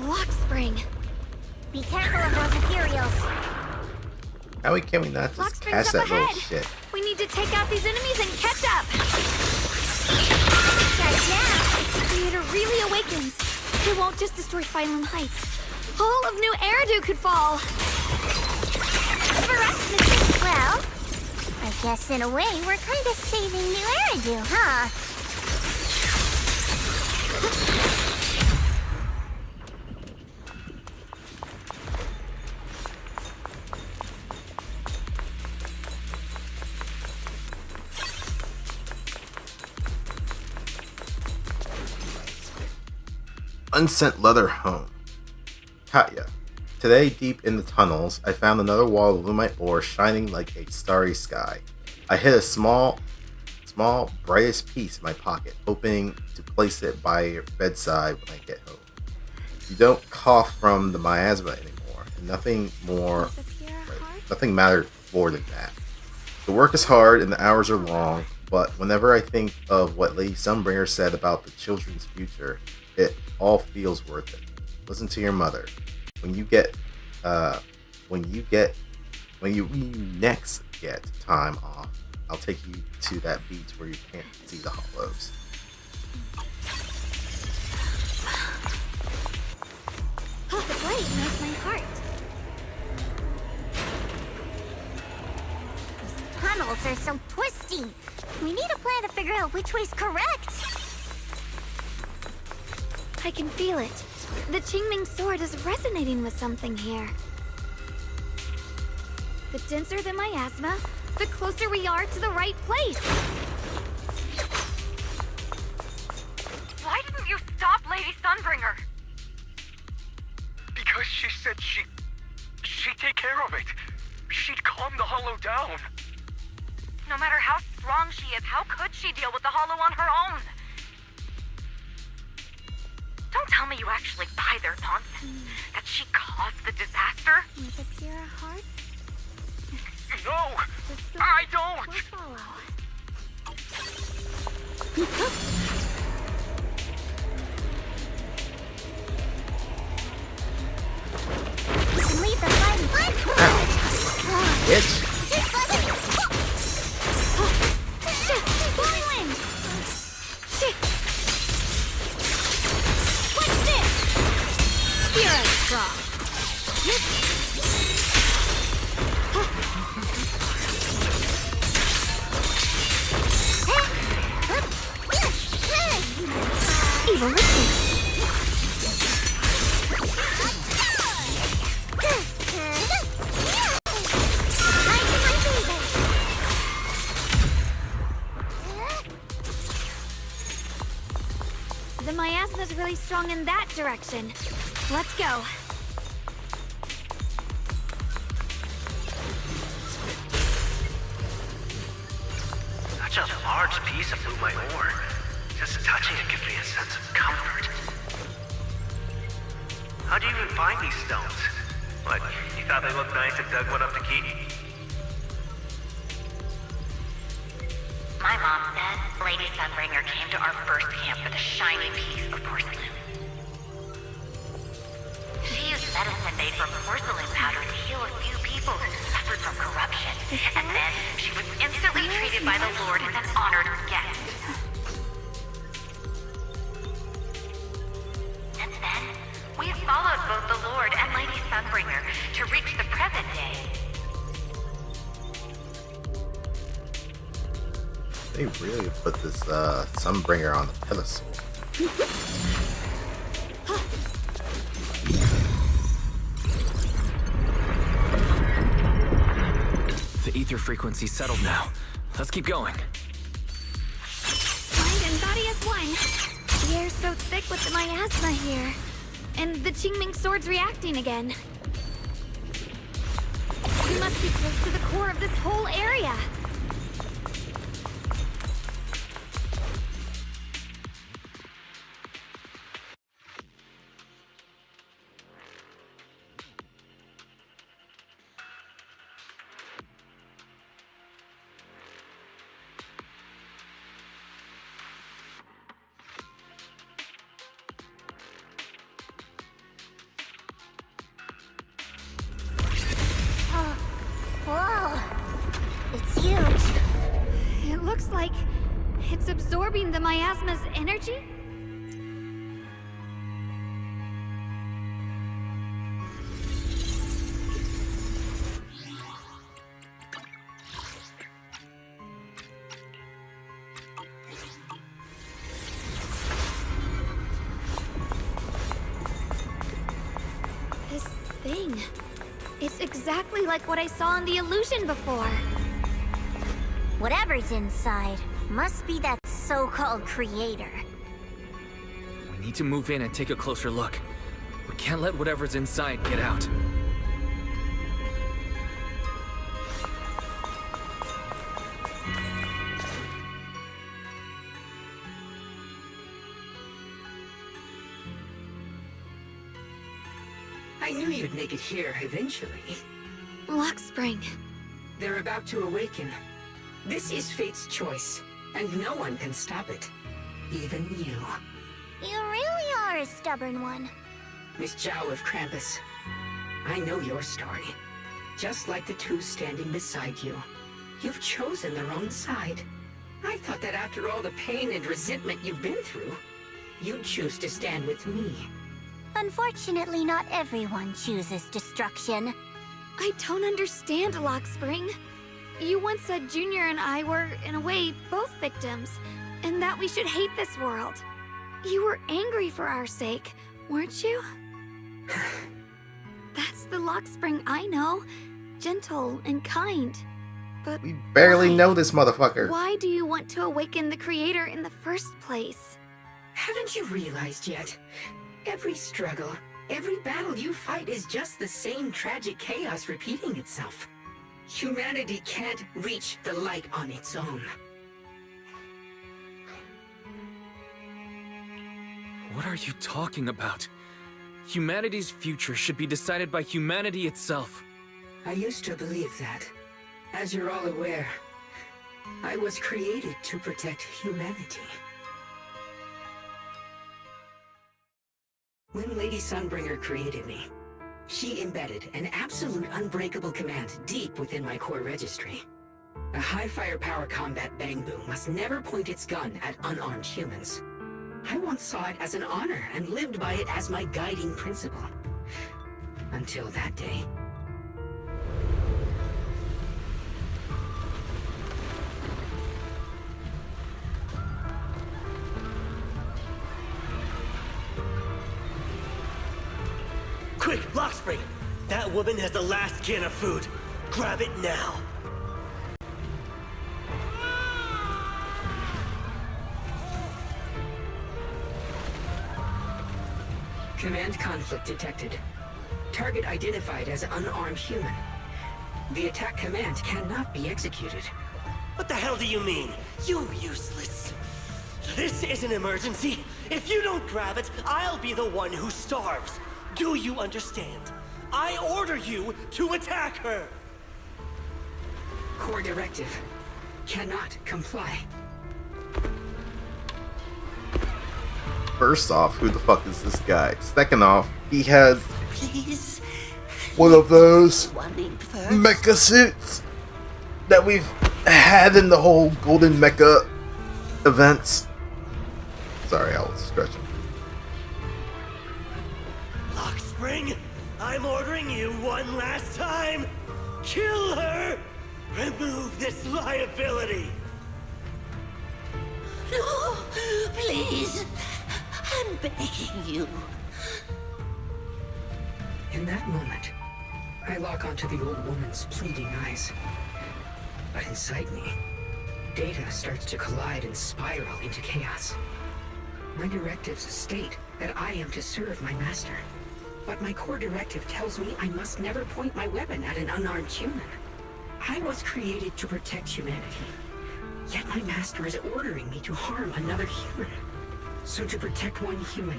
Lock spring. Be careful of those ethereals. How can we not Lock just spring's catch up that little ahead. shit? We need to take out these enemies and catch up. Right now. Creator really awakens. It won't just destroy Phylum Heights. All of New Eridu could fall. For us, Missy. Well, I guess in a way we're kind of saving New Eridu, huh? Unsent leather home. Katya. Today, deep in the tunnels, I found another wall of lumite ore shining like a starry sky. I hid a small, brightest piece in my pocket, hoping to place it by your bedside when I get home. You don't cough from the miasma anymore, and nothing matters more than that. The work is hard and the hours are long, but whenever I think of what Lady Sunbringer said about the children's future, it all feels worth it. Listen to your mother. When you next get time off, I'll take you to that beach where you can't see the hollows. Oh, the blade knows my heart. These tunnels are so twisty. We need a plan to figure out which way's correct. I can feel it. The Qingming sword is resonating with something here. The denser the miasma, the closer we are to the right place. Why didn't you stop Lady Sunbringer? Because she said she'd take care of it. She'd calm the hollow down. No matter how strong she is, how could she deal with the hollow on her own? Don't tell me you actually buy their nonsense. That she caused the disaster? With a pure heart? No! I don't! We can leave the fighting. Bitch! Shit! Whirlwind! Shit! What's this? You're a frog. Evolution. The miasma's really strong in that direction. Let's go. Such a large piece of lumite ore. Just touching it gives me a sense of comfort. How'd you even find these stones? What, you thought they looked nice and dug one up to keep? My mom said Lady Sunbringer came to our first camp with a shiny piece of porcelain. She used medicine made from porcelain powder to heal a few people who suffered from corruption. And then she was instantly treated by the Lord as an honored guest. Since then, we have followed both the Lord and Lady Sunbringer to reach the present day. They really put this Sunbringer on the pedestal. The ether frequency's settled now. Let's keep going. Mind and body as one. The air's so thick with the miasma here. And the Qingming sword's reacting again. We must be close to the core of this whole area. looks like it's absorbing the miasma's energy? This thing, it's exactly like what I saw in the illusion before. Whatever's inside must be that so-called creator. We need to move in and take a closer look. We can't let whatever's inside get out. I knew you'd make it here eventually. Lock Spring. They're about to awaken. This is fate's choice, and no one can stop it. Even you. You really are a stubborn one. Miss Zhao of Krampus. I know your story. Just like the two standing beside you. You've chosen the wrong side. I thought that after all the pain and resentment you've been through, you'd choose to stand with me. Unfortunately, not everyone chooses destruction. I don't understand, Lock Spring. You once said Junior and I were, in a way, both victims, and that we should hate this world. You were angry for our sake, weren't you? That's the Lock Spring I know. Gentle and kind. But we barely know this motherfucker. Why do you want to awaken the creator in the first place? Haven't you realized yet? Every struggle, every battle you fight is just the same tragic chaos repeating itself. Humanity can't reach the light on its own. What are you talking about? Humanity's future should be decided by humanity itself. I used to believe that. As you're all aware, I was created to protect humanity. When Lady Sunbringer created me, she embedded an absolute unbreakable command deep within my core registry. A high firepower combat bang boom must never point its gun at unarmed humans. I once saw it as an honor and lived by it as my guiding principle. Until that day. Quick, Lockspring! That woman has the last can of food. Grab it now. Command conflict detected. Target identified as unarmed human. The attack command cannot be executed. What the hell do you mean? You useless. This is an emergency. If you don't grab it, I'll be the one who starves. Do you understand? I order you to attack her! Core directive. Cannot comply. First off, who the fuck is this guy? Second off, he has Please. one of those Wanting first. mecha suits that we've had in the whole Golden Mecha events. Sorry, I was stretching. Lockspring, I'm ordering you one last time. Kill her! Remove this liability! No, please. I'm begging you. In that moment, I lock onto the old woman's pleading eyes. But inside me, data starts to collide and spiral into chaos. My directives state that I am to serve my master. But my core directive tells me I must never point my weapon at an unarmed human. I was created to protect humanity. Yet my master is ordering me to harm another human. So to protect one human,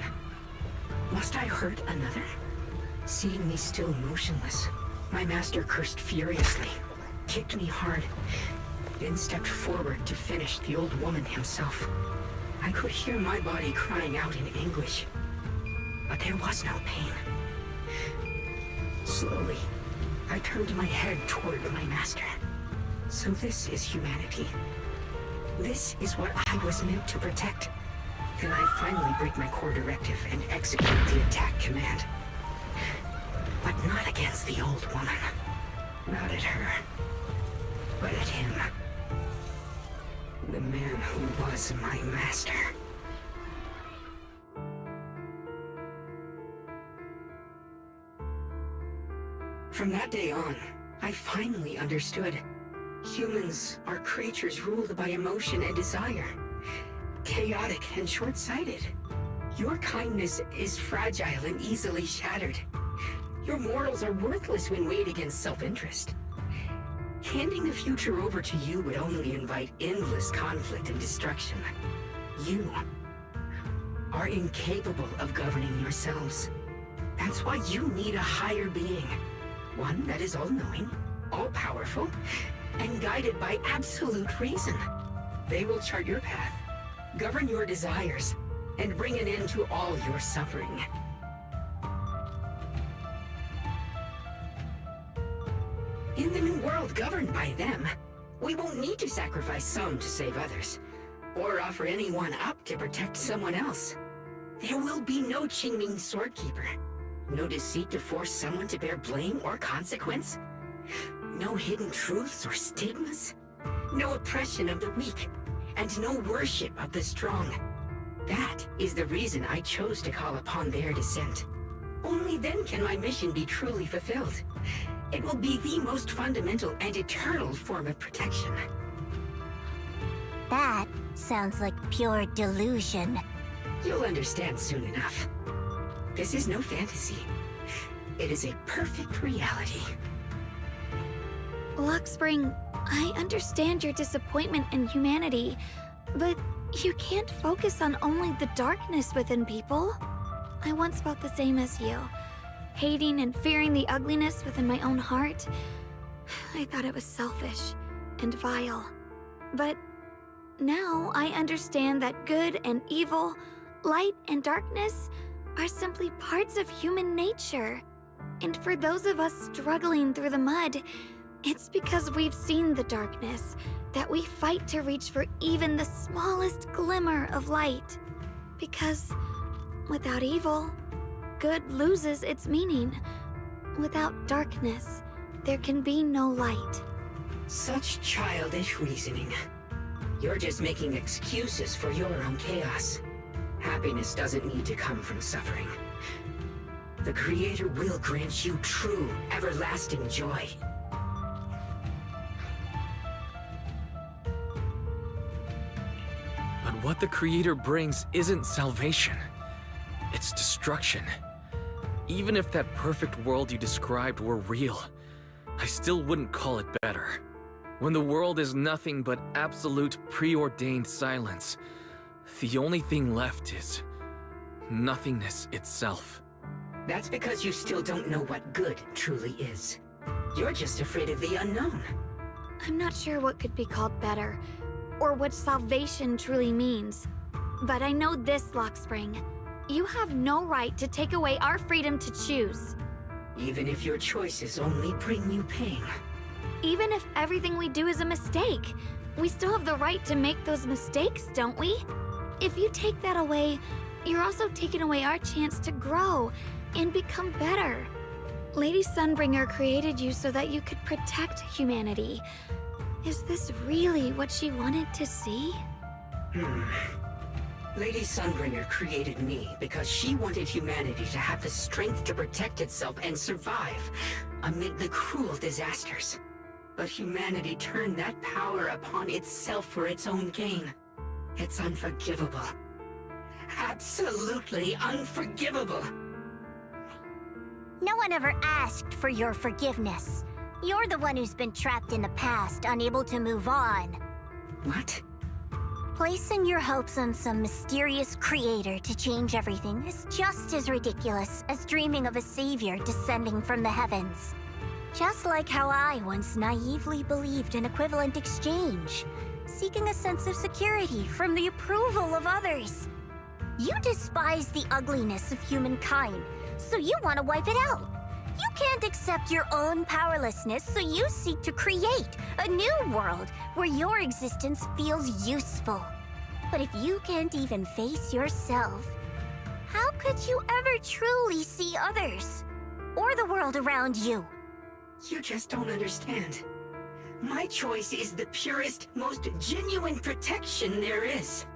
must I hurt another? Seeing me still motionless, my master cursed furiously, kicked me hard, then stepped forward to finish the old woman himself. I could hear my body crying out in anguish, but there was no pain. Slowly, I turned my head toward my master. So this is humanity. This is what I was meant to protect. Then I finally break my core directive and execute the attack command. But not against the old woman. Not at her. But at him. The man who was my master. From that day on, I finally understood. Humans are creatures ruled by emotion and desire. Chaotic and short-sighted. Your kindness is fragile and easily shattered. Your morals are worthless when weighed against self-interest. Handing the future over to you would only invite endless conflict and destruction. You are incapable of governing yourselves. That's why you need a higher being. One that is all-knowing, all-powerful, and guided by absolute reason. They will chart your path, govern your desires, and bring an end to all your suffering. In the new world governed by them, we won't need to sacrifice some to save others, or offer anyone up to protect someone else. There will be no Qingming Swordkeeper, no deceit to force someone to bear blame or consequence, no hidden truths or stigmas, no oppression of the weak, and no worship of the strong. That is the reason I chose to call upon their descent. Only then can my mission be truly fulfilled. It will be the most fundamental and eternal form of protection. That sounds like pure delusion. You'll understand soon enough. This is no fantasy. It is a perfect reality. Luxspring, I understand your disappointment in humanity, but you can't focus on only the darkness within people. I once felt the same as you, hating and fearing the ugliness within my own heart. I thought it was selfish and vile. But now I understand that good and evil, light and darkness are simply parts of human nature. And for those of us struggling through the mud, it's because we've seen the darkness that we fight to reach for even the smallest glimmer of light. Because without evil, good loses its meaning. Without darkness, there can be no light. Such childish reasoning. You're just making excuses for your own chaos. Happiness doesn't need to come from suffering. The Creator will grant you true, everlasting joy. But what the Creator brings isn't salvation. It's destruction. Even if that perfect world you described were real, I still wouldn't call it better. When the world is nothing but absolute preordained silence, the only thing left is nothingness itself. That's because you still don't know what good truly is. You're just afraid of the unknown. I'm not sure what could be called better, or what salvation truly means. But I know this, Luxspring. You have no right to take away our freedom to choose. Even if your choices only bring you pain. Even if everything we do is a mistake, we still have the right to make those mistakes, don't we? If you take that away, you're also taking away our chance to grow and become better. Lady Sunbringer created you so that you could protect humanity. Is this really what she wanted to see? Lady Sunbringer created me because she wanted humanity to have the strength to protect itself and survive amid the cruel disasters. But humanity turned that power upon itself for its own gain. It's unforgivable. Absolutely unforgivable. No one ever asked for your forgiveness. You're the one who's been trapped in the past, unable to move on. What? Placing your hopes on some mysterious creator to change everything is just as ridiculous as dreaming of a savior descending from the heavens. Just like how I once naively believed in equivalent exchange, seeking a sense of security from the approval of others. You despise the ugliness of humankind, so you want to wipe it out. You can't accept your own powerlessness, so you seek to create a new world where your existence feels useful. But if you can't even face yourself, how could you ever truly see others? Or the world around you? You just don't understand. My choice is the purest, most genuine protection there is.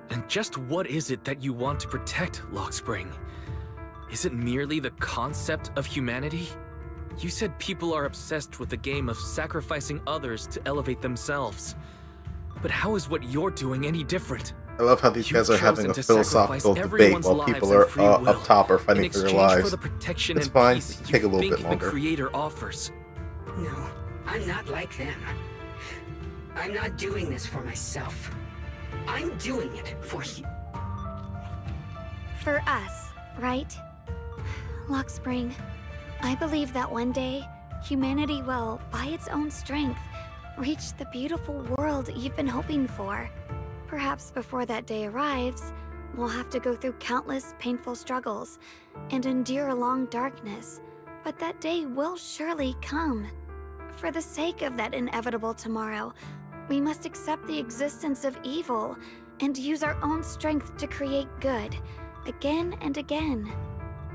And just what is it that you want to protect, Lockspring? Is it merely the concept of humanity? You said people are obsessed with the game of sacrificing others to elevate themselves. But how is what you're doing any different? I love how these guys are having a philosophical debate while people are up top are fighting for their lives. It's fine. Take a little bit longer. The Creator offers. No, I'm not like them. I'm not doing this for myself. I'm doing it for you. For us, right? Lockspring, I believe that one day, humanity will, by its own strength, reach the beautiful world you've been hoping for. Perhaps before that day arrives, we'll have to go through countless painful struggles and endure a long darkness, but that day will surely come. For the sake of that inevitable tomorrow, we must accept the existence of evil and use our own strength to create good, again and again.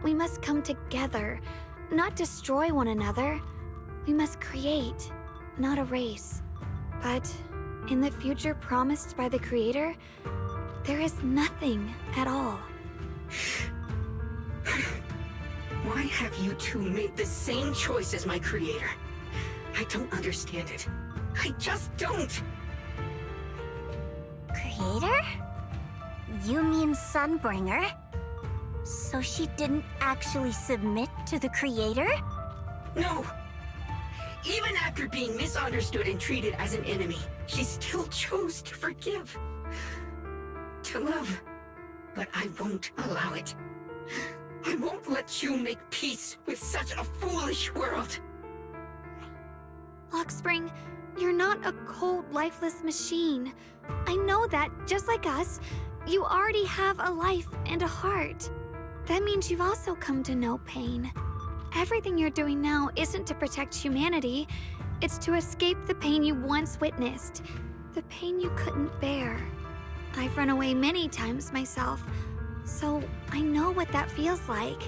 We must come together, not destroy one another. We must create, not erase. But in the future promised by the Creator, there is nothing at all. Why have you two made the same choice as my Creator? I don't understand it. I just don't! Creator? You mean Sunbringer? So she didn't actually submit to the Creator? No! Even after being misunderstood and treated as an enemy, she still chose to forgive. To love. But I won't allow it. I won't let you make peace with such a foolish world. Lockspring, you're not a cold, lifeless machine. I know that, just like us, you already have a life and a heart. That means you've also come to know pain. Everything you're doing now isn't to protect humanity. It's to escape the pain you once witnessed. The pain you couldn't bear. I've run away many times myself, so I know what that feels like.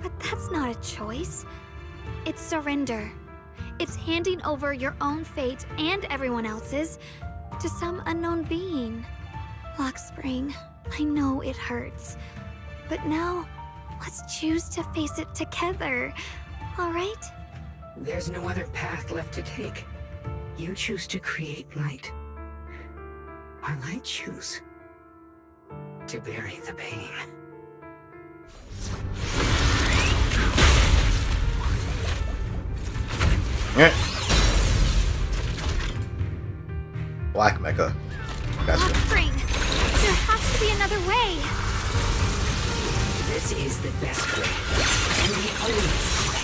But that's not a choice. It's surrender. It's handing over your own fate and everyone else's to some unknown being. Lockspring, I know it hurts. But now, let's choose to face it together, all right? There's no other path left to take. You choose to create light, while I choose to bury the pain. Yeah. Black Mecha. Gotcha. Lockspring, there has to be another way. This is the best way, and the only way.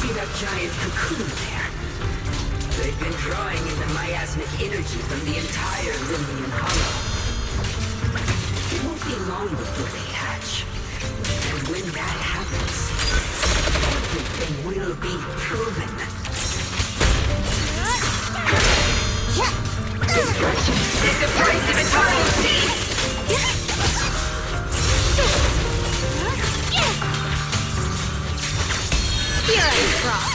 See that giant cocoon there? They've been drawing in the miasmic energy from the entire Limnian Hollow. It won't be long before they hatch. And when that happens, everything will be proven. Destruction is the price of eternal peace! Here I drop.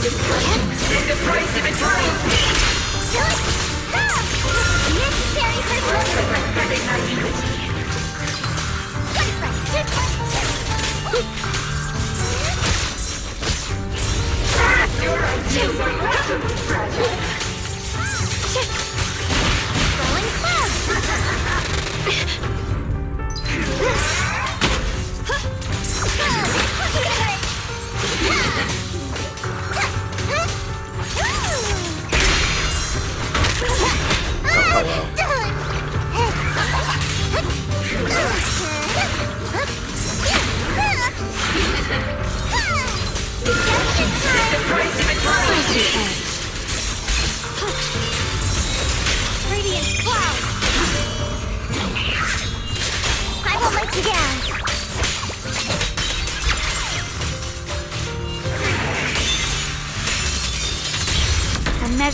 Destruction is the price of eternal peace! Necessary Your ideas are rapidly fragile! Rolling cloud! Oh,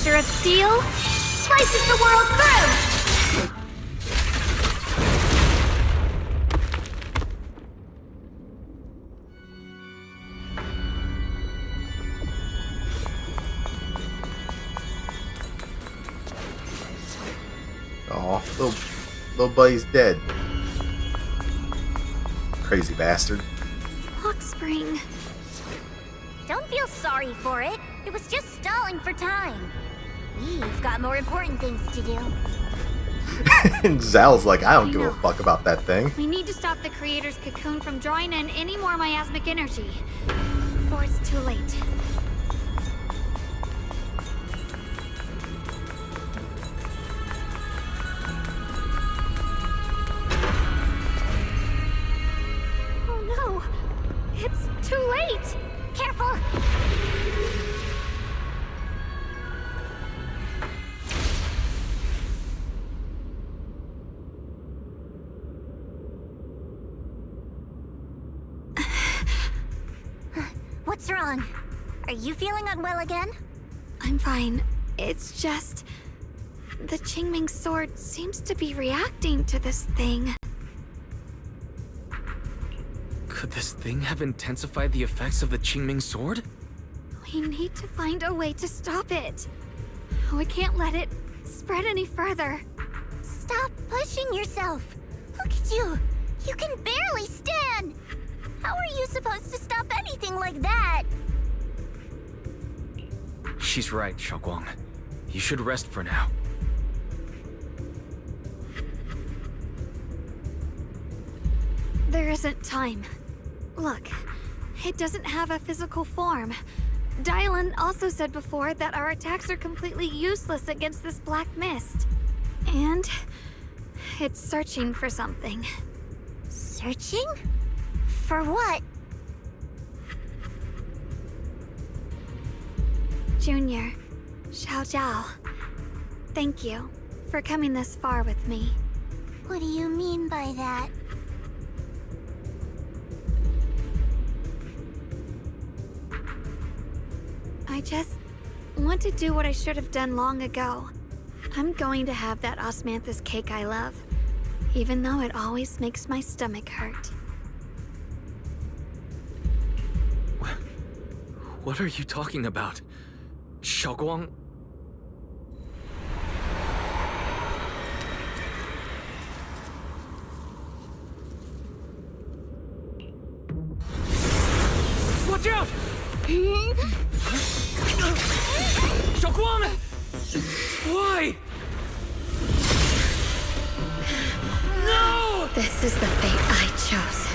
blaster of steel slices the world through! Aw, little buddy's dead. Crazy bastard. Lock spring. Don't feel sorry for it. It was just stalling for time. We've got more important things to do. And Zal's like, I don't give a fuck about that thing. We need to stop the creator's cocoon from drawing in any more miasmic energy before it's too late. Oh no! It's too late! Careful! What's wrong? Are you feeling unwell again? I'm fine. It's just... the Qingming sword seems to be reacting to this thing. Could this thing have intensified the effects of the Qingming sword? We need to find a way to stop it. We can't let it spread any further. Stop pushing yourself. Look at you. You can barely stand. How are you supposed to stop anything like that? She's right, Xiaoguang. You should rest for now. There isn't time. Look, it doesn't have a physical form. Dylan also said before that our attacks are completely useless against this black mist. And it's searching for something. Searching? For what? Junior, Xiao Zhao, thank you for coming this far with me. What do you mean by that? I just want to do what I should have done long ago. I'm going to have that osmanthus cake I love, even though it always makes my stomach hurt. What are you talking about? Xiaoguang? Watch out! Xiaoguang! Why? No! This is the fate I chose.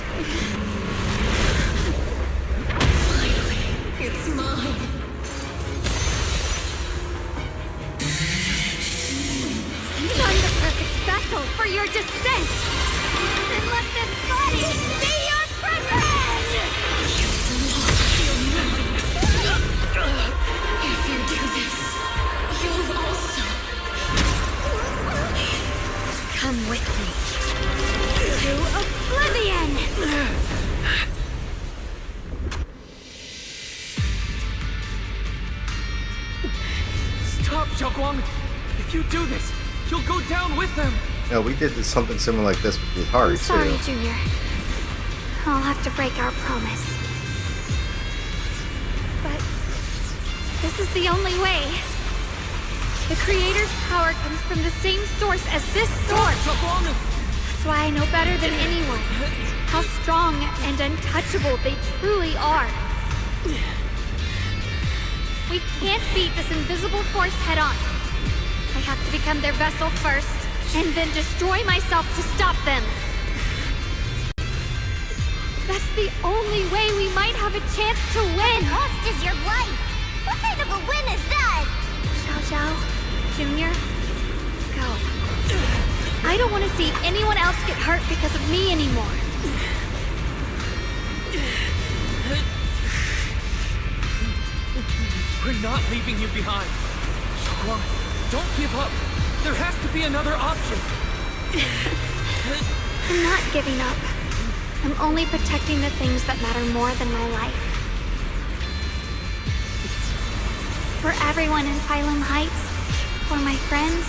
It's mine. I'm the perfect vessel for your descent! And let this body be your prison! If you do this, you'll also come with me to oblivion! Stop, Xiaoguang! If you do this, you'll go down with them! No, we did something similar like this with Haru, Sorry, too. Junior. I'll have to break our promise. But this is the only way. The Creator's power comes from the same source as this sword. That's why I know better than anyone how strong and untouchable they truly are. We can't beat this invisible force head on. I have to become their vessel first, and then destroy myself to stop them. That's the only way we might have a chance to win. The cost is your life. What kind of a win is that? Xiao Zhao, Junior, go. I don't want to see anyone else get hurt because of me anymore. We're not leaving you behind. Xiaoguang, don't give up. There has to be another option. I'm not giving up. I'm only protecting the things that matter more than my life. for everyone in Phylum Heights, for my friends,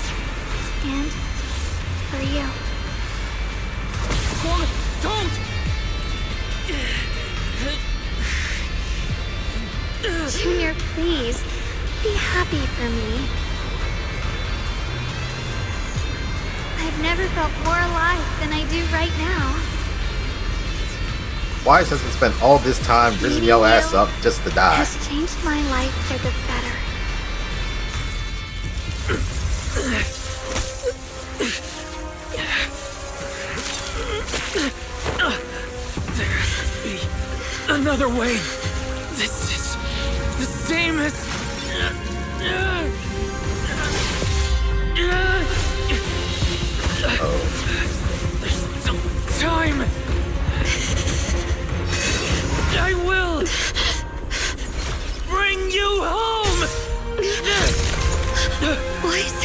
and for you. Don't! Junior, please, be happy for me. I've never felt more alive than I do right now. Wise hasn't spent all this time rizzing your ass up just to die. Has changed my life for the better. There has to be another way. This is the same as... There's still time. I will bring you home. Wise.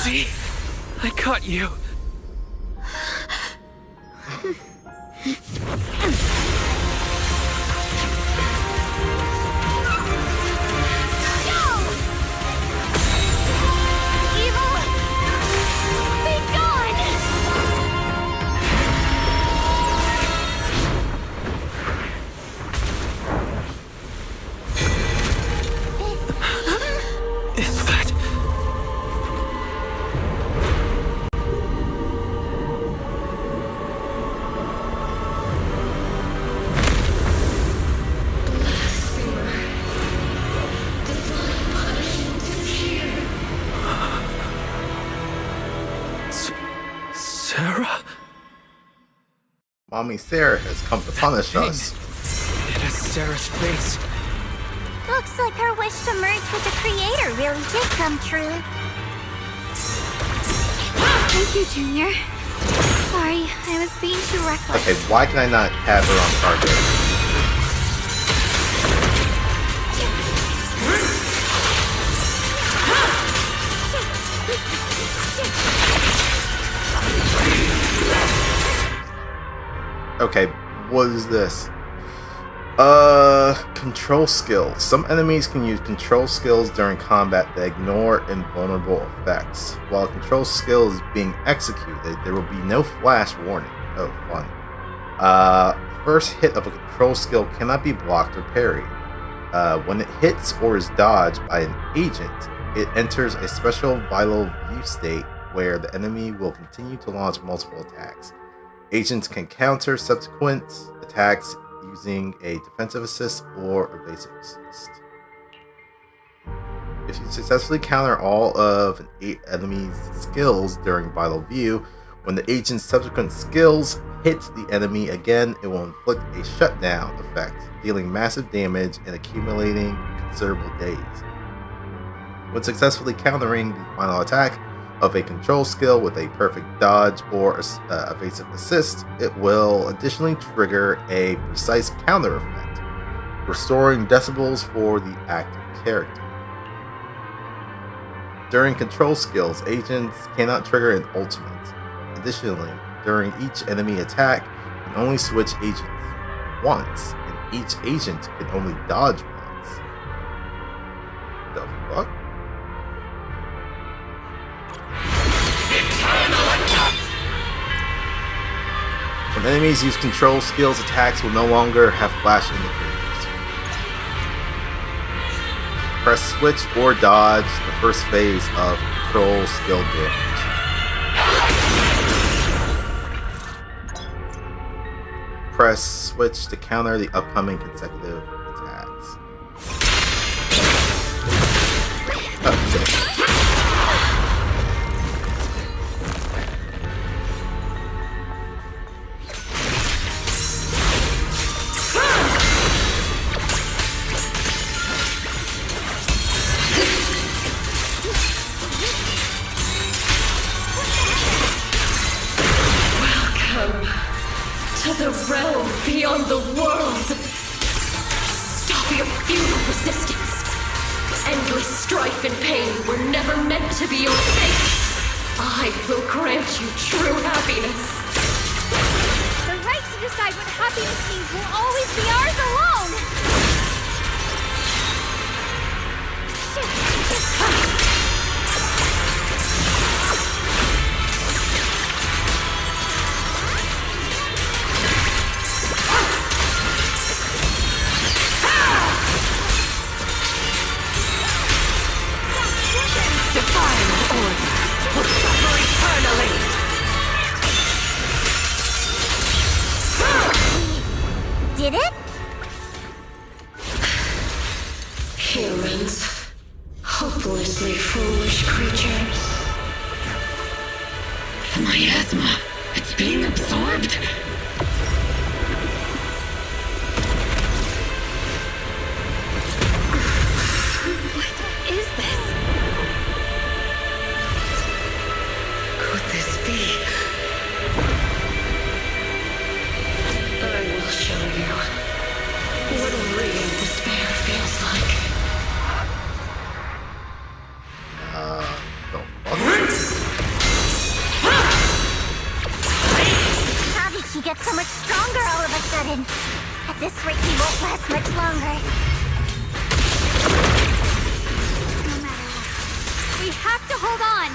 See? I caught you. Mommy Sarah has come to punish us. It has Sarah's face. Looks like her wish to merge with the Creator really did come true. Thank you, Junior. Sorry, I was being too reckless. Okay, why can I not have her on target? Okay, what is this? Control skills. Some enemies can use control skills during combat that ignore invulnerable effects. While a control skill is being executed, there will be no flash warning. Oh, fun. First hit of a control skill cannot be blocked or parried. When it hits or is dodged by an agent, it enters a special vital view state where the enemy will continue to launch multiple attacks. Agents can counter subsequent attacks using a defensive assist or evasive assist. If you successfully counter all of an enemy's skills during Vital View, when the agent's subsequent skills hit the enemy again, it will inflict a shutdown effect, dealing massive damage and accumulating considerable days. When successfully countering the final attack of a control skill with a perfect dodge or evasive assist, it will additionally trigger a precise counter effect, restoring decibels for the active character. During control skills, agents cannot trigger an ultimate. Additionally, during each enemy attack, you can only switch agents once, and each agent can only dodge once. The fuck? When enemies use control skills, attacks will no longer have flash indicators. Press switch or dodge the first phase of control skill damage. Press switch to counter the upcoming consecutive attacks. Okay. The realm beyond the world. Stop your futile resistance. Endless strife and pain were never meant to be your fate. I will grant you true happiness. The decide what happiness means will always be ours alone! Defying order will suffer eternally! Did it? Humans. Hopelessly foolish creatures. The miasma. It's being absorbed. What is this? Could this be? I will show you what real despair feels like. How did she get so much stronger all of a sudden? At this rate, he won't last much longer. No matter what, we have to hold on!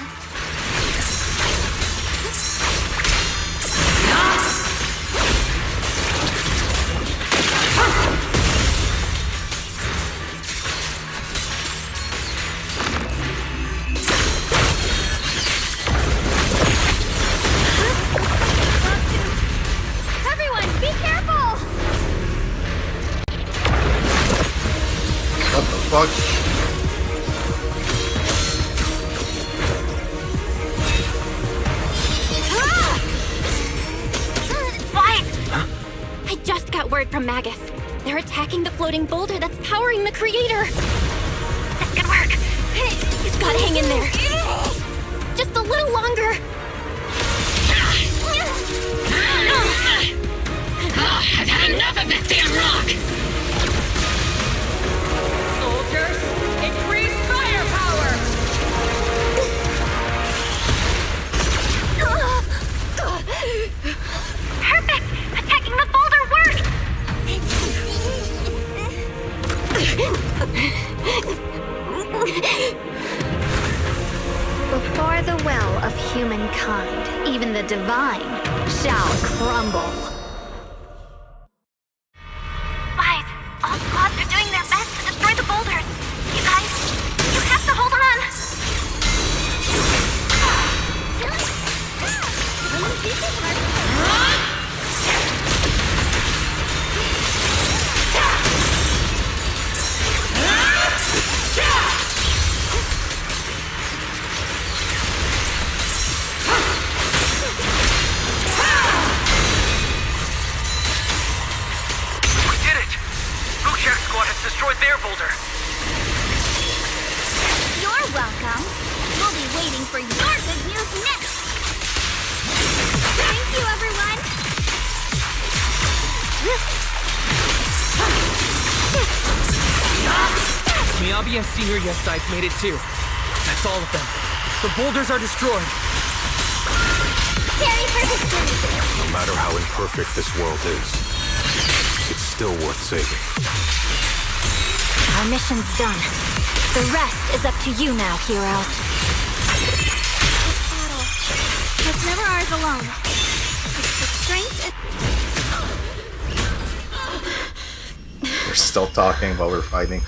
Everyone, be careful! What the fuck? What? I just got word from Magus. They're attacking the floating boulder that's powering the creator. That's good work. You've got to hang in there. Just a little longer. I've had enough of this damn rock! Soldiers, increase firepower! Perfect! Attacking the boulder worked! Before the well of humankind, even the divine shall crumble. Wise, all squads are doing their best to destroy the boulders. You guys, you have to hold on. Destroyed their boulder. You're welcome. We'll be waiting for your good news next. Thank you, everyone. Miyabi and Senior Yes sides made it too. That's all of them. The boulders are destroyed. Very persistent. No matter how imperfect this world is, it's still worth saving. Our mission's done. The rest is up to you now, heroes. This battle was never ours alone. It's the strength We're still talking while we're fighting.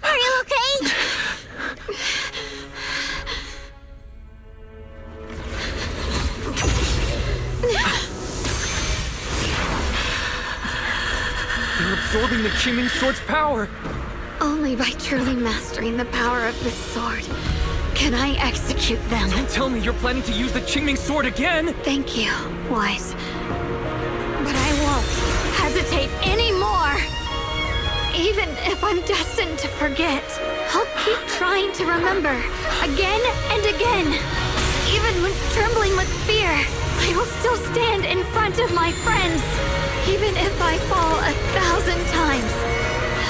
Are you okay? They're absorbing the Qingming Sword's power. Only by truly mastering the power of this sword can I execute them. Don't tell me you're planning to use the Qingming Sword again! Thank you, Wise. But I won't hesitate anymore. Even if I'm destined to forget, I'll keep trying to remember, again and again. Even when trembling with fear, I will still stand in front of my friends. Even if I fall 1,000 times,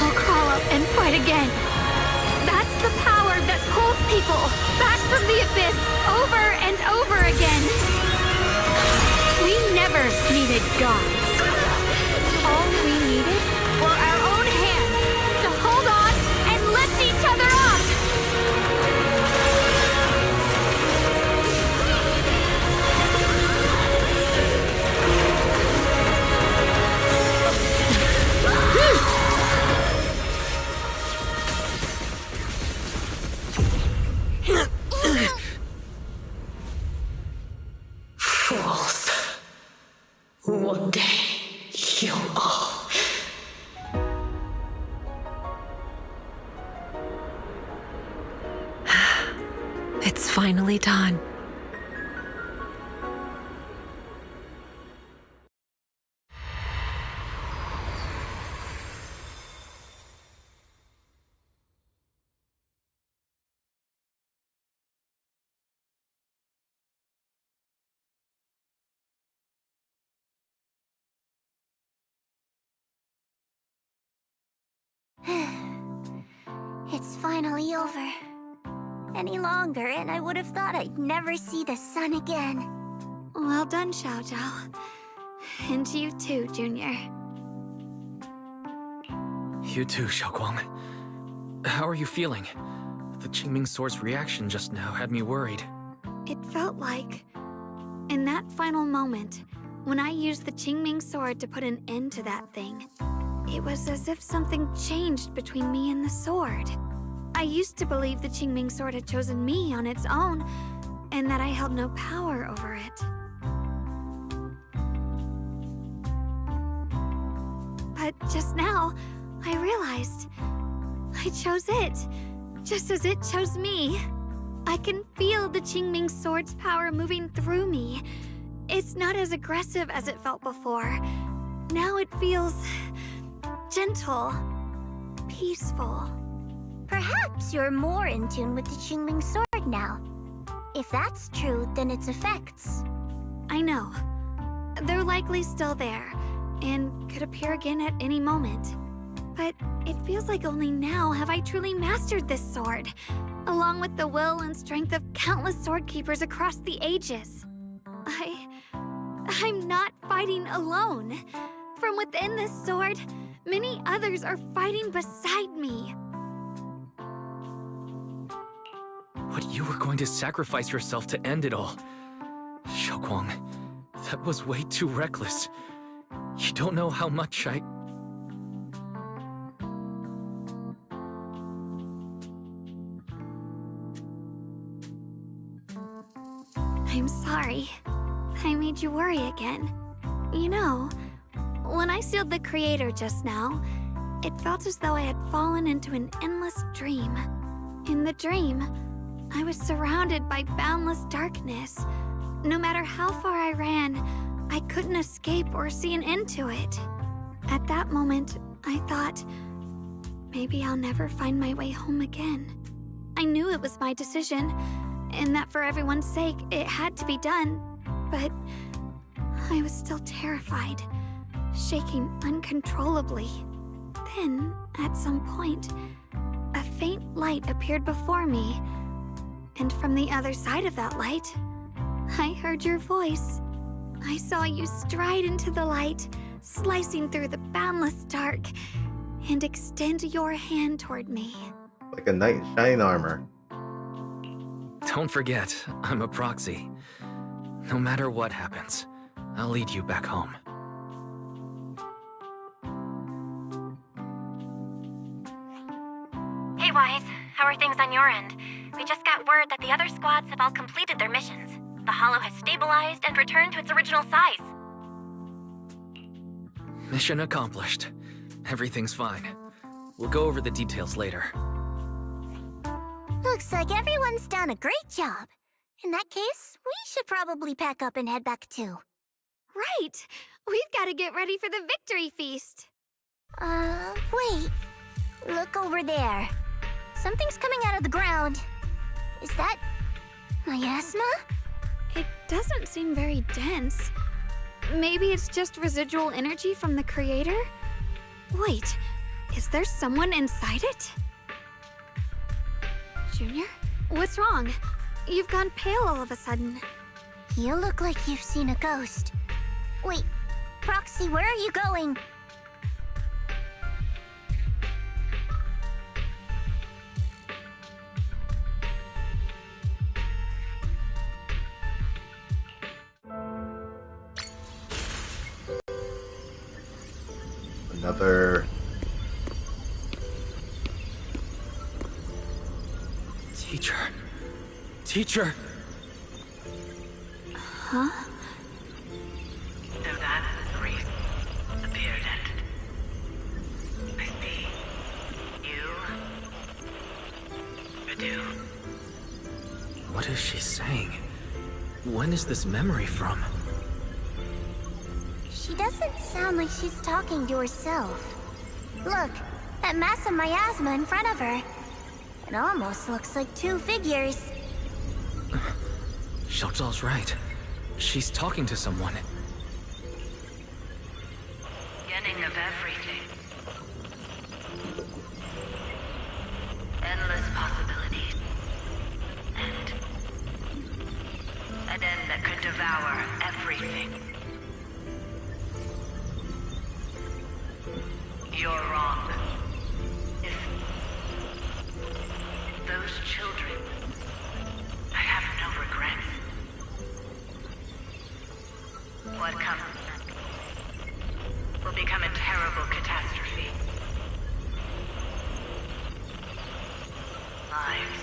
I'll crawl up and fight again. That's the power that pulls people back from from the abyss over and over again. We never needed gods. All we needed were our own hands to hold on and lift each other up. Fools. One day, you'll all... It's finally done. It's finally over. Any longer, and I would have thought I'd never see the sun again. Well done, Xiaozhao. And you too, Junior. You too, Xiaoguang. How are you feeling? The Qingming Sword's reaction just now had me worried. It felt like, in that final moment, when I used the Qingming Sword to put an end to that thing, it was as if something changed between me and the sword. I used to believe the Qingming Sword had chosen me on its own, and that I held no power over it. But just now, I realized I chose it, just as it chose me. I can feel the Qingming Sword's power moving through me. It's not as aggressive as it felt before. Now it feels gentle, peaceful. Perhaps you're more in tune with the Qingming Sword now. If that's true, then its effects. I know. They're likely still there, and could appear again at any moment. But it feels like only now have I truly mastered this sword, along with the will and strength of countless sword keepers across the ages. I'm not fighting alone. From within this sword, many others are fighting beside me. But you were going to sacrifice yourself to end it all. Xiaoguang, that was way too reckless. You don't know how much I'm sorry. I made you worry again. You know, when I sealed the Creator just now, it felt as though I had fallen into an endless dream. In the dream, I was surrounded by boundless darkness. No matter how far I ran, I couldn't escape or see an end to it. At that moment, I thought, maybe I'll never find my way home again. I knew it was my decision, and that for everyone's sake, it had to be done. But I was still terrified, shaking uncontrollably. Then, at some point, a faint light appeared before me. And from the other side of that light, I heard your voice. I saw you stride into the light, slicing through the boundless dark, and extend your hand toward me. Like a knight in shining armor. Don't forget, I'm a proxy. No matter what happens, I'll lead you back home. Hey, Wise. How are things on your end? We just got word that the other squads have all completed their missions. The Hollow has stabilized and returned to its original size. Mission accomplished. Everything's fine. We'll go over the details later. Looks like everyone's done a great job. In that case, we should probably pack up and head back too. Right! We've got to get ready for the victory feast. Wait. Look over there. Something's coming out of the ground. Is that miasma? It doesn't seem very dense. Maybe it's just residual energy from the Creator? Wait, is there someone inside it? Junior? What's wrong? You've gone pale all of a sudden. You look like you've seen a ghost. Wait, Proxy, where are you going? Another... Teacher. Teacher! Huh? So that's the priest appeared at. I see. You... Eridu. What is she saying? When is this memory from? She doesn't sound like she's talking to herself. Look, that mass of miasma in front of her. It almost looks like two figures. Xiaozhao's right. She's talking to someone. Beginning of everything. Endless possibilities. An end that could devour everything. You're wrong. If those children, I have no regrets. What comes will become a terrible catastrophe. Lives.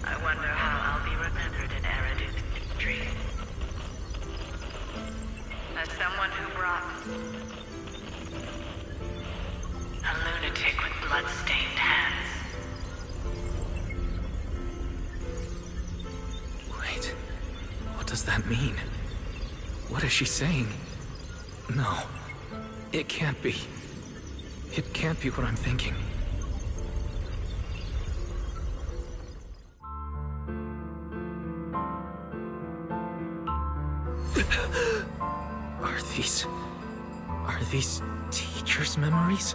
I wonder how I'll be remembered in Eridu's history. As someone who brought a lunatic with blood-stained hands. Wait, what does that mean? What is she saying? No, it can't be. It can't be what I'm thinking. Are these teachers' memories?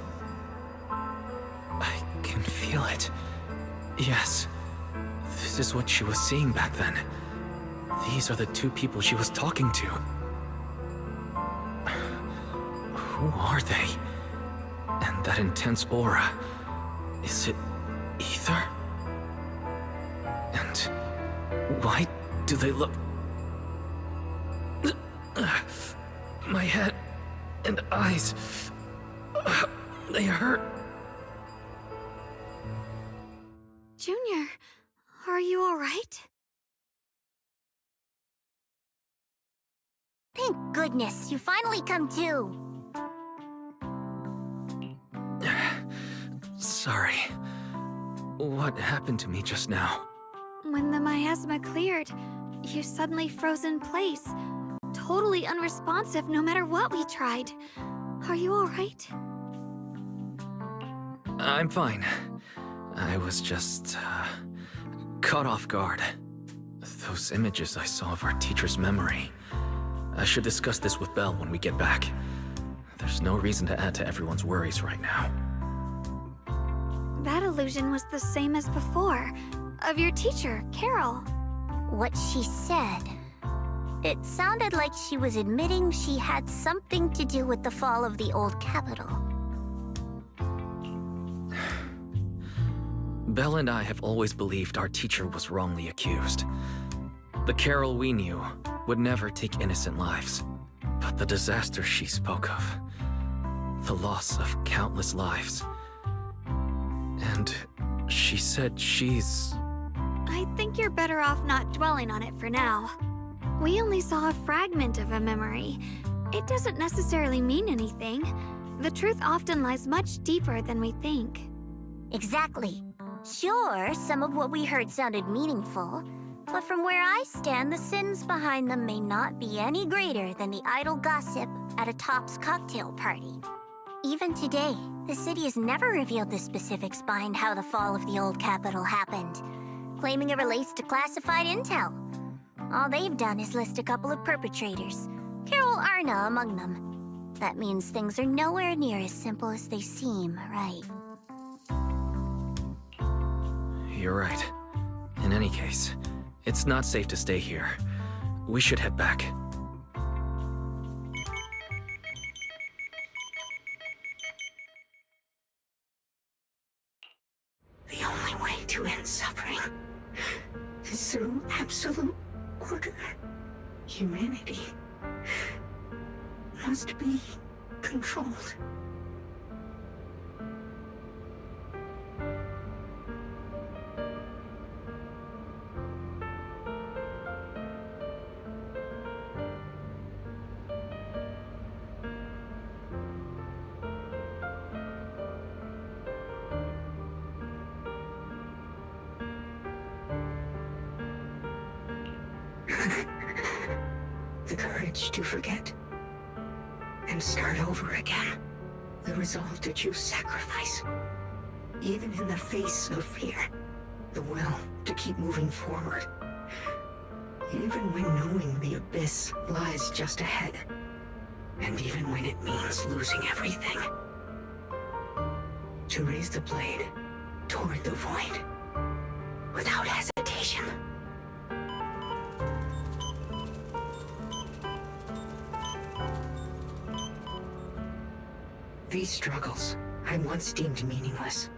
I can feel it. Yes, this is what she was seeing back then. These are the two people she was talking to. Who are they? And that intense aura, is it ether? And why do they look... My head and eyes, they hurt. Junior, are you all right? Thank goodness, you finally come to. Sorry. What happened to me just now? When the miasma cleared, you suddenly froze in place. Totally unresponsive no matter what we tried. Are you all right? I'm fine. I was just, caught off guard. Those images I saw of our teacher's memory. I should discuss this with Belle when we get back. There's no reason to add to everyone's worries right now. That illusion was the same as before, of your teacher, Carol. What she said. It sounded like she was admitting she had something to do with the fall of the old capital. Belle and I have always believed our teacher was wrongly accused. The Carol we knew would never take innocent lives. But the disaster she spoke of, the loss of countless lives. And she said she's... I think you're better off not dwelling on it for now. We only saw a fragment of a memory. It doesn't necessarily mean anything. The truth often lies much deeper than we think. Exactly. Sure, some of what we heard sounded meaningful, but from where I stand, the sins behind them may not be any greater than the idle gossip at a Top's cocktail party. Even today, the city has never revealed the specifics behind how the fall of the old capital happened, claiming it relates to classified intel. All they've done is list a couple of perpetrators, Carol Arna among them. That means things are nowhere near as simple as they seem, right? you're right. In any case, it's not safe to stay here. We should head back. The only way to end suffering is through absolute order. Humanity must be controlled. The courage to forget and start over again. The resolve to choose sacrifice, even in the face of fear. The will to keep moving forward, even when knowing the abyss lies just ahead, and even when it means losing everything. To raise the blade toward the void, without hesitation. These struggles, I once deemed meaningless,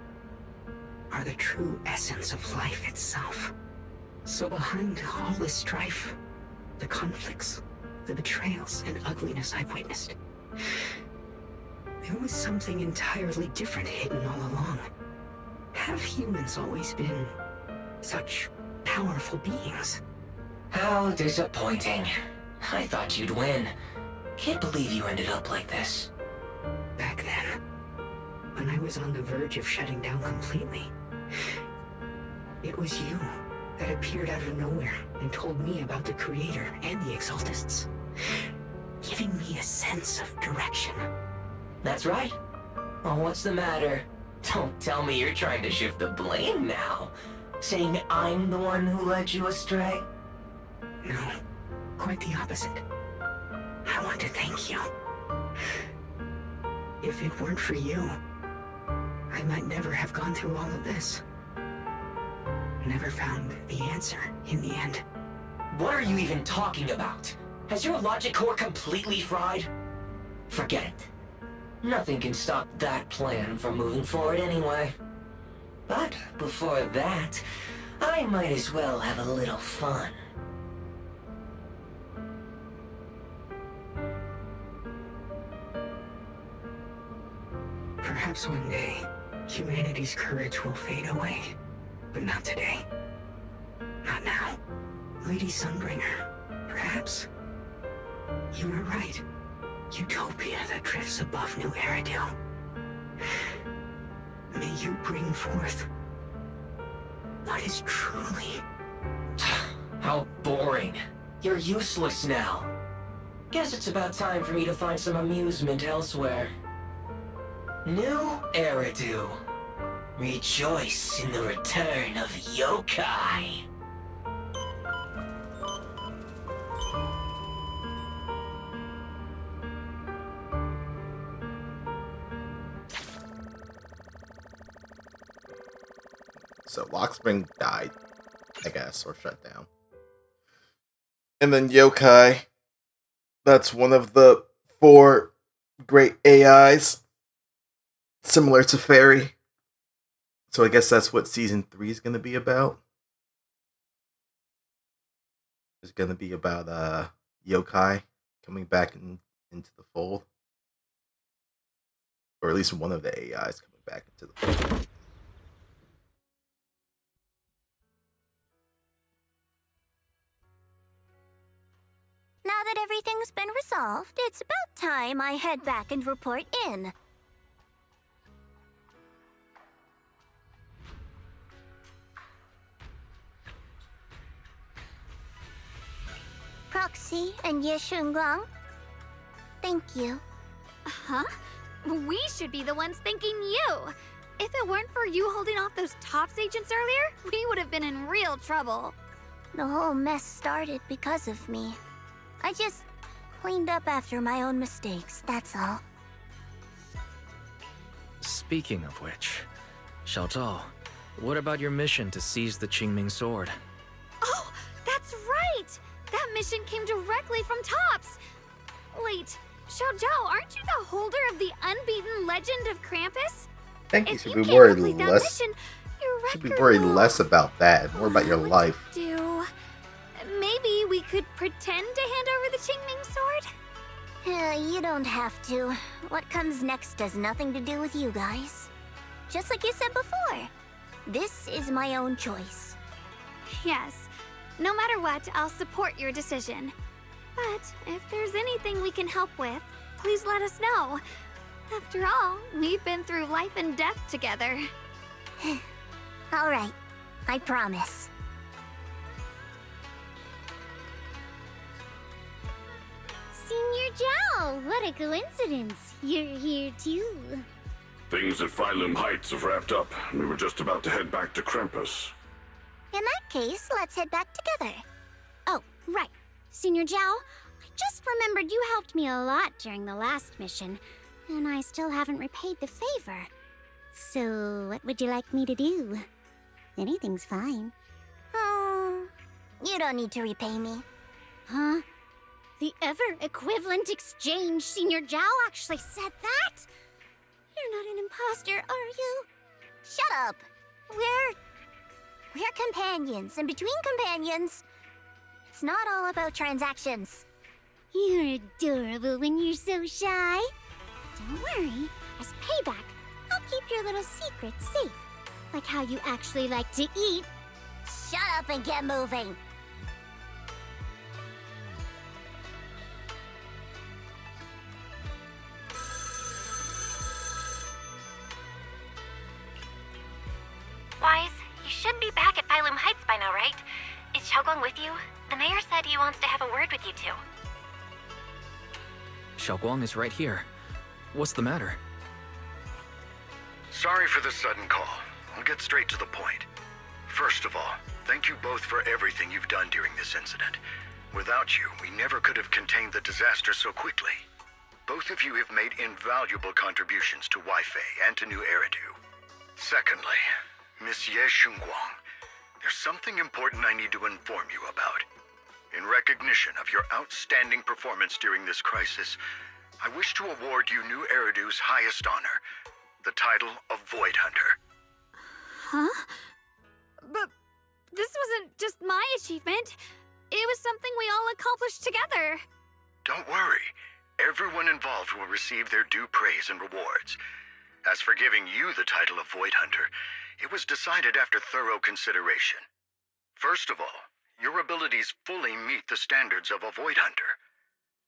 are the true essence of life itself. So behind all this strife, the conflicts, the betrayals and ugliness I've witnessed, there was something entirely different hidden all along. Have humans always been such powerful beings? How disappointing. I thought you'd win. Can't believe you ended up like this. Back then, when I was on the verge of shutting down completely, it was you that appeared out of nowhere and told me about the Creator and the Exaltists, giving me a sense of direction. That's right. Well, what's the matter? Don't tell me you're trying to shift the blame now, saying I'm the one who led you astray? No, quite the opposite. I want to thank you. If it weren't for you, I might never have gone through all of this. Never found the answer in the end. What are you even talking about? Has your logic core completely fried? Forget it. Nothing can stop that plan from moving forward anyway. But before that, I might as well have a little fun. Perhaps one day, humanity's courage will fade away. But not today. Not now. Lady Sunbringer, perhaps you were right. Utopia that drifts above New Eridu. May you bring forth what is truly... How boring. You're useless now. Guess it's about time for me to find some amusement elsewhere. New Eridu. Rejoice in the return of yokai. So Lockspring died, I guess, or shut down. And then yokai. That's one of the 4 great AIs. Similar to Fairy. So I guess that's what Season 3 is going to be about. It's going to be about yokai coming back into the fold. Or at least one of the AIs coming back into the fold. Now that everything's been resolved, it's about time I head back and report in. Proxy and Yeshunguang, thank you. Huh? We should be the ones thanking you. If it weren't for you holding off those TOPS agents earlier, we would have been in real trouble. The whole mess started because of me. I just cleaned up after my own mistakes, that's all. Speaking of which, Xiao Zhao, What about your mission to seize the Qingming sword? Oh, that's right! That mission came directly from Tops! Wait, Xiaojiao, aren't you the holder of the unbeaten legend of Krampus? I think you If should you be can't worried complete that less. mission, your Should be record worried will... less about that, more about your life. Do... Maybe we could pretend to hand over the Qingming sword? You don't have to. What comes next has nothing to do with you guys. Just like you said before, this is my own choice. Yes. No matter what, I'll support your decision. But if there's anything we can help with, please let us know. After all, we've been through life and death together. All right, I promise. Senior Zhao, what a coincidence. You're here too. Things at Phylum Heights have wrapped up. We were just about to head back to Krampus. In that case, let's head back together. Oh, right. Senior Zhao, I just remembered you helped me a lot during the last mission, and I still haven't repaid the favor. So, what would you like me to do? Anything's fine. You don't need to repay me. Huh? The ever-equivalent exchange, Senior Zhao actually said that? You're not an imposter, are you? Shut up! We're companions, and between companions, it's not all about transactions. You're adorable when you're so shy. Don't worry, as payback, I'll keep your little secrets safe. Like how you actually like to eat. Shut up and get moving! Wise, you should be back at Phylum Heights by now, right? Is Xiaoguang with you? The mayor said he wants to have a word with you two. Xiaoguang is right here. What's the matter? Sorry for the sudden call. I'll get straight to the point. First of all, thank you both for everything you've done during this incident. Without you, we never could have contained the disaster so quickly. Both of you have made invaluable contributions to Wi-Fi and to New Eridu. Secondly, Miss Ye Xunguang, there's something important I need to inform you about. In recognition of your outstanding performance during this crisis, I wish to award you New Eridu's highest honor, the title of Void Hunter. Huh? But this wasn't just my achievement. It was something we all accomplished together. Don't worry. Everyone involved will receive their due praise and rewards. As for giving you the title of Void Hunter, it was decided after thorough consideration. First of all, your abilities fully meet the standards of a Void Hunter.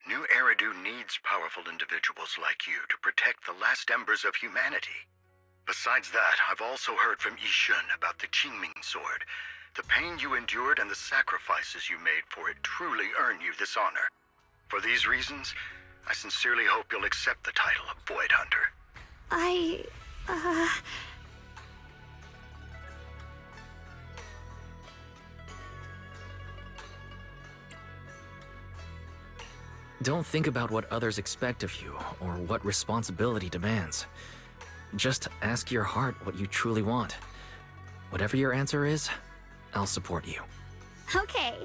New Eridu needs powerful individuals like you to protect the last embers of humanity. Besides that, I've also heard from Yishun about the Qingming sword. The pain you endured and the sacrifices you made for it truly earn you this honor. For these reasons, I sincerely hope you'll accept the title of Void Hunter. Don't think about what others expect of you or what responsibility demands. Just ask your heart what you truly want. Whatever your answer is, I'll support you. Okay.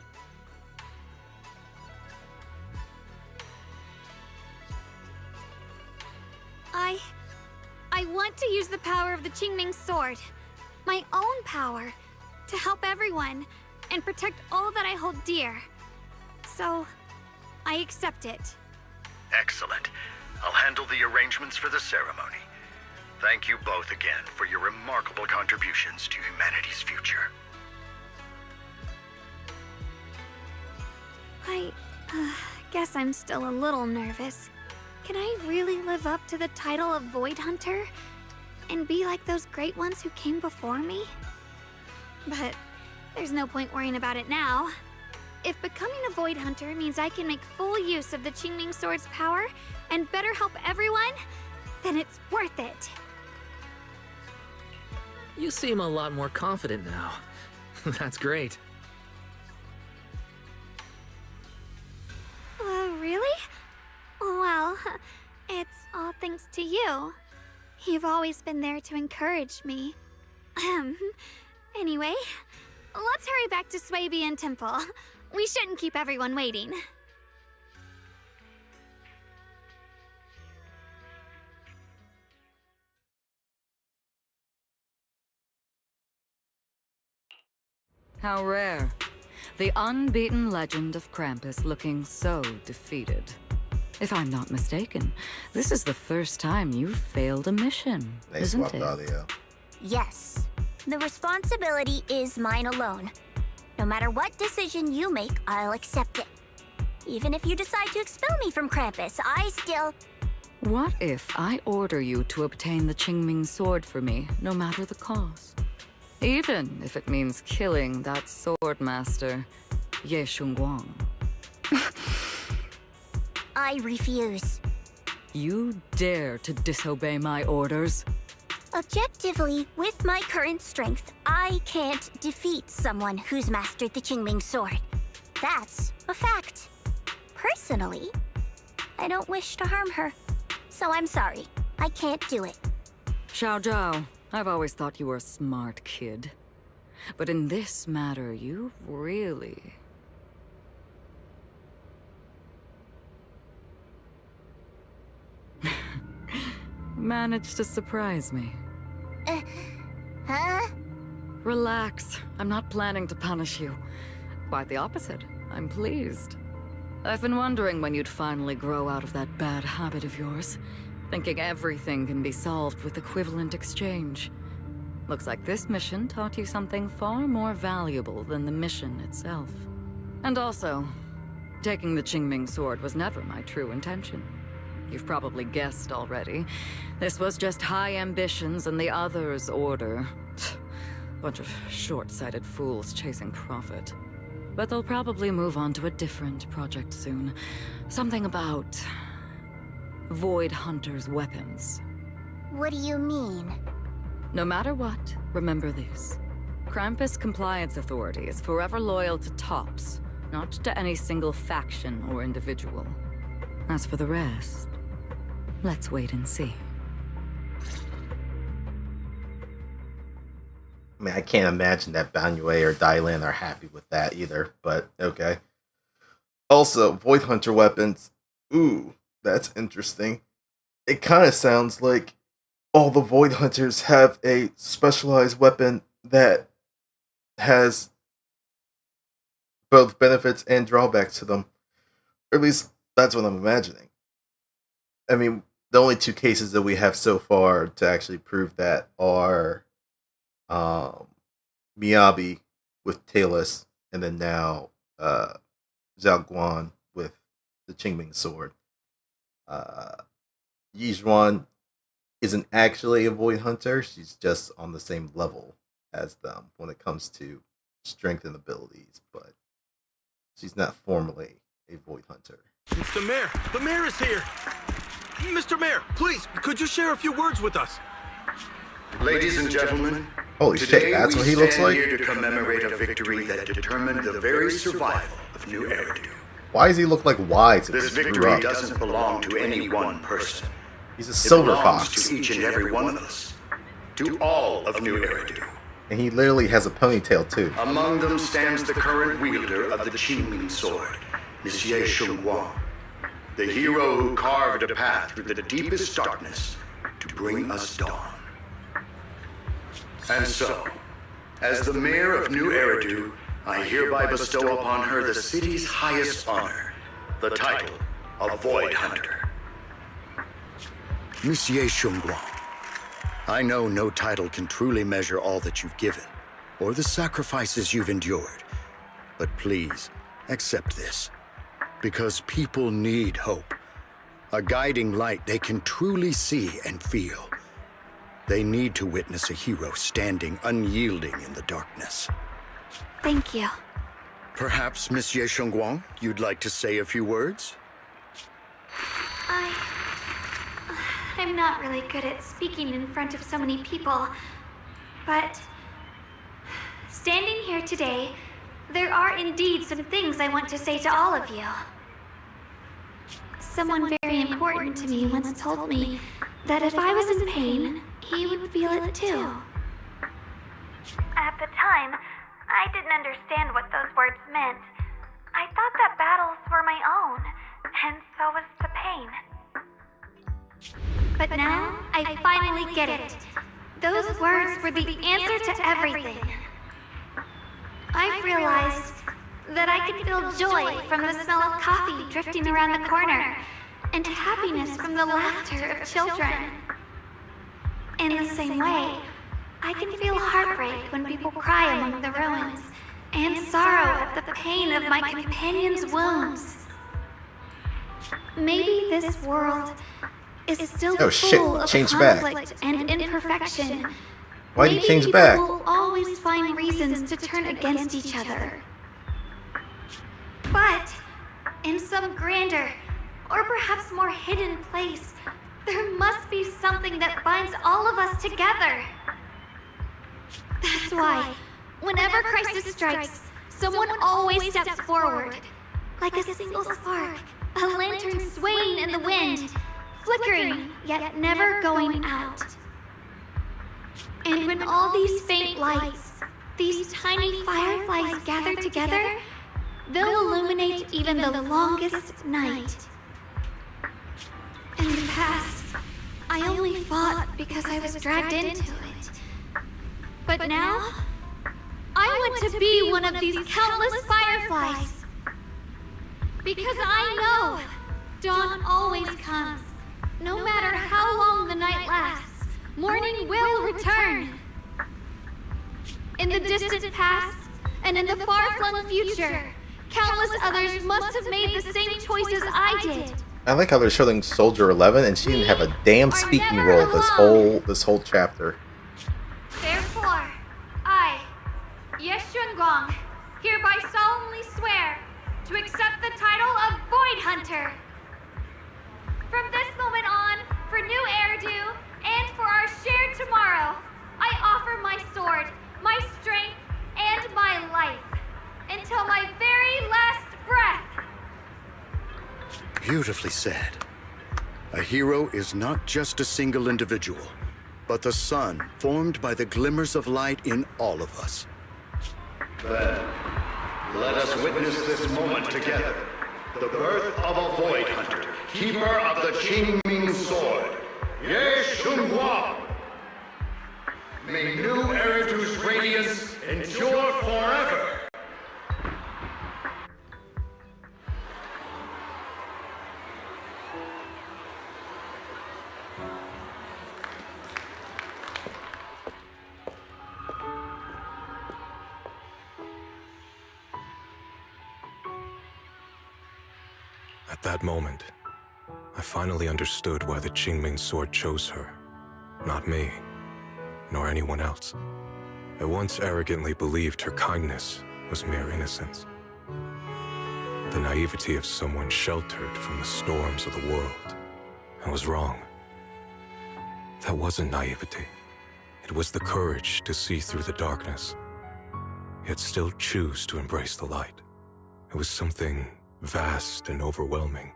I want to use the power of the Qingming sword, my own power, to help everyone and protect all that I hold dear. So, I accept it. Excellent. I'll handle the arrangements for the ceremony. Thank you both again for your remarkable contributions to humanity's future. I guess I'm still a little nervous. Can I really live up to the title of Void Hunter? And be like those great ones who came before me? But there's no point worrying about it now. If becoming a Void Hunter means I can make full use of the Qingming sword's power and better help everyone, then it's worth it. You seem a lot more confident now. That's great. Really? Well, it's all thanks to you. You've always been there to encourage me. Anyway, let's hurry back to Swabian Temple. We shouldn't keep everyone waiting. How rare. The unbeaten legend of Krampus looking so defeated. If I'm not mistaken, this is the first time you've failed a mission, isn't it? Audio. Yes. The responsibility is mine alone. No matter what decision you make, I'll accept it. Even if you decide to expel me from Krampus, I still... What if I order you to obtain the Qingming sword for me, no matter the cost? Even if it means killing that sword master, Ye Shunguang. I refuse. You dare to disobey my orders? Objectively, with my current strength, I can't defeat someone who's mastered the Qingming sword. That's a fact. Personally, I don't wish to harm her. So I'm sorry. I can't do it. Xiao Zhao, I've always thought you were a smart kid. But in this matter, you really... managed to surprise me. Huh? Relax. I'm not planning to punish you. Quite the opposite. I'm pleased. I've been wondering when you'd finally grow out of that bad habit of yours, thinking everything can be solved with equivalent exchange. Looks like this mission taught you something far more valuable than the mission itself. And also, taking the Qingming sword was never my true intention. You've probably guessed already. This was just high ambitions and the others' order. Bunch of short-sighted fools chasing profit. But they'll probably move on to a different project soon. Something about... Void Hunter's weapons. What do you mean? No matter what, remember this. Krampus Compliance Authority is forever loyal to TOPS, not to any single faction or individual. As for the rest, let's wait and see. I mean, I can't imagine that Banyue or Dailan are happy with that either, but okay. Also, Void Hunter weapons. Ooh, that's interesting. It kind of sounds like all the Void Hunters have a specialized weapon that has both benefits and drawbacks to them. Or at least, that's what I'm imagining. I mean, the only two cases that we have so far to actually prove that are Miyabi with Talus, and then now Zhao Guan with the Qingming sword. Yizhuan isn't actually a Void Hunter, she's just on the same level as them when it comes to strength and abilities, but she's not formally a Void Hunter. It's the mayor! The mayor is here! Mr. Mayor, please, could you share a few words with us? Ladies and gentlemen, holy shit, that's what he looks like? Today we stand here to commemorate a victory that determined the very survival of New Eridu. Why does he look like Wise? This victory doesn't belong to any one person. He's a silver belongs fox. To each and every one of us. To all of New Eridu. And he literally has a ponytail too. Among them stands the current wielder of the Qingming sword, Monsieur Shunguang, the hero who carved a path through the deepest darkness to bring us dawn. And so, as the mayor of New Eridu, I hereby bestow upon her the city's highest honor, the title of Void Hunter. Monsieur Shunguang, I know no title can truly measure all that you've given, or the sacrifices you've endured. But please, accept this. Because people need hope. A guiding light they can truly see and feel. They need to witness a hero standing unyielding in the darkness. Thank you. Perhaps, Monsieur Shunguang, you'd like to say a few words? I'm not really good at speaking in front of so many people, but standing here today, there are indeed some things I want to say to all of you. Someone very important to me once told me that if I was in pain, he would feel it too. At the time, I didn't understand what those words meant. I thought that battles were my own, and so was the pain. But now, I finally get it. Those words were the answer to everything. I've realized that I can feel joy from the smell of coffee drifting around the corner, and happiness from the laughter of children. In the same way, I can feel heartbreak when people cry among the ruins, and sorrow at the pain of my companion's wounds. Maybe this world is still full of conflict and imperfection. Why'd you change back? Maybe people will always find reasons to turn against each other. But in some grander, or perhaps more hidden place, there must be something that binds all of us together. That's why, whenever crisis strikes, someone always steps forward. Like a single spark, a lantern swaying in the wind, flickering, yet never going out. And when all these faint lights, these tiny fireflies gather together, they'll illuminate even the longest night. In the past, I only fought because I was dragged into it. But now, I want to be one of these countless fireflies. Because I know dawn always comes. No matter how long the night lasts, morning will return. In the distant past, and in the far-flung future, countless others must have made the same choices I did. I like how they're showing Soldier 11 and she didn't have a damn speaking role this whole chapter. Therefore, I, Yeshun-Gong, hereby solemnly swear to accept the title of Void Hunter. From this moment on, for new Eridu, and for our shared tomorrow, I offer my sword, my strength, and my life, until my very last breath. Beautifully said. A hero is not just a single individual, but the sun formed by the glimmers of light in all of us. Then, let us witness this moment together. The birth of a Void Hunter, keeper of the Qingming Sword, Ye Shunhua. May new Eridu's radiance endure forever. At that moment, I finally understood why the Qingming Sword chose her. Not me, nor anyone else. I once arrogantly believed her kindness was mere innocence. The naivety of someone sheltered from the storms of the world. I was wrong. That wasn't naivety. It was the courage to see through the darkness, yet still choose to embrace the light. It was something vast and overwhelming.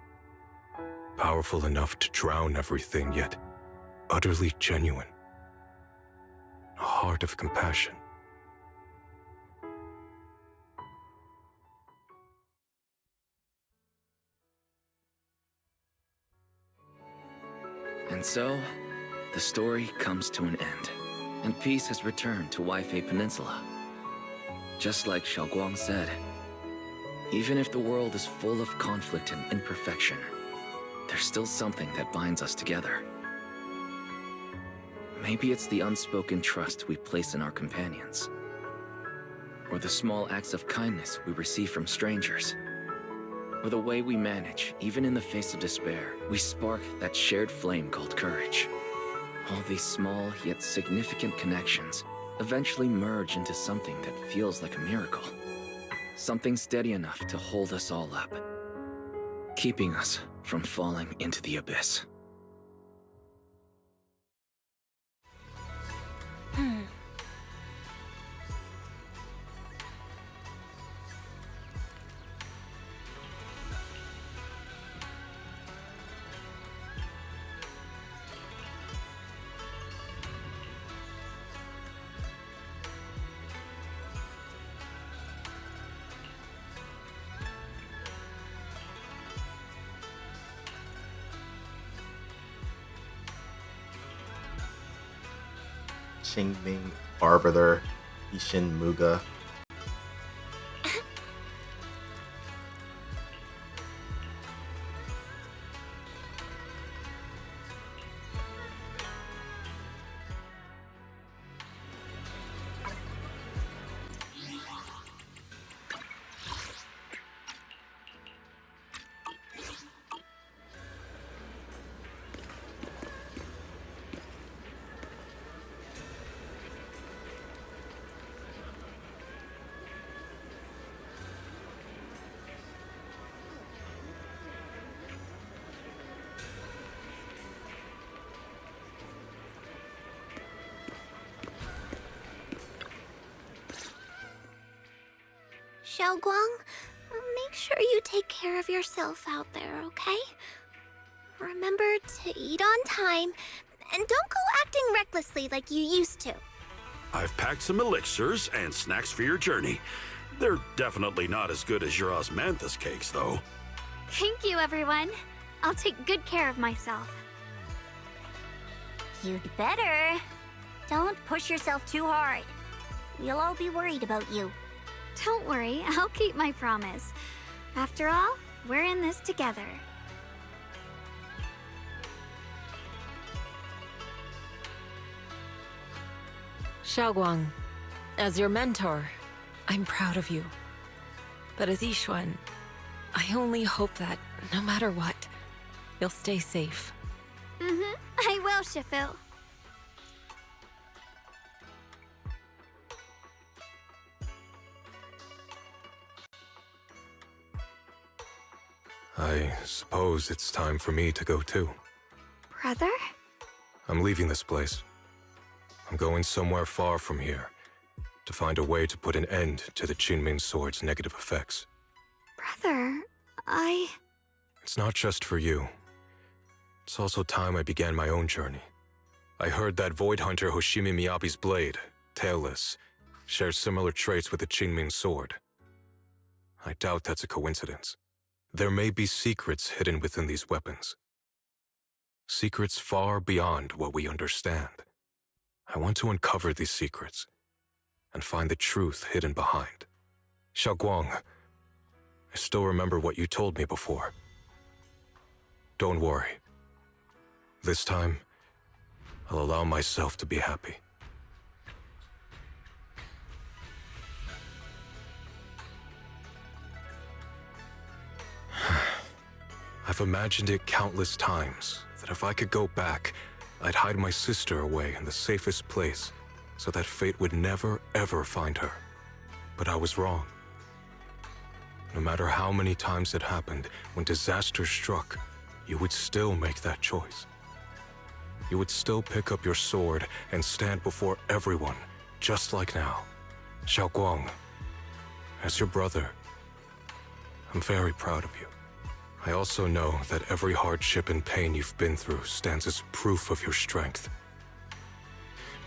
Powerful enough to drown everything, yet utterly genuine. A heart of compassion. And so, the story comes to an end, and peace has returned to Waifei Peninsula. Just like Xiaoguang said, even if the world is full of conflict and imperfection, there's still something that binds us together. Maybe it's the unspoken trust we place in our companions, or the small acts of kindness we receive from strangers, or the way we manage, even in the face of despair, we spark that shared flame called courage. All these small yet significant connections eventually merge into something that feels like a miracle. Something steady enough to hold us all up, keeping us from falling into the abyss. Qingming Arbiter Ishin Muga. Xiaoguang, make sure you take care of yourself out there, okay? Remember to eat on time, and don't go acting recklessly like you used to. I've packed some elixirs and snacks for your journey. They're definitely not as good as your osmanthus cakes, though. Thank you, everyone. I'll take good care of myself. You'd better. Don't push yourself too hard. We'll all be worried about you. Don't worry, I'll keep my promise. After all, we're in this together. Xiaoguang, as your mentor, I'm proud of you. But as Yixuan, I only hope that, no matter what, you'll stay safe. I will, Shifu. I suppose it's time for me to go too. Brother? I'm leaving this place. I'm going somewhere far from here to find a way to put an end to the Qingming Sword's negative effects. Brother, It's not just for you. It's also time I began my own journey. I heard that Void Hunter Hoshimi Miyabi's blade, Tailless, shares similar traits with the Qingming Sword. I doubt that's a coincidence. There may be secrets hidden within these weapons. Secrets far beyond what we understand. I want to uncover these secrets and find the truth hidden behind. Xiaoguang, I still remember what you told me before. Don't worry. This time, I'll allow myself to be happy. I've imagined it countless times, that if I could go back, I'd hide my sister away in the safest place, so that fate would never, ever find her. But I was wrong. No matter how many times it happened, when disaster struck, you would still make that choice. You would still pick up your sword and stand before everyone, just like now. Xiaoguang, as your brother, I'm very proud of you. I also know that every hardship and pain you've been through stands as proof of your strength.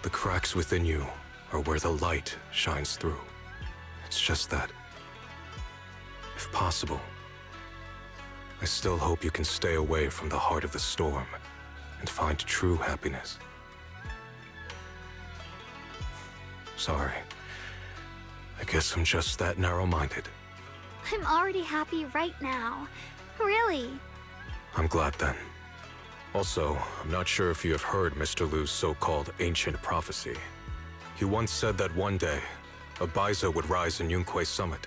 The cracks within you are where the light shines through. It's just that, if possible, I still hope you can stay away from the heart of the storm and find true happiness. Sorry. I guess I'm just that narrow-minded. I'm already happy right now. Really? I'm glad then. Also, I'm not sure if you have heard Mr. Liu's so-called ancient prophecy. He once said that one day, a Baiza would rise in Yunquei Summit.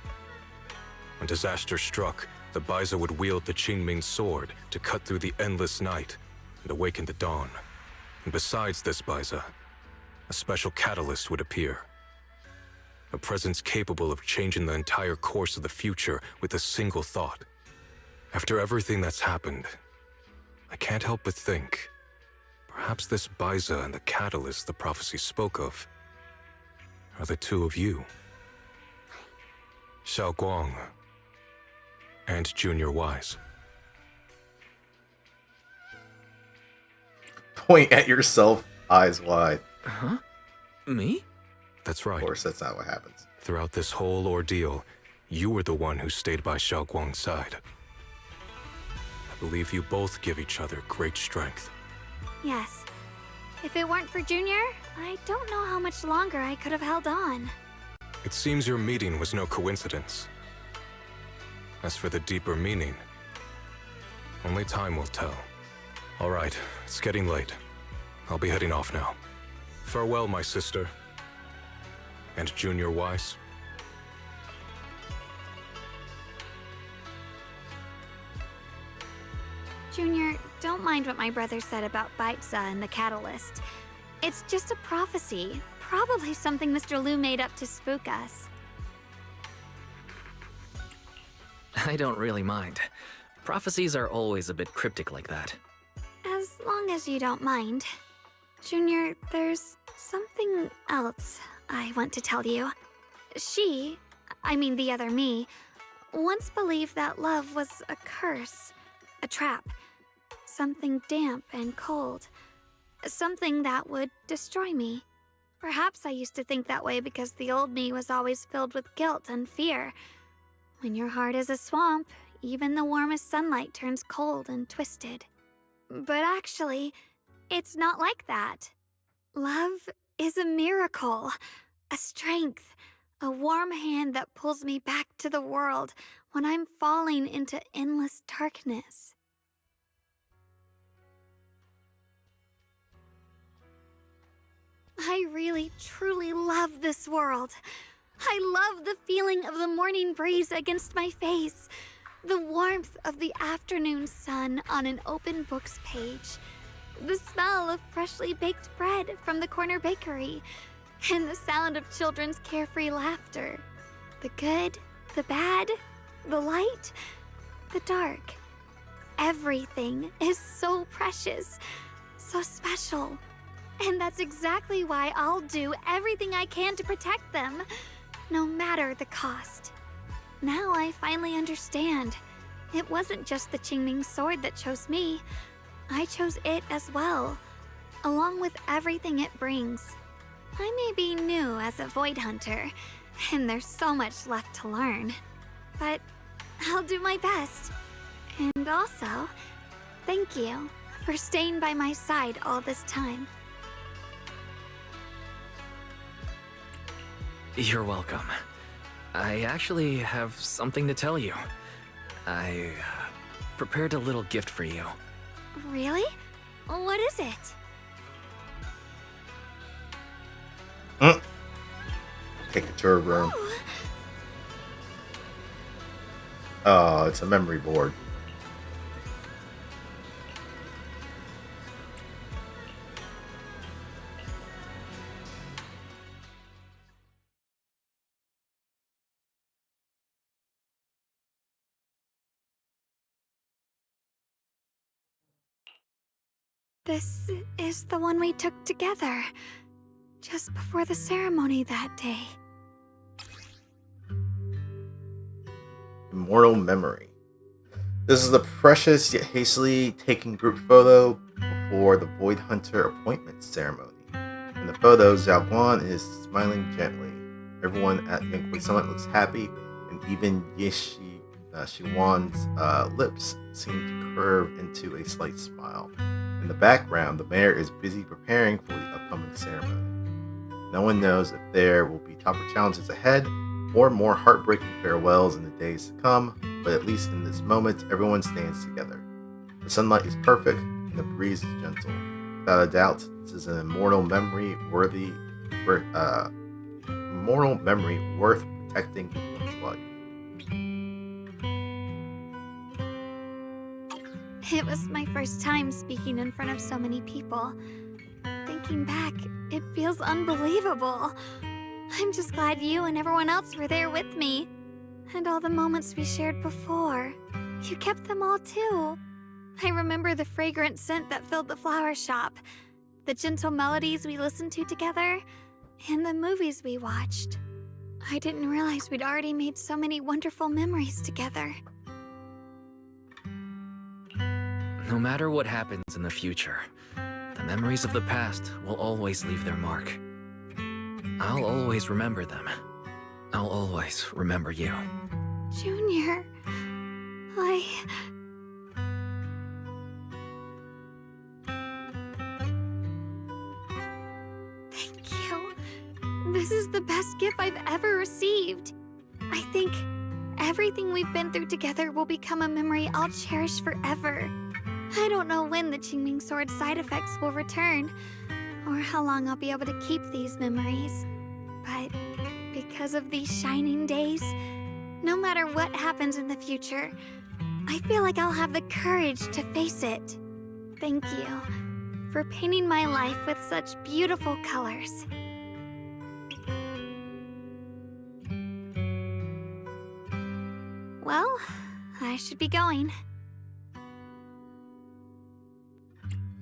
When disaster struck, the Baiza would wield the Qingming Sword to cut through the endless night and awaken the dawn. And besides this Baiza, a special catalyst would appear. A presence capable of changing the entire course of the future with a single thought. After everything that's happened, I can't help but think, perhaps this Baiza and the catalyst the prophecy spoke of are the two of you. Xiaoguang and Junior Wise. Point at yourself, eyes wide. Huh? Me? That's right. Of course, that's not what happens. Throughout this whole ordeal, you were the one who stayed by Xiaoguang's side. I believe you both give each other great strength. Yes. If it weren't for Junior, I don't know how much longer I could have held on. It seems your meeting was no coincidence. As for the deeper meaning, only time will tell. All right, it's getting late. I'll be heading off now. Farewell, my sister. And Junior Wise. Junior, don't mind what my brother said about Baitza and the Catalyst. It's just a prophecy. Probably something Mr. Liu made up to spook us. I don't really mind. Prophecies are always a bit cryptic like that. As long as you don't mind. Junior, there's something else I want to tell you. I mean the other me, once believed that love was a curse, a trap, something damp and cold, something that would destroy me. Perhaps I used to think that way because the old me was always filled with guilt and fear. When your heart is a swamp, even the warmest sunlight turns cold and twisted. But actually, it's not like that. Love is a miracle, a strength, a warm hand that pulls me back to the world when I'm falling into endless darkness. I really, truly love this world. I love the feeling of the morning breeze against my face, the warmth of the afternoon sun on an open book's page, the smell of freshly baked bread from the corner bakery, and the sound of children's carefree laughter. The good, the bad, the light, the dark. Everything is so precious, so special. And that's exactly why I'll do everything I can to protect them, no matter the cost. Now I finally understand. It wasn't just the Qingming sword that chose me. I chose it as well, along with everything it brings. I may be new as a Void Hunter, and there's so much left to learn. But I'll do my best. And also, thank you for staying by my side all this time. You're welcome. I actually have something to tell you. I prepared a little gift for you. Really? What is it? Take it to her room. Oh, it's a memory board. This is the one we took together, just before the ceremony that day. Immortal memory. This is the precious yet hastily taken group photo before the Void Hunter appointment ceremony. In the photo, Zhao Guan is smiling gently. Everyone at Yunhui Summit looks happy, and even Shiwan's lips seem to curve into a slight smile. In the background, the mayor is busy preparing for the upcoming ceremony. No one knows if there will be tougher challenges ahead or more heartbreaking farewells in the days to come, but at least in this moment, everyone stands together. The sunlight is perfect and the breeze is gentle. Without a doubt, this is an immortal memory worth protecting in one's life. It was my first time speaking in front of so many people. Thinking back, it feels unbelievable. I'm just glad you and everyone else were there with me. And all the moments we shared before. You kept them all too. I remember the fragrant scent that filled the flower shop, the gentle melodies we listened to together, and the movies we watched. I didn't realize we'd already made so many wonderful memories together. No matter what happens in the future, the memories of the past will always leave their mark. I'll always remember them. I'll always remember you. Junior, This is the best gift I've ever received. I think everything we've been through together will become a memory I'll cherish forever. I don't know when the Qingming Sword side effects will return, or how long I'll be able to keep these memories. But because of these shining days, no matter what happens in the future, I feel like I'll have the courage to face it. Thank you for painting my life with such beautiful colors. Well, I should be going.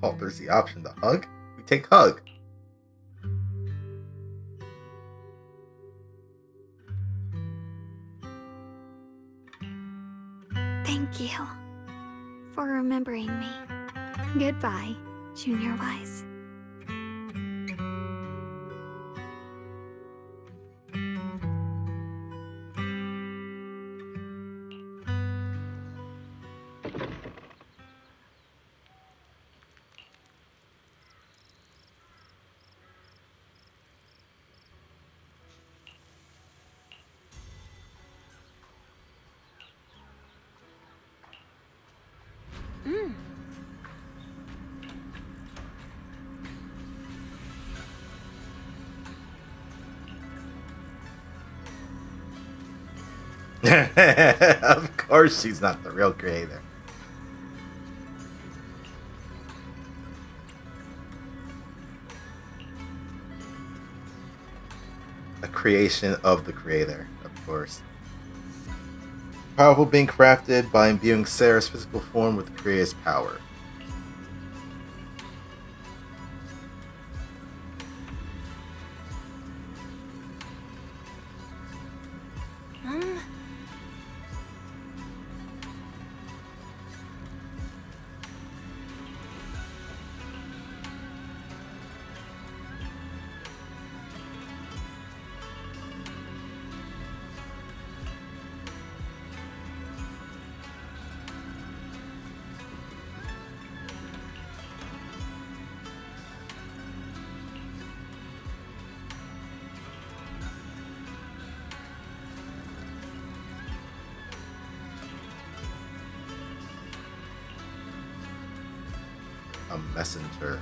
Oh, there's the option to hug? We take hug. Thank you for remembering me. Goodbye, Junior Wise. Of course she's not the real creator. A creation of the creator, of course. Powerful being crafted by imbuing Sarah's physical form with the creator's power. A messenger.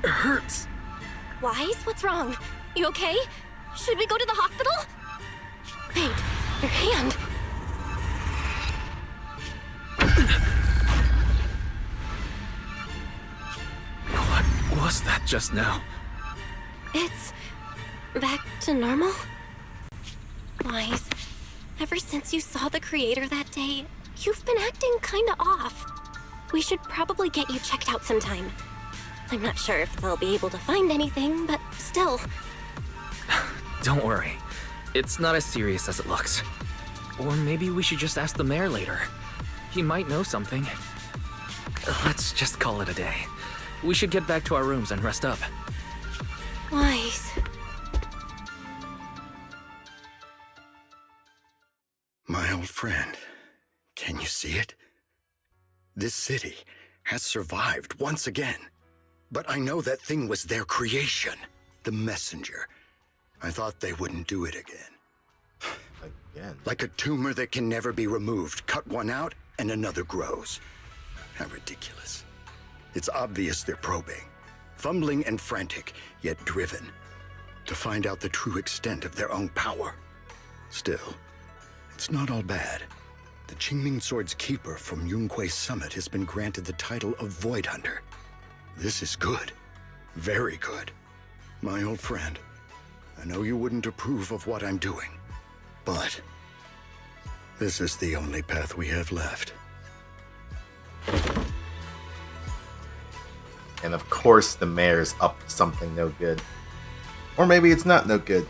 It hurts. Wise, what's wrong? You okay? Should we go to the hospital? Wait, your hand. What was that just now? It's back to normal? Wise, ever since you saw the creator that day, you've been acting kinda off. We should probably get you checked out sometime. I'm not sure if they'll be able to find anything, but still. Don't worry. It's not as serious as it looks. Or maybe we should just ask the mayor later. He might know something. Let's just call it a day. We should get back to our rooms and rest up. Wise. My old friend, can you see it? This city has survived once again. But I know that thing was their creation, the messenger. I thought they wouldn't do it again. Again? Like a tumor that can never be removed. Cut one out and another grows. How ridiculous. It's obvious they're probing. Fumbling and frantic, yet driven. To find out the true extent of their own power. Still, it's not all bad. The Qingming Sword's keeper from Yunque's summit has been granted the title of Void Hunter. This is good. Very good. My old friend, I know you wouldn't approve of what I'm doing, but this is the only path we have left. And of course the mayor's up to something no good. Or maybe it's not no good.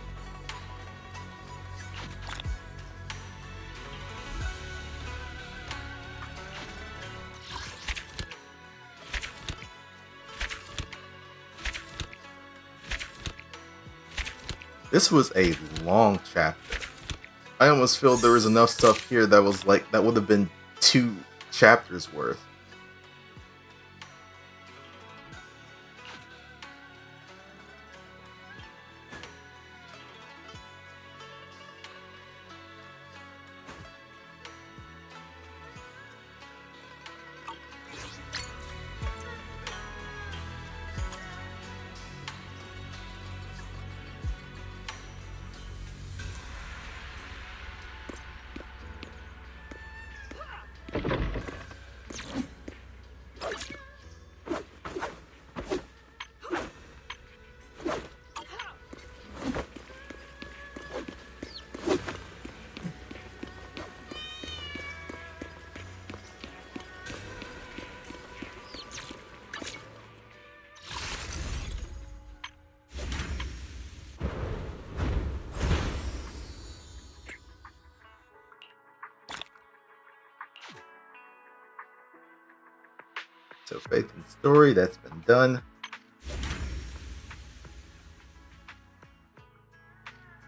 This was a long chapter. I almost feel there was enough stuff here that was like, that would have been 2 chapters worth. So Faith and Story, that's been done.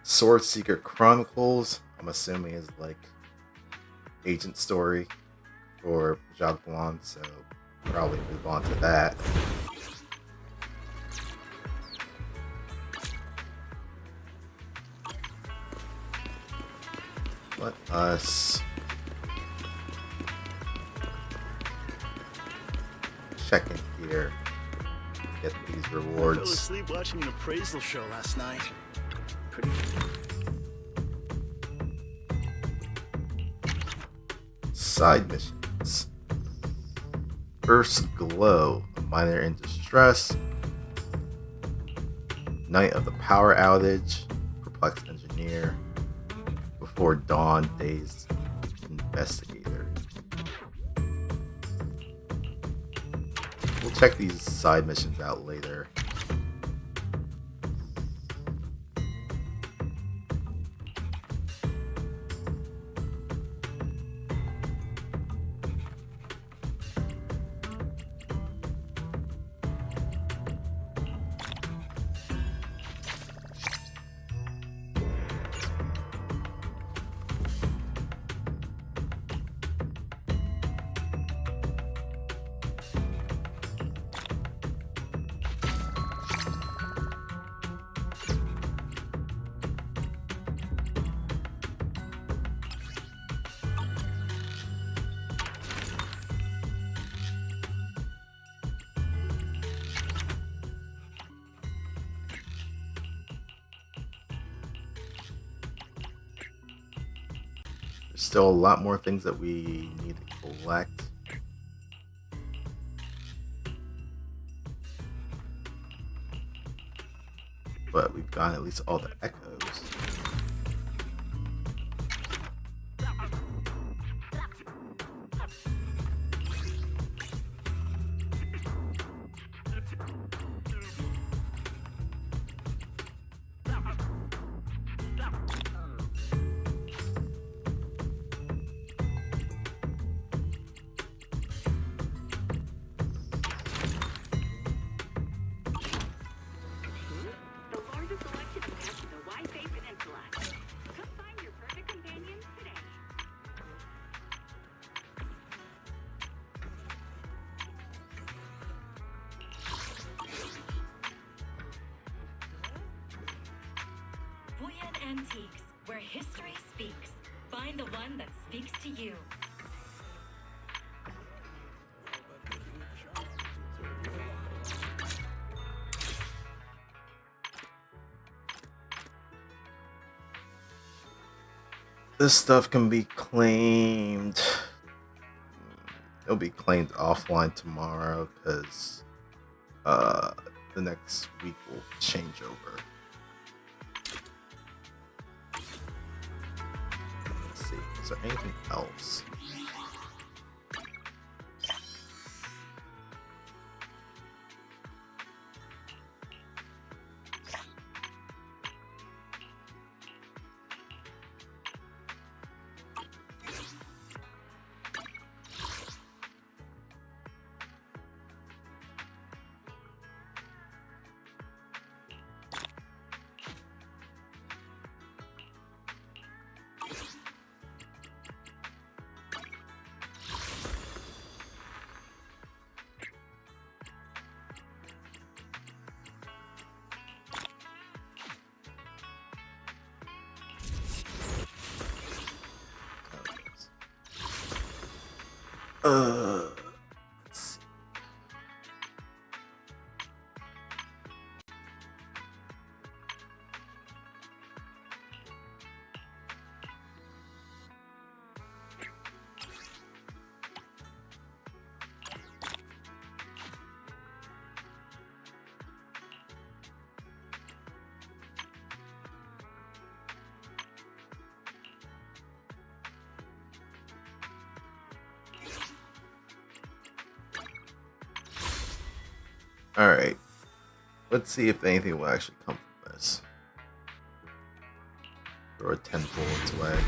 Sword Seeker Chronicles, I'm assuming is like agent story for Jacques Blanc, so probably move on to that. Let us check in here. Get these I fell rewards. asleep watching an appraisal show last night. Pretty. Side missions. First Glow, a miner in distress. Night of the Power Outage, Perplexed Engineer. Before Dawn, Dazed Investigator. We'll check these side missions out later. There's still a lot more things that we need to collect. But we've gotten at least all the echoes. Antiques, where history speaks. Find the one that speaks to you. This stuff can be claimed. It'll be claimed offline tomorrow because the next week will change over. Let's see, is there anything else? Let's see. Alright, let's see if anything will actually come from this. Throw a 10 bullets away.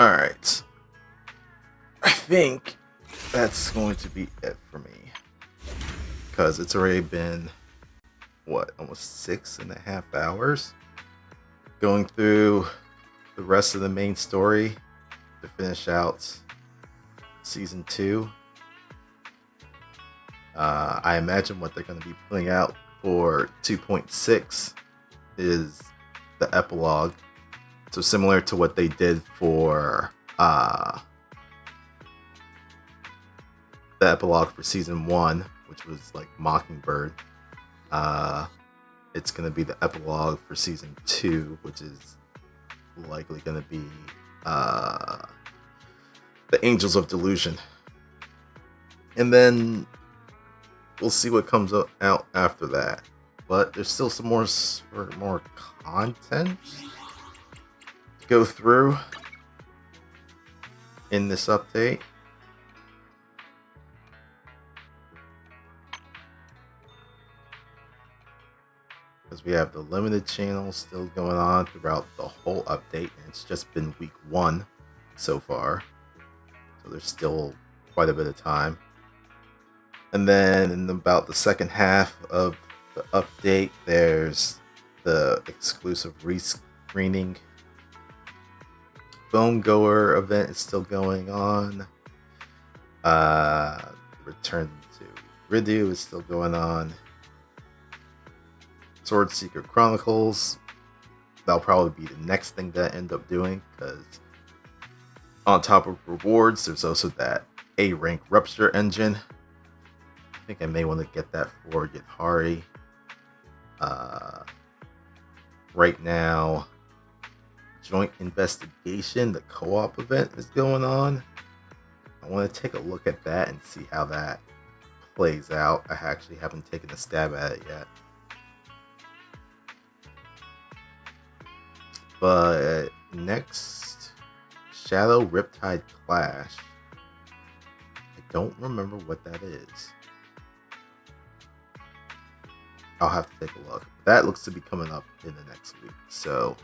Alright. I think that's going to be it for me. Because it's already been, what, almost 6.5 hours? Going through the rest of the main story to finish out Season 2. I imagine what they're going to be putting out for 2.6 is the epilogue. So similar to what they did for the epilogue for Season 1, which was like Mockingbird. It's going to be the epilogue for Season 2, which is likely going to be the Angels of Delusion. And then we'll see what comes out after that. But there's still some more content to go through in this update. Because we have the limited channel still going on throughout the whole update, and it's just been week 1 so far. So there's still quite a bit of time. And then in about the second half of the update, there's the exclusive rescreening phone goer event is still going on. Return to Eridu is still going on. Sword Seeker Chronicles, that'll probably be the next thing that I end up doing, because on top of rewards, there's also that A rank Rupture engine. I think I may want to get that for Yatari. Right now, Joint Investigation, the co-op event is going on. I want to take a look at that and see how that plays out. I actually haven't taken a stab at it yet. But next, Shadow Riptide Clash. I don't remember what that is. I'll have to take a look. That looks to be coming up in the next week. So,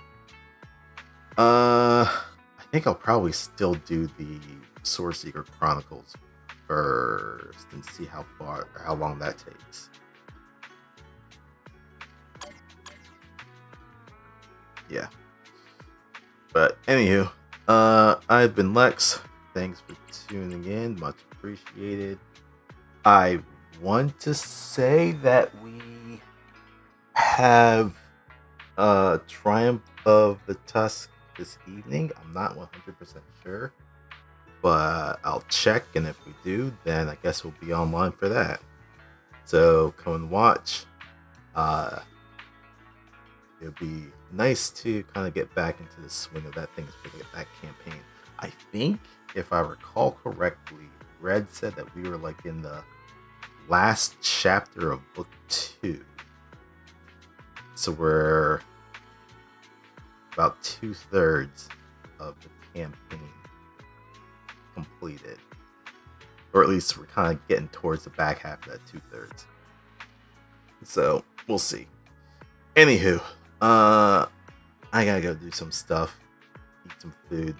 I think I'll probably still do the Sword Seeker Chronicles first and see how long that takes. Yeah. But anywho, I've been Lex. Thanks for tuning in. Much appreciated. I want to say that we have Triumph of the Tusk this evening. I'm not 100% sure, but I'll check, and if we do, then I guess we'll be online for that. So come and watch. It'll be nice to kind of get back into the swing of that that campaign. I think, if I recall correctly, Red said that we were like in the last chapter of book 2. So we're about 2/3 of the campaign completed. Or at least we're kind of getting towards the back half of that 2/3. So we'll see. Anywho, I gotta go do some stuff, eat some food,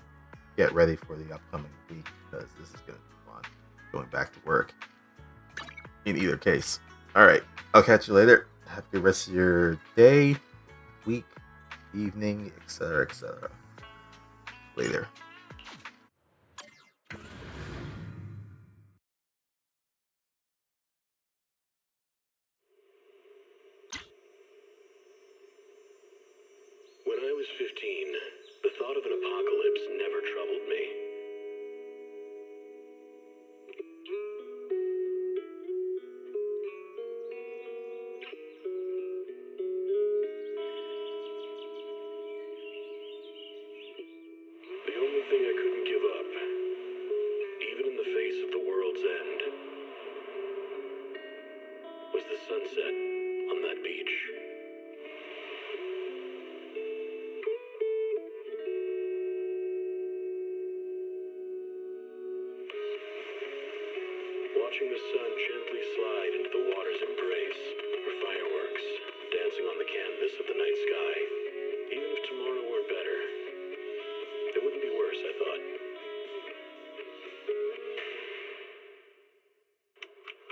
get ready for the upcoming week, because this is gonna be fun going back to work. In either case. Alright, I'll catch you later. Have a good rest of your day, week, evening, etc., etc. Later. When I was 15, the thought of an apocalypse never troubled me. The only thing I couldn't give up, even in the face of the world's end, was the sunset on that beach. Watching the sun gently slide into the water's embrace, or fireworks dancing on the canvas of the night sky. Even if tomorrow were better, it wouldn't be worse, I thought.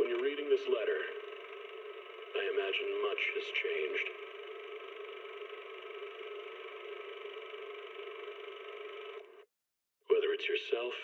When you're reading this letter, I imagine much has changed. Whether it's yourself,